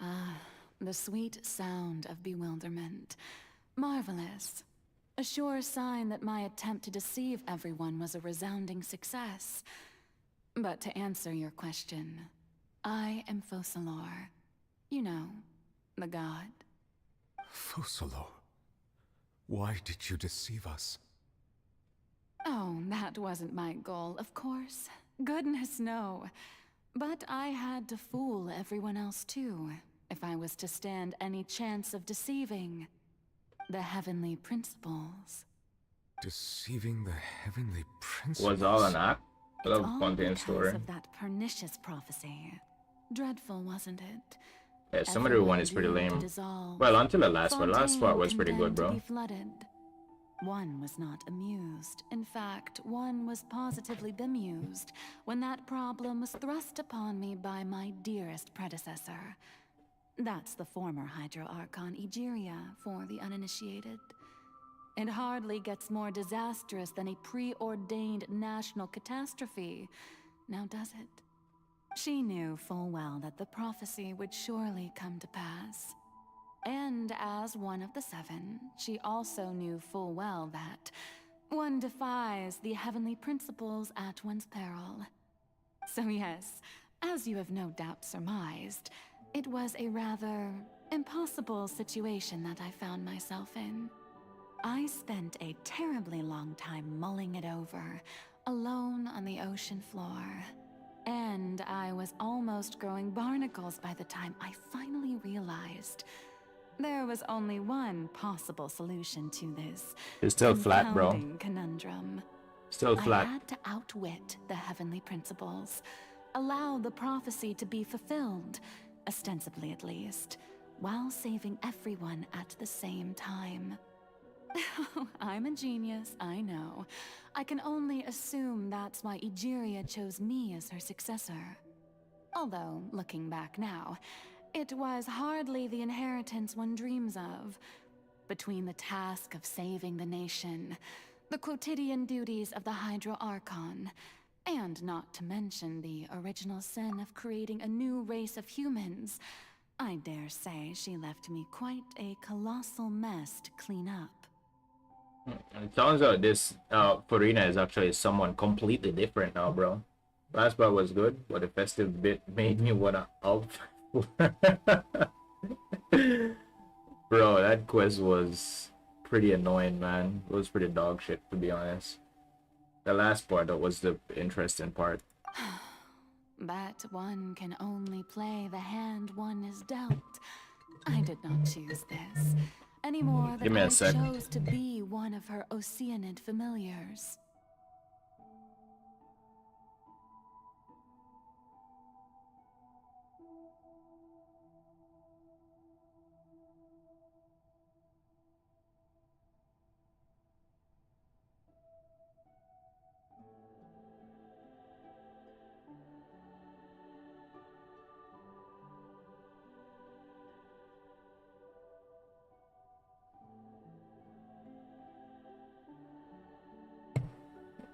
Ah, the sweet sound of bewilderment. Marvelous. A sure sign that my attempt to deceive everyone was a resounding success. But to answer your question, I am Focalor. You know, the god. Focalor? Why did you deceive us? Oh, that wasn't my goal, of course. Goodness, no. But I had to fool everyone else too, if I was to stand any chance of deceiving the heavenly principles. Deceiving the heavenly principles? Was all an act? I love It's all Fontaine's story. because of that pernicious prophecy. Dreadful, wasn't it? Yeah, some of the one is pretty lame. Well, until the last one. Last part was pretty good, bro. One was not amused. In fact, one was positively bemused when that problem was thrust upon me by my dearest predecessor. That's the former Hydro Archon Egeria, for the uninitiated. It hardly gets more disastrous than a preordained national catastrophe, now does it? She knew full well that the prophecy would surely come to pass. And as one of the seven, she also knew full well that one defies the heavenly principles at one's peril. So yes, as you have no doubt surmised, it was a rather impossible situation that I found myself in. I spent a terribly long time mulling it over, alone on the ocean floor. And I was almost growing barnacles by the time I finally realized there was only one possible solution to this. It's still flat, bro. Confounding conundrum. Still flat. I had to outwit the heavenly principles, allow the prophecy to be fulfilled, ostensibly at least, while saving everyone at the same time. I'm a genius, I know. I can only assume that's why Egeria chose me as her successor. Although, looking back now, it was hardly the inheritance one dreams of. Between the task of saving the nation, the quotidian duties of the Hydro Archon, and not to mention the original sin of creating a new race of humans, I dare say she left me quite a colossal mess to clean up. It sounds like this Farina is actually someone completely different now, bro. Last part was good, but the festive bit made me wanna up. Bro, that quest was pretty annoying, man. It was pretty dog shit, to be honest. The last part that was the interesting part. But one can only play the hand one is dealt. I did not choose this, any more Give than me a I sec. chose to be one of her Oceanid familiars.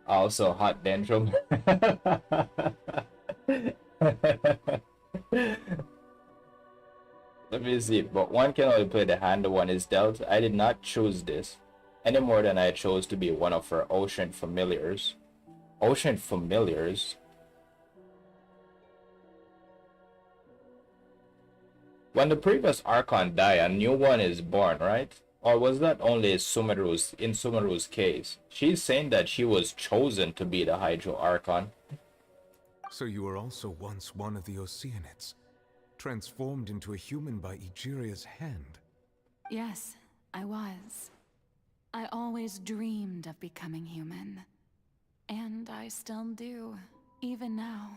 Also, hot dendrum. Let me see, but one can only play the hand the one is dealt. I did not choose this, any more than I chose to be one of her ocean familiars. Ocean familiars? When the previous Archon died, a new one is born, right? Or was that only Sumeru's case? She's saying that she was chosen to be the Hydro Archon. So you were also once one of the Oceanids, transformed into a human by Egeria's hand. Yes, I was. I always dreamed of becoming human. And I still do, even now.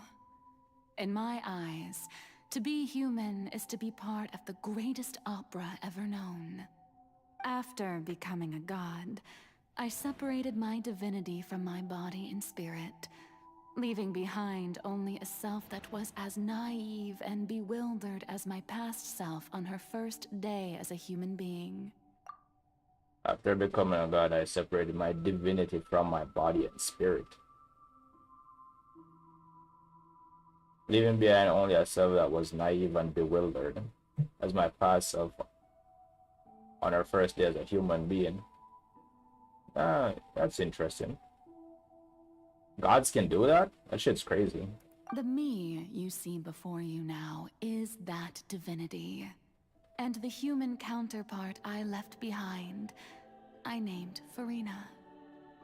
In my eyes, to be human is to be part of the greatest opera ever known. After becoming a god, I separated my divinity from my body and spirit, leaving behind only a self that was as naive and bewildered as my past self on her first day as a human being. After becoming a god, I separated my divinity from my body and spirit, leaving behind only a self that was naive and bewildered as my past self on her first day as a human being. That's interesting. Gods can do that? That shit's crazy. The me you see before you now is that divinity. And the human counterpart I left behind, I named Farina.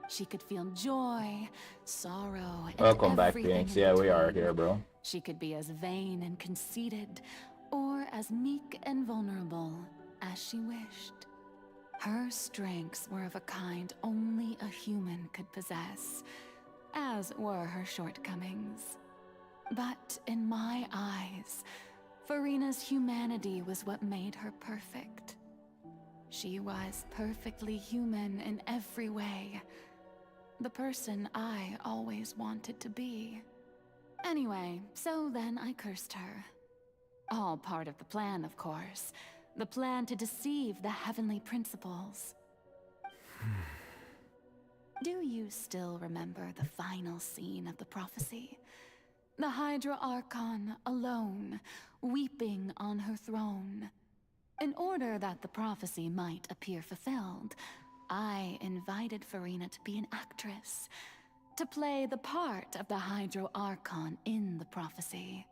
She could feel joy, sorrow, and Welcome back, everything Phoenix. in Yeah, we are between. here, bro. She could be as vain and conceited, or as meek and vulnerable as she wished. Her strengths were of a kind only a human could possess, as were her shortcomings. But in my eyes, Farina's humanity was what made her perfect. She was perfectly human in every way. The person I always wanted to be. Anyway, so then I cursed her. All part of the plan, of course. The plan to deceive the heavenly principles. Do you still remember the final scene of the prophecy? the Hydra Archon alone, weeping on her throne. In order that the prophecy might appear fulfilled, I invited Farina to be an actress, to play the part of the Hydro Archon in the prophecy.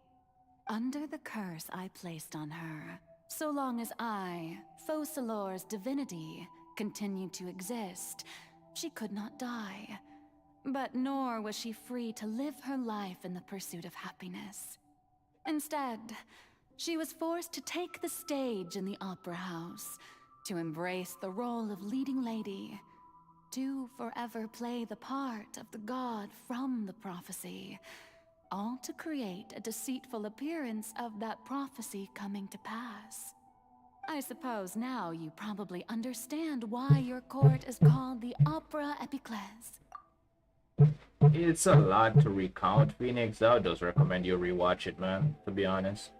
Under the curse I placed on her, so long as I, Focalor's divinity, continued to exist, she could not die. But nor was she free to live her life in the pursuit of happiness. Instead, she was forced to take the stage in the opera house, to embrace the role of leading lady, to forever play the part of the god from the prophecy, all to create a deceitful appearance of that prophecy coming to pass. I suppose now you probably understand why your court is called the Opera Epiclese. It's a lot to recount, Phoenix. I would just recommend you rewatch it, man, to be honest.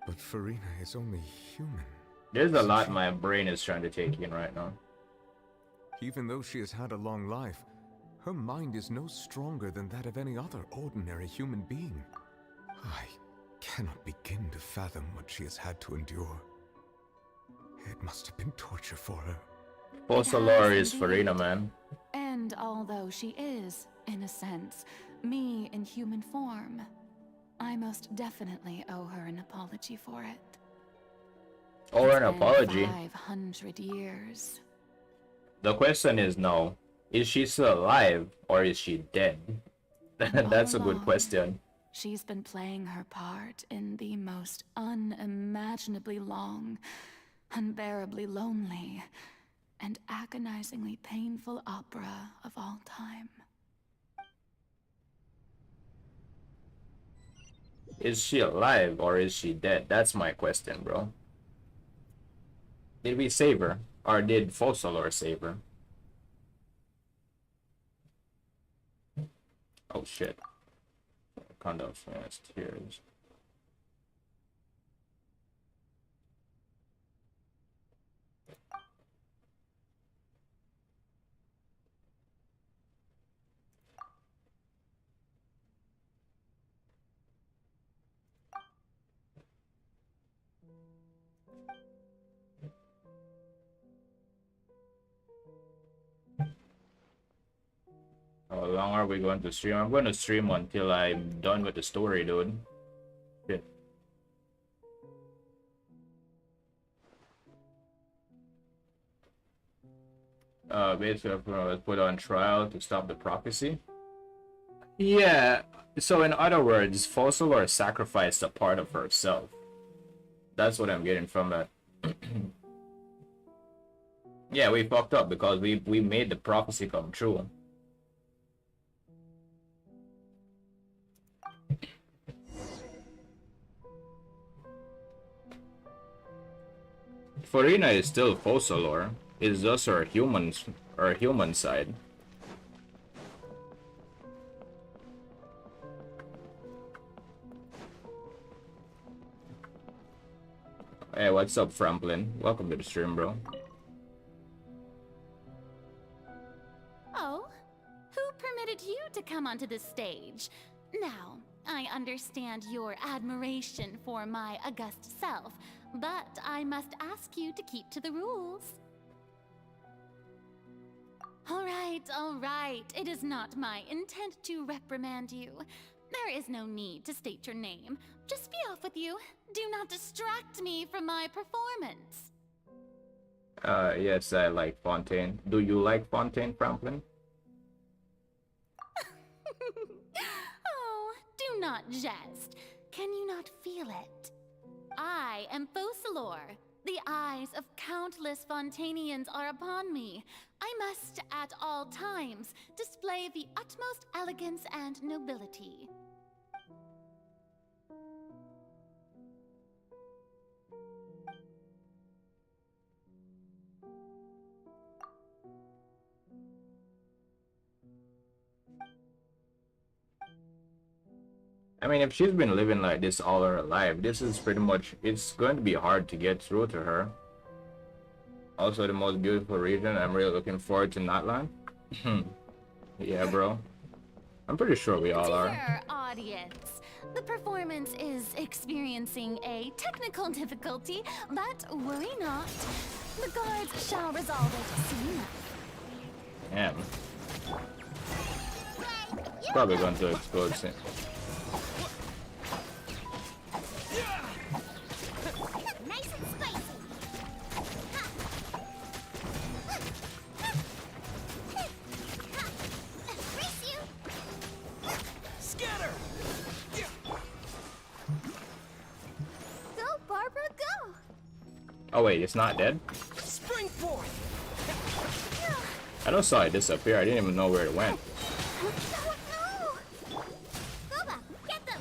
But Farina is only human. There's a lot my brain is trying to take in right now. Even though she has had a long life, her mind is no stronger than that of any other ordinary human being. I cannot begin to fathom what she has had to endure. It must have been torture for her. Focalor is Farina, man. And although she is, in a sense, me in human form, I most definitely owe her an apology for it. Or an apology. 500 years. The question is no. Is she still alive or is she dead? That's a good question. She's been playing her part in the most unimaginably long, unbearably lonely, and agonizingly painful opera of all time. Is she alive or is she dead? That's my question, bro. Did we save her? Or did Focalor save her? Oh shit. Cognosphere tears. How long are we going to stream? I'm going to stream until I'm done with the story, dude. Shit. Basically, I was put on trial to stop the prophecy. Yeah, so in other words, Focalor sacrificed a part of herself. That's what I'm getting from that. Yeah, we fucked up because we made the prophecy come true. Farina is still Focalor. It's just her human side. Hey, what's up, Franklin? Welcome to the stream, bro. Oh, who permitted you to come onto the stage? Now, I understand your admiration for my august self, but I must ask you to keep to the rules. All right. It is not my intent to reprimand you. There is no need to state your name. Just be off with you. Do not distract me from my performance. Yes, I like Fontaine. Do you like Fontaine, Franklin? Oh, do not jest. Can you not feel it? I am Focalor. The eyes of countless Fontainians are upon me. I must, at all times, display the utmost elegance and nobility. I mean, if she's been living like this all her life, this is pretty much, it's going to be hard to get through to her. Also, the most beautiful region. I'm really looking forward to Natlan. Yeah, bro. I'm pretty sure we all are. Dear audience, The performance is experiencing a technical difficulty, but worry not. The guards shall resolve it soon enough. Damn. It's probably going to explode soon. Nice and spicy. Brace you. Scatter! Go, Barbara, go. Oh wait, it's not dead? Spring forth! I don't saw it disappear. I didn't even know where it went. Boba, get them.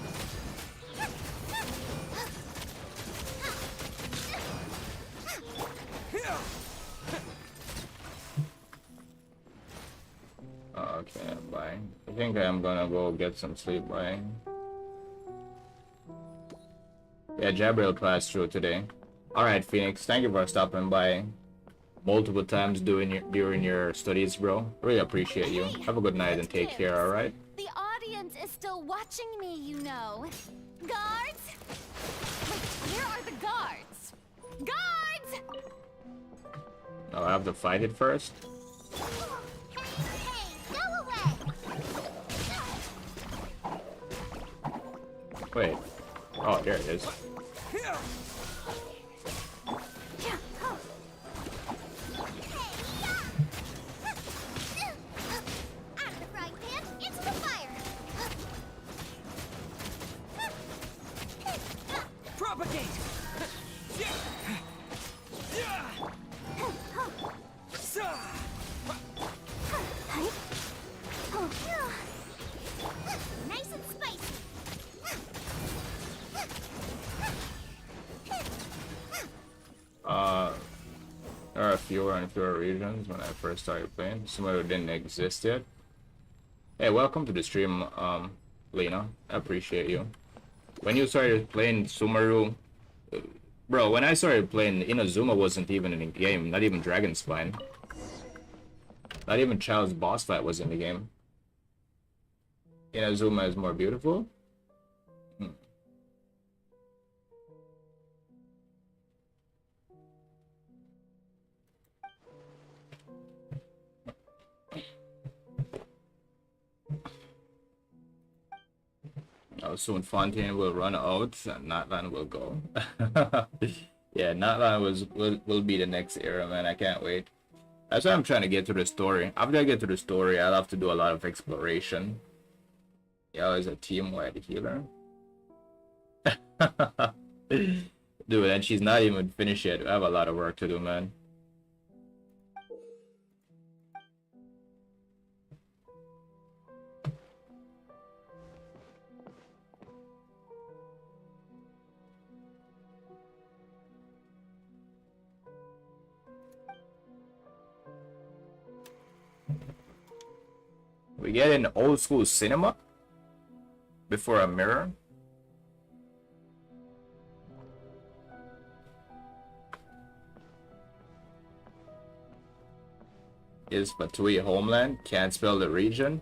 Oh, okay, bye. I think I'm gonna go get some sleep, bye. Yeah, Jabril class through today. Alright, Phoenix, thank you for stopping by multiple times during your studies, bro. Really appreciate you. Have a good night and take care, alright? The audience is still watching me, you know. Guards? Wait, where are the guards? Guards! Oh, I have to fight it first? Wait. Oh, there it is. Propagate! Nice and spicy. There are fewer and fewer regions when I first started playing. Some of it didn't exist yet. Hey, welcome to the stream, Lena. I appreciate you. When you started playing Sumeru, bro, when I started playing, Inazuma wasn't even in the game. Not even Dragon Spine. Not even Child's boss fight was in the game. Inazuma is more beautiful? Oh, soon Fontaine will run out and Natlan will go. Yeah, Natlan will be the next era, man. I can't wait. That's why I'm trying to get to the story. After I get to the story, I'll have to do a lot of exploration. Yo, is a team-wide healer. Dude, and she's not even finished yet. I have a lot of work to do, man. We get an old school cinema before a mirror. Is Fatui homeland? Can't spell the region.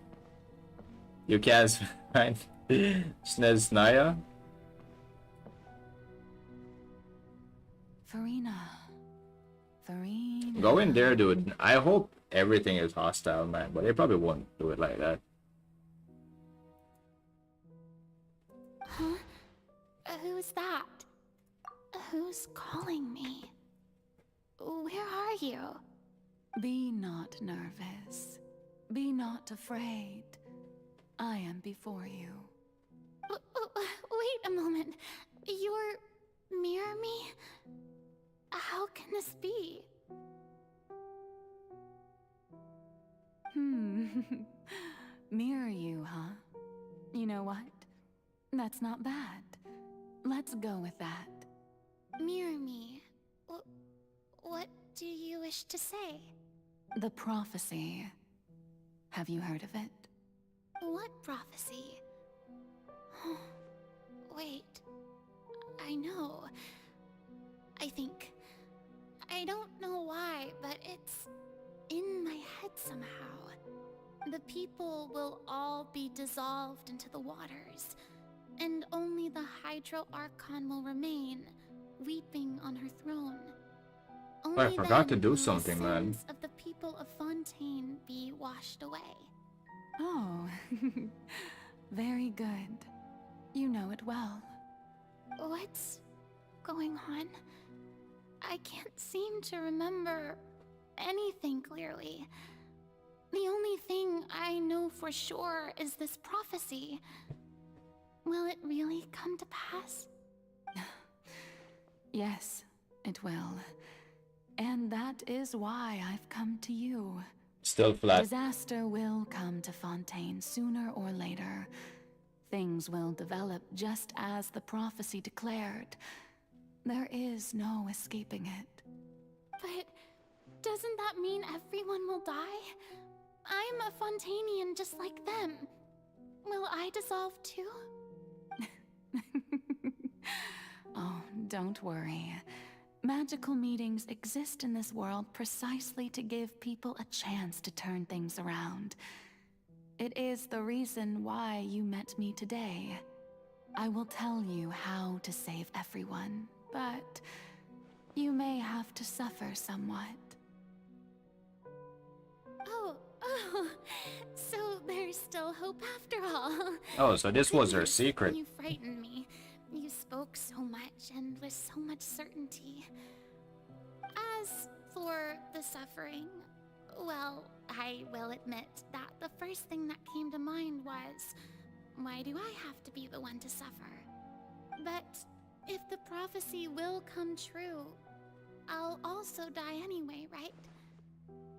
You can't find Sneznaya. Farina. Go in there, dude. I hope everything is hostile, man, but they probably won't do it like that. Huh? Who's that? Who's calling me? Where are you? Be not nervous. Be not afraid. I am before you. Wait a moment. You're mirror me? How can this be? Mirror you, huh? You know what? That's not bad. Let's go with that. Mirror me. What do you wish to say? The prophecy. Have you heard of it? What prophecy? Wait. I know. I think... I don't know why, but it's in my head somehow. The people will all be dissolved into the waters, and only the Hydro Archon will remain, weeping on her throne. Oh, I Only forgot to then do will something, the man. sins of the people of Fontaine be washed away. Oh, very good. You know it well. What's going on? I can't seem to remember anything clearly. The only thing I know for sure is this prophecy. Will it really come to pass? Yes, it will. And that is why I've come to you. Still flat. Disaster will come to Fontaine sooner or later. Things will develop just as the prophecy declared. There is no escaping it. But doesn't that mean everyone will die? I'm a Fontainian just like them. Will I dissolve too? Oh, don't worry. Magical meetings exist in this world precisely to give people a chance to turn things around. It is the reason why you met me today. I will tell you how to save everyone, but you may have to suffer somewhat. Oh, so there's still hope after all. Oh, so this was her secret. You frightened me. You spoke so much and with so much certainty. As for the suffering, well, I will admit that the first thing that came to mind was, why do I have to be the one to suffer? But if the prophecy will come true, I'll also die anyway, right?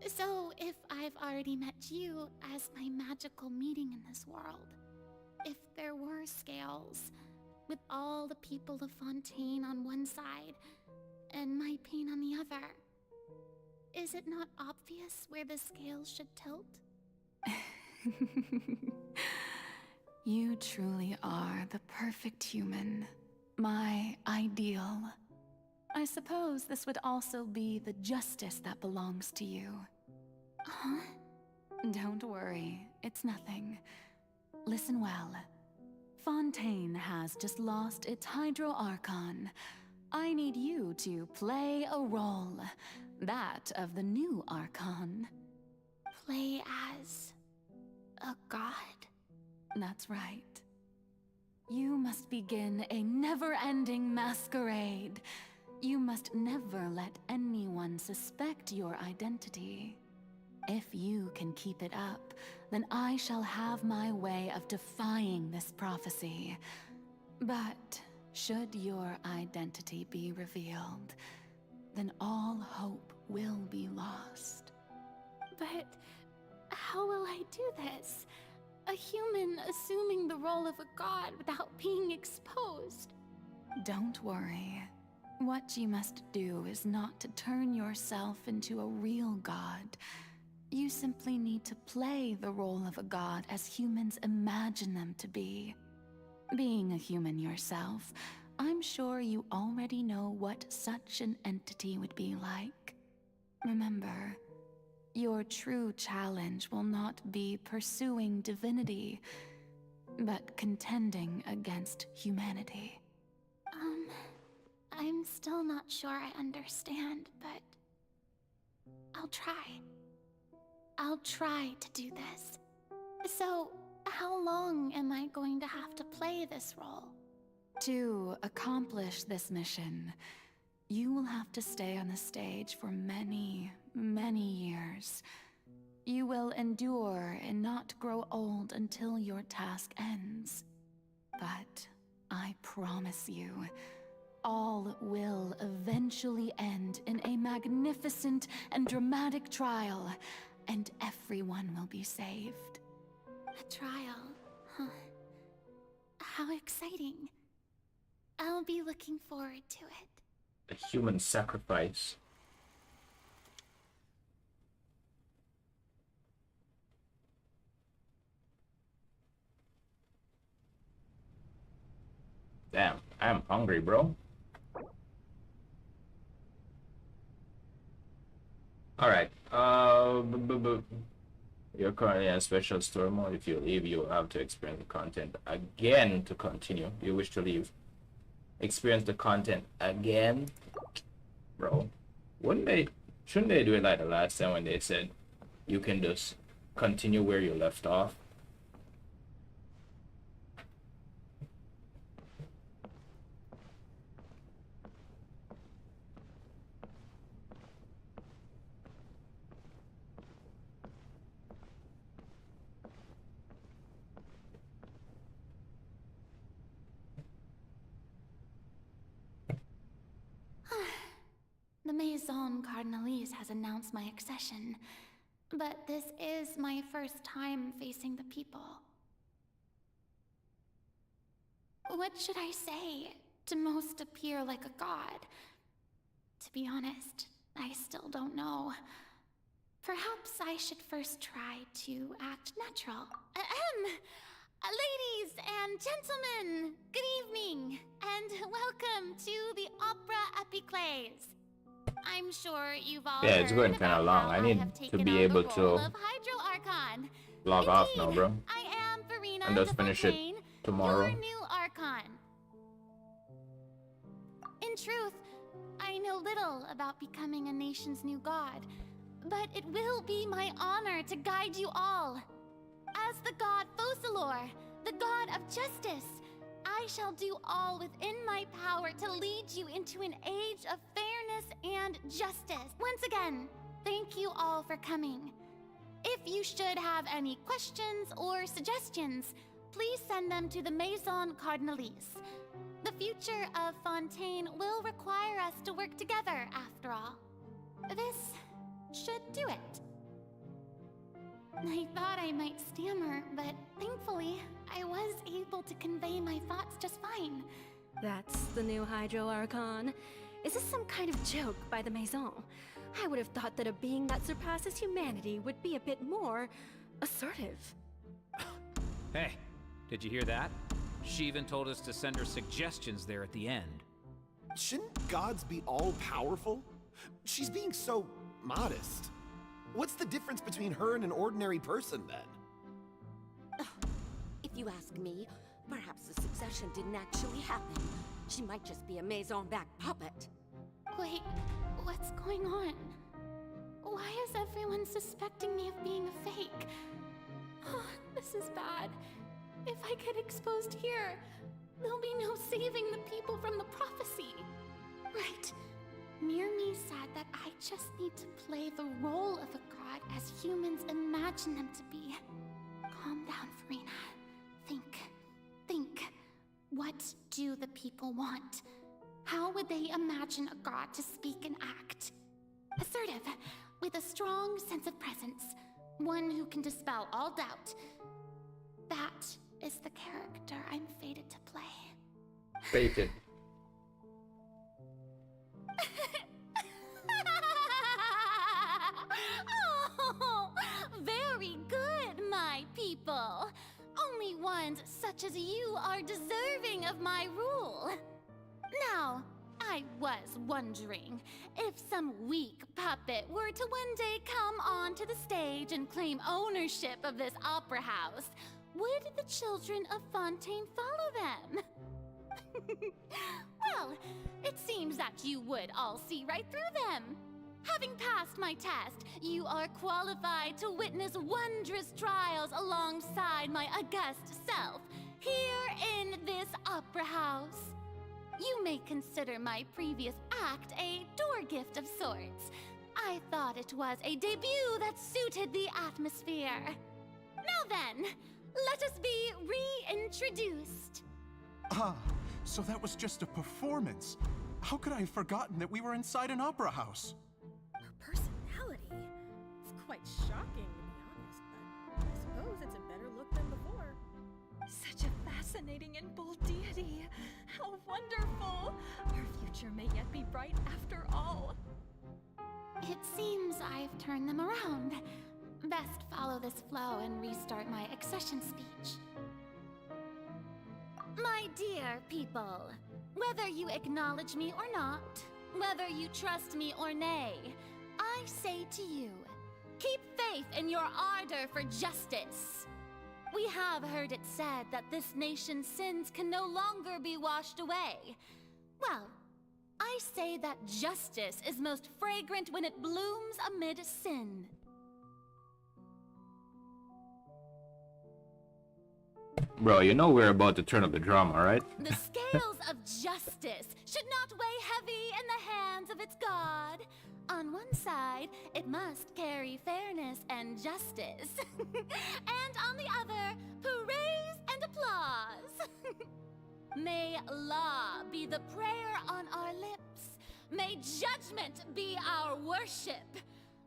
So if I've already met you as my magical meeting in this world, if there were scales, with all the people of Fontaine on one side, and my pain on the other, is it not obvious where the scales should tilt? You truly are the perfect human. My ideal. I suppose this would also be the justice that belongs to you. Huh? Don't worry, it's nothing. Listen well. Fontaine has just lost its Hydro Archon. I need you to play a role. That of the new Archon. Play as a god? That's right. You must begin a never-ending masquerade. You must never let anyone suspect your identity. If you can keep it up, then I shall have my way of defying this prophecy. But should your identity be revealed, then all hope will be lost. But how will I do this? A human assuming the role of a god without being exposed. Don't worry. What you must do is not to turn yourself into a real god. You simply need to play the role of a god as humans imagine them to be. Being a human yourself, I'm sure you already know what such an entity would be like. Remember, your true challenge will not be pursuing divinity, but contending against humanity. I'm still not sure I understand, but I'll try. I'll try to do this. So, how long am I going to have to play this role? To accomplish this mission, you will have to stay on the stage for many, many years. You will endure and not grow old until your task ends. But I promise you, all will eventually end in a magnificent and dramatic trial, and everyone will be saved. A trial, huh? How exciting. I'll be looking forward to it. A human sacrifice. Damn, I'm hungry, bro. Alright, You're currently in a special story mode. If you leave, you will have to experience the content again to continue. You wish to leave. Experience the content again? Bro. Shouldn't they do it like the last time when they said you can just continue where you left off? The Maison Cardinalise has announced my accession, but this is my first time facing the people. What should I say to most appear like a god? To be honest, I still don't know. Perhaps I should first try to act natural. Ladies and gentlemen, good evening, and welcome to the Opera Epiclese. I'm sure you've all Yeah, it's heard going kind about of long. how I need have to taken be on able the to role of Hydro Archon. log off now, bro. I am Farina And just finish it Fontaine, tomorrow. your new Archon. In truth, I know little about becoming a nation's new god, but it will be my honor to guide you all. As the god Focalor, the god of justice, I shall do all within my power to lead you into an age of fairness and justice. Once again, thank you all for coming. If you should have any questions or suggestions, please send them to the Maison Cardinalise. The future of Fontaine will require us to work together, after all. This should do it. I thought I might stammer, but thankfully, I was able to convey my thoughts just fine. That's the new Hydro Archon. Is this some kind of joke by the Maison? I would have thought that a being that surpasses humanity would be a bit more assertive. Hey, did you hear that? She even told us to send her suggestions there at the end. Shouldn't gods be all-powerful? She's being so modest. What's the difference between her and an ordinary person, then? If you ask me, perhaps the succession didn't actually happen. She might just be a Maison-back puppet. Wait, what's going on? Why is everyone suspecting me of being a fake? Oh, this is bad. If I get exposed here, there'll be no saving the people from the prophecy. Right. Mirmi said that I just need to play the role of a god as humans imagine them to be. Calm down, Farina. Think. What do the people want? How would they imagine a god to speak and act? Assertive, with a strong sense of presence. One who can dispel all doubt. That is the character I'm fated to play. Fated. Oh, very good, my people. Only ones such as you are deserving of my rule. Now, I was wondering, if some weak puppet were to one day come onto the stage and claim ownership of this opera house, would the children of Fontaine follow them? Well, it seems that you would all see right through them. Having passed my test, you are qualified to witness wondrous trials alongside my august self, here in this opera house. You may consider my previous act a door gift of sorts. I thought it was a debut that suited the atmosphere. Now then, let us be reintroduced. Ah, so that was just a performance. How could I have forgotten that we were inside an opera house? Her personality? It's quite shocking, to be honest, but I suppose it's a better look than before. Such a fascinating and bold deity. How wonderful! Our future may yet be bright after all. It seems I've turned them around. Best follow this flow and restart my accession speech. My dear people, whether you acknowledge me or not, whether you trust me or nay, I say to you, Keep faith in your ardor for justice. We have heard it said that this nation's sins can no longer be washed away. Well, I say that justice is most fragrant when it blooms amid sin. Bro, you know we're about to turn up the drama, right? The scales of justice should not weigh heavy in the hands of its god. On one side, it must carry fairness and justice. And on the other, praise and applause. May law be the prayer on our lips. May judgment be our worship.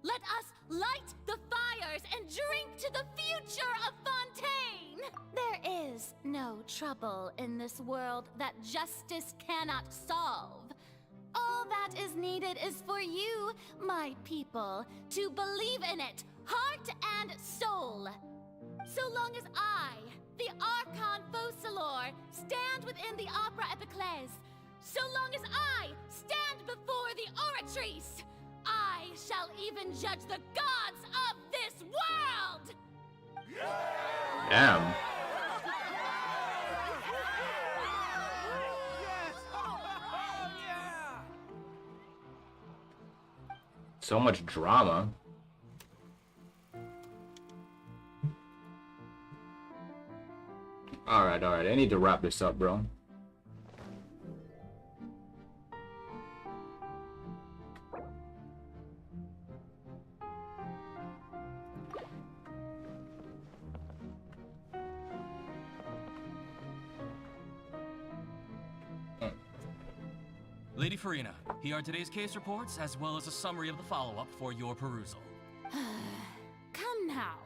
Let us light the fires and drink to the future of Fontaine! There is no trouble in this world that justice cannot solve. All that is needed is for you, my people, to believe in it, heart and soul. So long as I, the Archon Focalor, stand within the Opera Epiclese, so long as I stand before the Oratrice, I shall even judge the gods of this world! Damn. So much drama. Alright, I need to wrap this up, bro. Lady Farina, here are today's case reports, as well as a summary of the follow-up for your perusal. Come now.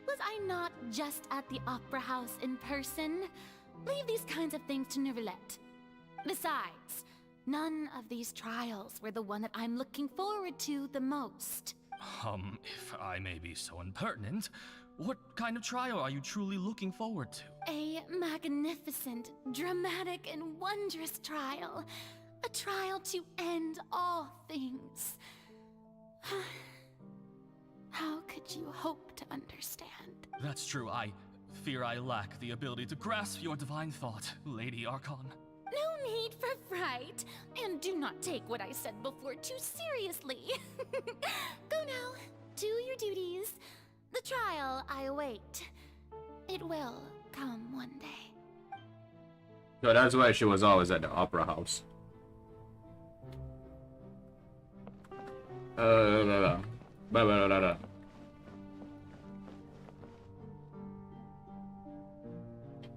Was I not just at the Opera House in person? Leave these kinds of things to Neuvillette. Besides, none of these trials were the one that I'm looking forward to the most. If I may be so impertinent, what kind of trial are you truly looking forward to? A magnificent, dramatic, and wondrous trial. A trial to end all things. How could you hope to understand? That's true. I fear I lack the ability to grasp your divine thought, Lady Archon. No need for fright, and do not take what I said before too seriously. Go now, do your duties. The trial I await. It will come one day. So that's why she was always at the Opera House.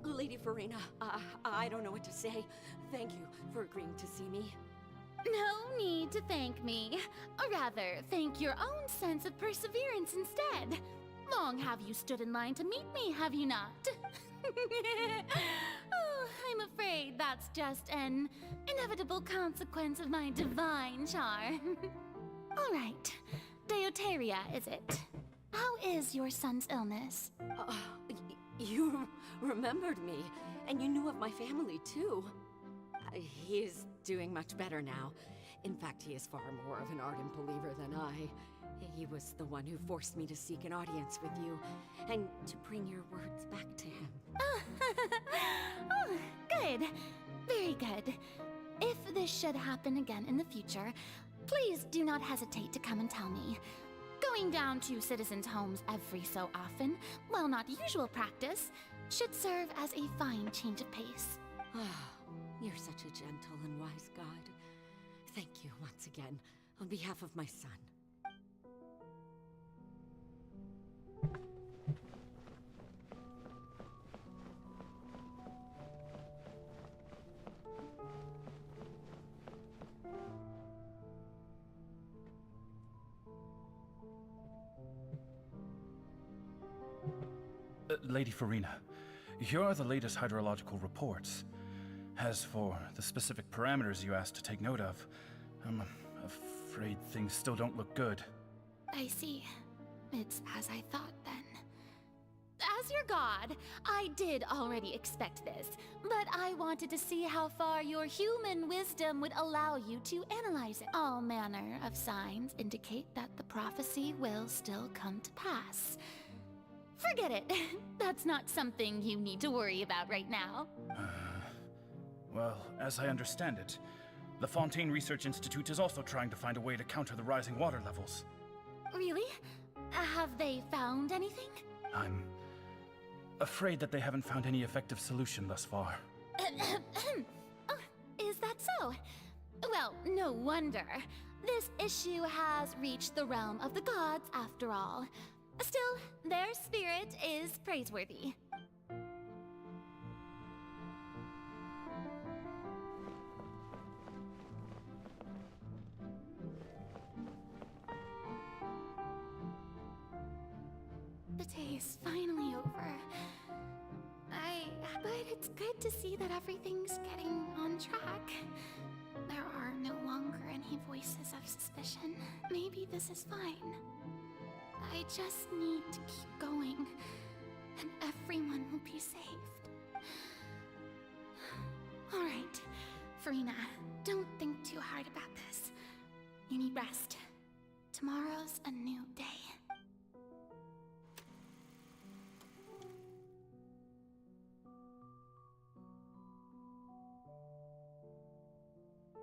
Lady Farina, I don't know what to say. Thank you for agreeing to see me. No need to thank me. Or rather, thank your own sense of perseverance instead. Long have you stood in line to meet me, have you not? Oh, I'm afraid that's just an inevitable consequence of my divine charm. All right. Deoteria, is it? How is your son's illness? You remembered me, and you knew of my family, too. He is doing much better now. In fact, he is far more of an ardent believer than I. He was the one who forced me to seek an audience with you, and to bring your words back to him. Oh, good. Very good. If this should happen again in the future, please do not hesitate to come and tell me. Going down to citizens' homes every so often, while not usual practice, should serve as a fine change of pace. You're such a gentle and wise god. Thank you once again, on behalf of my son. Lady Farina, here are the latest hydrological reports. As for the specific parameters you asked to take note of, I'm afraid things still don't look good. I see. It's as I thought, then. as your god, I did already expect this, but I wanted to see how far your human wisdom would allow you to analyze it. All manner of signs indicate that the prophecy will still come to pass. Forget it. That's not something you need to worry about right now. Well, as I understand it, the Fontaine Research Institute is also trying to find a way to counter the rising water levels. Really? Have they found anything? I'm afraid that they haven't found any effective solution thus far. Oh, is that so? Well, no wonder. This issue has reached the realm of the gods after all. Still, their spirit is praiseworthy. The day is finally over. But it's good to see that everything's getting on track. There are no longer any voices of suspicion. Maybe this is fine. I just need to keep going, and everyone will be saved. All right, Farina, don't think too hard about this. You need rest. Tomorrow's a new day.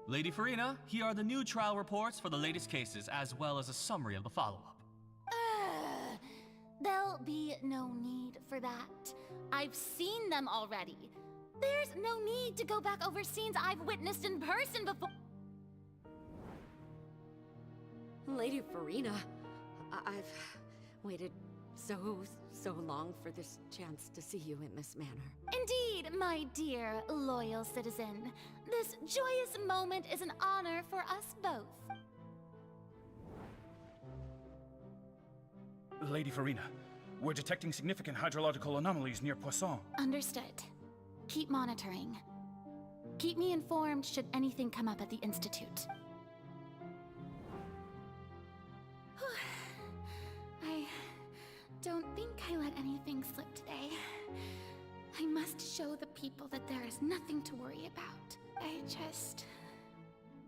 Lady Farina, here are the new trial reports for the latest cases, as well as a summary of the follow-up. There'll be no need for that. I've seen them already. There's no need to go back over scenes I've witnessed in person before. Lady Farina, I've waited so long for this chance to see you in this manner. Indeed, my dear, loyal citizen. This joyous moment is an honor for us both. Lady Farina, we're detecting significant hydrological anomalies near Poisson. Understood. Keep monitoring. Keep me informed should anything come up at the Institute. I don't think I let anything slip today. I must show the people that there is nothing to worry about. I just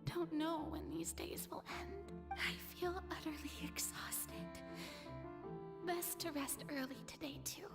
don't know when these days will end. I feel utterly exhausted. Best to rest early today, too.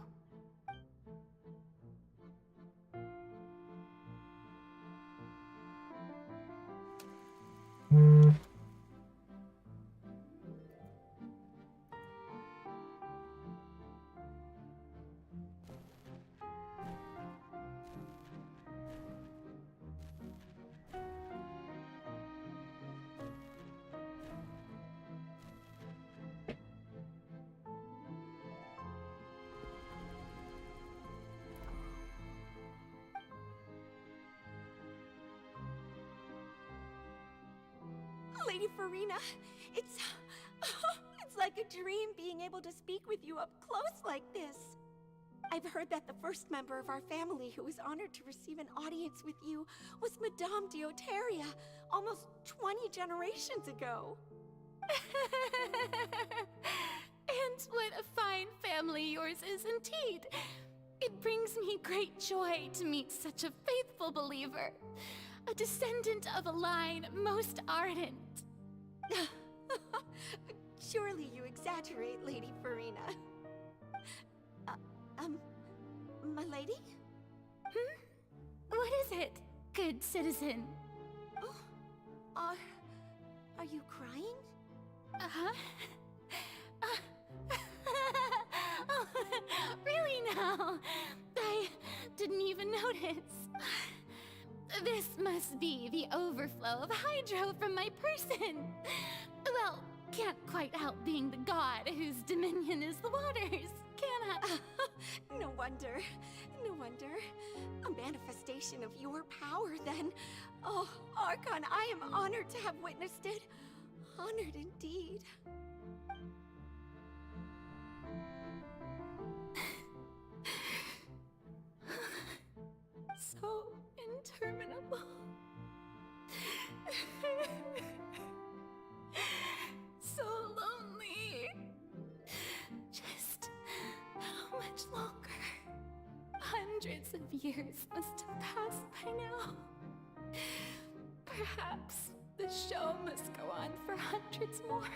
Lady Farina, it's like a dream being able to speak with you up close like this. I've heard that the first member of our family who was honored to receive an audience with you was Madame Dioteria, almost 20 generations ago. And what a fine family yours is indeed. It brings me great joy to meet such a faithful believer. A descendant of a line most ardent. Surely you exaggerate, Lady Farina. My lady? What is it, good citizen? Oh, are you crying? Uh-huh. Oh, really now? I didn't even notice. This must be the overflow of hydro from my person. Well, can't quite help being the god whose dominion is the waters, can I? No wonder. No wonder. A manifestation of your power, then. Oh, Archon, I am honored to have witnessed it. Honored indeed. So interminable. So lonely. Just how much longer? Hundreds of years must have passed by now. Perhaps the show must go on for hundreds more.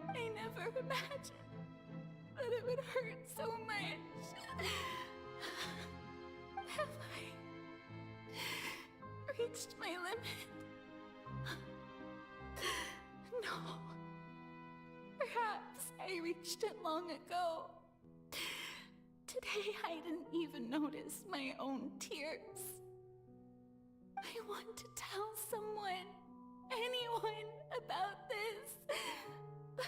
I never imagined that it would hurt so much. Have I reached my limit? No. Perhaps I reached it long ago. Today I didn't even notice my own tears. I want to tell someone, anyone, about this. But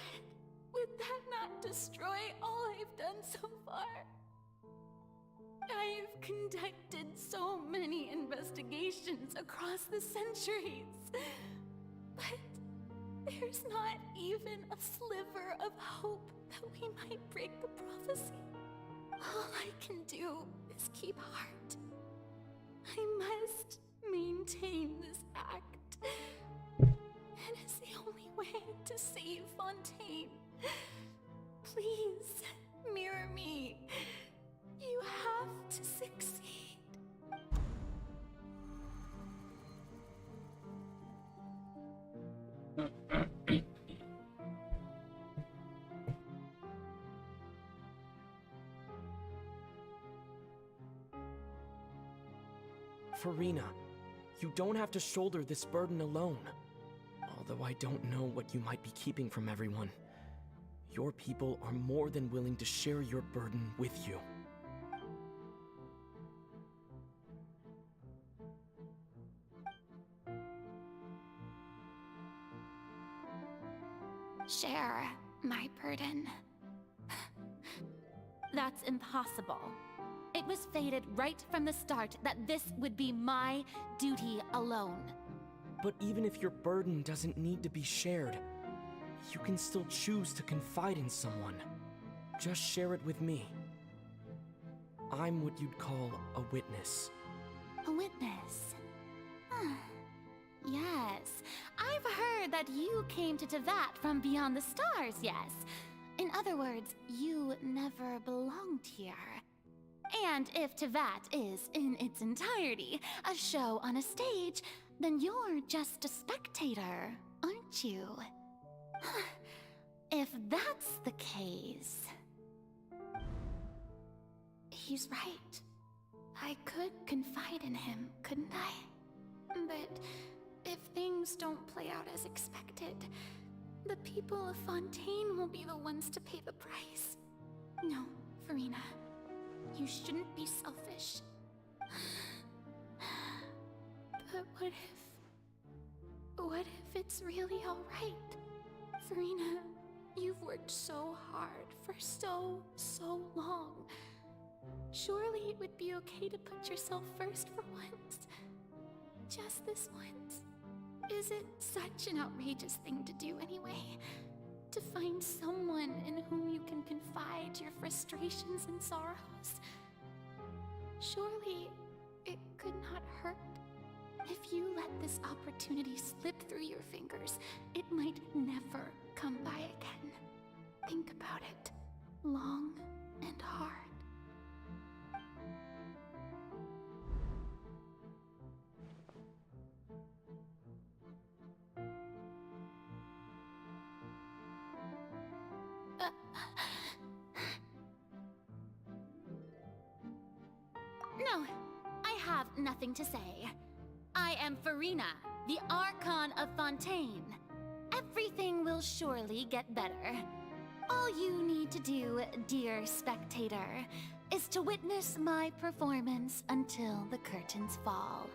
would that not destroy all I've done so far? I've conducted so many investigations across the centuries. But there's not even a sliver of hope that we might break the prophecy. All I can do is keep heart. I must maintain this act. It is the only way to save Fontaine. Please, mirror me. You have to succeed. Farina, you don't have to shoulder this burden alone. Although I don't know what you might be keeping from everyone. Your people are more than willing to share your burden with you. Share my burden. That's impossible. It was fated right from the start that this would be my duty alone. But even if your burden doesn't need to be shared, you can still choose to confide in someone. Just share it with me. I'm what you'd call a witness. A witness? Yes, I've heard that you came to Tevat from beyond the stars, yes. In other words, you never belonged here. And if Tevat is, in its entirety, a show on a stage, then you're just a spectator, aren't you? If that's the case... He's right. I could confide in him, couldn't I? But if things don't play out as expected, the people of Fontaine will be the ones to pay the price. No, Farina. You shouldn't be selfish. But what if it's really alright? Farina, you've worked so hard for so long. Surely it would be okay to put yourself first for once. Just this once. Is it such an outrageous thing to do anyway? To find someone in whom you can confide your frustrations and sorrows? Surely it could not hurt. If you let this opportunity slip through your fingers, it might never come by again. Think about it long and hard. No, I have nothing to say. I am Farina, the Archon of Fontaine. Everything will surely get better. All you need to do, dear spectator, is to witness my performance until the curtains fall.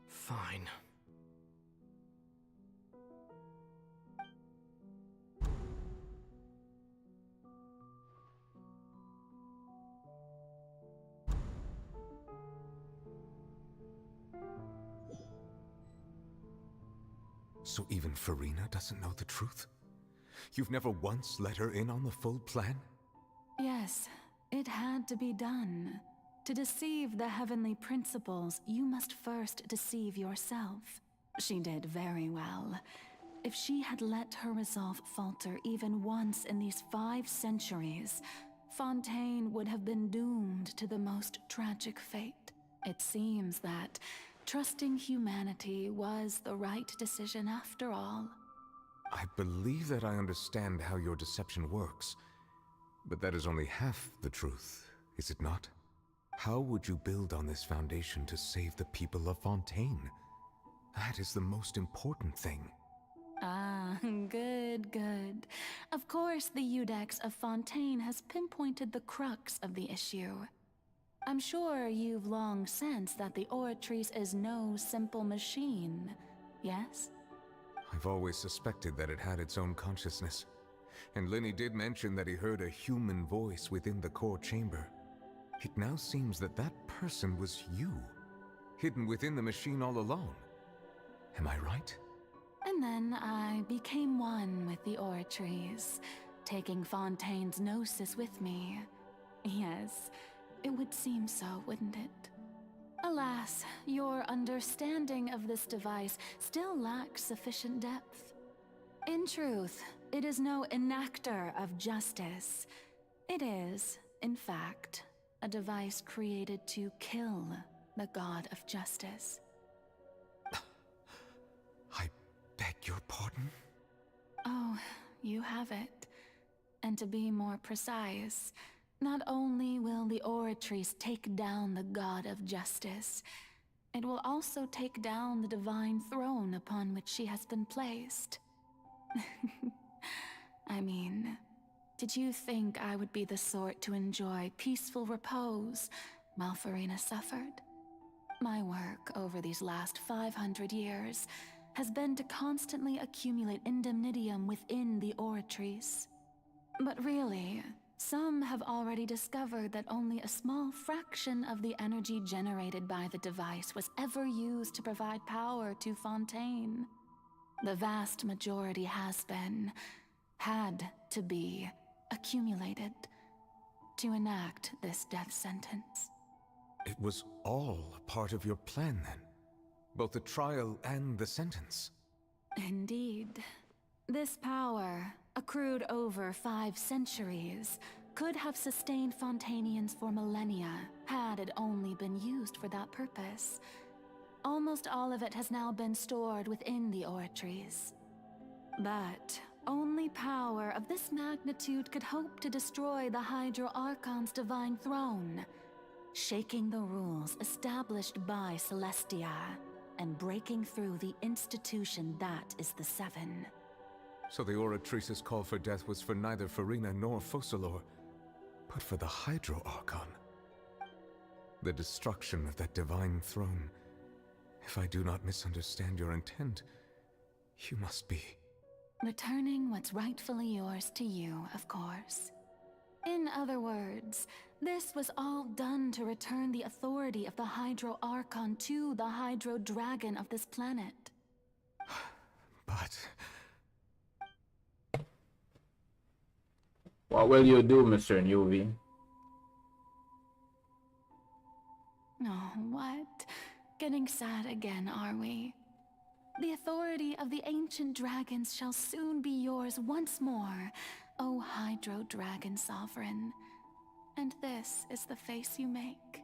Fine. So even Farina doesn't know the truth? You've never once let her in on the full plan? Yes, it had to be done. To deceive the heavenly principles, you must first deceive yourself. She did very well. If she had let her resolve falter even once in these 5 centuries, Fontaine would have been doomed to the most tragic fate. It seems that trusting humanity was the right decision after all. I believe that I understand how your deception works, but that is only half the truth, is it not? How would you build on this foundation to save the people of Fontaine? That is the most important thing. Ah, good, good. Of course, the Iudex of Fontaine has pinpointed the crux of the issue. I'm sure you've long sensed that the Oratrice is no simple machine, yes? I've always suspected that it had its own consciousness. And Lenny did mention that he heard a human voice within the core chamber. It now seems that that person was you, hidden within the machine all along. Am I right? And then I became one with the Oratrice, taking Fontaine's gnosis with me. Yes, it would seem so, wouldn't it? Alas, your understanding of this device still lacks sufficient depth. In truth, it is no enactor of justice. It is, in fact, a device created to kill the god of justice. I beg your pardon? Oh, you have it. And to be more precise, not only will the Oratrice take down the god of justice, it will also take down the divine throne upon which she has been placed. I mean, did you think I would be the sort to enjoy peaceful repose while Farina suffered? My work over these last 500 years has been to constantly accumulate indemnitium within the Oratrice. But really, some have already discovered that only a small fraction of the energy generated by the device was ever used to provide power to Fontaine. The vast majority has been, had to be, accumulated to enact this death sentence. It was all part of your plan then? Both the trial and the sentence? Indeed. This power, accrued over 5 centuries, could have sustained Fontainians for millennia had it only been used for that purpose. Almost all of it has now been stored within the Oratrice. But only power of this magnitude could hope to destroy the Hydro Archon's divine throne, shaking the rules established by Celestia and breaking through the institution that is the Seven. So the Oratrice's call for death was for neither Farina nor Focalor, but for the Hydro Archon. The destruction of that divine throne. If I do not misunderstand your intent, you must be... Returning what's rightfully yours to you, of course. In other words, this was all done to return the authority of the Hydro Archon to the Hydro Dragon of this planet. But... What will you do, Mr. Newbie? Oh, what? Getting sad again, are we? The authority of the ancient dragons shall soon be yours once more, O Hydro Dragon Sovereign. And this is the face you make.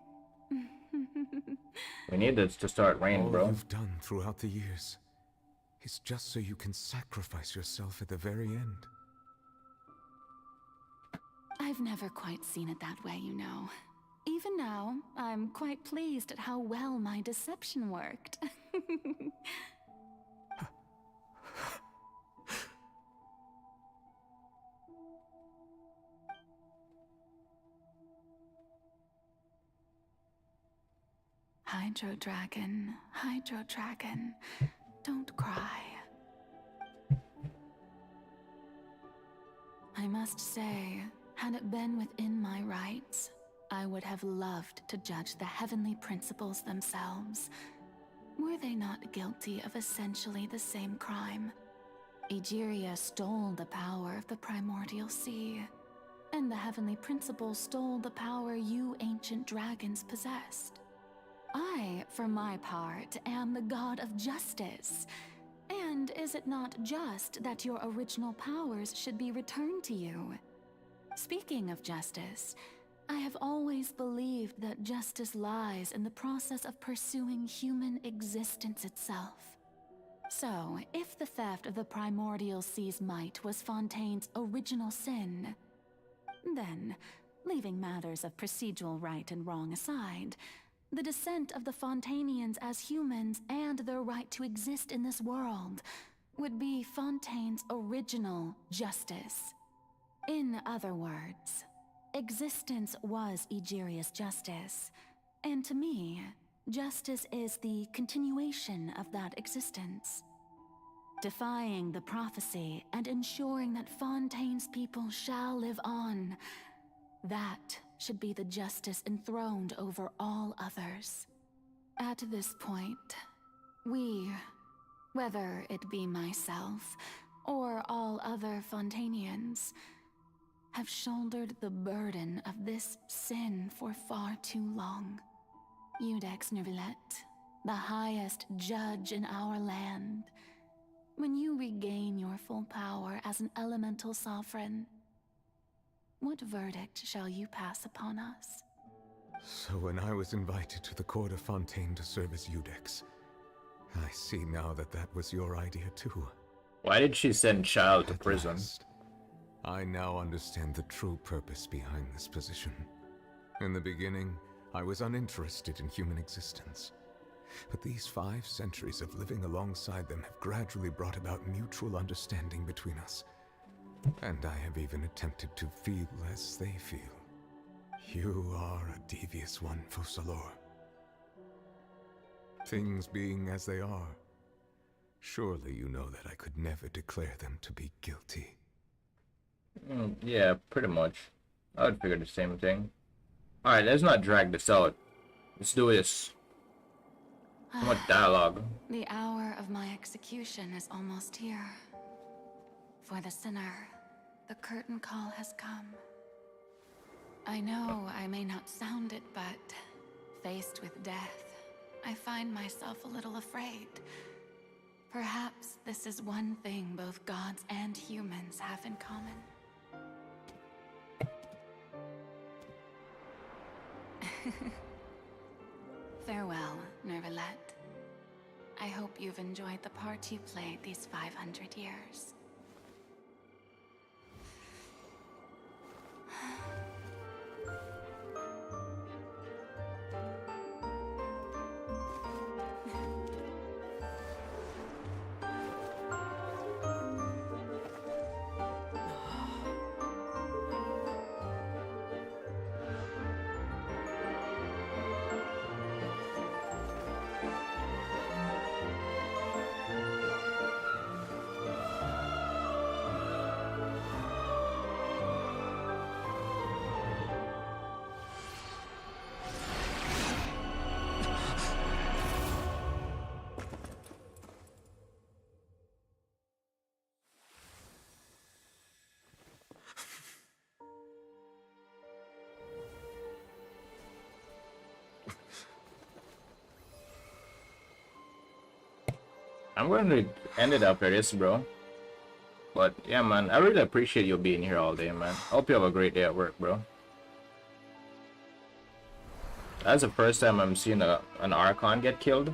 We need this to start raining, all bro. you've done throughout the years is just so you can sacrifice yourself at the very end. I've never quite seen it that way, you know. Even now, I'm quite pleased at how well my deception worked. Hydro Dragon, don't cry. I must say, had it been within my rights, I would have loved to judge the heavenly principles themselves. Were they not guilty of essentially the same crime? Egeria stole the power of the primordial sea, and the heavenly principles stole the power you ancient ancient dragons possessed. I, for my part, am the god of justice. And is it not just that your original powers should be returned to you? Speaking of justice, I have always believed that justice lies in the process of pursuing human existence itself. So, if the theft of the primordial sea's might was Fontaine's original sin, then, leaving matters of procedural right and wrong aside, the descent of the Fontainians as humans and their right to exist in this world would be Fontaine's original justice. In other words, existence was Egeria's justice, and to me, justice is the continuation of that existence. Defying the prophecy and ensuring that Fontaine's people shall live on, that should be the justice enthroned over all others. At this point, we, whether it be myself or all other Fontainians, have shouldered the burden of this sin for far too long. Iudex Nervilette, the highest judge in our land, when you regain your full power as an elemental sovereign, what verdict shall you pass upon us? So when I was invited to the court of Fontaine to serve as Iudex, I see now that that was your idea too. Why did she send Child to prison? I now understand the true purpose behind this position. In the beginning, I was uninterested in human existence. But these 5 centuries of living alongside them have gradually brought about mutual understanding between us. And I have even attempted to feel as they feel. You are a devious one, Focalor. Things being as they are, surely you know that I could never declare them to be guilty. Yeah, pretty much. I would figure the same thing. Alright, let's not drag this out. Let's do this. What dialogue? The hour of my execution is almost here. For the sinner, the curtain call has come. I know I may not sound it, but faced with death, I find myself a little afraid. Perhaps this is one thing both gods and humans have in common. Farewell, Nervilette. I hope you've enjoyed the part you played these 500 years. I'm going to end it after this, bro. But yeah, man, I really appreciate you being here all day, man. I hope you have a great day at work, bro. That's the first time I'm seeing an Archon get killed.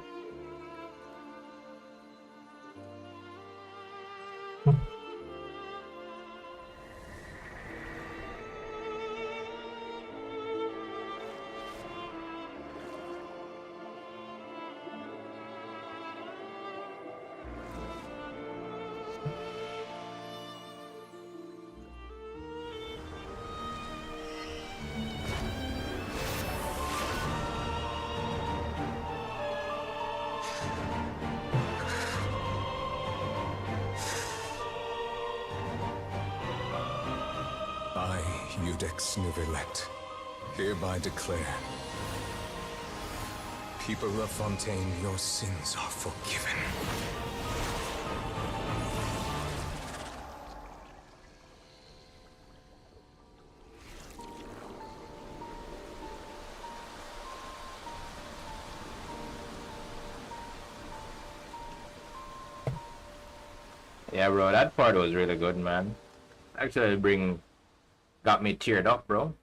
I, Iudex Nervilette, hereby declare, people of Fontaine, your sins are forgiven. Yeah, bro, that part was really good, man. Actually, got me teared up, bro.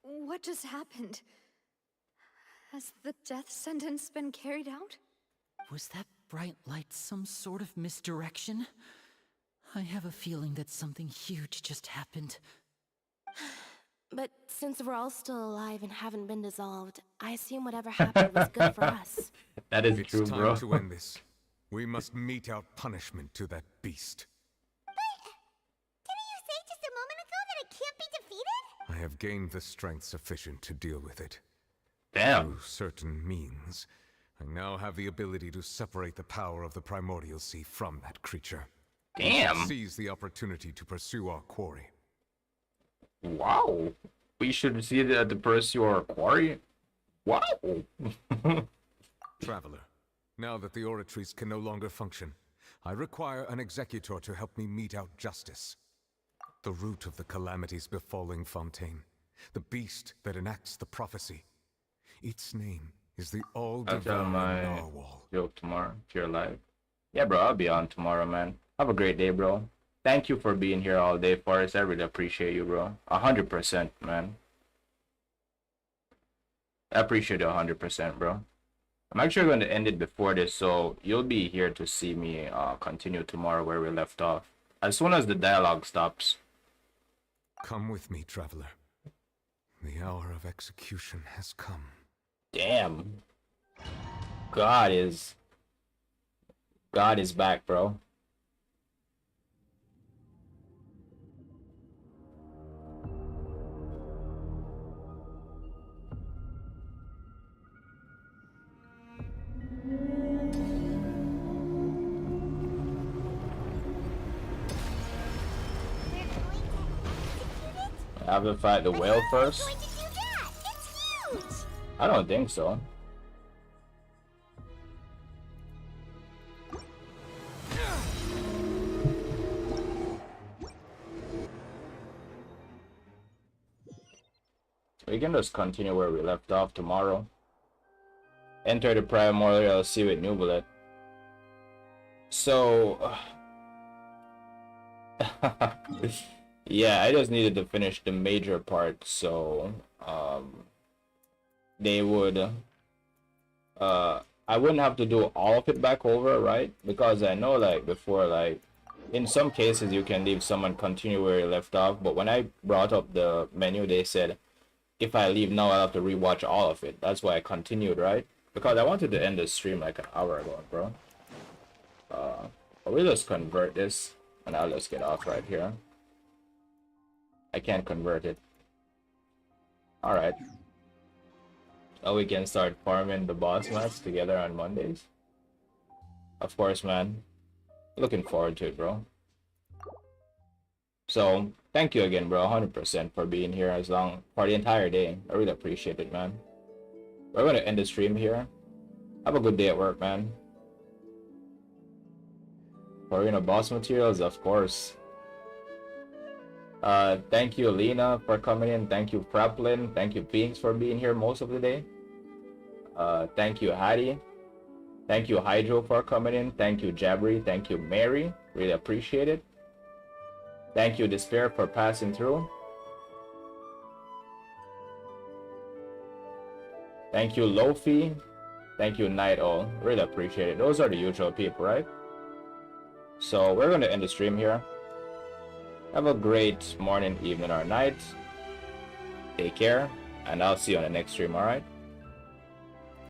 What just happened? Has the death sentence been carried out? Was that bright light some sort of misdirection? I have a feeling that something huge just happened. But since we're all still alive and haven't been dissolved, I assume whatever happened was good for us. That is it's true, bro. It's time to end this. We must mete out punishment to that beast. Didn't you say just a moment ago that it can't be defeated? I have gained the strength sufficient to deal with it. Damn. Through certain means, I now have the ability to separate the power of the primordial sea from that creature. Damn. Seize the opportunity to pursue our quarry. Wow. We should see the pursue our quarry. Wow. Traveler, now that the oratories can no longer function, I require an executor to help me mete out justice. The root of the calamities befalling Fontaine, the beast that enacts the prophecy. Its name is the all-devouring narwhal. Joke tomorrow, if you're alive. Yeah, bro, I'll be on tomorrow, man. Have a great day, bro. Thank you for being here all day, Forrest. I really appreciate you, bro. 100%, man. I appreciate you 100%, bro. I'm actually going to end it before this, so you'll be here to see me continue tomorrow where we left off. As soon as the dialogue stops. Come with me, traveler. The hour of execution has come. Damn. God is back, bro. I have to fight the whale first? I don't think so. We can just continue where we left off tomorrow. Enter the primordial sea with Nubulet. So... yeah, I just needed to finish the major part, so... they would... I wouldn't have to do all of it back over, right? Because I know, like, before, like... in some cases, you can leave someone continue where you left off, but when I brought up the menu, they said... if I leave now, I'll have to rewatch all of it. That's why I continued, right? Because I wanted to end the stream like an hour ago, bro. We'll just convert this, and I'll just get off right here. I can't convert it. Alright. Now we can start farming the boss mats together on Mondays. Of course, man. Looking forward to it, bro. So, thank you again, bro, 100% for being here for the entire day. I really appreciate it, man. We're going to end the stream here. Have a good day at work, man. For, boss materials, of course. Thank you, Lena, for coming in. Thank you, Praplin. Thank you, Pinks, for being here most of the day. Thank you, Hattie. Thank you, Hydro, for coming in. Thank you, Jabri. Thank you, Mary. Really appreciate it. Thank you, Despair, for passing through. Thank you, Lofi. Thank you, Night Owl. Really appreciate it. Those are the usual people, right? So we're going to end the stream here. Have a great morning, evening, or night. Take care, and I'll see you on the next stream, alright?